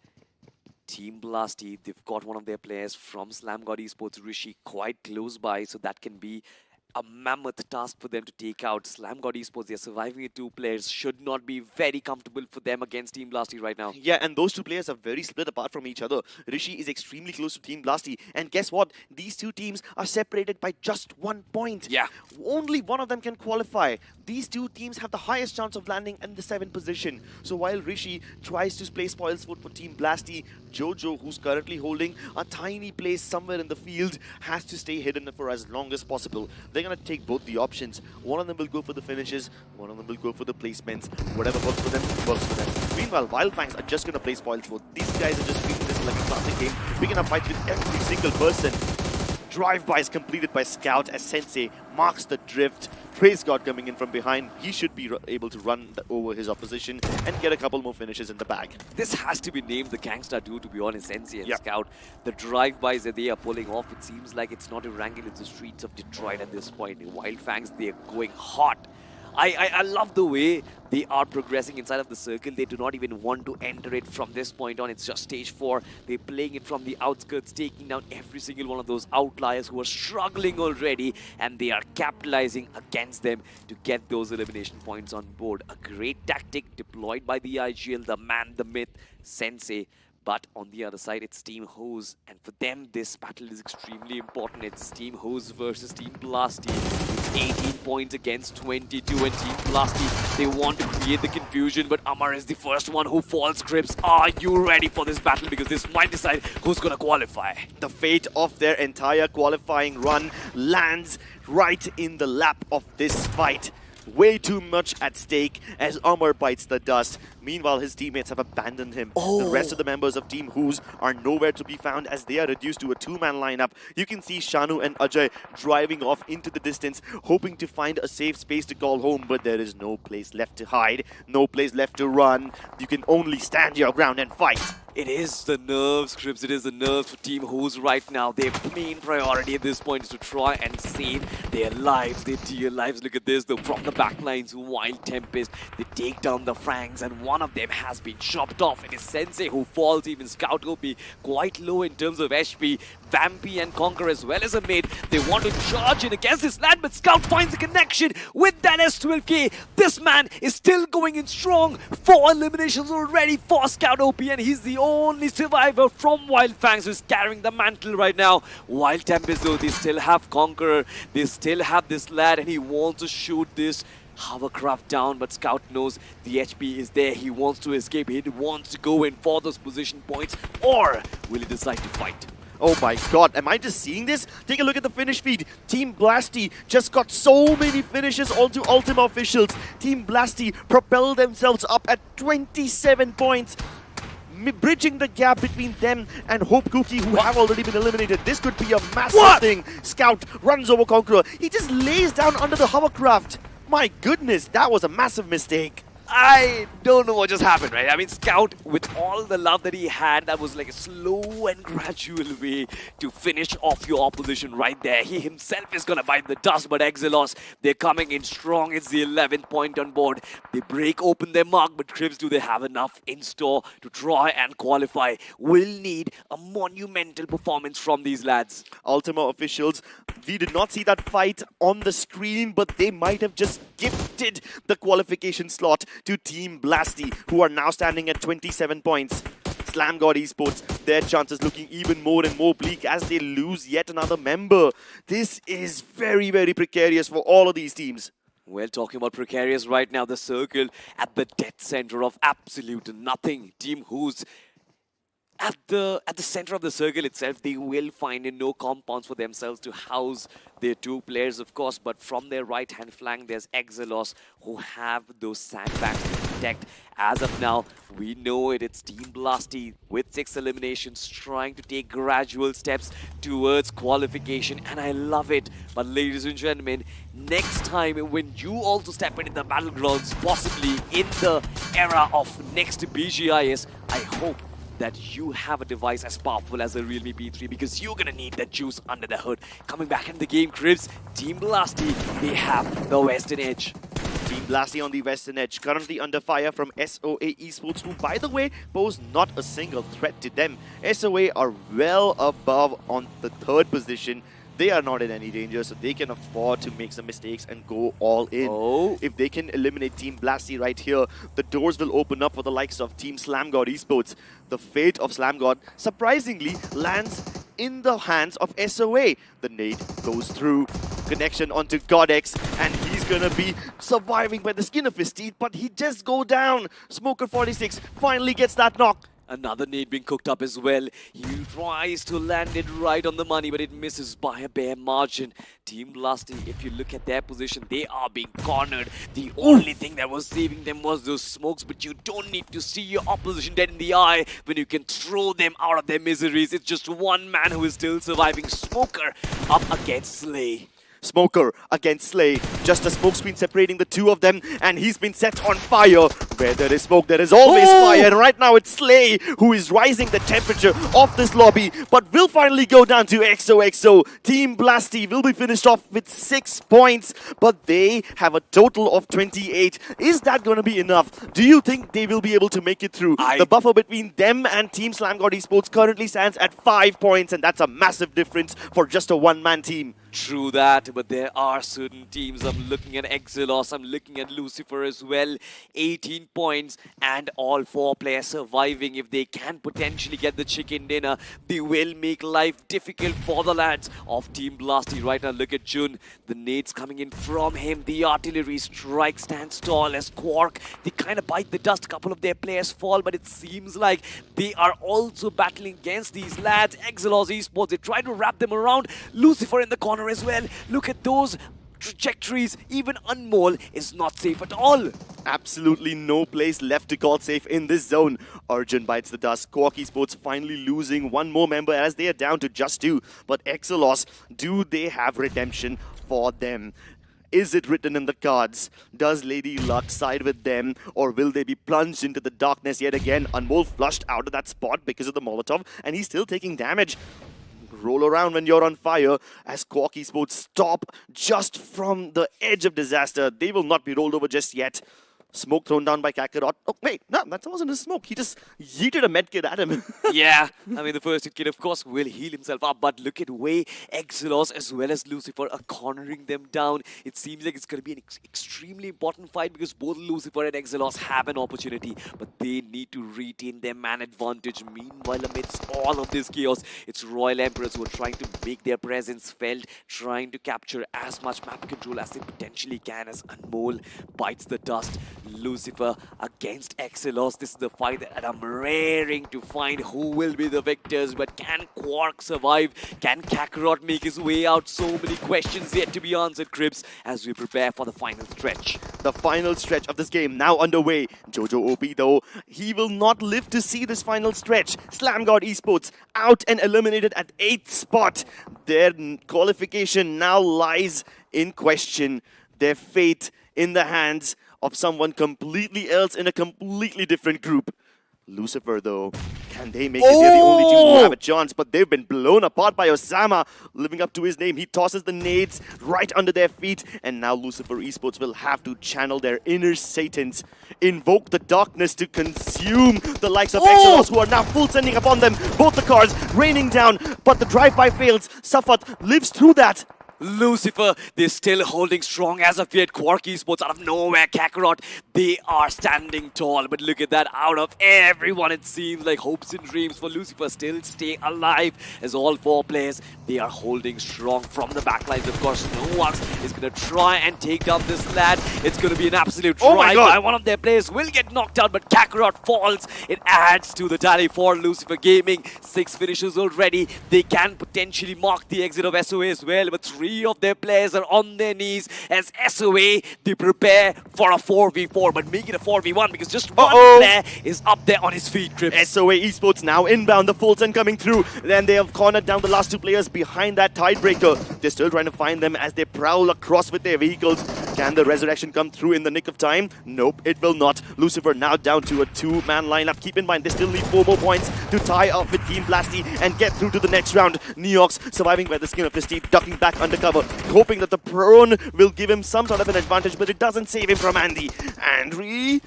Team Blasty, they've got one of their players from Slam God Esports, Rishi, quite close by, so that can be a mammoth task for them to take out. Slam God Esports, they're surviving with 2 players. Should not be very comfortable for them against Team Blasty right now.
Yeah, and those 2 players are very split apart from each other. Rishi is extremely close to Team Blasty. And guess what? These 2 teams are separated by just 1 point.
Yeah.
Only one of them can qualify. These 2 teams have the highest chance of landing in the 7th position. So while Rishi tries to play spoils foot for Team Blasty, Jojo, who's currently holding a tiny place somewhere in the field, has to stay hidden for as long as possible. They're going to take both the options. One of them will go for the finishes, one of them will go for the placements. Whatever works for them, works for them. Meanwhile, Wild Fangs are just going to play spoils foot. These guys are just treating this like a classic game, picking up fights with every single person. Drive-by is completed by Scout as Sensei marks the drift. Praise God coming in from behind. He should be able to run over his opposition and get a couple more finishes in the bag.
This has to be named the Gangsta Duo, to be honest, Sensei and Scout. The drive-bys that they are pulling off, it seems like it's not Erangel, it's the streets of Detroit at this point. The Wild Fangs, they are going hot. I love the way they are progressing inside of the circle. They do not even want to enter it from this point on. It's just stage 4. They're playing it from the outskirts, taking down every single one of those outliers who are struggling already, and they are capitalizing against them to get those elimination points on board. A great tactic deployed by the IGL, the man, the myth, Sensei. But on the other side, it's Team Hose. And for them, this battle is extremely important. It's Team Hose versus Team Blasty. It's 18 points against 22. And Team Blasty, they want to create the confusion. But Amar is the first one who falls scripts. Are you ready for this battle? Because this might decide who's going to qualify.
The fate of their entire qualifying run lands right in the lap of this fight. Way too much at stake as Amar bites the dust. Meanwhile, his teammates have abandoned him. The rest of the members of Team Who's are nowhere to be found as they are reduced to a two-man lineup. You can see Shanu and Ajay driving off into the distance, hoping to find a safe space to call home, but there is no place left to hide, no place left to run. You can only stand your ground and fight.
It is the nerves, Cribs. It is the nerves for Team Who's right now. Their main priority at this point is to try and save their lives, their dear lives. Look at this, though, from the backlines, Wild Tempest. They take down the Franks, and one of them has been chopped off. It is Sensei who falls. Even Scout will be quite low in terms of HP. Vampy and Conquer as well as a mid. They want to charge in against this lad, but Scout finds a connection with that S12K. This man is still going in strong. 4 eliminations already for Scout OP, and he's the only survivor from Wild Fangs who's carrying the mantle right now. Wild Tempest, though, they still have Conqueror. They still have this lad, and he wants to shoot this hovercraft down, but Scout knows the HP is there. He wants to escape. He wants to go in for those position points, or will he decide to fight?
Oh my god, am I just seeing this? Take a look at the finish feed. Team Blasty just got so many finishes onto Ultima officials. Team Blasty propelled themselves up at 27 points. Bridging the gap between them and Hope Cookie, who have already been eliminated. This could be a massive thing. Scout runs over Conqueror. He just lays down under the hovercraft. My goodness, that was a massive mistake.
I don't know what just happened, right? I mean, Scout, with all the love that he had, that was like a slow and gradual way to finish off your opposition right there. He himself is going to bite the dust, but Exelos, they're coming in strong. It's the 11th point on board. They break open their mark, but Cribs, do they have enough in store to try and qualify? Will need a monumental performance from these lads.
Ultima officials, we did not see that fight on the screen, but they might have just gifted the qualification slot to Team Blasty, who are now standing at 27 points. Slam God Esports, their chances looking even more and more bleak as they lose yet another member. This is very, very precarious for all of these teams.
Well, talking about precarious right now, the circle at the dead center of absolute nothing. Team Who's at the center of the circle itself. They will find no compounds for themselves to house their 2 players, of course, but from their right-hand flank, there's Exelos, who have those sandbags to protect. As of now, we know it's Team Blasty with 6 eliminations, trying to take gradual steps towards qualification, and I love it. But ladies and gentlemen, next time when you also step into the battlegrounds, possibly in the era of next BGIS, I hope that you have a device as powerful as a Realme P3, because you're gonna need that juice under the hood. Coming back in the game, Cribs, Team Blasty, they have the Western Edge.
Team Blasty on the Western Edge, currently under fire from SOA Esports, who, by the way, pose not a single threat to them. SOA are well above on the 3rd position. They are not in any danger, so they can afford to make some mistakes and go all in. If they can eliminate Team Blasty right here, the doors will open up for the likes of Team Slam God Esports. The fate of Slam God, surprisingly, lands in the hands of SOA. The nade goes through, connection onto Godex, and he's gonna be surviving by the skin of his teeth, but he just go down. Smoker 46 finally gets that knock.
Another nade being cooked up as well. He tries to land it right on the money, but it misses by a bare margin. Team Blasty, if you look at their position, they are being cornered. The only thing that was saving them was those smokes, but you don't need to see your opposition dead in the eye when you can throw them out of their miseries. It's just one man who is still surviving. Smoker up against Slay.
Smoker against Slay. Just a smoke screen separating the 2 of them, and he's been set on fire. Where there is smoke, there is always fire. And right now it's Slay who is rising the temperature of this lobby, but will finally go down to XOXO. Team Blasty will be finished off with 6 points, but they have a total of 28. Is that going to be enough? Do you think they will be able to make it through? The buffer between them and Team Slam God Esports currently stands at 5 points, and that's a massive difference for just a one-man team.
True that, but there are certain teams. I'm looking at Exelos, I'm looking at Lucifer as well. 18 points and all 4 players surviving. If they can potentially get the chicken dinner, they will make life difficult for the lads of Team Blasty. Right now, look at Jun. The nades coming in from him. The artillery strike stands tall as Quark. They kind of bite the dust. A couple of their players fall, but it seems like they are also battling against these lads. Exelos Esports, they try to wrap them around. Lucifer in the corner as well. Look at those trajectories, even Anmol is not safe at all.
Absolutely no place left to call safe in this zone. Arjun bites the dust. Quark Esports finally losing one more member as they are down to just 2. But Exelos, do they have redemption for them? Is it written in the cards? Does Lady Luck side with them, or will they be plunged into the darkness yet again? Anmol flushed out of that spot because of the Molotov, and he's still taking damage. Roll around when you're on fire as Quark Esports stop just from the edge of disaster. They will not be rolled over just yet. Smoke thrown down by Kakarot. Oh, wait, no, that wasn't a smoke. He just yeeted a medkit at him.
Yeah, I mean, the first kid, of course, will heal himself up, but look at way Exelos as well as Lucifer are cornering them down. It seems like it's going to be an extremely important fight because both Lucifer and Exelos have an opportunity, but they need to retain their man advantage. Meanwhile, amidst all of this chaos, it's Royal Emperors who are trying to make their presence felt, trying to capture as much map control as they potentially can as Anmol bites the dust. Lucifer against Exelos. This is the fight that I'm raring to find who will be the victors. But can Quark survive? Can Kakarot make his way out? So many questions yet to be answered, Cribs, as we prepare for the final stretch.
The final stretch of this game now underway. Jojo OP though, he will not live to see this final stretch. SlamGod Esports out and eliminated at 8th spot. Their qualification now lies in question. Their fate in the hands of someone completely else in a completely different group. Lucifer, though, can they make it? They're the only two who have a chance, but they've been blown apart by Osama. Living up to his name, he tosses the nades right under their feet, and now Lucifer Esports will have to channel their inner Satans, invoke the darkness to consume the likes of Exelos, who are now full sending upon them. Both the cars raining down, but the drive-by fails. Safat lives through that.
Lucifer, they're still holding strong as of yet. Quark Esports out of nowhere. Kakarot, they are standing tall. But look at that, out of everyone, it seems like hopes and dreams for Lucifer still stay alive as all 4 players, they are holding strong from the backlines. Of course, no one is going to try and take down this lad. It's going to be an absolute drive by one of their players. Will get knocked out, but Kakarot falls. It adds to the tally for Lucifer Gaming. 6 finishes already. They can potentially mark the exit of SOA as well, but 3 of their players are on their knees as SOA, they prepare for a 4v4, but make it a 4v1 because just one player is up there on his feet, Crips.
SOA Esports now inbound, the full send coming through. Then they have cornered down the last 2 players behind that tidebreaker. They're still trying to find them as they prowl across with their vehicles. Can the resurrection come through in the nick of time? Nope, it will not. Lucifer now down to a 2-man lineup. Keep in mind, they still need 4 more points to tie up with Team Blasty and get through to the next round. Neox surviving by the skin of his teeth, ducking back undercover, hoping that the prone will give him some sort of an advantage, but it doesn't save him from Andy. Andri,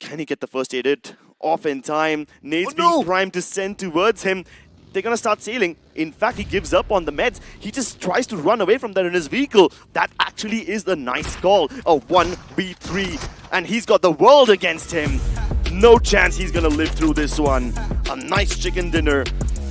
can he get the first aid hit off in time? Nade's being primed to send towards him. They're gonna start sailing. In fact, he gives up on the meds. He just tries to run away from there in his vehicle. That actually is the nice call. A 1v3. And he's got the world against him. No chance he's gonna live through this one. A nice chicken dinner.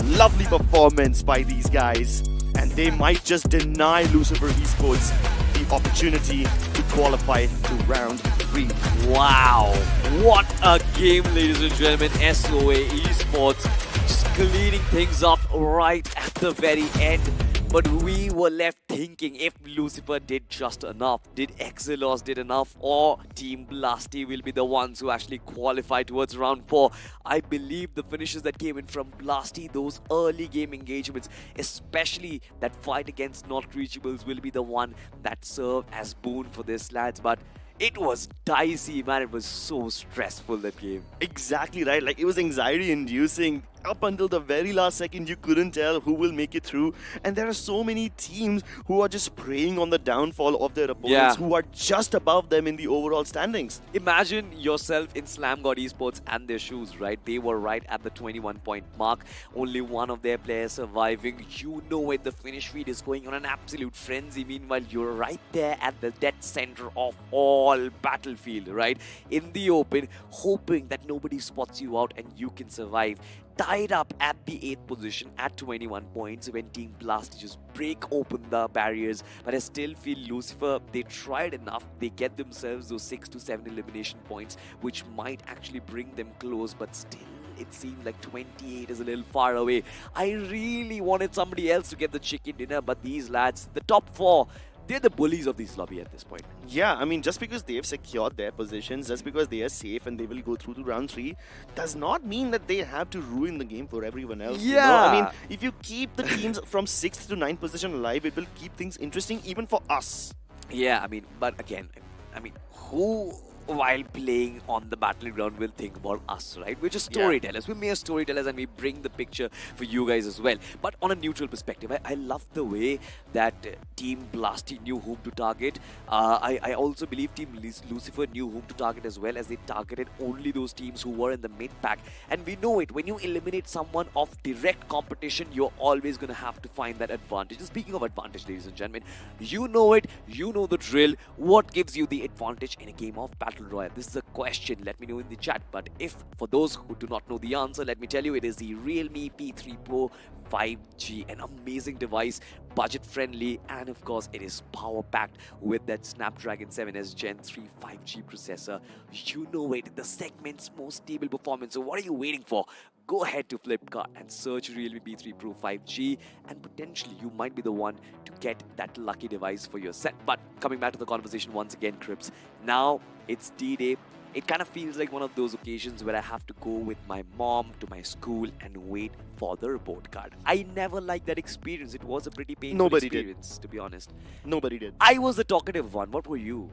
Lovely performance by these guys. And they might just deny Lucifer Esports the opportunity to qualify to round 3.
Wow. What a game, ladies and gentlemen. SOA Esports just cleaning things up right at the very end. But we were left thinking if Lucifer did just enough, did Exelos did enough, or Team Blasty will be the ones who actually qualify towards round 4. I believe the finishes that came in from Blasty, those early game engagements, especially that fight against Not Reachables, will be the one that serve as boon for this lads. But it was dicey, man. It was so stressful, that game.
Exactly right. Like, it was anxiety inducing. Up until the very last second, you couldn't tell who will make it through. And there are so many teams who are just preying on the downfall of their opponents, who are just above them in the overall standings.
Imagine yourself in SlamGod Esports and their shoes, right? They were right at the 21-point mark. Only one of their players surviving. You know it. The finish feed is going on an absolute frenzy. Meanwhile, you're right there at the dead center of all battlefield, right? In the open, hoping that nobody spots you out and you can survive. Tied up at the 8th position at 21 points when Team Blast just break open the barriers. But I still feel Lucifer, they tried enough. They get themselves those 6 to 7 elimination points, which might actually bring them close, but still it seems like 28 is a little far away. I really wanted somebody else to get the chicken dinner, but these lads, the top 4, they're the bullies of this lobby at this point.
Yeah, I mean, just because they've secured their positions, just because they are safe and they will go through to round 3, does not mean that they have to ruin the game for everyone else. You know? I mean, if you keep the teams from 6th to 9th position alive, it will keep things interesting even for us.
Yeah, I mean, but again, I mean, who while playing on the battleground will think about us, right? We're just storytellers. We're mere storytellers and we bring the picture for you guys as well. But on a neutral perspective, I love the way that Team Blasty knew whom to target. I also believe Team Lucifer knew whom to target as well, as they targeted only those teams who were in the mid pack. And we know it, when you eliminate someone of direct competition, you're always going to have to find that advantage. And speaking of advantage, ladies and gentlemen, you know it, you know the drill. What gives you the advantage in a game of Battle Royale? This is a question, let me know in the chat. But if for those who do not know the answer, let me tell you, it is the realme P3 Pro 5G, an amazing device, budget friendly, and of course it is power packed with that Snapdragon 7S Gen 3 5G processor. You know it, the segment's most stable performance. So what are you waiting for? Go ahead to Flipkart and search realme P3 Pro 5G, and potentially you might be the one to get that lucky device for your set. But coming back to the conversation once again, Crips, now it's D-Day. It kind of feels like one of those occasions where I have to go with my mom to my school and wait for the report card. I never liked that experience. It was a pretty painful experience, to be honest.
Nobody did.
I was the talkative one. What were you?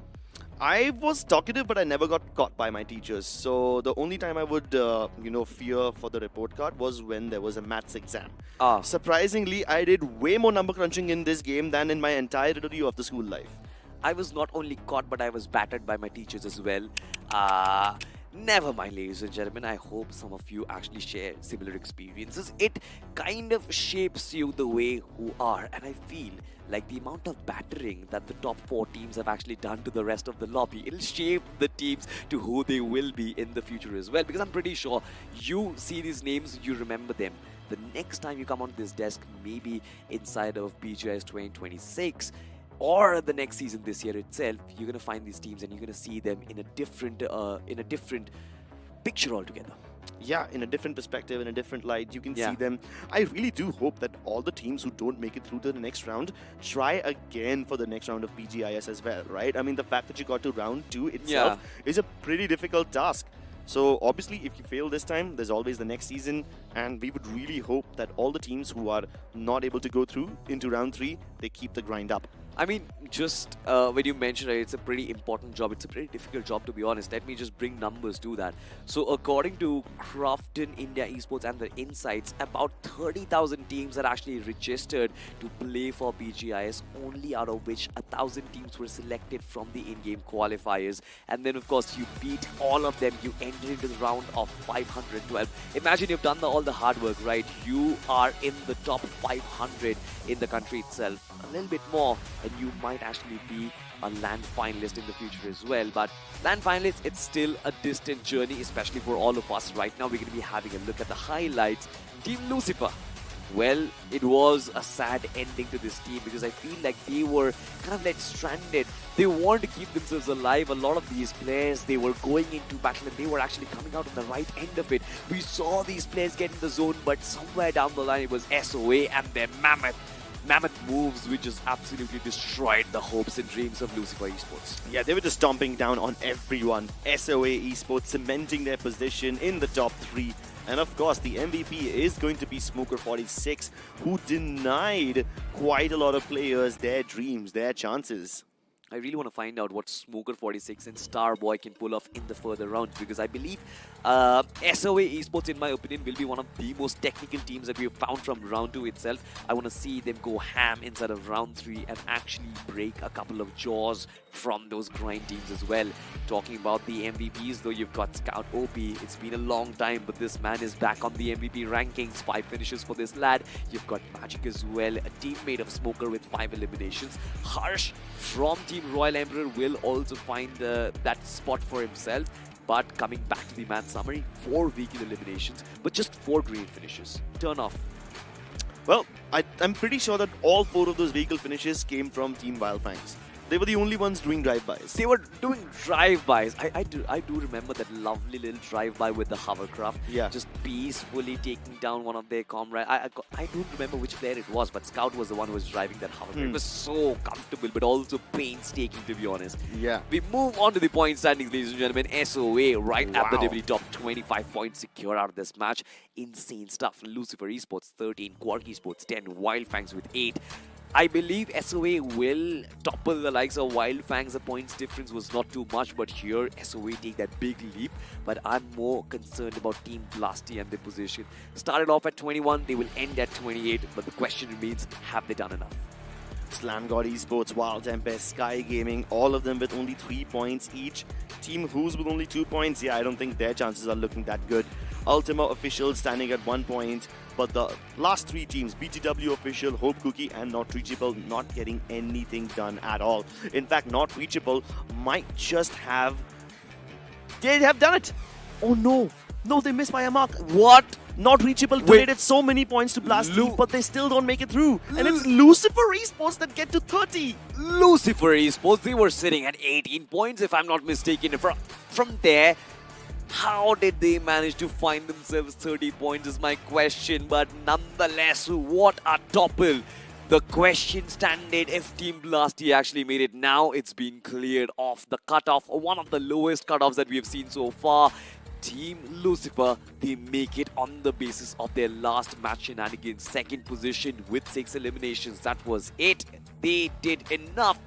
I was talkative, but I never got caught by my teachers. So the only time I would, fear for the report card was when there was a maths exam. Surprisingly, I did way more number crunching in this game than in my entirety of the school life.
I was not only caught, but I was battered by my teachers as well. Never mind, ladies and gentlemen. I hope some of you actually share similar experiences. It kind of shapes you the way you are, and I feel like the amount of battering that the top 4 teams have actually done to the rest of the lobby, it'll shape the teams to who they will be in the future as well. Because I'm pretty sure you see these names, you remember them. The next time you come on this desk, maybe inside of BGIS 2026, or the next season this year itself, you're going to find these teams and you're going to see them in a different picture altogether.
Yeah, in a different perspective, in a different light, you can see them. I really do hope that all the teams who don't make it through to the next round try again for the next round of BGIS as well, right? I mean, the fact that you got to round 2 itself is a pretty difficult task. So obviously, if you fail this time, there's always the next season, and we would really hope that all the teams who are not able to go through into round 3, they keep the grind up.
I mean, just when you mentioned it, it's a pretty important job. It's a pretty difficult job, to be honest. Let me just bring numbers to that. So according to Crofton India Esports and the Insights, about 30,000 teams are actually registered to play for BGIS, only out of which 1,000 teams were selected from the in-game qualifiers. And then, of course, you beat all of them. You entered into the round of 512. Imagine you've done all the hard work, right? You are in the top 500 in the country itself. A little bit more, and you might actually be a land finalist in the future as well. But land finalists, it's still a distant journey, especially for all of us. Right now, we're going to be having a look at the highlights. Team Lucifer. Well, it was a sad ending to this team because I feel like they were kind of stranded. They wanted to keep themselves alive. A lot of these players, they were going into battle and they were actually coming out on the right end of it. We saw these players get in the zone, but somewhere down the line, it was SOA and their mammoth moves, which just absolutely destroyed the hopes and dreams of Lucifer Esports.
Yeah, they were just stomping down on everyone. SOA Esports cementing their position in the top 3. And of course, the MVP is going to be Smoker46, who denied quite a lot of players their dreams, their chances.
I really want to find out what Smoker46 and Starboy can pull off in the further rounds, because I believe SOA Esports, in my opinion, will be one of the most technical teams that we have found from round 2 itself. I want to see them go ham inside of round 3 and actually break a couple of jaws from those grind teams as well. Talking about the MVPs, though, you've got Scout OP. It's been a long time, but this man is back on the MVP rankings. 5 finishes for this lad. You've got Magic as well, a teammate of Smoker with 5 eliminations. Harsh from Team Royal Emperor will also find that spot for himself. But coming back to the man summary, 4 vehicle eliminations, but just 4 green finishes. Turn off.
Well, I'm pretty sure that all 4 of those vehicle finishes came from Team Wildfangs. They were the only ones doing drive-bys.
They were doing drive-bys. I do remember that lovely little drive-by with the hovercraft.
Yeah.
Just peacefully taking down one of their comrades. I don't remember which player it was, but Scout was the one who was driving that hovercraft. It was so comfortable, but also painstaking, to be honest.
Yeah.
We move on to the point standings, ladies and gentlemen. SOA right at the WWE top, 25 points secure out of this match. Insane stuff. Lucifer Esports 13, Quark Esports 10, Wildfangs with 8. I believe SOA will topple the likes of Wildfangs. The points difference was not too much, but here SOA take that big leap. But I'm more concerned about Team Blasty and their position. Started off at 21, they will end at 28, but the question remains, have they done enough?
Slam God Esports, Wild Tempest, Sky Gaming, all of them with only 3 points each. Team Who's with only 2 points, yeah, I don't think their chances are looking that good. Ultima Official standing at 1 point, but the last 3 teams, BTW Official, Hope Cookie and Not Reachable, not getting anything done at all. In fact, Not Reachable might just have... They have done it! Oh no! No, they missed by a mark. What? Not Reachable donated so many points to Blasty, but they still don't make it through. And it's Lucifer Esports that get to 30.
Lucifer Esports, they were sitting at 18 points, if I'm not mistaken. From there, how did they manage to find themselves 30 points is my question. But nonetheless, what a topple. The question standard if Team Blasty actually made it. Now it's been cleared off the cutoff, one of the lowest cutoffs that we have seen so far. Team Lucifer, they make it on the basis of their last match shenanigans. Second position with 6 eliminations. That was it. They did enough.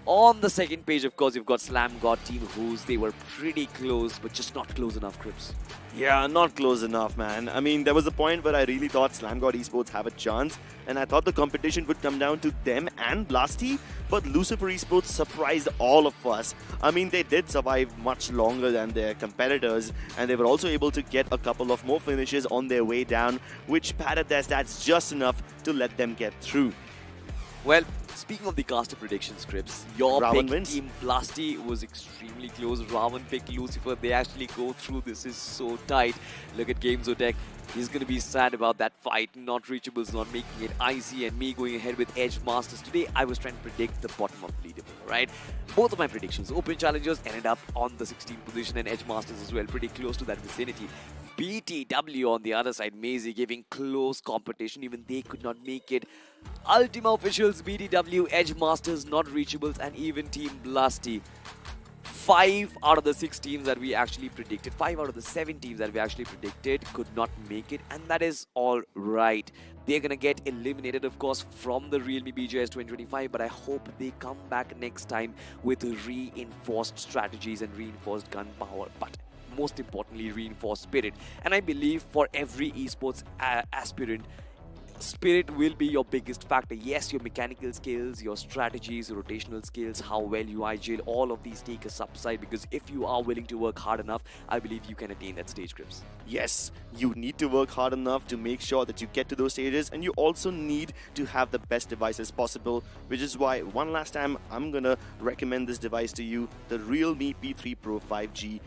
On the second page, of course, you've got Slam God, Team Who's. They were pretty close, but just not close enough, Crips.
Yeah, not close enough, man. I mean, there was a point where I really thought Slam God Esports have a chance, and I thought the competition would come down to them and Blasty, but Lucifer Esports surprised all of us. I mean, they did survive much longer than their competitors, and they were also able to get a couple of more finishes on their way down, which padded their stats just enough to let them get through.
Well, speaking of the caster prediction scripts, your
Ravan
pick,
wins.
Team Blasty, was extremely close. Ravan picked Lucifer. They actually go through. This is so tight. Look at GameZotech. He's going to be sad about that fight. Not Reachables not making it icy, and me going ahead with Edge Masters. Today, I was trying to predict the bottom of the leaderboard, right? Both of my predictions, Open Challengers ended up on the 16th position, and Edge Masters as well, pretty close to that vicinity. BTW on the other side, Maisie giving close competition. Even they could not make it. Ultima Officials, BTW, Edge Masters, Not Reachables, and even Team Blasty. 5 out of the 6 teams that we actually predicted, 5 out of the 7 teams that we actually predicted could not make it, and that is all right. They're gonna get eliminated, of course, from the realme BGIS 2025, but I hope they come back next time with reinforced strategies and reinforced gun power, but most importantly, reinforced spirit. And I believe for every esports aspirant, spirit will be your biggest factor. Yes, your mechanical skills, your strategies, your rotational skills, how well you IGL, all of these take a subside, because if you are willing to work hard enough, I believe you can attain that stage, Grips.
Yes, you need to work hard enough to make sure that you get to those stages, and you also need to have the best devices possible, which is why one last time I'm gonna recommend this device to you, the Realme P3 Pro 5G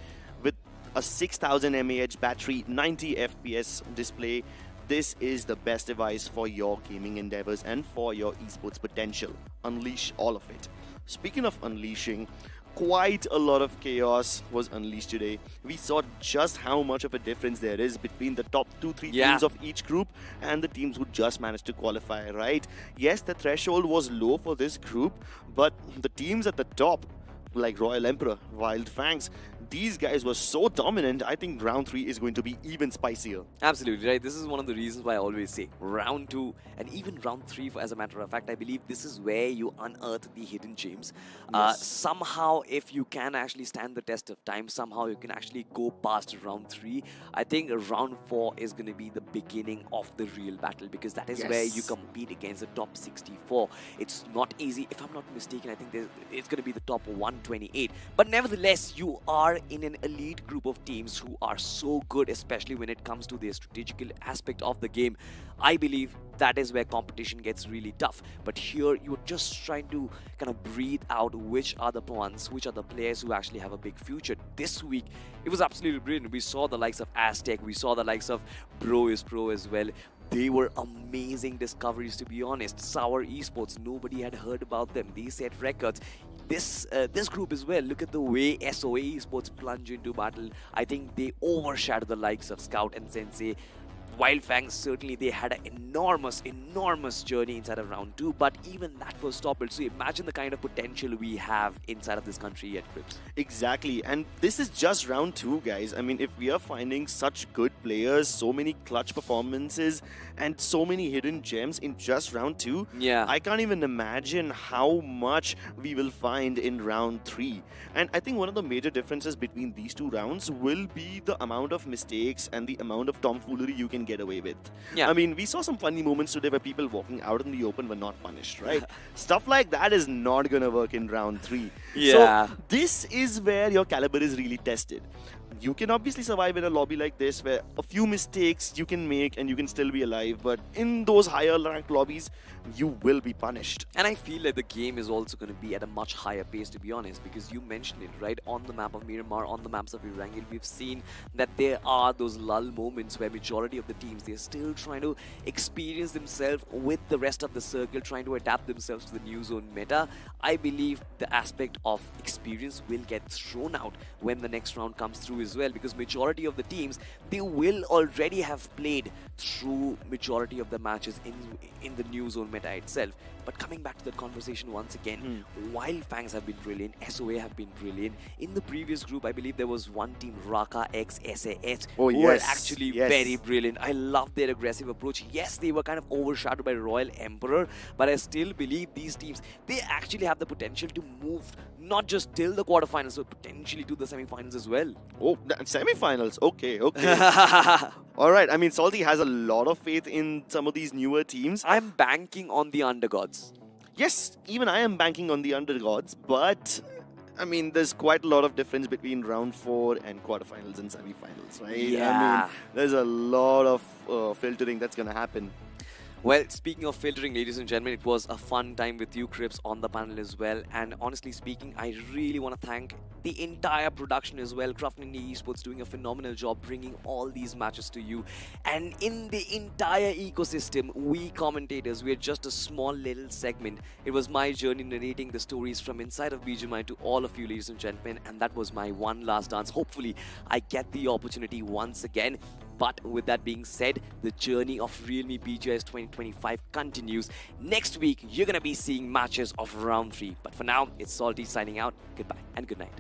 with a 6000 mAh battery, 90 FPS display. This is the best device for your gaming endeavors and for your esports potential. Unleash all of it. Speaking of unleashing, quite a lot of chaos was unleashed today. We saw just how much of a difference there is between the top 2-3 teams of each group and the teams who just managed to qualify, right? Yes, the threshold was low for this group, but the teams at the top, like Royal Emperor, Wild Fangs, these guys were so dominant. I think round 3 is going to be even spicier.
Absolutely right. This is one of the reasons why I always say round 2 and even round 3, as a matter of fact, I believe this is where you unearth the hidden gems.
Yes.
Somehow, if you can actually stand the test of time, somehow you can actually go past round 3. I think round 4 is going to be the beginning of the real battle, because that is where you compete against the top 64. It's not easy. If I'm not mistaken, I think it's going to be the top 128. But nevertheless, you are in an elite group of teams who are so good, especially when it comes to the strategical aspect of the game. I believe that is where competition gets really tough. But here, you're just trying to kind of breathe out which are the ones, which are the players who actually have a big future. This week, it was absolutely brilliant. We saw the likes of Aztec, we saw the likes of Bro is Pro as well. They were amazing discoveries, to be honest. Sour Esports, nobody had heard about them. They set records. this group as well. Look at the way SOA Esports plunge into battle. I think they overshadow the likes of Scout and Sensei. Wildfangs, certainly they had an enormous journey inside of round 2, but even that was stopped. So imagine the kind of potential we have inside of this country at Crips.
Exactly, and this is just round 2, guys. I mean, if we are finding such good players, so many clutch performances, and so many hidden gems in just round 2,
yeah,
I can't even imagine how much we will find in round 3. And I think one of the major differences between these 2 rounds will be the amount of mistakes and the amount of tomfoolery you can get away with.
Yeah.
I mean, we saw some funny moments today where people walking out in the open were not punished, right? Stuff like that is not gonna work in round 3.
Yeah.
So this is where your caliber is really tested. You can obviously survive in a lobby like this where a few mistakes you can make and you can still be alive, but in those higher ranked lobbies, you will be punished.
And I feel like the game is also going to be at a much higher pace, to be honest, because you mentioned it, right? On the map of Miramar, on the maps of Erangel, we've seen that there are those lull moments where majority of the teams, they're still trying to experience themselves with the rest of the circle, trying to adapt themselves to the new zone meta. I believe the aspect of experience will get thrown out when the next round comes through as well, because majority of the teams, they will already have played through majority of the matches in the new zone meta itself. But coming back to that conversation once again, Wildfangs have been brilliant, SOA have been brilliant. In the previous group, I believe there was one team, Raka X SAS, who were actually very brilliant. I love their aggressive approach. Yes, they were kind of overshadowed by Royal Emperor, but I still believe these teams, they actually have the potential to move not just till the quarterfinals, but potentially to the semifinals as well.
Oh, semifinals. Okay. All right. I mean, Salty has a lot of faith in some of these newer teams.
I'm banking on the undergods.
Yes, even I am banking on the undergods, but I mean, there's quite a lot of difference between round 4 and quarterfinals and semifinals, right?
Yeah.
I mean, there's a lot of filtering that's going to happen.
Well, speaking of filtering, ladies and gentlemen, it was a fun time with you, Crips, on the panel as well. And honestly speaking, I really want to thank the entire production as well. Crafton India Esports doing a phenomenal job bringing all these matches to you. And in the entire ecosystem, we commentators, we're just a small little segment. It was my journey narrating the stories from inside of BGMI to all of you, ladies and gentlemen. And that was my one last dance. Hopefully, I get the opportunity once again. But with that being said, the journey of realme BGIS 2025 continues. Next week, you're going to be seeing matches of round 3. But for now, it's Salty signing out. Goodbye and good night.